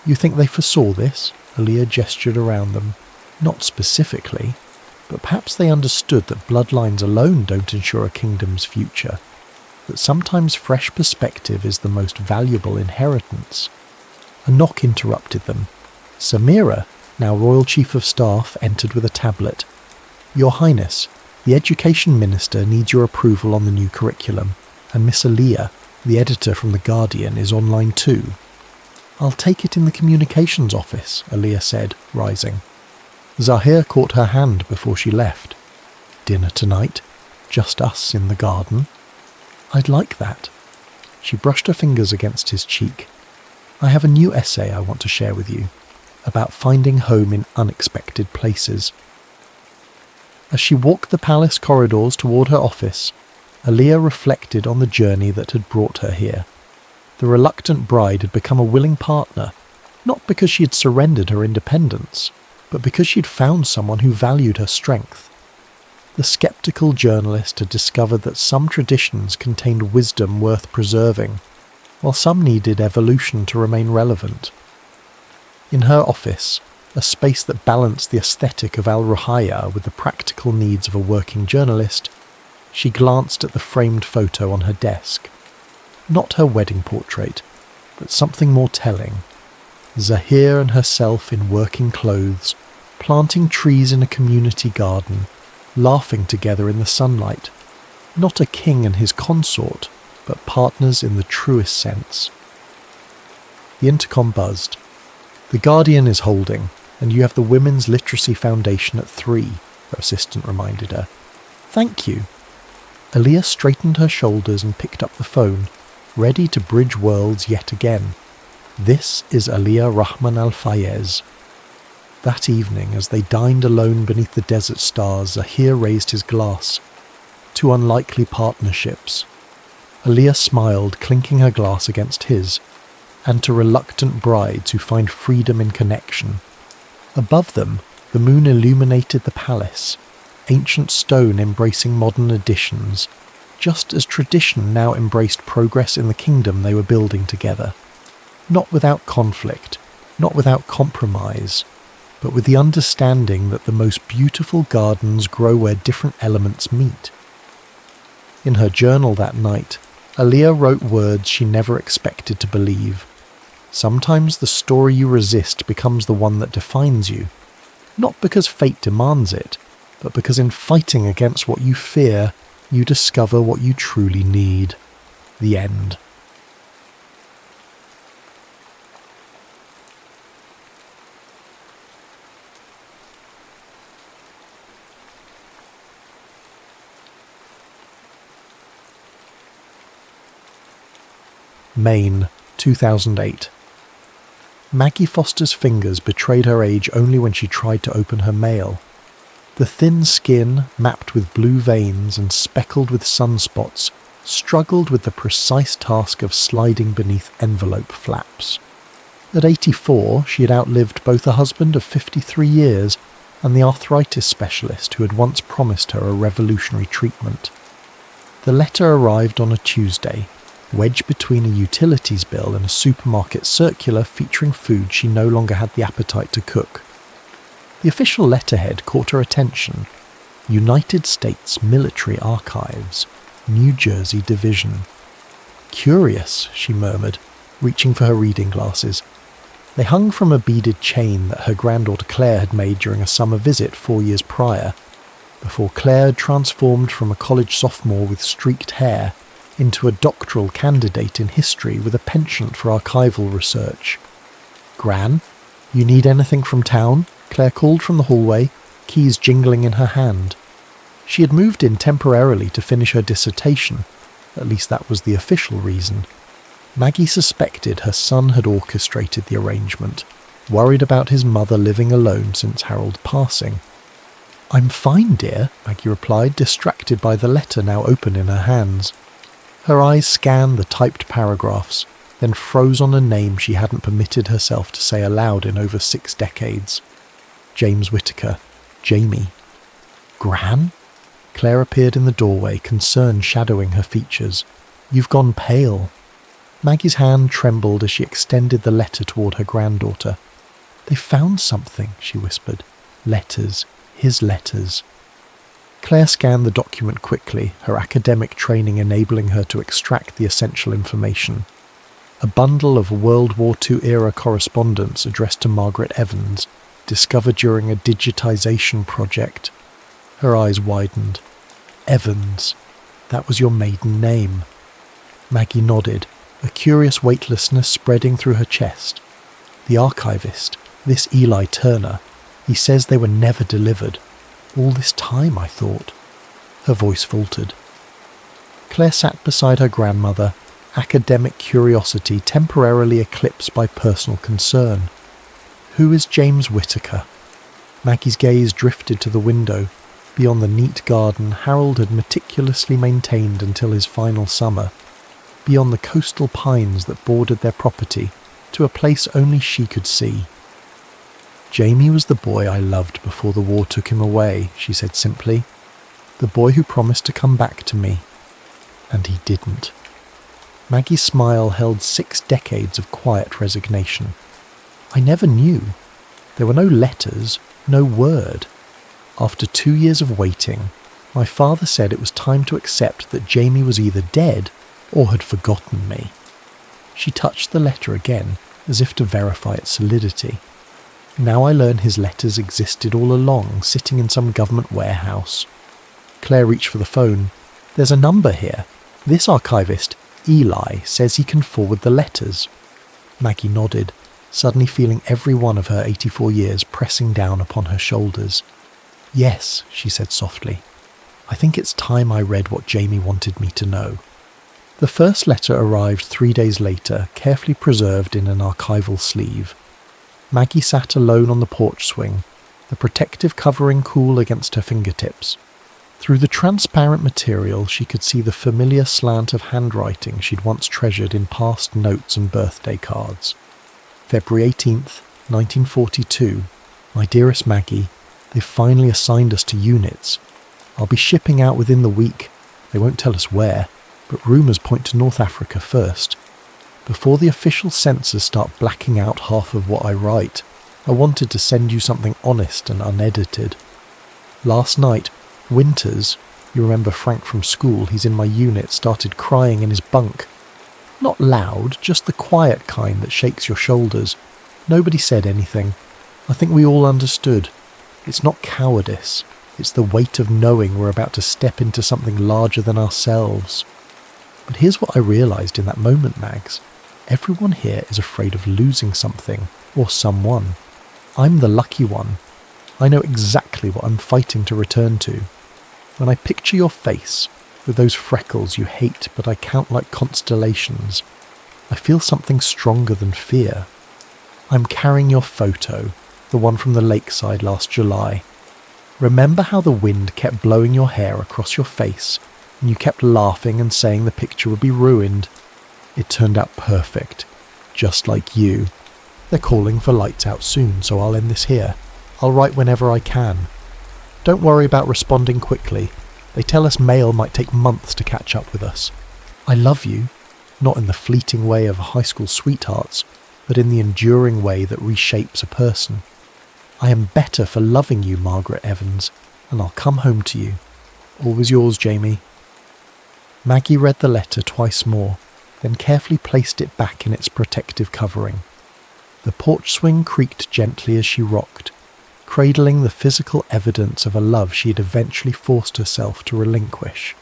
You think they foresaw this? Aliyah gestured around them. Not specifically, but perhaps they understood that bloodlines alone don't ensure a kingdom's future, that sometimes fresh perspective is the most valuable inheritance. A knock interrupted them. Samira, now Royal Chief of Staff, entered with a tablet. Your Highness, the Education Minister needs your approval on the new curriculum, and Miss Aliyah, the editor from The Guardian, is online too. I'll take it in the communications office, Aliyah said, rising. Zahir caught her hand before she left. Dinner tonight? Just us in the garden? I'd like that. She brushed her fingers against his cheek. I have a new essay I want to share with you, about finding home in unexpected places. As she walked the palace corridors toward her office, Aliyah reflected on the journey that had brought her here. The reluctant bride had become a willing partner, not because she had surrendered her independence, but because she'd found someone who valued her strength. The sceptical journalist had discovered that some traditions contained wisdom worth preserving, while some needed evolution to remain relevant. In her office, a space that balanced the aesthetic of Al-Ruhaya with the practical needs of a working journalist, she glanced at the framed photo on her desk. Not her wedding portrait, but something more telling. Zahir and herself in working clothes, planting trees in a community garden, laughing together in the sunlight. Not a king and his consort, but partners in the truest sense. The intercom buzzed. The Guardian is holding. And you have the Women's Literacy Foundation at 3, her assistant reminded her. Thank you. Aliyah straightened her shoulders and picked up the phone, ready to bridge worlds yet again. This is Aliyah Rahman Al-Fayez. That evening, as they dined alone beneath the desert stars, Zahir raised his glass. 2 unlikely partnerships. Aliyah smiled, clinking her glass against his, and to reluctant brides who find freedom in connection. Above them, the moon illuminated the palace, ancient stone embracing modern additions, just as tradition now embraced progress in the kingdom they were building together. Not without conflict, not without compromise, but with the understanding that the most beautiful gardens grow where different elements meet. In her journal that night, Aliyah wrote words she never expected to believe. Sometimes the story you resist becomes the one that defines you, not because fate demands it, but because in fighting against what you fear, you discover what you truly need. The end. Maine, 2008. Maggie Foster's fingers betrayed her age only when she tried to open her mail. The thin skin, mapped with blue veins and speckled with sunspots, struggled with the precise task of sliding beneath envelope flaps. At 84, she had outlived both a husband of 53 years and the arthritis specialist who had once promised her a revolutionary treatment. The letter arrived on a Tuesday, wedged between a utilities bill and a supermarket circular featuring food she no longer had the appetite to cook. The official letterhead caught her attention. United States Military Archives, New Jersey Division. Curious, she murmured, reaching for her reading glasses. They hung from a beaded chain that her granddaughter Claire had made during a summer visit 4 years prior, before Claire had transformed from a college sophomore with streaked hair into a doctoral candidate in history with a penchant for archival research. "Gran, you need anything from town?" Claire called from the hallway, keys jingling in her hand. She had moved in temporarily to finish her dissertation, at least that was the official reason. Maggie suspected her son had orchestrated the arrangement, worried about his mother living alone since Harold's passing. "I'm fine, dear," Maggie replied, distracted by the letter now open in her hands. Her eyes scanned the typed paragraphs, then froze on a name she hadn't permitted herself to say aloud in over 6 decades. James Whittaker. Jamie. "Gran?" Claire appeared in the doorway, concern shadowing her features. "You've gone pale." Maggie's hand trembled as she extended the letter toward her granddaughter. "They found something," she whispered. "Letters. His letters." Claire scanned the document quickly, her academic training enabling her to extract the essential information. A bundle of World War II-era correspondence addressed to Margaret Evans, discovered during a digitization project. Her eyes widened. "Evans. That was your maiden name." Maggie nodded, a curious weightlessness spreading through her chest. "The archivist, this Eli Turner, he says they were never delivered. All this time, I thought." Her voice faltered. Claire sat beside her grandmother, academic curiosity temporarily eclipsed by personal concern. Who is James Whittaker? Maggie's gaze drifted to the window. Beyond the neat garden Harold had meticulously maintained until his final summer. Beyond the coastal pines that bordered their property, to a place only she could see. "Jamie was the boy I loved before the war took him away," she said simply. "The boy who promised to come back to me. And he didn't." Maggie's smile held 6 decades of quiet resignation. "I never knew. There were no letters, no word. After 2 years of waiting, my father said it was time to accept that Jamie was either dead or had forgotten me." She touched the letter again, as if to verify its solidity. "Now I learn his letters existed all along, sitting in some government warehouse." Claire reached for the phone. "There's a number here. This archivist, Eli, says he can forward the letters." Maggie nodded. suddenly feeling every one of her 84 years pressing down upon her shoulders. "Yes," she said softly. "I think it's time I read what Jamie wanted me to know." The first letter arrived 3 days later, carefully preserved in an archival sleeve. Maggie sat alone on the porch swing, the protective covering cool against her fingertips. Through the transparent material, she could see the familiar slant of handwriting she'd once treasured in past notes and birthday cards. February 18th, 1942. "My dearest Maggie, they've finally assigned us to units. I'll be shipping out within the week. They won't tell us where, but rumours point to North Africa first. Before the official censors start blacking out half of what I write, I wanted to send you something honest and unedited. Last night, Winters, you remember Frank from school, he's in my unit, started crying in his bunk. Not loud, just the quiet kind that shakes your shoulders. Nobody said anything. I think we all understood. It's not cowardice. It's the weight of knowing we're about to step into something larger than ourselves. But here's what I realised in that moment, Mags. Everyone here is afraid of losing something, or someone. I'm the lucky one. I know exactly what I'm fighting to return to. When I picture your face, with those freckles you hate but I count like constellations, I feel something stronger than fear. I'm carrying your photo, the one from the lakeside last July. Remember how the wind kept blowing your hair across your face, and you kept laughing and saying the picture would be ruined? It turned out perfect, just like you. They're calling for lights out soon, so I'll end this here. I'll write whenever I can. Don't worry about responding quickly. They tell us mail might take months to catch up with us. I love you, not in the fleeting way of high school sweethearts, but in the enduring way that reshapes a person. I am better for loving you, Margaret Evans, and I'll come home to you. Always yours, Jamie." Maggie read the letter twice more, then carefully placed it back in its protective covering. The porch swing creaked gently as she rocked, cradling the physical evidence of a love she had eventually forced herself to relinquish.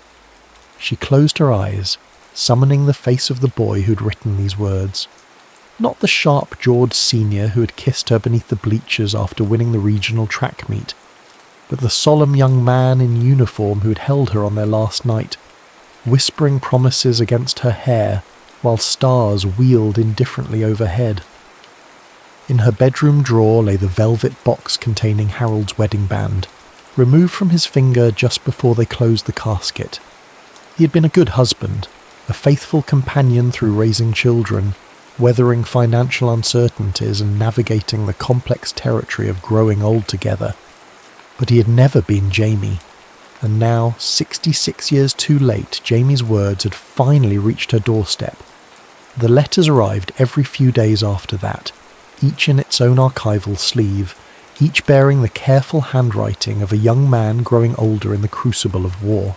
She closed her eyes, summoning the face of the boy who'd written these words. Not the sharp-jawed senior who had kissed her beneath the bleachers after winning the regional track meet, but the solemn young man in uniform who had held her on their last night, whispering promises against her hair while stars wheeled indifferently overhead. In her bedroom drawer lay the velvet box containing Harold's wedding band, removed from his finger just before they closed the casket. He had been a good husband, a faithful companion through raising children, weathering financial uncertainties and navigating the complex territory of growing old together. But he had never been Jamie, and now, 66 years too late, Jamie's words had finally reached her doorstep. The letters arrived every few days after that, each in its own archival sleeve, each bearing the careful handwriting of a young man growing older in the crucible of war.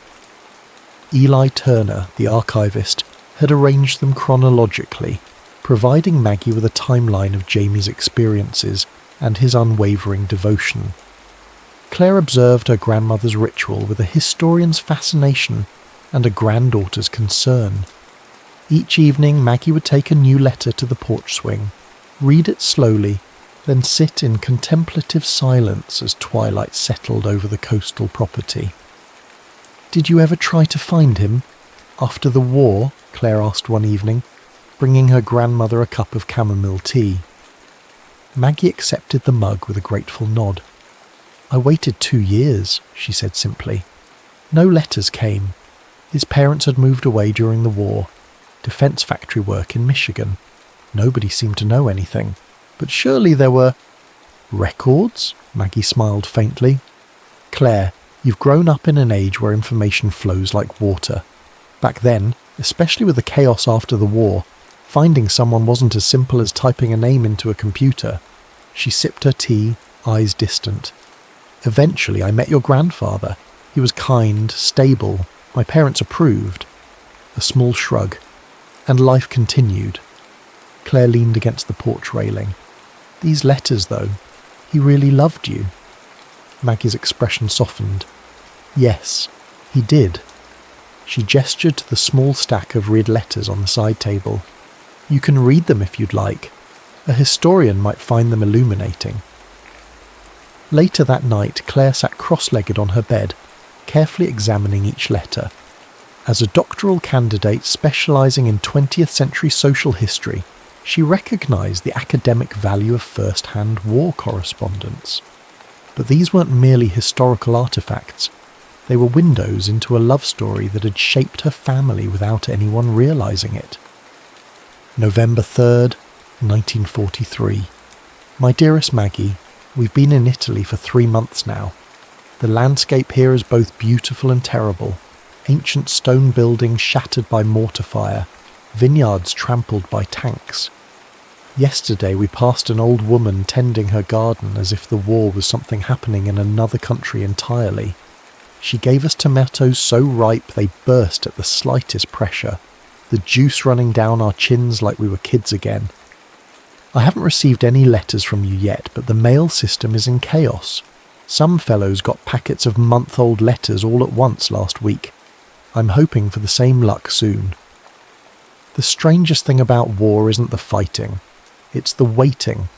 Eli Turner, the archivist, had arranged them chronologically, providing Maggie with a timeline of Jamie's experiences and his unwavering devotion. Claire observed her grandmother's ritual with a historian's fascination and a granddaughter's concern. Each evening, Maggie would take a new letter to the porch swing, read it slowly, then sit in contemplative silence as twilight settled over the coastal property. "Did you ever try to find him? After the war?" Claire asked one evening, bringing her grandmother a cup of chamomile tea. Maggie accepted the mug with a grateful nod. "I waited 2 years," she said simply. "No letters came. His parents had moved away during the war. Defense factory work in Michigan. Nobody seemed to know anything. But surely there were—" "Records?" Maggie smiled faintly. "Claire, you've grown up in an age where information flows like water. Back then, especially with the chaos after the war, finding someone wasn't as simple as typing a name into a computer." She sipped her tea, eyes distant. "Eventually I met your grandfather. He was kind, stable. My parents approved." A small shrug. "And life continued." Claire leaned against the porch railing. "These letters, though, he really loved you." Maggie's expression softened. "Yes, he did." She gestured to the small stack of red letters on the side table. "You can read them if you'd like. A historian might find them illuminating. Later that night, Claire sat cross-legged on her bed, carefully examining each letter. As a doctoral candidate specialising in 20th century social history, she recognised the academic value of first-hand war correspondence. But these weren't merely historical artefacts. They were windows into a love story that had shaped her family without anyone realising it. November 3rd, 1943. My dearest Maggie, we've been in Italy for 3 months now. The landscape here is both beautiful and terrible. Ancient stone buildings shattered by mortar fire, vineyards trampled by tanks. Yesterday we passed an old woman tending her garden as if the war was something happening in another country entirely. She gave us tomatoes so ripe they burst at the slightest pressure, the juice running down our chins like we were kids again. I haven't received any letters from you yet, but the mail system is in chaos. Some fellows got packets of month-old letters all at once last week. I'm hoping for the same luck soon. The strangest thing about war isn't the fighting. It's the waiting.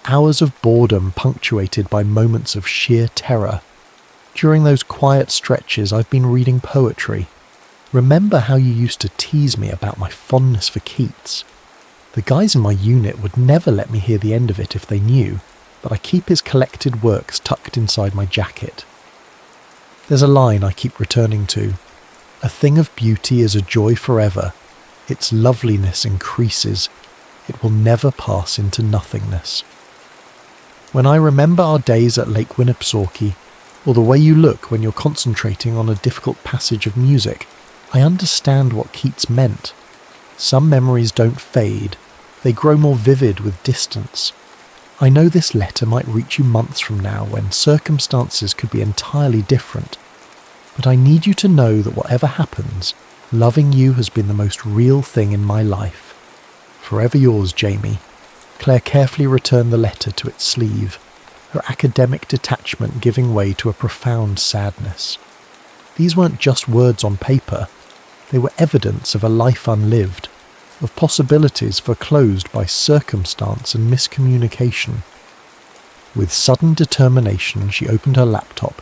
Hours of boredom punctuated by moments of sheer terror. During those quiet stretches I've been reading poetry. Remember how you used to tease me about my fondness for Keats? The guys in my unit would never let me hear the end of it if they knew, but I keep his collected works tucked inside my jacket. There's a line I keep returning to. A thing of beauty is a joy forever. Its loveliness increases. It will never pass into nothingness. When I remember our days at Lake Winnipesaukee, or the way you look when you're concentrating on a difficult passage of music, I understand what Keats meant. Some memories don't fade. They grow more vivid with distance. I know this letter might reach you months from now when circumstances could be entirely different. But I need you to know that whatever happens, loving you has been the most real thing in my life. Forever yours, Jamie. Claire carefully returned the letter to its sleeve, her academic detachment giving way to a profound sadness. These weren't just words on paper. They were evidence of a life unlived, of possibilities foreclosed by circumstance and miscommunication. With sudden determination, she opened her laptop.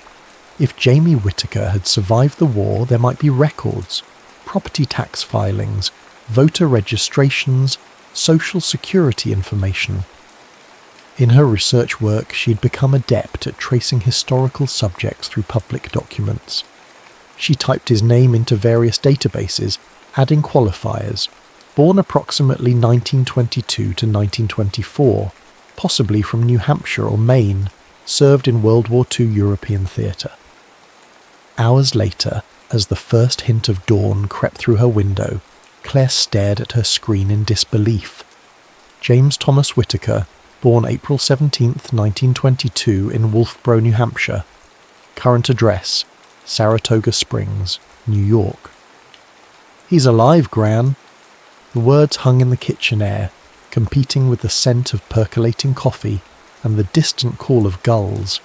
If Jamie Whittaker had survived the war, there might be records, property tax filings, voter registrations, social security information. In her research work, she'd become adept at tracing historical subjects through public documents. She typed his name into various databases, adding qualifiers. Born approximately 1922 to 1924, possibly from New Hampshire or Maine, served in World War II European theatre. Hours later, as the first hint of dawn crept through her window, Claire stared at her screen in disbelief. James Thomas Whittaker, born April 17, 1922 in Wolfboro, New Hampshire. Current address, Saratoga Springs, New York. He's alive, Gran. The words hung in the kitchen air, competing with the scent of percolating coffee and the distant call of gulls.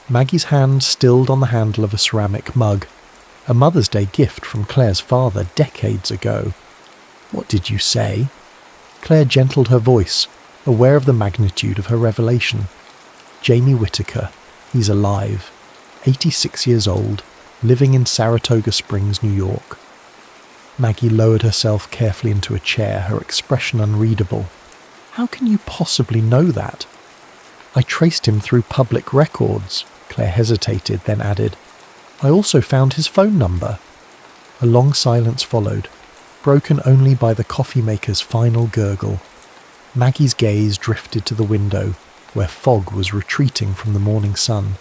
Maggie's hand stilled on the handle of a ceramic mug, a Mother's Day gift from Claire's father decades ago. What did you say? Claire gentled her voice, aware of the magnitude of her revelation. Jamie Whittaker. He's alive. 86 years old, living in Saratoga Springs, New York. Maggie lowered herself carefully into a chair, her expression unreadable. How can you possibly know that? I traced him through public records, Claire hesitated, then added. I also found his phone number. A long silence followed, broken only by the coffee maker's final gurgle. Maggie's gaze drifted to the window, where fog was retreating from the morning sun.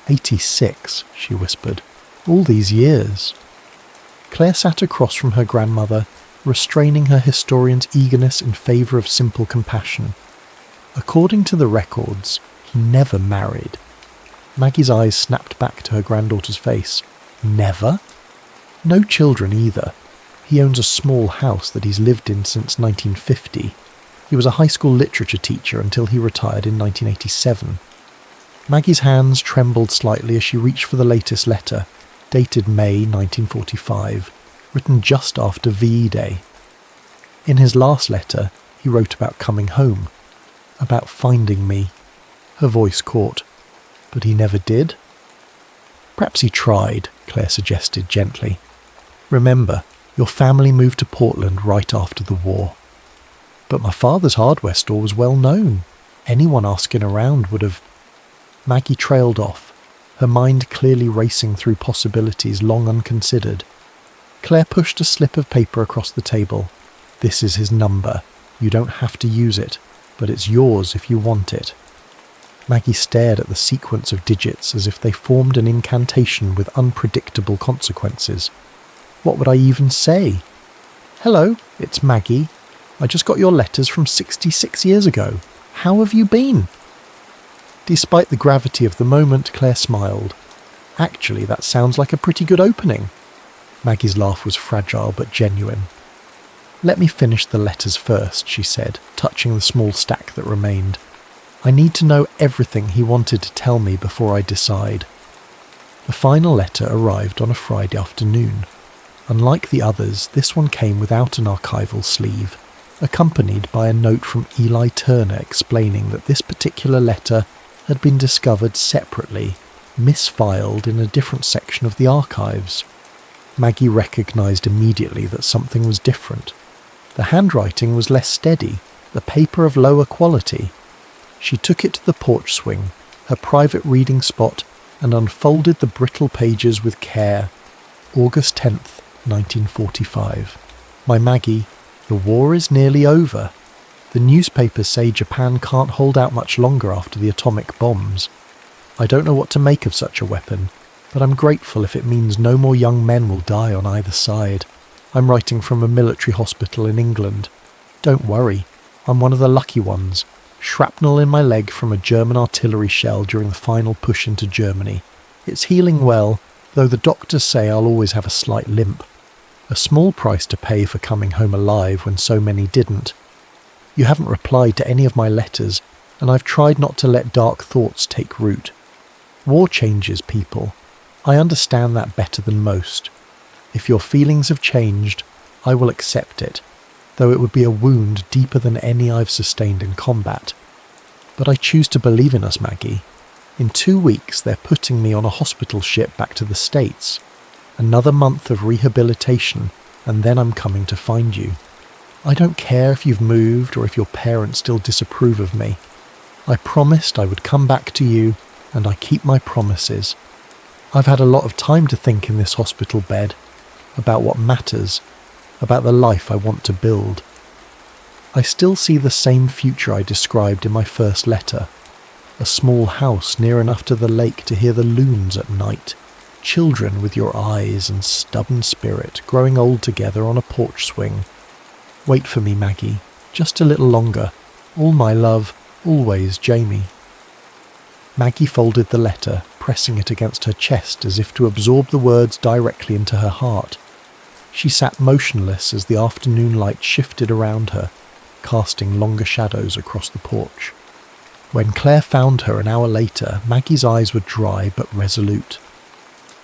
86, she whispered. All these years. Claire sat across from her grandmother, restraining her historian's eagerness in favour of simple compassion. According to the records, he never married. Maggie's eyes snapped back to her granddaughter's face. Never? No children either. He owns a small house that he's lived in since 1950. He was a high school literature teacher until he retired in 1987. Maggie's hands trembled slightly as she reached for the latest letter, dated May 1945, written just after VE Day. In his last letter, He wrote about coming home, about finding me. Her voice caught. But he never did? Perhaps he tried, Claire suggested gently. Remember, your family moved to Portland right after the war. But my father's hardware store was well known. Anyone asking around would have... Maggie trailed off, her mind clearly racing through possibilities long unconsidered. Claire pushed a slip of paper across the table. This is his number. You don't have to use it, but it's yours if you want it. Maggie stared at the sequence of digits as if they formed an incantation with unpredictable consequences. What would I even say? Hello, it's Maggie. I just got your letters from 66 years ago. How have you been? Despite the gravity of the moment, Claire smiled. Actually, that sounds like a pretty good opening. Maggie's laugh was fragile but genuine. Let me finish the letters first, she said, touching the small stack that remained. I need to know everything he wanted to tell me before I decide. The final letter arrived on a Friday afternoon. Unlike the others, this one came without an archival sleeve, accompanied by a note from Eli Turner explaining that this particular letter had been discovered separately, misfiled in a different section of the archives. Maggie recognised immediately that something was different. The handwriting was less steady, the paper of lower quality. She took it to the porch swing, her private reading spot, and unfolded the brittle pages with care. August 10th, 1945. My Maggie, the war is nearly over. The newspapers say Japan can't hold out much longer after the atomic bombs. I don't know what to make of such a weapon, but I'm grateful if it means no more young men will die on either side. I'm writing from a military hospital in England. Don't worry, I'm one of the lucky ones. Shrapnel in my leg from a German artillery shell during the final push into Germany. It's healing well, though the doctors say I'll always have a slight limp. A small price to pay for coming home alive when so many didn't. You haven't replied to any of my letters, and I've tried not to let dark thoughts take root. War changes people. I understand that better than most. If your feelings have changed, I will accept it, though it would be a wound deeper than any I've sustained in combat. But I choose to believe in us, Maggie. In 2 weeks, they're putting me on a hospital ship back to the States. Another month of rehabilitation, and then I'm coming to find you. I don't care if you've moved or if your parents still disapprove of me. I promised I would come back to you, and I keep my promises. I've had a lot of time to think in this hospital bed, about what matters, about the life I want to build. I still see the same future I described in my first letter. A small house near enough to the lake to hear the loons at night. Children with your eyes and stubborn spirit growing old together on a porch swing. Wait for me, Maggie, just a little longer. All my love, always Jamie. Maggie folded the letter, pressing it against her chest as if to absorb the words directly into her heart. She sat motionless as the afternoon light shifted around her, casting longer shadows across the porch. When Claire found her an hour later, Maggie's eyes were dry but resolute.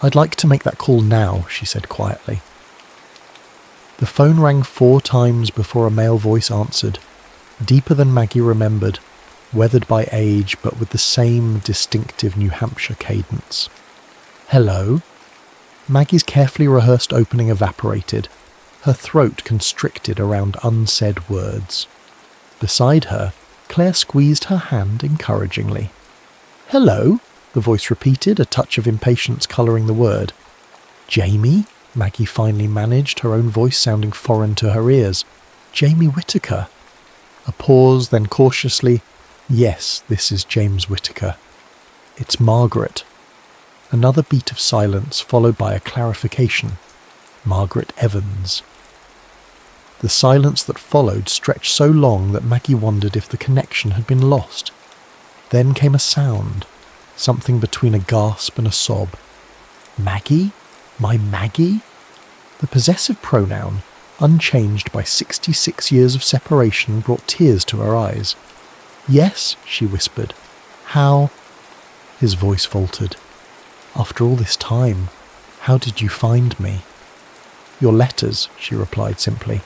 I'd like to make that call now, she said quietly. The phone rang 4 times before a male voice answered, deeper than Maggie remembered, weathered by age but with the same distinctive New Hampshire cadence. Hello? Maggie's carefully rehearsed opening evaporated, her throat constricted around unsaid words. Beside her, Claire squeezed her hand encouragingly. Hello? The voice repeated, a touch of impatience colouring the word. Jamie? Maggie finally managed, her own voice sounding foreign to her ears. Jamie Whittaker. A pause, then cautiously, yes, this is James Whittaker. It's Margaret. Another beat of silence, followed by a clarification. Margaret Evans. The silence that followed stretched so long that Maggie wondered if the connection had been lost. Then came a sound, something between a gasp and a sob. Maggie? My Maggie? The possessive pronoun, unchanged by 66 years of separation, brought tears to her eyes. Yes, she whispered. How? His voice faltered. After all this time, how did you find me? Your letters, she replied simply.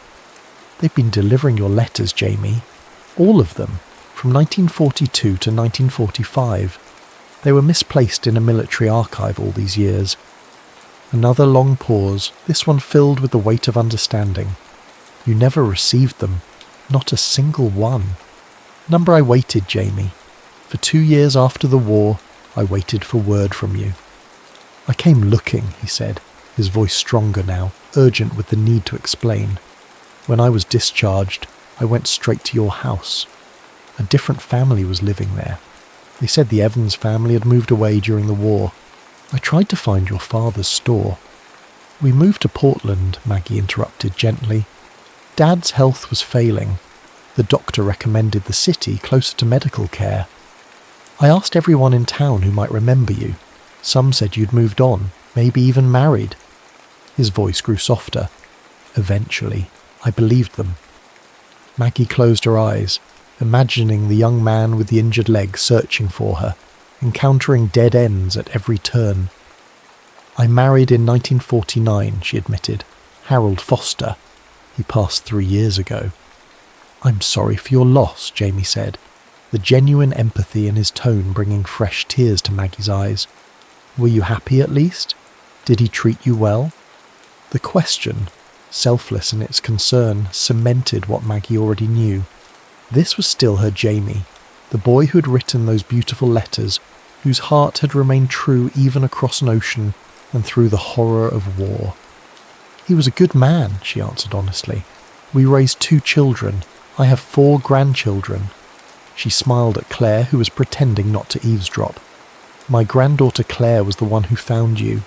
They've been delivering your letters, Jamie. All of them, from 1942 to 1945. They were misplaced in a military archive all these years. Another long pause, this one filled with the weight of understanding. You never received them. Not a single one. Number I waited, Jamie. For 2 years after the war, I waited for word from you. I came looking, he said, his voice stronger now, urgent with the need to explain. When I was discharged, I went straight to your house. A different family was living there. They said the Evans family had moved away during the war. I tried to find your father's store. We moved to Portland, Maggie interrupted gently. Dad's health was failing. The doctor recommended the city closer to medical care. I asked everyone in town who might remember you. Some said you'd moved on, maybe even married. His voice grew softer. Eventually, I believed them. Maggie closed her eyes, imagining the young man with the injured leg searching for her, encountering dead ends at every turn. I married in 1949, she admitted. Harold Foster. He passed 3 years ago. I'm sorry for your loss, Jamie said, the genuine empathy in his tone bringing fresh tears to Maggie's eyes. Were you happy at least? Did he treat you well? The question, selfless in its concern, cemented what Maggie already knew. This was still her Jamie, the boy who had written those beautiful letters, whose heart had remained true even across an ocean and through the horror of war. He was a good man, she answered honestly. We raised 2 children. I have 4 grandchildren. She smiled at Claire, who was pretending not to eavesdrop. My granddaughter Claire was the one who found you.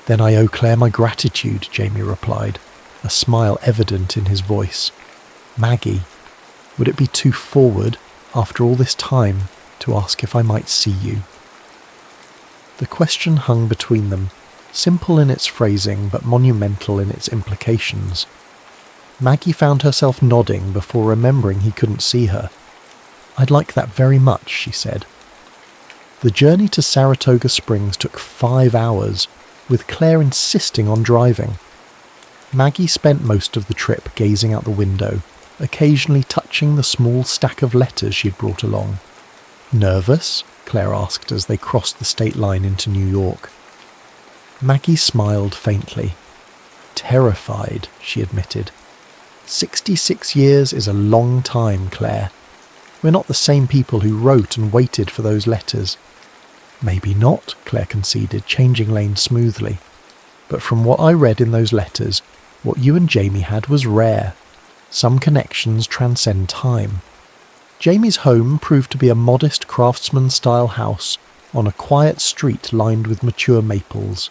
Then I owe Claire my gratitude, Jamie replied, a smile evident in his voice. Maggie, would it be too forward, after all this time, to ask if I might see you? The question hung between them, simple in its phrasing but monumental in its implications. Maggie found herself nodding before remembering he couldn't see her. I'd like that very much, she said. The journey to Saratoga Springs took 5 hours, with Claire insisting on driving. Maggie spent most of the trip gazing out the window, occasionally touching the small stack of letters she'd brought along. Nervous? Claire asked as they crossed the state line into New York. Maggie smiled faintly. Terrified, she admitted. 66 years is a long time, Claire. We're not the same people who wrote and waited for those letters. Maybe not, Claire conceded, changing lanes smoothly. But from what I read in those letters, what you and Jamie had was rare. Some connections transcend time. Jamie's home proved to be a modest craftsman-style house on a quiet street lined with mature maples.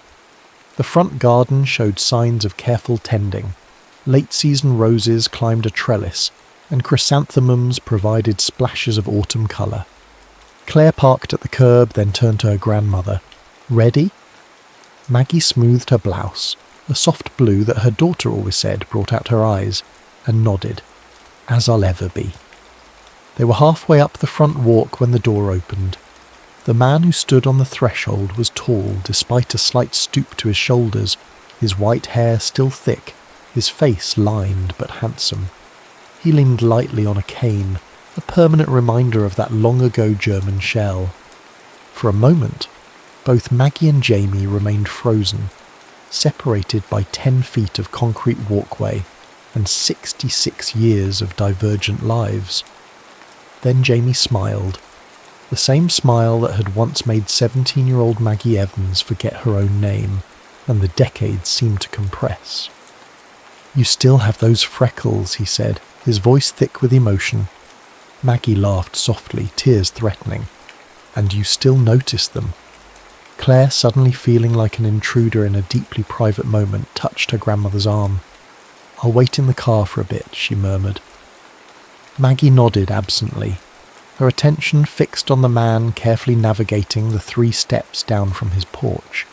The front garden showed signs of careful tending. Late-season roses climbed a trellis, and chrysanthemums provided splashes of autumn colour. Claire parked at the curb, then turned to her grandmother. Ready? Maggie smoothed her blouse, a soft blue that her daughter always said brought out her eyes, and nodded. As I'll ever be. They were halfway up the front walk when the door opened. The man who stood on the threshold was tall, despite a slight stoop to his shoulders, his white hair still thick, his face lined but handsome. He leaned lightly on a cane, a permanent reminder of that long-ago German shell. For a moment, both Maggie and Jamie remained frozen, separated by 10 feet of concrete walkway and 66 years of divergent lives. Then Jamie smiled, the same smile that had once made 17-year-old Maggie Evans forget her own name, and the decades seemed to compress. You still have those freckles, he said, his voice thick with emotion. Maggie laughed softly, tears threatening. And you still notice them. Claire, suddenly feeling like an intruder in a deeply private moment, touched her grandmother's arm. I'll wait in the car for a bit, she murmured. Maggie nodded absently, her attention fixed on the man carefully navigating the 3 steps down from his porch.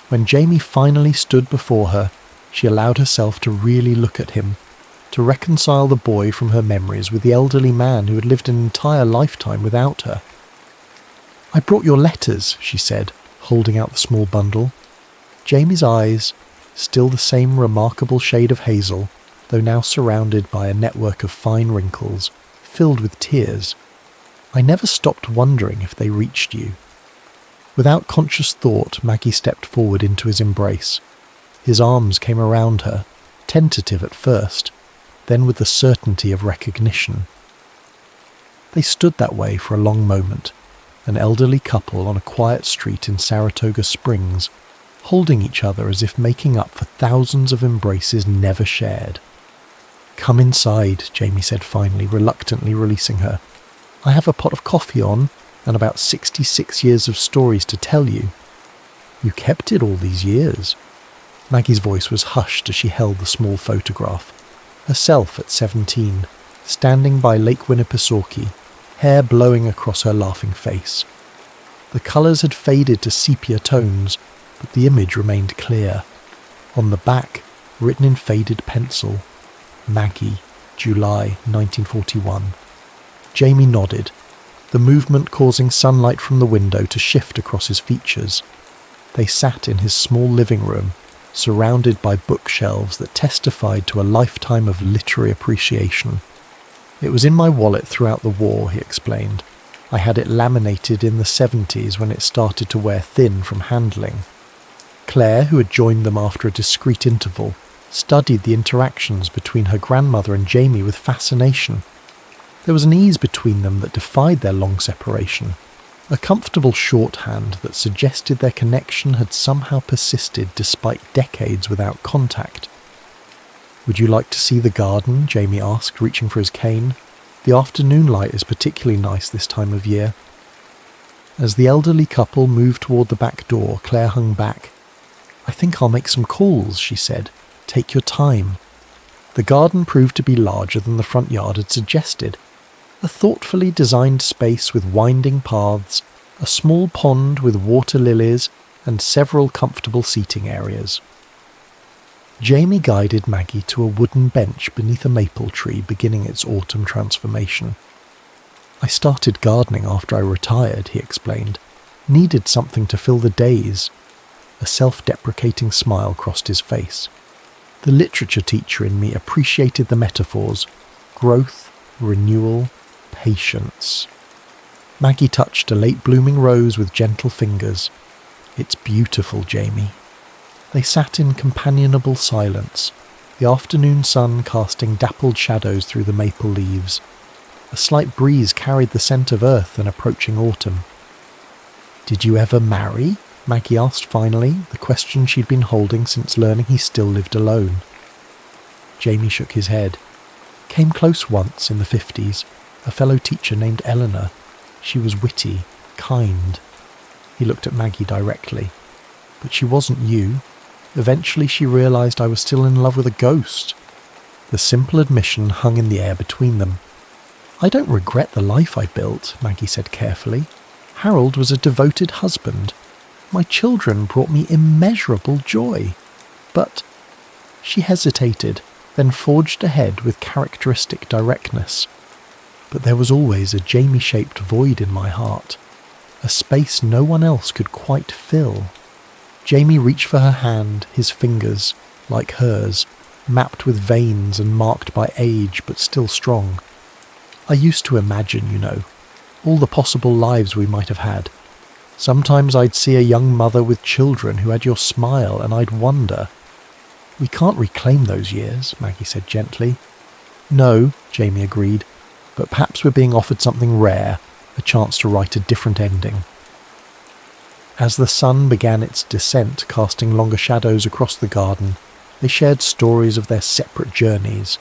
When Jamie finally stood before her, she allowed herself to really look at him, to reconcile the boy from her memories with the elderly man who had lived an entire lifetime without her. I brought your letters, she said, holding out the small bundle. Jamie's eyes, still the same remarkable shade of hazel, though now surrounded by a network of fine wrinkles, filled with tears. I never stopped wondering if they reached you. Without conscious thought, Maggie stepped forward into his embrace. His arms came around her, tentative at first, then with the certainty of recognition. They stood that way for a long moment, an elderly couple on a quiet street in Saratoga Springs, holding each other as if making up for thousands of embraces never shared. "Come inside," Jamie said finally, reluctantly releasing her. "I have a pot of coffee on and about 66 years of stories to tell you." "You kept it all these years." Maggie's voice was hushed as she held the small photograph. Herself at 17, standing by Lake Winnipesaukee, hair blowing across her laughing face. The colours had faded to sepia tones, but the image remained clear. On the back, written in faded pencil, "Maggie, July 1941. Jamie nodded, the movement causing sunlight from the window to shift across his features. They sat in his small living room, surrounded by bookshelves that testified to a lifetime of literary appreciation. "It was in my wallet throughout the war," he explained. "I had it laminated in the 70s when it started to wear thin from handling." Claire, who had joined them after a discreet interval, studied the interactions between her grandmother and Jamie with fascination. There was an ease between them that defied their long separation, a comfortable shorthand that suggested their connection had somehow persisted despite decades without contact. "Would you like to see the garden?" Jamie asked, reaching for his cane. "The afternoon light is particularly nice this time of year." As the elderly couple moved toward the back door, Claire hung back. "I think I'll make some calls," she said. "Take your time." The garden proved to be larger than the front yard had suggested. A thoughtfully designed space with winding paths, a small pond with water lilies, and several comfortable seating areas. Jamie guided Maggie to a wooden bench beneath a maple tree beginning its autumn transformation. "I started gardening after I retired," he explained. "Needed something to fill the days." A self-deprecating smile crossed his face. The literature teacher in me appreciated the metaphors: growth, renewal, patience. Maggie touched a late-blooming rose with gentle fingers. "It's beautiful, Jamie." They sat in companionable silence, the afternoon sun casting dappled shadows through the maple leaves. A slight breeze carried the scent of earth and approaching autumn. "Did you ever marry?" Maggie asked finally, the question she'd been holding since learning he still lived alone. Jamie shook his head. "Came close once in the 50s, a fellow teacher named Eleanor. She was witty, kind." He looked at Maggie directly. "But she wasn't you. Eventually she realised I was still in love with a ghost." The simple admission hung in the air between them. "I don't regret the life I built," Maggie said carefully. "Harold was a devoted husband. My children brought me immeasurable joy. But—" She hesitated, then forged ahead with characteristic directness. "But there was always a Jamie-shaped void in my heart, a space no one else could quite fill." Jamie reached for her hand, his fingers, like hers, mapped with veins and marked by age but still strong. "I used to imagine, all the possible lives we might have had. Sometimes I'd see a young mother with children who had your smile, and I'd wonder." "We can't reclaim those years," Maggie said gently. "No," Jamie agreed, "but perhaps we're being offered something rare, a chance to write a different ending." As the sun began its descent, casting longer shadows across the garden, they shared stories of their separate journeys,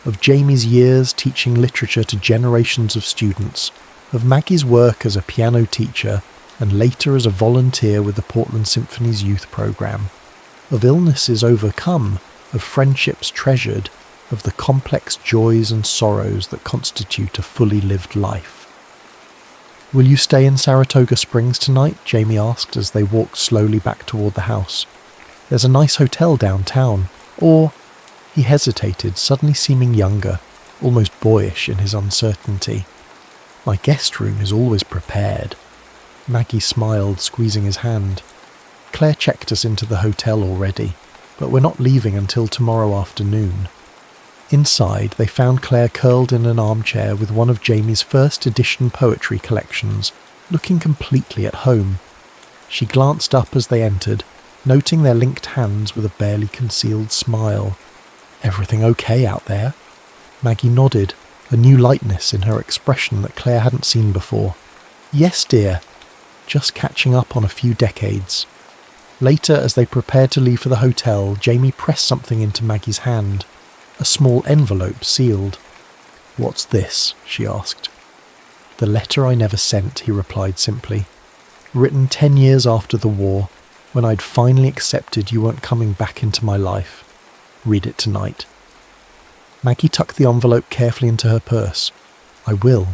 of Jamie's years teaching literature to generations of students, of Maggie's work as a piano teacher and later as a volunteer with the Portland Symphony's youth program, of illnesses overcome, of friendships treasured, of the complex joys and sorrows that constitute a fully lived life. "Will you stay in Saratoga Springs tonight?" Jamie asked as they walked slowly back toward the house. "There's a nice hotel downtown. Or—" He hesitated, suddenly seeming younger, almost boyish in his uncertainty. "My guest room is always prepared." Maggie smiled, squeezing his hand. "Claire checked us into the hotel already, but we're not leaving until tomorrow afternoon." Inside, they found Claire curled in an armchair with one of Jamie's first edition poetry collections, looking completely at home. She glanced up as they entered, noting their linked hands with a barely concealed smile. "Everything okay out there?" Maggie nodded, a new lightness in her expression that Claire hadn't seen before. "Yes, dear. Just catching up on a few decades." Later, as they prepared to leave for the hotel, Jamie pressed something into Maggie's hand. A small envelope sealed. "What's this?" she asked. "The letter I never sent," he replied simply. "Written 10 years after the war, when I'd finally accepted you weren't coming back into my life. Read it tonight." Maggie tucked the envelope carefully into her purse. "I will."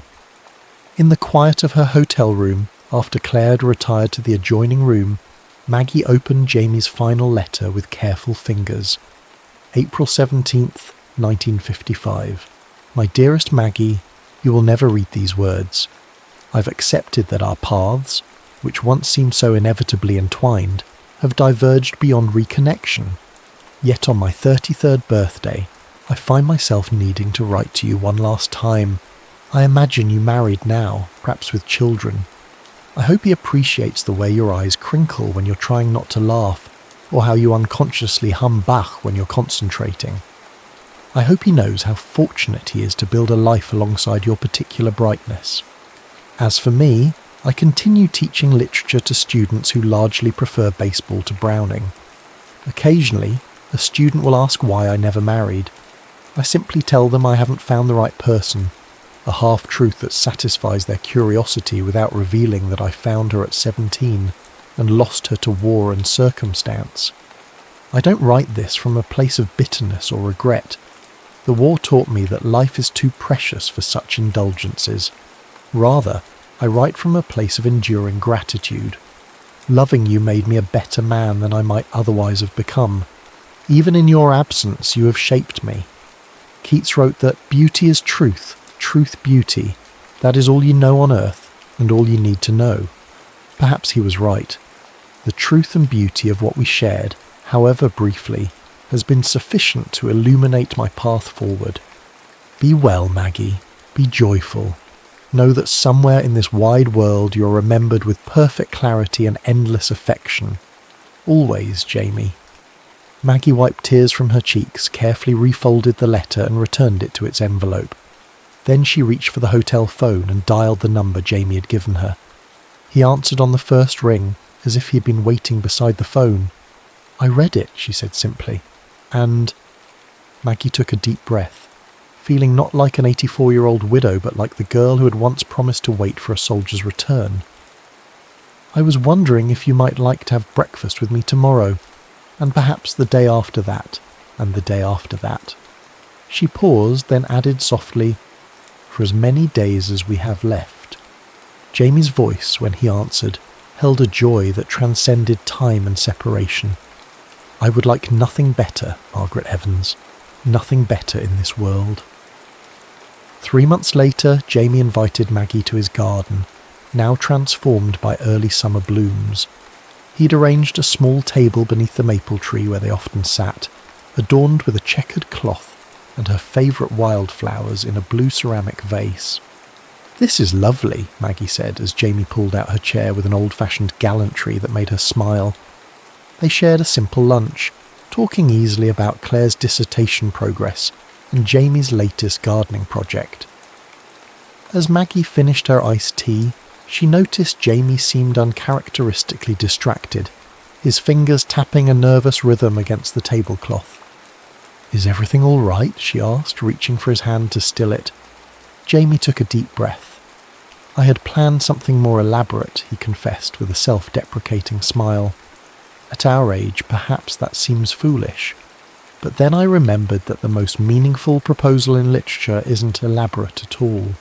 In the quiet of her hotel room, after Claire had retired to the adjoining room, Maggie opened Jamie's final letter with careful fingers. April 17th, 1955. "My dearest Maggie, you will never read these words. I've accepted that our paths, which once seemed so inevitably entwined, have diverged beyond reconnection. Yet on my 33rd birthday, I find myself needing to write to you one last time. I imagine you married now, perhaps with children. I hope he appreciates the way your eyes crinkle when you're trying not to laugh, or how you unconsciously hum Bach when you're concentrating. I hope he knows how fortunate he is to build a life alongside your particular brightness. As for me, I continue teaching literature to students who largely prefer baseball to Browning. Occasionally, a student will ask why I never married. I simply tell them I haven't found the right person, a half-truth that satisfies their curiosity without revealing that I found her at 17 and lost her to war and circumstance. I don't write this from a place of bitterness or regret. The war taught me that life is too precious for such indulgences. Rather, I write from a place of enduring gratitude. Loving you made me a better man than I might otherwise have become. Even in your absence, you have shaped me. Keats wrote that beauty is truth, truth beauty. That is all you know on earth, and all you need to know. Perhaps he was right. The truth and beauty of what we shared, however briefly, has been sufficient to illuminate my path forward. Be well, Maggie. Be joyful. Know that somewhere in this wide world you're remembered with perfect clarity and endless affection. Always, Jamie." Maggie wiped tears from her cheeks, carefully refolded the letter and returned it to its envelope. Then she reached for the hotel phone and dialed the number Jamie had given her. He answered on the first ring, as if he had been waiting beside the phone. "I read it," she said simply. "And—" Maggie took a deep breath, feeling not like an 84-year-old widow but like the girl who had once promised to wait for a soldier's return. "I was wondering if you might like to have breakfast with me tomorrow, and perhaps the day after that, and the day after that." She paused, then added softly, "For as many days as we have left." Jamie's voice, when he answered, held a joy that transcended time and separation. "I would like nothing better, Margaret Evans, nothing better in this world." 3 months later, Jamie invited Maggie to his garden, now transformed by early summer blooms. He'd arranged a small table beneath the maple tree where they often sat, adorned with a checkered cloth and her favourite wildflowers in a blue ceramic vase. "This is lovely," Maggie said as Jamie pulled out her chair with an old-fashioned gallantry that made her smile. They shared a simple lunch, talking easily about Claire's dissertation progress and Jamie's latest gardening project. As Maggie finished her iced tea, she noticed Jamie seemed uncharacteristically distracted, his fingers tapping a nervous rhythm against the tablecloth. "Is everything all right?" she asked, reaching for his hand to still it. Jamie took a deep breath. "I had planned something more elaborate," he confessed with a self-deprecating smile. "At our age, perhaps that seems foolish. But then I remembered that the most meaningful proposal in literature isn't elaborate at all."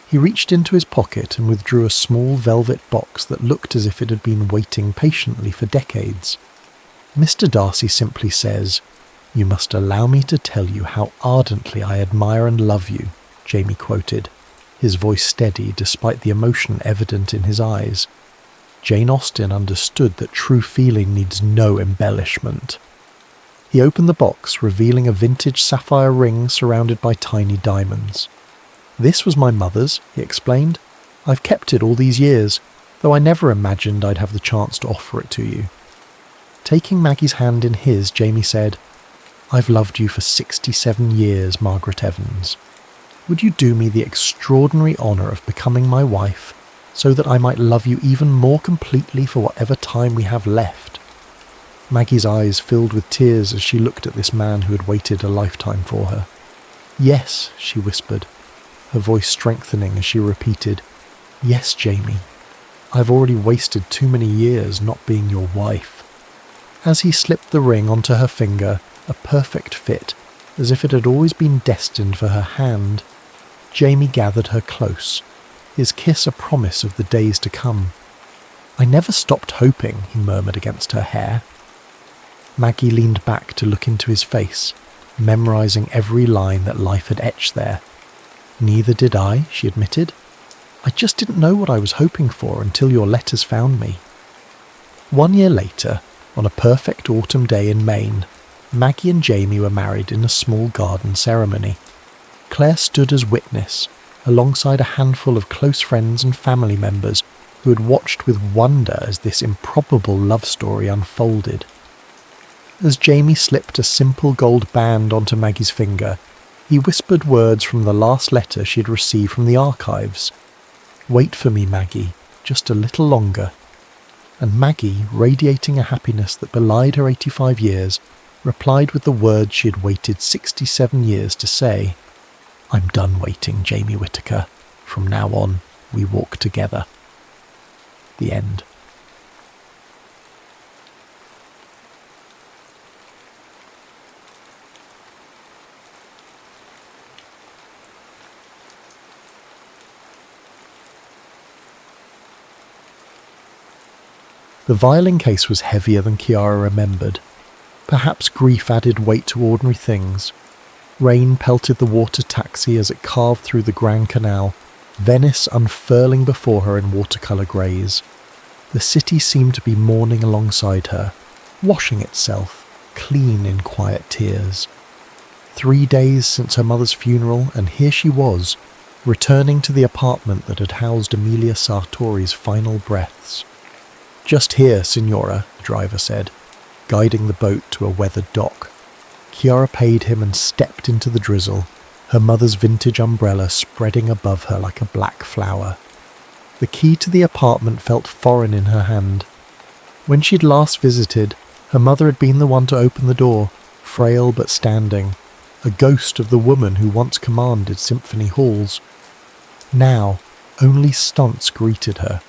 He reached into his pocket and withdrew a small velvet box that looked as if it had been waiting patiently for decades. "Mr. Darcy simply says, 'You must allow me to tell you how ardently I admire and love you,'" Jamie quoted, his voice steady despite the emotion evident in his eyes. Jane Austen understood that true feeling needs no embellishment. He opened the box, revealing a vintage sapphire ring surrounded by tiny diamonds. "This was my mother's," he explained. "I've kept it all these years, though I never imagined I'd have the chance to offer it to you." Taking Maggie's hand in his, Jamie said, "I've loved you for 67 years, Margaret Evans. Would you do me the extraordinary honour of becoming my wife, so that I might love you even more completely for whatever time we have left?" Maggie's eyes filled with tears as she looked at this man who had waited a lifetime for her. "Yes," she whispered, her voice strengthening as she repeated, "Yes, Jamie. I've already wasted too many years not being your wife." As he slipped the ring onto her finger, a perfect fit, as if it had always been destined for her hand, Jamie gathered her close, his kiss a promise of the days to come. "I never stopped hoping," he murmured against her hair. Maggie leaned back to look into his face, memorising every line that life had etched there. "Neither did I," she admitted. "I just didn't know what I was hoping for until your letters found me." 1 year later, on a perfect autumn day in Maine, Maggie and Jamie were married in a small garden ceremony. Claire stood as witness, alongside a handful of close friends and family members who had watched with wonder as this improbable love story unfolded. As Jamie slipped a simple gold band onto Maggie's finger, he whispered words from the last letter she had received from the archives. "Wait for me, Maggie, just a little longer." And Maggie, radiating a happiness that belied her 85 years, replied with the words she had waited 67 years to say. "I'm done waiting, Jamie Whittaker. From now on, we walk together." The end. The violin case was heavier than Chiara remembered. Perhaps grief added weight to ordinary things. Rain pelted the water taxi as it carved through the Grand Canal, Venice unfurling before her in watercolour greys. The city seemed to be mourning alongside her, washing itself, clean in quiet tears. 3 days since her mother's funeral, and here she was, returning to the apartment that had housed Emilia Sartori's final breaths. "Just here, Signora," the driver said, guiding the boat to a weathered dock. Chiara paid him and stepped into the drizzle, her mother's vintage umbrella spreading above her like a black flower. The key to the apartment felt foreign in her hand. When she'd last visited, her mother had been the one to open the door, frail but standing, a ghost of the woman who once commanded symphony halls. Now, only stunts greeted her.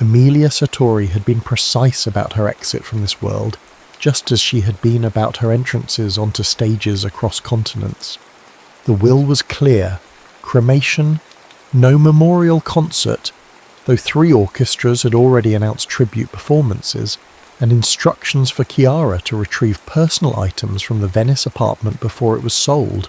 Emilia Sartori had been precise about her exit from this world, just as she had been about her entrances onto stages across continents. The will was clear: cremation, no memorial concert, though 3 orchestras had already announced tribute performances, and instructions for Chiara to retrieve personal items from the Venice apartment before it was sold.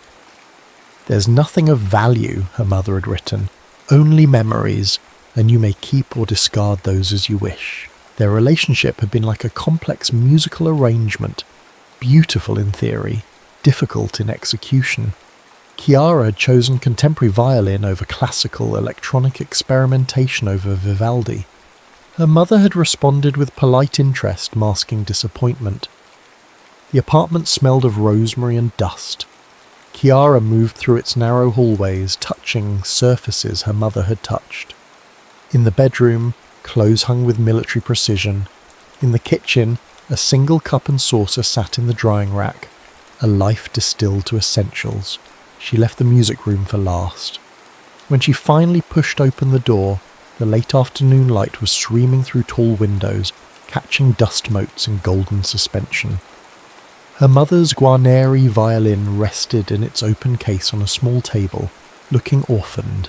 "There's nothing of value," her mother had written, "only memories, and you may keep or discard those as you wish." Their relationship had been like a complex musical arrangement, beautiful in theory, difficult in execution. Chiara had chosen contemporary violin over classical, electronic experimentation over Vivaldi. Her mother had responded with polite interest masking disappointment. The apartment smelled of rosemary and dust. Chiara moved through its narrow hallways, touching surfaces her mother had touched. In the bedroom, clothes hung with military precision. In the kitchen, a single cup and saucer sat in the drying rack, a life distilled to essentials. She left the music room for last. When she finally pushed open the door, the late afternoon light was streaming through tall windows, catching dust motes in golden suspension. Her mother's Guarneri violin rested in its open case on a small table, looking orphaned.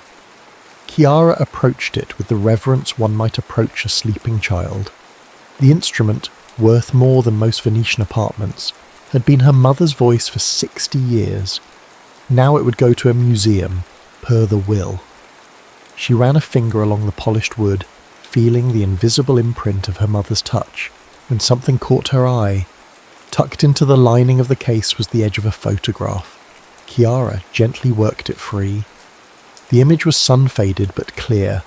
Chiara approached it with the reverence one might approach a sleeping child. The instrument, worth more than most Venetian apartments, had been her mother's voice for 60 years. Now it would go to a museum, per the will. She ran a finger along the polished wood, feeling the invisible imprint of her mother's touch, when something caught her eye. Tucked into the lining of the case was the edge of a photograph. Chiara gently worked it free. The image was sun-faded but clear.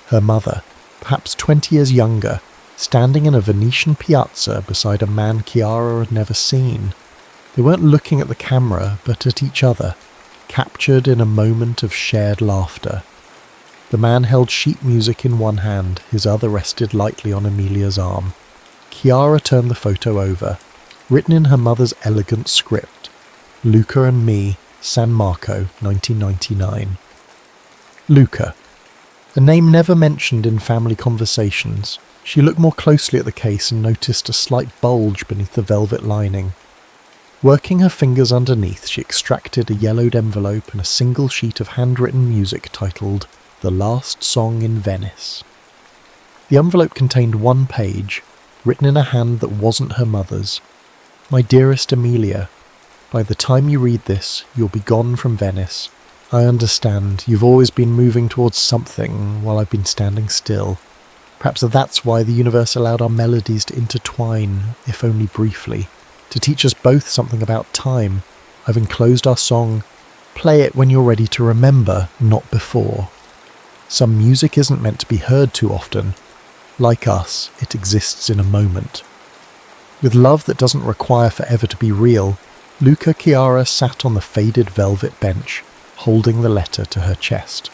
Her mother, perhaps 20 years younger, standing in a Venetian piazza beside a man Chiara had never seen. They weren't looking at the camera, but at each other, captured in a moment of shared laughter. The man held sheet music in one hand, his other rested lightly on Emilia's arm. Chiara turned the photo over, written in her mother's elegant script. Luca and me, San Marco, 1999. Luca. A name never mentioned in family conversations. She looked more closely at the case and noticed a slight bulge beneath the velvet lining. Working her fingers underneath, she extracted a yellowed envelope and a single sheet of handwritten music titled The Last Song in Venice. The envelope contained one page, written in a hand that wasn't her mother's. My dearest Emilia, by the time you read this, you'll be gone from Venice. I understand, you've always been moving towards something while I've been standing still. Perhaps that's why the universe allowed our melodies to intertwine, if only briefly, to teach us both something about time. I've enclosed our song. Play it when you're ready to remember, not before. Some music isn't meant to be heard too often. Like us, it exists in a moment. With love that doesn't require forever to be real, Luca Chiara sat on the faded velvet bench, holding the letter to her chest.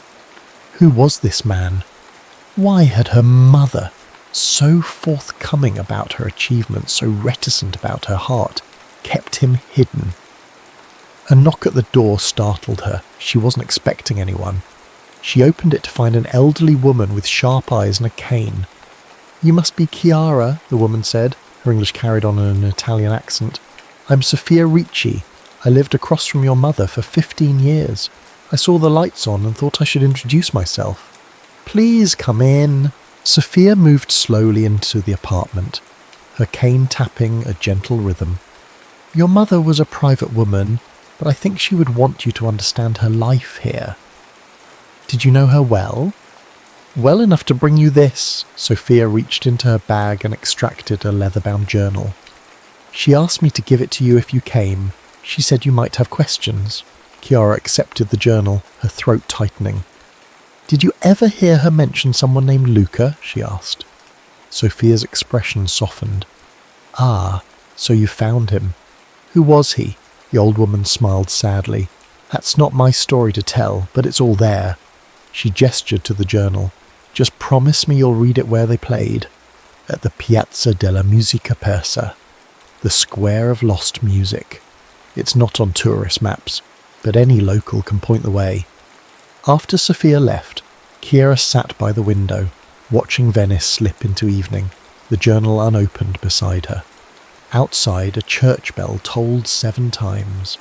Who was this man? Why had her mother, so forthcoming about her achievements, so reticent about her heart, kept him hidden? A knock at the door startled her. She wasn't expecting anyone. She opened it to find an elderly woman with sharp eyes and a cane. You must be Chiara, the woman said. Her English carried on in an Italian accent. I'm Sophia Ricci. I lived across from your mother for 15 years. I saw the lights on and thought I should introduce myself. Please come in. Sophia moved slowly into the apartment, her cane tapping a gentle rhythm. Your mother was a private woman, but I think she would want you to understand her life here. Did you know her well? Well enough to bring you this. Sophia reached into her bag and extracted a leather-bound journal. She asked me to give it to you if you came. She said you might have questions. Chiara accepted the journal, her throat tightening. Did you ever hear her mention someone named Luca? She asked. Sophia's expression softened. Ah, so you found him. Who was he? The old woman smiled sadly. That's not my story to tell, but it's all there. She gestured to the journal. Just promise me you'll read it where they played. At the Piazza della Musica Persa. The Square of Lost Music. It's not on tourist maps, but any local can point the way. After Sophia left, Chiara sat by the window, watching Venice slip into evening, the journal unopened beside her. Outside, a church bell tolled 7 times.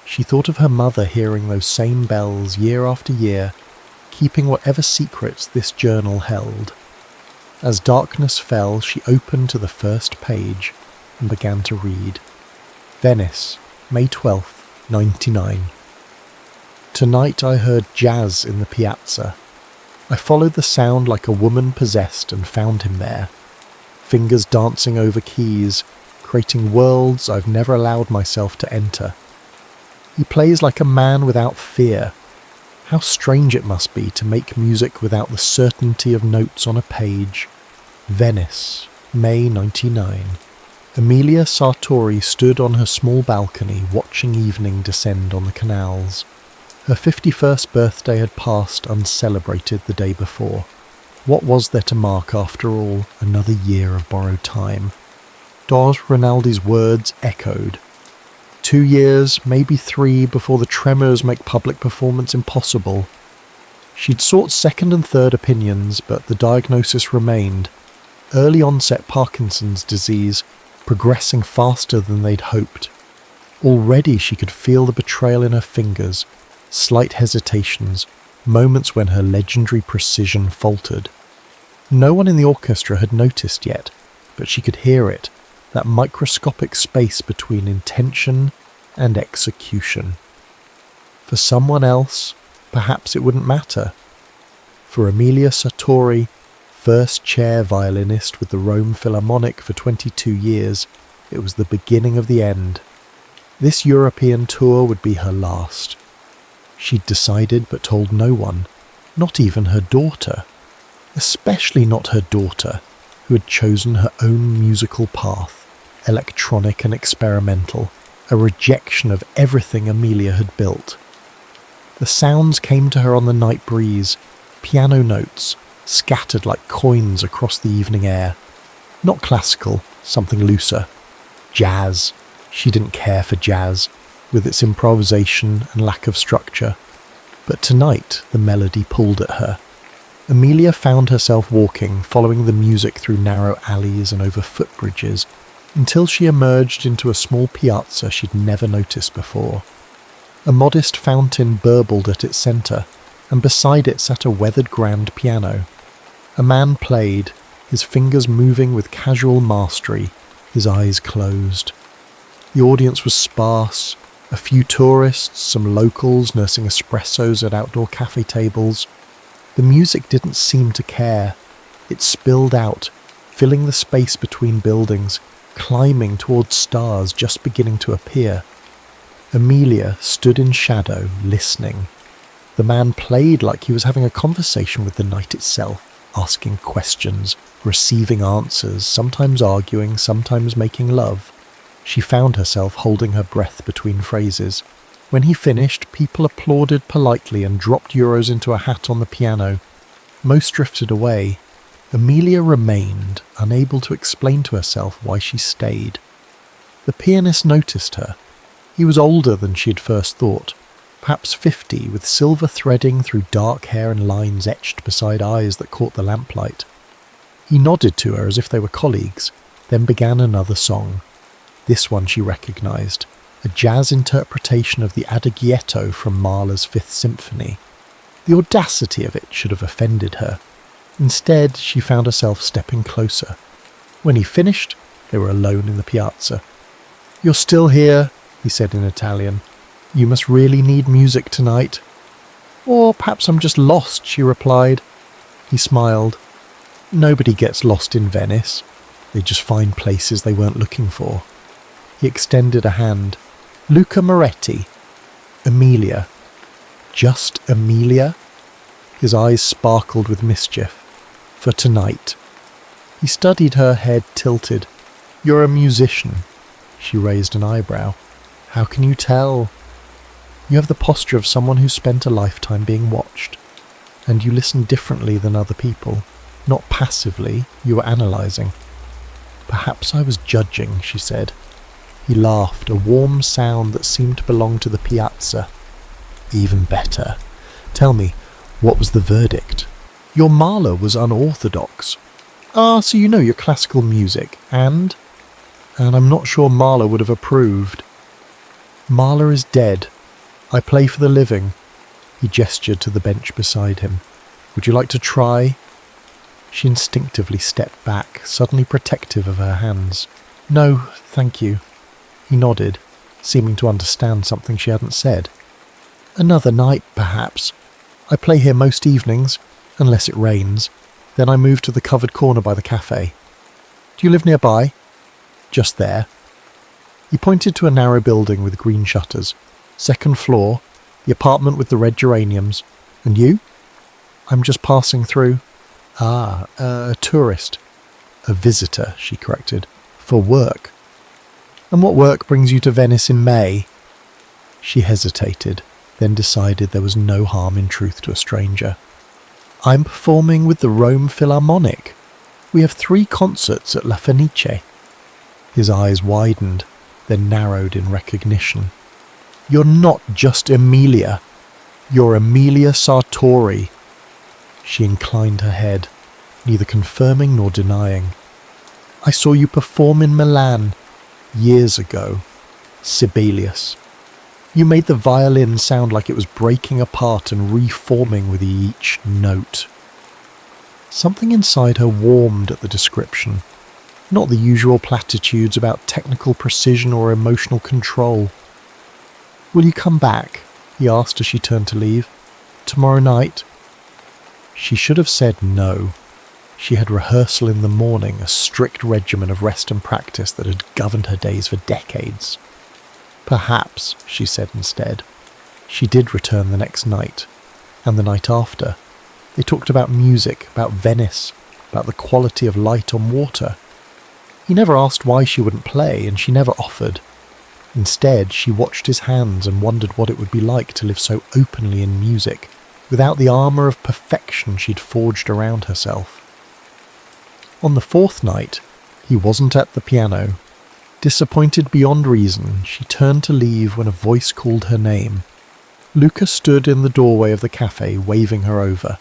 She thought of her mother hearing those same bells year after year, keeping whatever secrets this journal held. As darkness fell, she opened to the first page and began to read. Venice, May 12th, 99. Tonight I heard jazz in the piazza. I followed the sound like a woman possessed and found him there. Fingers dancing over keys, creating worlds I've never allowed myself to enter. He plays like a man without fear. How strange it must be to make music without the certainty of notes on a page. Venice, May 99. Emilia Sartori stood on her small balcony watching evening descend on the canals. Her 51st birthday had passed uncelebrated the day before. What was there to mark after all? Another year of borrowed time. Dos Rinaldi's words echoed. 2 years, maybe 3, before the tremors make public performance impossible. She'd sought second and third opinions, but the diagnosis remained. Early onset Parkinson's disease, progressing faster than they'd hoped. Already she could feel the betrayal in her fingers, slight hesitations, moments when her legendary precision faltered. No one in the orchestra had noticed yet, but she could hear it, that microscopic space between intention and execution. For someone else, perhaps it wouldn't matter. For Emilia Sartori, first chair violinist with the Rome Philharmonic for 22 years, It was the beginning of the end. This European tour would be her last. She'd decided but told no one, not even her daughter. Especially not her daughter, who had chosen her own musical path, electronic and experimental, a rejection of everything Amelia had built. The sounds came to her on the night breeze, piano notes, scattered like coins across the evening air. Not classical, something looser. Jazz. She didn't care for jazz, with its improvisation and lack of structure. But tonight the melody pulled at her. Amelia found herself walking, following the music through narrow alleys and over footbridges, until she emerged into a small piazza she'd never noticed before. A modest fountain burbled at its centre, and beside it sat a weathered grand piano. A man played, his fingers moving with casual mastery, his eyes closed. The audience was sparse, a few tourists, some locals nursing espressos at outdoor cafe tables. The music didn't seem to care. It spilled out, filling the space between buildings, climbing towards stars just beginning to appear. Amelia stood in shadow, listening. The man played like he was having a conversation with the night itself, asking questions, receiving answers, sometimes arguing, sometimes making love. She found herself holding her breath between phrases. When he finished, people applauded politely and dropped euros into a hat on the piano. Most drifted away. Amelia remained, unable to explain to herself why she stayed. The pianist noticed her. He was older than she had first thought, perhaps 50, with silver threading through dark hair and lines etched beside eyes that caught the lamplight. He nodded to her as if they were colleagues, then began another song. This one she recognised, a jazz interpretation of the Adagietto from Mahler's Fifth Symphony. The audacity of it should have offended her. Instead, she found herself stepping closer. When he finished, they were alone in the piazza. "You're still here," he said in Italian. "You must really need music tonight." "Or perhaps I'm just lost," she replied. He smiled. Nobody gets lost in Venice. They just find places they weren't looking for. He extended a hand. "Luca Moretti." "Amelia." "Just Amelia?" His eyes sparkled with mischief. "For tonight." He studied her, head tilted. "You're a musician." She raised an eyebrow. "How can you tell?" "You have the posture of someone who spent a lifetime being watched. And you listen differently than other people. Not passively, you were analysing." "Perhaps I was judging," she said. He laughed, a warm sound that seemed to belong to the piazza. "Even better. Tell me, what was the verdict?" "Your Mahler was unorthodox." "Ah, so you know your classical music, and I'm not sure Mahler would have approved." "Mahler is dead. I play for the living." He gestured to the bench beside him. "Would you like to try?" She instinctively stepped back, suddenly protective of her hands. "No, thank you." He nodded, seeming to understand something she hadn't said. "Another night, perhaps. I play here most evenings, unless it rains. Then I move to the covered corner by the cafe. Do you live nearby?" "Just there." He pointed to a narrow building with green shutters. "Second floor, the apartment with the red geraniums. And you?" "I'm just passing through." "Ah, a tourist." "A visitor," she corrected. "For work." "And what work brings you to Venice in May?" She hesitated, then decided there was no harm in truth to a stranger. "I'm performing with the Rome Philharmonic. We have 3 concerts at La Fenice." His eyes widened, then narrowed in recognition. "You're not just Amelia. You're Amelia Sartori." She inclined her head, neither confirming nor denying. "I saw you perform in Milan years ago. Sibelius. You made the violin sound like it was breaking apart and reforming with each note." Something inside her warmed at the description. Not the usual platitudes about technical precision or emotional control. "Will you come back?" he asked as she turned to leave. "Tomorrow night?" She should have said no. She had rehearsal in the morning, a strict regimen of rest and practice that had governed her days for decades. Perhaps, she said instead. She did return the next night, and the night after. They talked about music, about Venice, about the quality of light on water. He never asked why she wouldn't play, and she never offered. Instead, she watched his hands and wondered what it would be like to live so openly in music, without the armour of perfection she'd forged around herself. On the fourth night, he wasn't at the piano. Disappointed beyond reason, she turned to leave when a voice called her name. Luca stood in the doorway of the cafe, waving her over.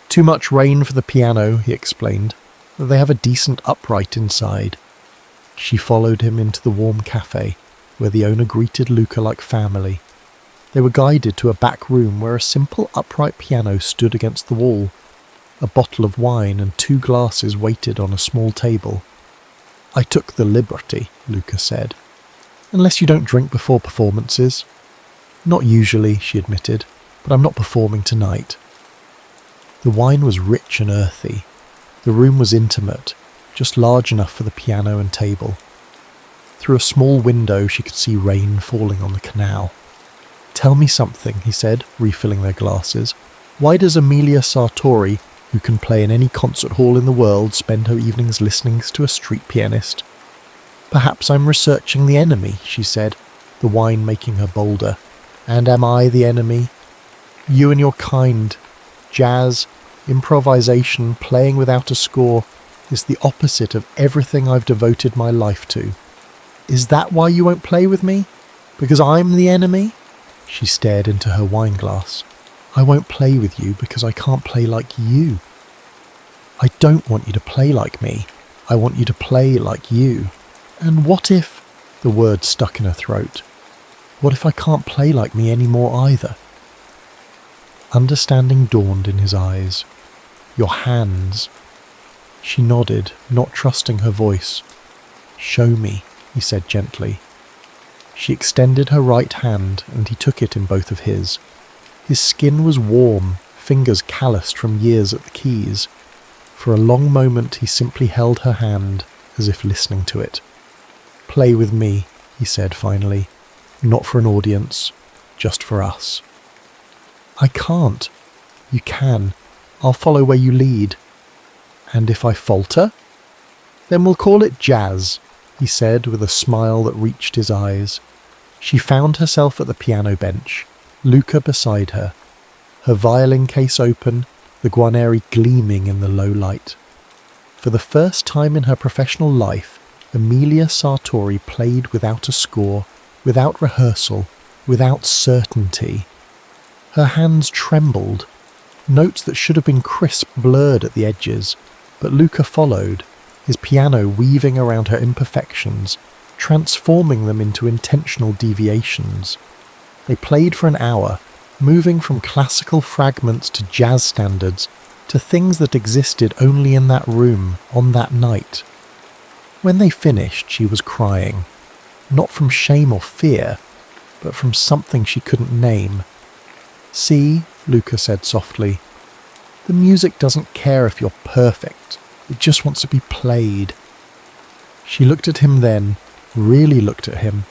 "Too much rain for the piano," he explained. "They have a decent upright inside." She followed him into the warm cafe, where the owner greeted Luca like family. They were guided to a back room where a simple upright piano stood against the wall. A bottle of wine and 2 glasses waited on a small table. "I took the liberty," Luca said. "Unless you don't drink before performances." "Not usually," she admitted, "but I'm not performing tonight." The wine was rich and earthy. The room was intimate, just large enough for the piano and table. Through a small window she could see rain falling on the canal. "Tell me something," he said, refilling their glasses. "Why does Emilia Sartori, who can play in any concert hall in the world, spend her evenings listening to a street pianist?" "Perhaps I'm researching the enemy," she said, the wine making her bolder. "And am I the enemy? You and your kind. Jazz, improvisation, playing without a score is the opposite of everything I've devoted my life to. Is that why you won't play with me? Because I'm the enemy?" She stared into her wine glass. "I won't play with you because I can't play like you." "I don't want you to play like me. I want you to play like you." "And what if—" the word stuck in her throat. "What if I can't play like me anymore either?" Understanding dawned in his eyes. "Your hands." She nodded, not trusting her voice. "Show me," he said gently. She extended her right hand, and he took it in both of his. His skin was warm, fingers calloused from years at the keys. For a long moment he simply held her hand, as if listening to it. "Play with me," he said finally. "Not for an audience, just for us." "I can't." "You can. I'll follow where you lead." "And if I falter?" "Then we'll call it jazz," he said with a smile that reached his eyes. She found herself at the piano bench, Luca beside her, her violin case open, the Guarneri gleaming in the low light. For the first time in her professional life, Emilia Sartori played without a score, without rehearsal, without certainty. Her hands trembled. Notes that should have been crisp blurred at the edges, but Luca followed, his piano weaving around her imperfections, transforming them into intentional deviations. They played for an hour, moving from classical fragments to jazz standards, to things that existed only in that room, on that night. When they finished, she was crying, not from shame or fear, but from something she couldn't name. "See," Luca said softly, "the music doesn't care if you're perfect. It just wants to be played." She looked at him then, really looked at him,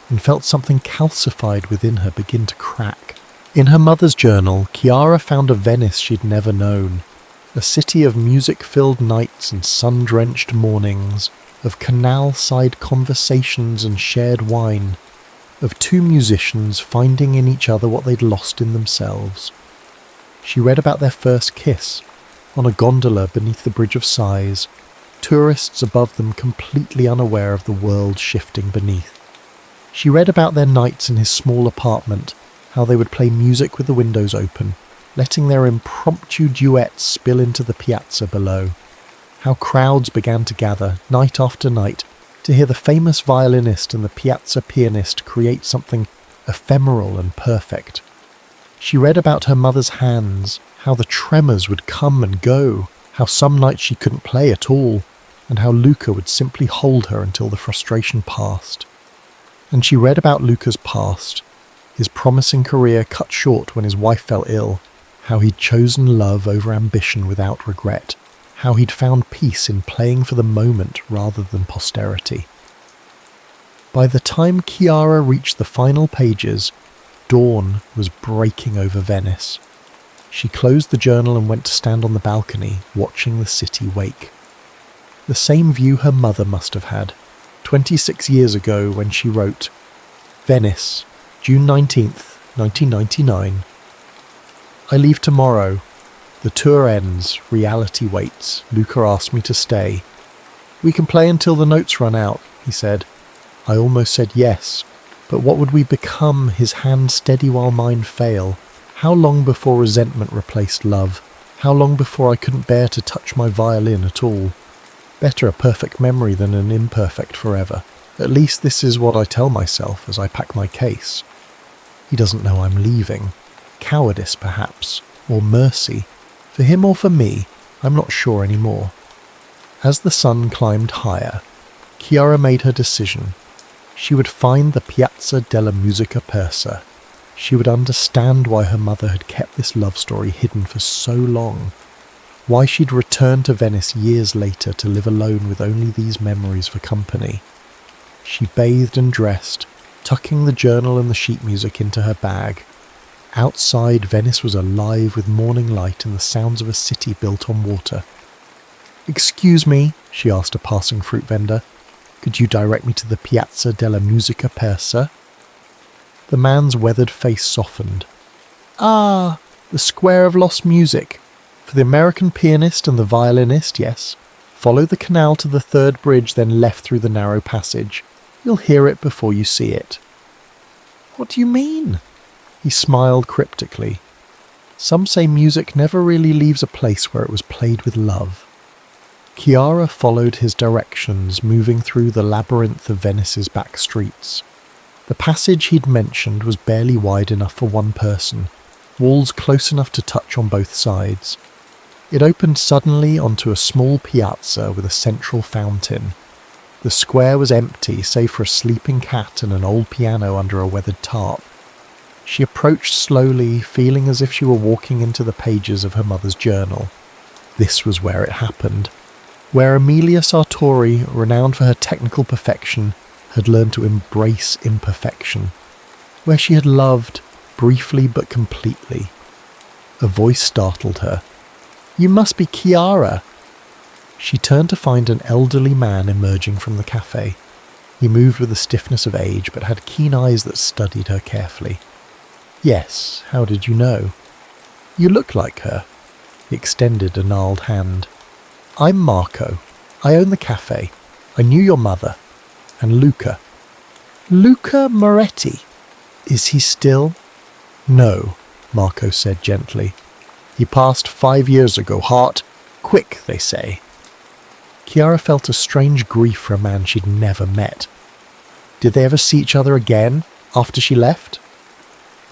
and felt something calcified within her begin to crack. In her mother's journal, Chiara found a Venice she'd never known, a city of music-filled nights and sun-drenched mornings, of canal-side conversations and shared wine, of 2 musicians finding in each other what they'd lost in themselves. She read about their first kiss, on a gondola beneath the Bridge of Sighs, tourists above them completely unaware of the world shifting beneath. She read about their nights in his small apartment, how they would play music with the windows open, letting their impromptu duets spill into the piazza below, how crowds began to gather, night after night, to hear the famous violinist and the piazza pianist create something ephemeral and perfect. She read about her mother's hands, how the tremors would come and go, how some nights she couldn't play at all, and how Luca would simply hold her until the frustration passed. And she read about Luca's past, his promising career cut short when his wife fell ill, how he'd chosen love over ambition without regret, how he'd found peace in playing for the moment rather than posterity. By the time Chiara reached the final pages, dawn was breaking over Venice. She closed the journal and went to stand on the balcony, watching the city wake. The same view her mother must have had, 26 years ago when she wrote, "Venice, June 19th, 1999. I leave tomorrow. The tour ends, reality waits. Luca asked me to stay. We can play until the notes run out," he said. I almost said yes, but what would we become, his hand steady while mine fail? How long before resentment replaced love? How long before I couldn't bear to touch my violin at all? Better a perfect memory than an imperfect forever. At least this is what I tell myself as I pack my case. He doesn't know I'm leaving. Cowardice, perhaps, or mercy. For him or for me, I'm not sure anymore. As the sun climbed higher, Chiara made her decision. She would find the Piazza della Musica Persa. She would understand why her mother had kept this love story hidden for so long. Why she'd returned to Venice years later to live alone with only these memories for company. She bathed and dressed, tucking the journal and the sheet music into her bag. Outside, Venice was alive with morning light and the sounds of a city built on water. "Excuse me," she asked a passing fruit vendor. "Could you direct me to the Piazza della Musica Persa?" The man's weathered face softened. "Ah, the Square of Lost Music. For the American pianist and the violinist, yes. Follow the canal to the third bridge, then left through the narrow passage. You'll hear it before you see it." "What do you mean?" He smiled cryptically. Some say music never really leaves a place where it was played with love. Chiara followed his directions, moving through the labyrinth of Venice's back streets. The passage he'd mentioned was barely wide enough for one person, walls close enough to touch on both sides. It opened suddenly onto a small piazza with a central fountain. The square was empty, save for a sleeping cat and an old piano under a weathered tarp. She approached slowly, feeling as if she were walking into the pages of her mother's journal. This was where it happened. Where Emilia Sartori, renowned for her technical perfection, had learned to embrace imperfection. Where she had loved, briefly but completely. A voice startled her. "You must be Chiara." She turned to find an elderly man emerging from the cafe. He moved with the stiffness of age, but had keen eyes that studied her carefully. "Yes, how did you know?" "You look like her." He extended a gnarled hand. "I'm Marco. I own the cafe. I knew your mother. And Luca." "Luca Moretti. Is he still?" "No," Marco said gently. "He passed 5 years ago. Heart quick, they say." Chiara felt a strange grief for a man she'd never met. Did they ever see each other again after she left?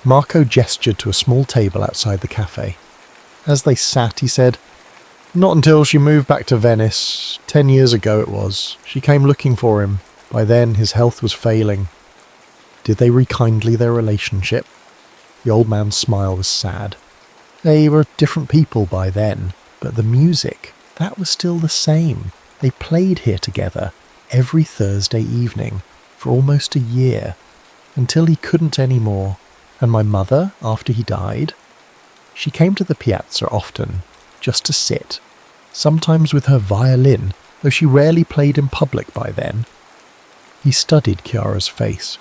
Marco gestured to a small table outside the cafe. As they sat, he said, "Not until she moved back to Venice. 10 years ago it was. She came looking for him. By then his health was failing." Did they rekindle their relationship? The old man's smile was sad. They were different people by then, but the music, that was still the same. They played here together every Thursday evening for almost a year, until he couldn't anymore. And my mother, after he died, she came to the piazza often, just to sit, sometimes with her violin, though she rarely played in public by then. He studied Chiara's face.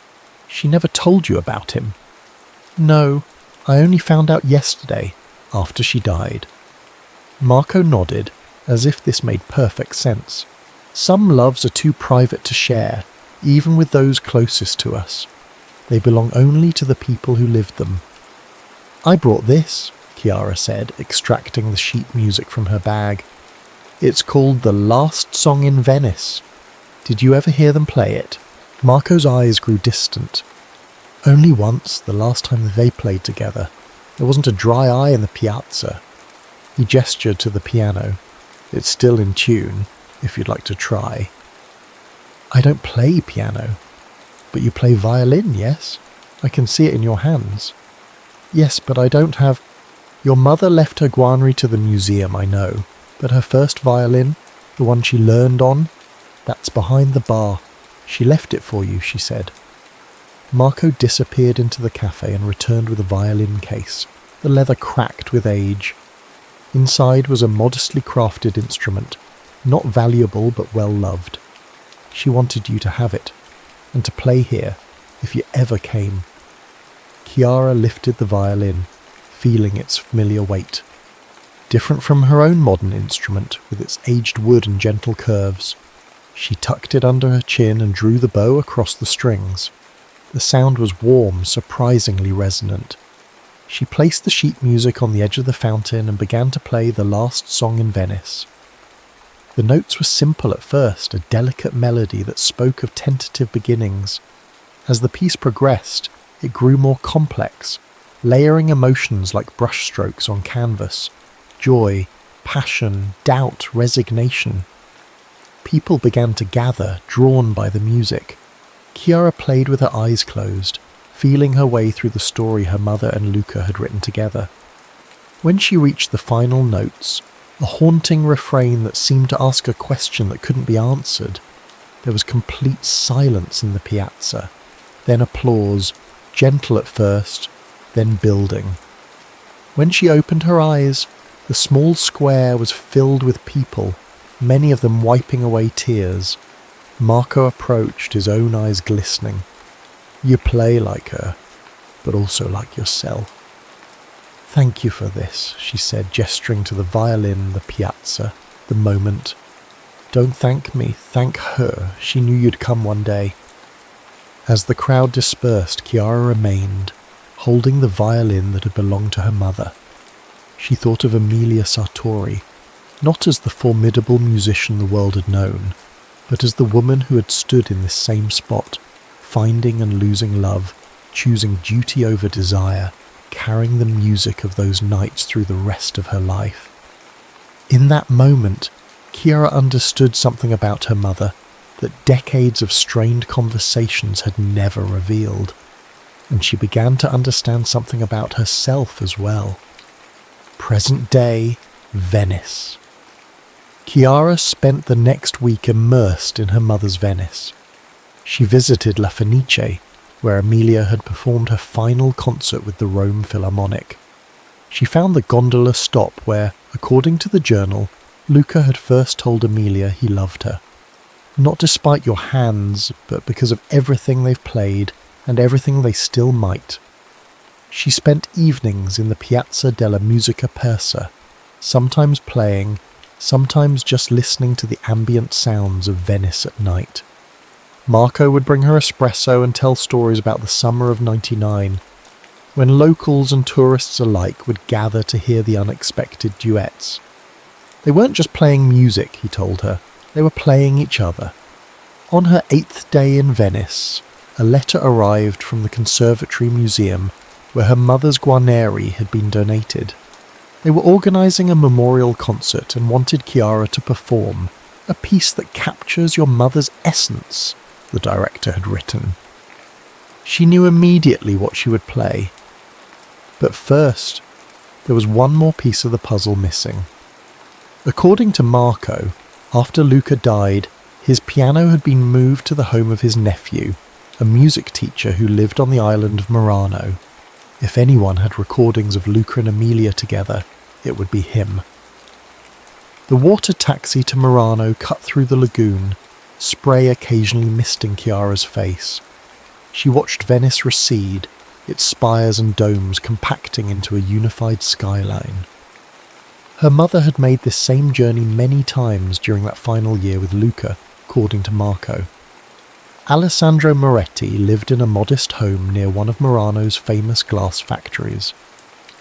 "She never told you about him?" "No, I only found out yesterday, after she died." Marco nodded, as if this made perfect sense. Some loves are too private to share, even with those closest to us. They belong only to the people who lived them. "I brought this," Chiara said, extracting the sheet music from her bag. "It's called The Last Song in Venice. Did you ever hear them play it?" Marco's eyes grew distant. "Only once, the last time they played together. There wasn't a dry eye in the piazza." He gestured to the piano. "It's still in tune, if you'd like to try." "I don't play piano." "But you play violin, yes? I can see it in your hands." "Yes, but I don't have—" "Your mother left her guanri to the museum, I know. But her first violin, the one she learned on, that's behind the bar. She left it for you, she said. Marco disappeared into the cafe and returned with a violin case, the leather cracked with age. Inside was a modestly crafted instrument, not valuable but well loved. She wanted you to have it, and to play here, if you ever came. Chiara lifted the violin, feeling its familiar weight. Different from her own modern instrument, with its aged wood and gentle curves. She tucked it under her chin and drew the bow across the strings. The sound was warm, surprisingly resonant. She placed the sheet music on the edge of the fountain and began to play the last song in Venice. The notes were simple at first, a delicate melody that spoke of tentative beginnings. As the piece progressed, it grew more complex, layering emotions like brushstrokes on canvas. Joy, passion, doubt, resignation. People began to gather, drawn by the music. Chiara played with her eyes closed, feeling her way through the story her mother and Luca had written together. When she reached the final notes, a haunting refrain that seemed to ask a question that couldn't be answered, there was complete silence in the piazza, then applause, gentle at first, then building. When she opened her eyes, the small square was filled with people, many of them wiping away tears. Marco approached, his own eyes glistening. You play like her, but also like yourself. Thank you for this, she said, gesturing to the violin, the piazza, the moment. Don't thank me, thank her. She knew you'd come one day. As the crowd dispersed, Chiara remained, holding the violin that had belonged to her mother. She thought of Emilia Sartori, not as the formidable musician the world had known, but as the woman who had stood in this same spot, finding and losing love, choosing duty over desire, carrying the music of those nights through the rest of her life. In that moment, Chiara understood something about her mother that decades of strained conversations had never revealed, and she began to understand something about herself as well. Present day Venice. Chiara spent the next week immersed in her mother's Venice. She visited La Fenice, where Emilia had performed her final concert with the Rome Philharmonic. She found the gondola stop where, according to the journal, Luca had first told Emilia he loved her. Not despite your hands, but because of everything they've played and everything they still might. She spent evenings in the Piazza della Musica Persa, sometimes playing, sometimes just listening to the ambient sounds of Venice at night. Marco would bring her espresso and tell stories about the summer of '99, when locals and tourists alike would gather to hear the unexpected duets. They weren't just playing music, he told her, they were playing each other. On her 8th day in Venice, a letter arrived from the Conservatory Museum where her mother's Guarneri had been donated. They were organising a memorial concert and wanted Chiara to perform a piece that captures your mother's essence, the director had written. She knew immediately what she would play. But first, there was one more piece of the puzzle missing. According to Marco, after Luca died, his piano had been moved to the home of his nephew, a music teacher who lived on the island of Murano. If anyone had recordings of Luca and Emilia together, it would be him. The water taxi to Murano cut through the lagoon, spray occasionally misting Chiara's face. She watched Venice recede, its spires and domes compacting into a unified skyline. Her mother had made this same journey many times during that final year with Luca, according to Marco. Alessandro Moretti lived in a modest home near one of Murano's famous glass factories.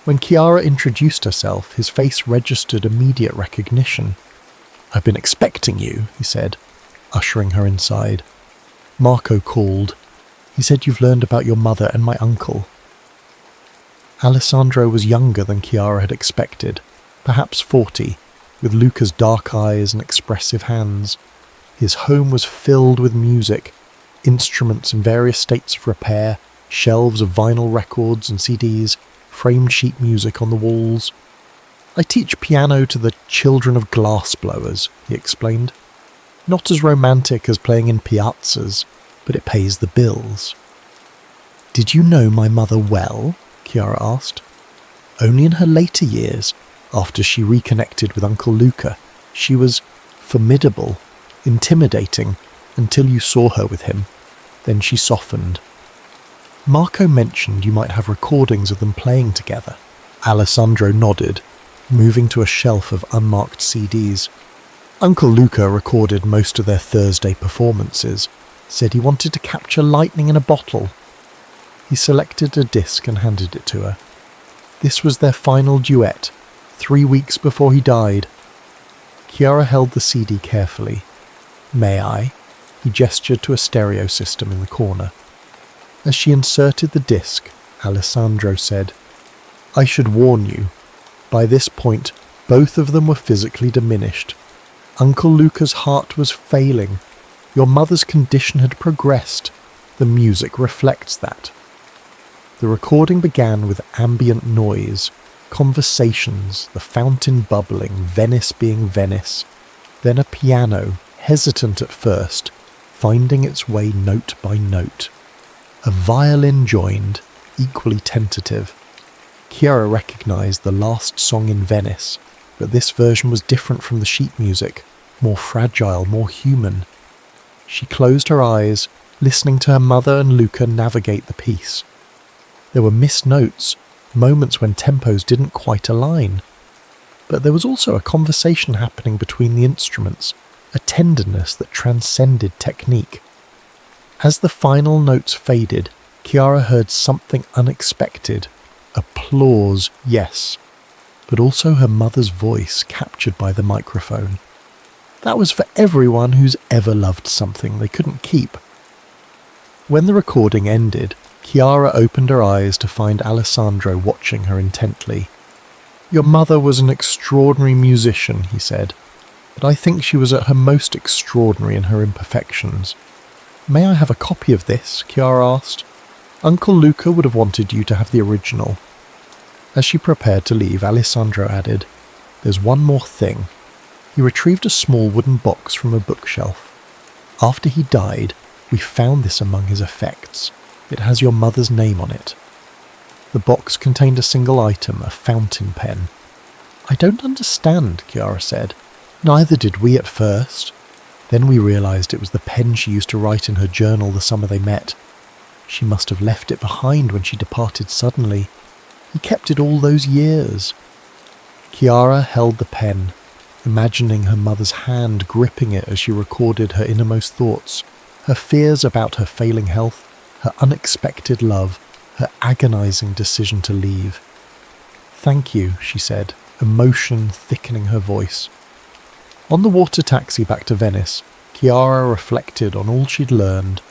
When Chiara introduced herself, his face registered immediate recognition. "I've been expecting you," he said, ushering her inside. Marco called. "He said you've learned about your mother and my uncle." Alessandro was younger than Chiara had expected, perhaps 40, with Luca's dark eyes and expressive hands. His home was filled with music, instruments in various states of repair, shelves of vinyl records and CDs, framed sheet music on the walls. I teach piano to the children of glass blowers, he explained. Not as romantic as playing in piazzas, but it pays the bills. Did you know my mother well? Chiara asked. Only in her later years, after she reconnected with Uncle Luca, she was formidable, intimidating, until you saw her with him. Then she softened. Marco mentioned you might have recordings of them playing together. Alessandro nodded, moving to a shelf of unmarked CDs. Uncle Luca recorded most of their Thursday performances, said he wanted to capture lightning in a bottle. He selected a disc and handed it to her. This was their final duet, 3 weeks before he died. Chiara held the CD carefully. May I? He gestured to a stereo system in the corner. As she inserted the disc, Alessandro said, I should warn you. By this point, both of them were physically diminished. Uncle Luca's heart was failing. Your mother's condition had progressed. The music reflects that. The recording began with ambient noise, conversations, the fountain bubbling, Venice being Venice, then a piano, hesitant at first, finding its way note by note. A violin joined, equally tentative. Chiara recognized the last song in Venice, but this version was different from the sheet music, more fragile, more human. She closed her eyes, listening to her mother and Luca navigate the piece. There were missed notes, moments when tempos didn't quite align. But there was also a conversation happening between the instruments, a tenderness that transcended technique. As the final notes faded, Chiara heard something unexpected. Applause, yes, but also her mother's voice captured by the microphone. That was for everyone who's ever loved something they couldn't keep. When the recording ended, Chiara opened her eyes to find Alessandro watching her intently. Your mother was an extraordinary musician, he said, but I think she was at her most extraordinary in her imperfections. May I have a copy of this? Chiara asked. Uncle Luca would have wanted you to have the original. As she prepared to leave, Alessandro added, There's one more thing. He retrieved a small wooden box from a bookshelf. After he died, we found this among his effects. It has your mother's name on it. The box contained a single item, a fountain pen. I don't understand, Chiara said. Neither did we at first. Then we realised it was the pen she used to write in her journal the summer they met. She must have left it behind when she departed suddenly. He kept it all those years. Chiara held the pen, imagining her mother's hand gripping it as she recorded her innermost thoughts, her fears about her failing health, her unexpected love, her agonizing decision to leave. Thank you, she said, emotion thickening her voice. On the water taxi back to Venice, Chiara reflected on all she'd learned.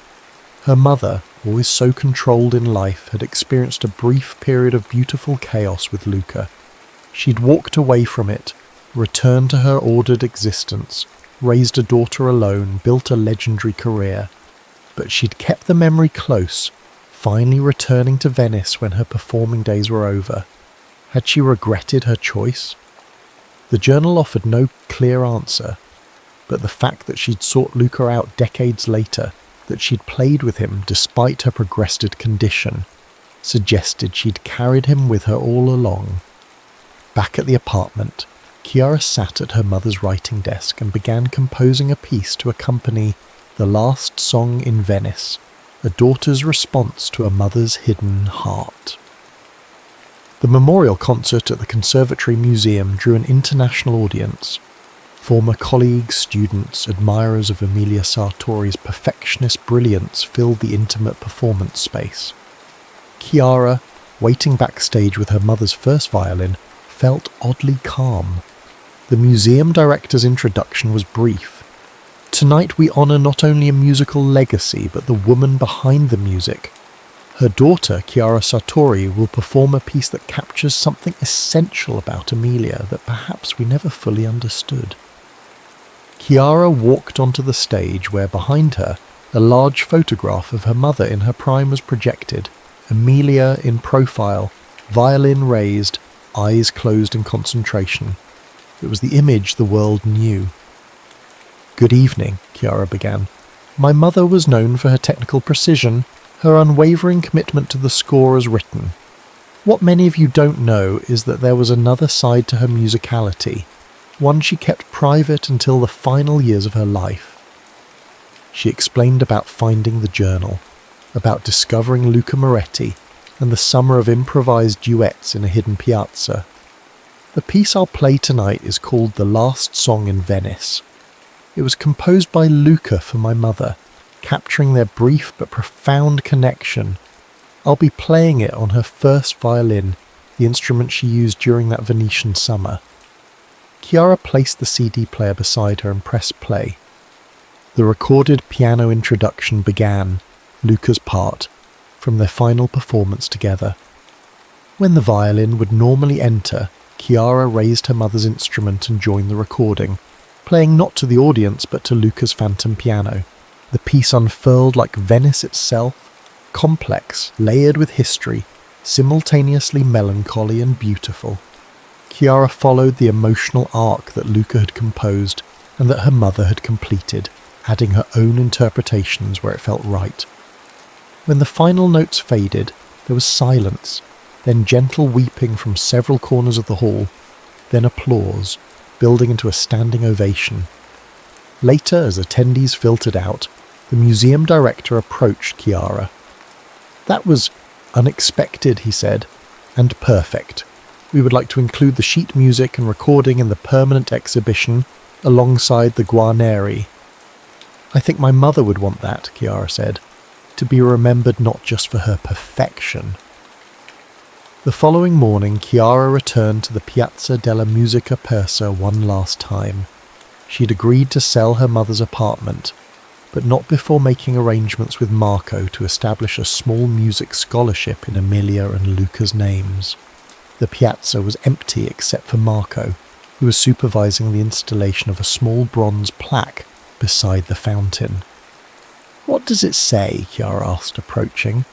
Her mother, always so controlled in life, had experienced a brief period of beautiful chaos with Luca. She'd walked away from it, returned to her ordered existence, raised a daughter alone, built a legendary career. But she'd kept the memory close, finally returning to Venice when her performing days were over. Had she regretted her choice? The journal offered no clear answer, but the fact that she'd sought Luca out decades later, that she'd played with him despite her progressed condition, suggested she'd carried him with her all along. Back at the apartment, Chiara sat at her mother's writing desk and began composing a piece to accompany The Last Song in Venice, a daughter's response to a mother's hidden heart. The memorial concert at the Conservatory Museum drew an international audience. Former colleagues, students, admirers of Emilia Sartori's perfectionist brilliance filled the intimate performance space. Chiara, waiting backstage with her mother's first violin, felt oddly calm. The museum director's introduction was brief. Tonight we honour not only a musical legacy, but the woman behind the music. Her daughter, Chiara Sartori, will perform a piece that captures something essential about Emilia that perhaps we never fully understood. Chiara walked onto the stage where behind her, a large photograph of her mother in her prime was projected, Emilia in profile, violin raised, eyes closed in concentration. It was the image the world knew. "Good evening," Chiara began. "My mother was known for her technical precision, her unwavering commitment to the score as written. What many of you don't know is that there was another side to her musicality, one she kept private until the final years of her life." She explained about finding the journal, about discovering Luca Moretti, and the summer of improvised duets in a hidden piazza. "The piece I'll play tonight is called The Last Song in Venice. It was composed by Luca for my mother, capturing their brief but profound connection. I'll be playing it on her first violin, the instrument she used during that Venetian summer." Chiara placed the CD player beside her and pressed play. The recorded piano introduction began, Luca's part, from their final performance together. When the violin would normally enter, Chiara raised her mother's instrument and joined the recording, playing not to the audience but to Luca's phantom piano. The piece unfurled like Venice itself, complex, layered with history, simultaneously melancholy and beautiful. Chiara followed the emotional arc that Luca had composed and that her mother had completed, adding her own interpretations where it felt right. When the final notes faded, there was silence, then gentle weeping from several corners of the hall, then applause, building into a standing ovation. Later, as attendees filtered out, the museum director approached Chiara. "That was unexpected," he said, "and perfect. We would like to include the sheet music and recording in the permanent exhibition alongside the Guarneri." "I think my mother would want that," Chiara said, "to be remembered not just for her perfection." The following morning, Chiara returned to the Piazza della Musica Persa one last time. She'd agreed to sell her mother's apartment, but not before making arrangements with Marco to establish a small music scholarship in Emilia and Luca's names. The piazza was empty except for Marco, who was supervising the installation of a small bronze plaque beside the fountain. "What does it say?" Chiara asked, approaching.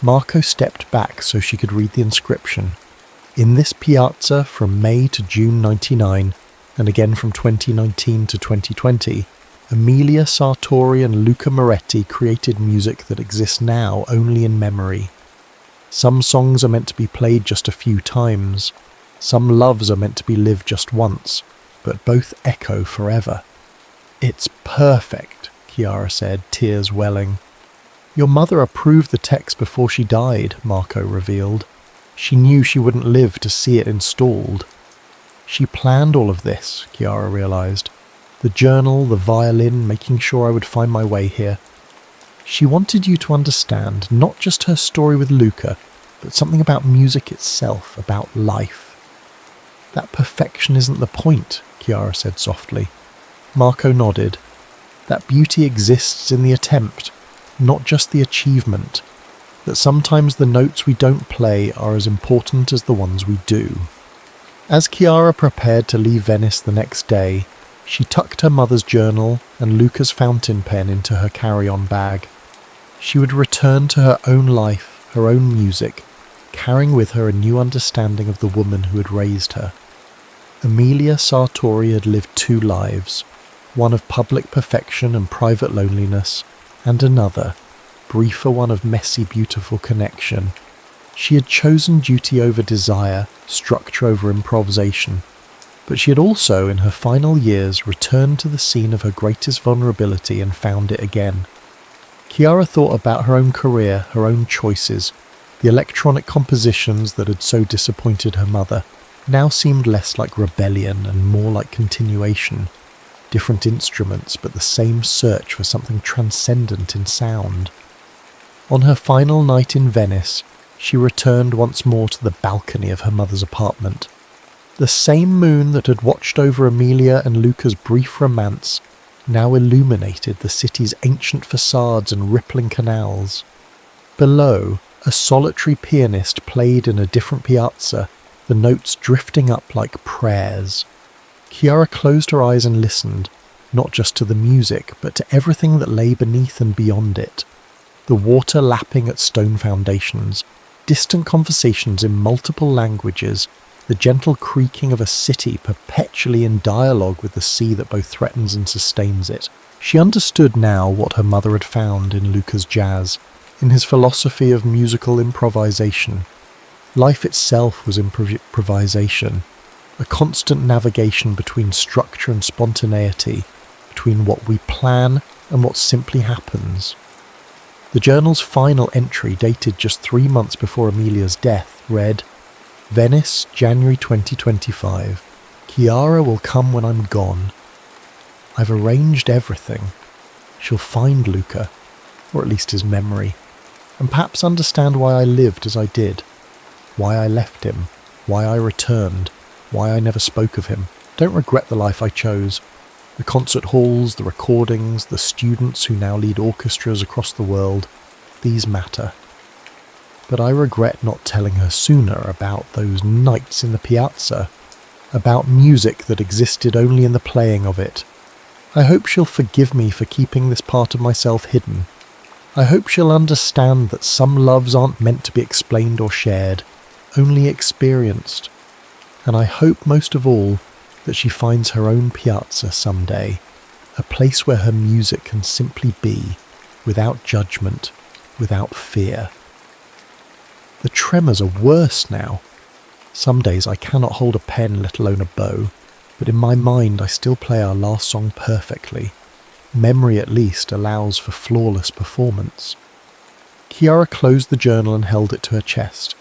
Marco stepped back so she could read the inscription. "In this piazza from May to June 99, and again from 2019 to 2020, Emilia Sartori and Luca Moretti created music that exists now only in memory. Some songs are meant to be played just a few times. Some loves are meant to be lived just once, but both echo forever." "It's perfect," Chiara said, tears welling. "Your mother approved the text before she died," Marco revealed. "She knew she wouldn't live to see it installed." "She planned all of this," Chiara realized. "The journal, the violin, making sure I would find my way here. She wanted you to understand not just her story with Luca, but something about music itself, about life." "That perfection isn't the point," Chiara said softly. Marco nodded. "That beauty exists in the attempt, not just the achievement. That sometimes the notes we don't play are as important as the ones we do." As Chiara prepared to leave Venice the next day, she tucked her mother's journal and Luca's fountain pen into her carry-on bag. She would return to her own life, her own music, carrying with her a new understanding of the woman who had raised her. Emilia Sartori had lived two lives, one of public perfection and private loneliness, and another, briefer one of messy, beautiful connection. She had chosen duty over desire, structure over improvisation, but she had also, in her final years, returned to the scene of her greatest vulnerability and found it again. Chiara thought about her own career, her own choices. The electronic compositions that had so disappointed her mother now seemed less like rebellion and more like continuation. Different instruments, but the same search for something transcendent in sound. On her final night in Venice, she returned once more to the balcony of her mother's apartment. The same moon that had watched over Emilia and Luca's brief romance now illuminated the city's ancient facades and rippling canals. Below, a solitary pianist played in a different piazza, the notes drifting up like prayers. Chiara closed her eyes and listened, not just to the music, but to everything that lay beneath and beyond it. The water lapping at stone foundations, distant conversations in multiple languages, the gentle creaking of a city perpetually in dialogue with the sea that both threatens and sustains it. She understood now what her mother had found in Luca's jazz, in his philosophy of musical improvisation. Life itself was improvisation, a constant navigation between structure and spontaneity, between what we plan and what simply happens. The journal's final entry, dated just 3 months before Amelia's death, read, Venice, January 2025. Chiara will come when I'm gone. I've arranged everything. She'll find Luca, or at least his memory, and perhaps understand why I lived as I did, why I left him, why I returned, why I never spoke of him. Don't regret the life I chose. The concert halls, the recordings, the students who now lead orchestras across the world, these matter. But I regret not telling her sooner about those nights in the piazza, about music that existed only in the playing of it. I hope she'll forgive me for keeping this part of myself hidden. I hope she'll understand that some loves aren't meant to be explained or shared, only experienced. And I hope most of all that she finds her own piazza someday, a place where her music can simply be, without judgment, without fear. The tremors are worse now. Some days I cannot hold a pen, let alone a bow, but in my mind I still play our last song perfectly. Memory at least allows for flawless performance. Chiara closed the journal and held it to her chest.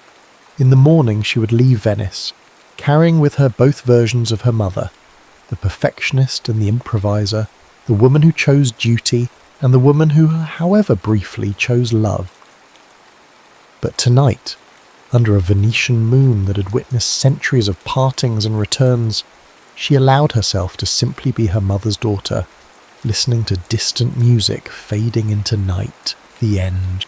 In the morning she would leave Venice, carrying with her both versions of her mother, the perfectionist and the improviser, the woman who chose duty and the woman who, however briefly, chose love. But tonight, under a Venetian moon that had witnessed centuries of partings and returns, she allowed herself to simply be her mother's daughter, listening to distant music fading into night, the end.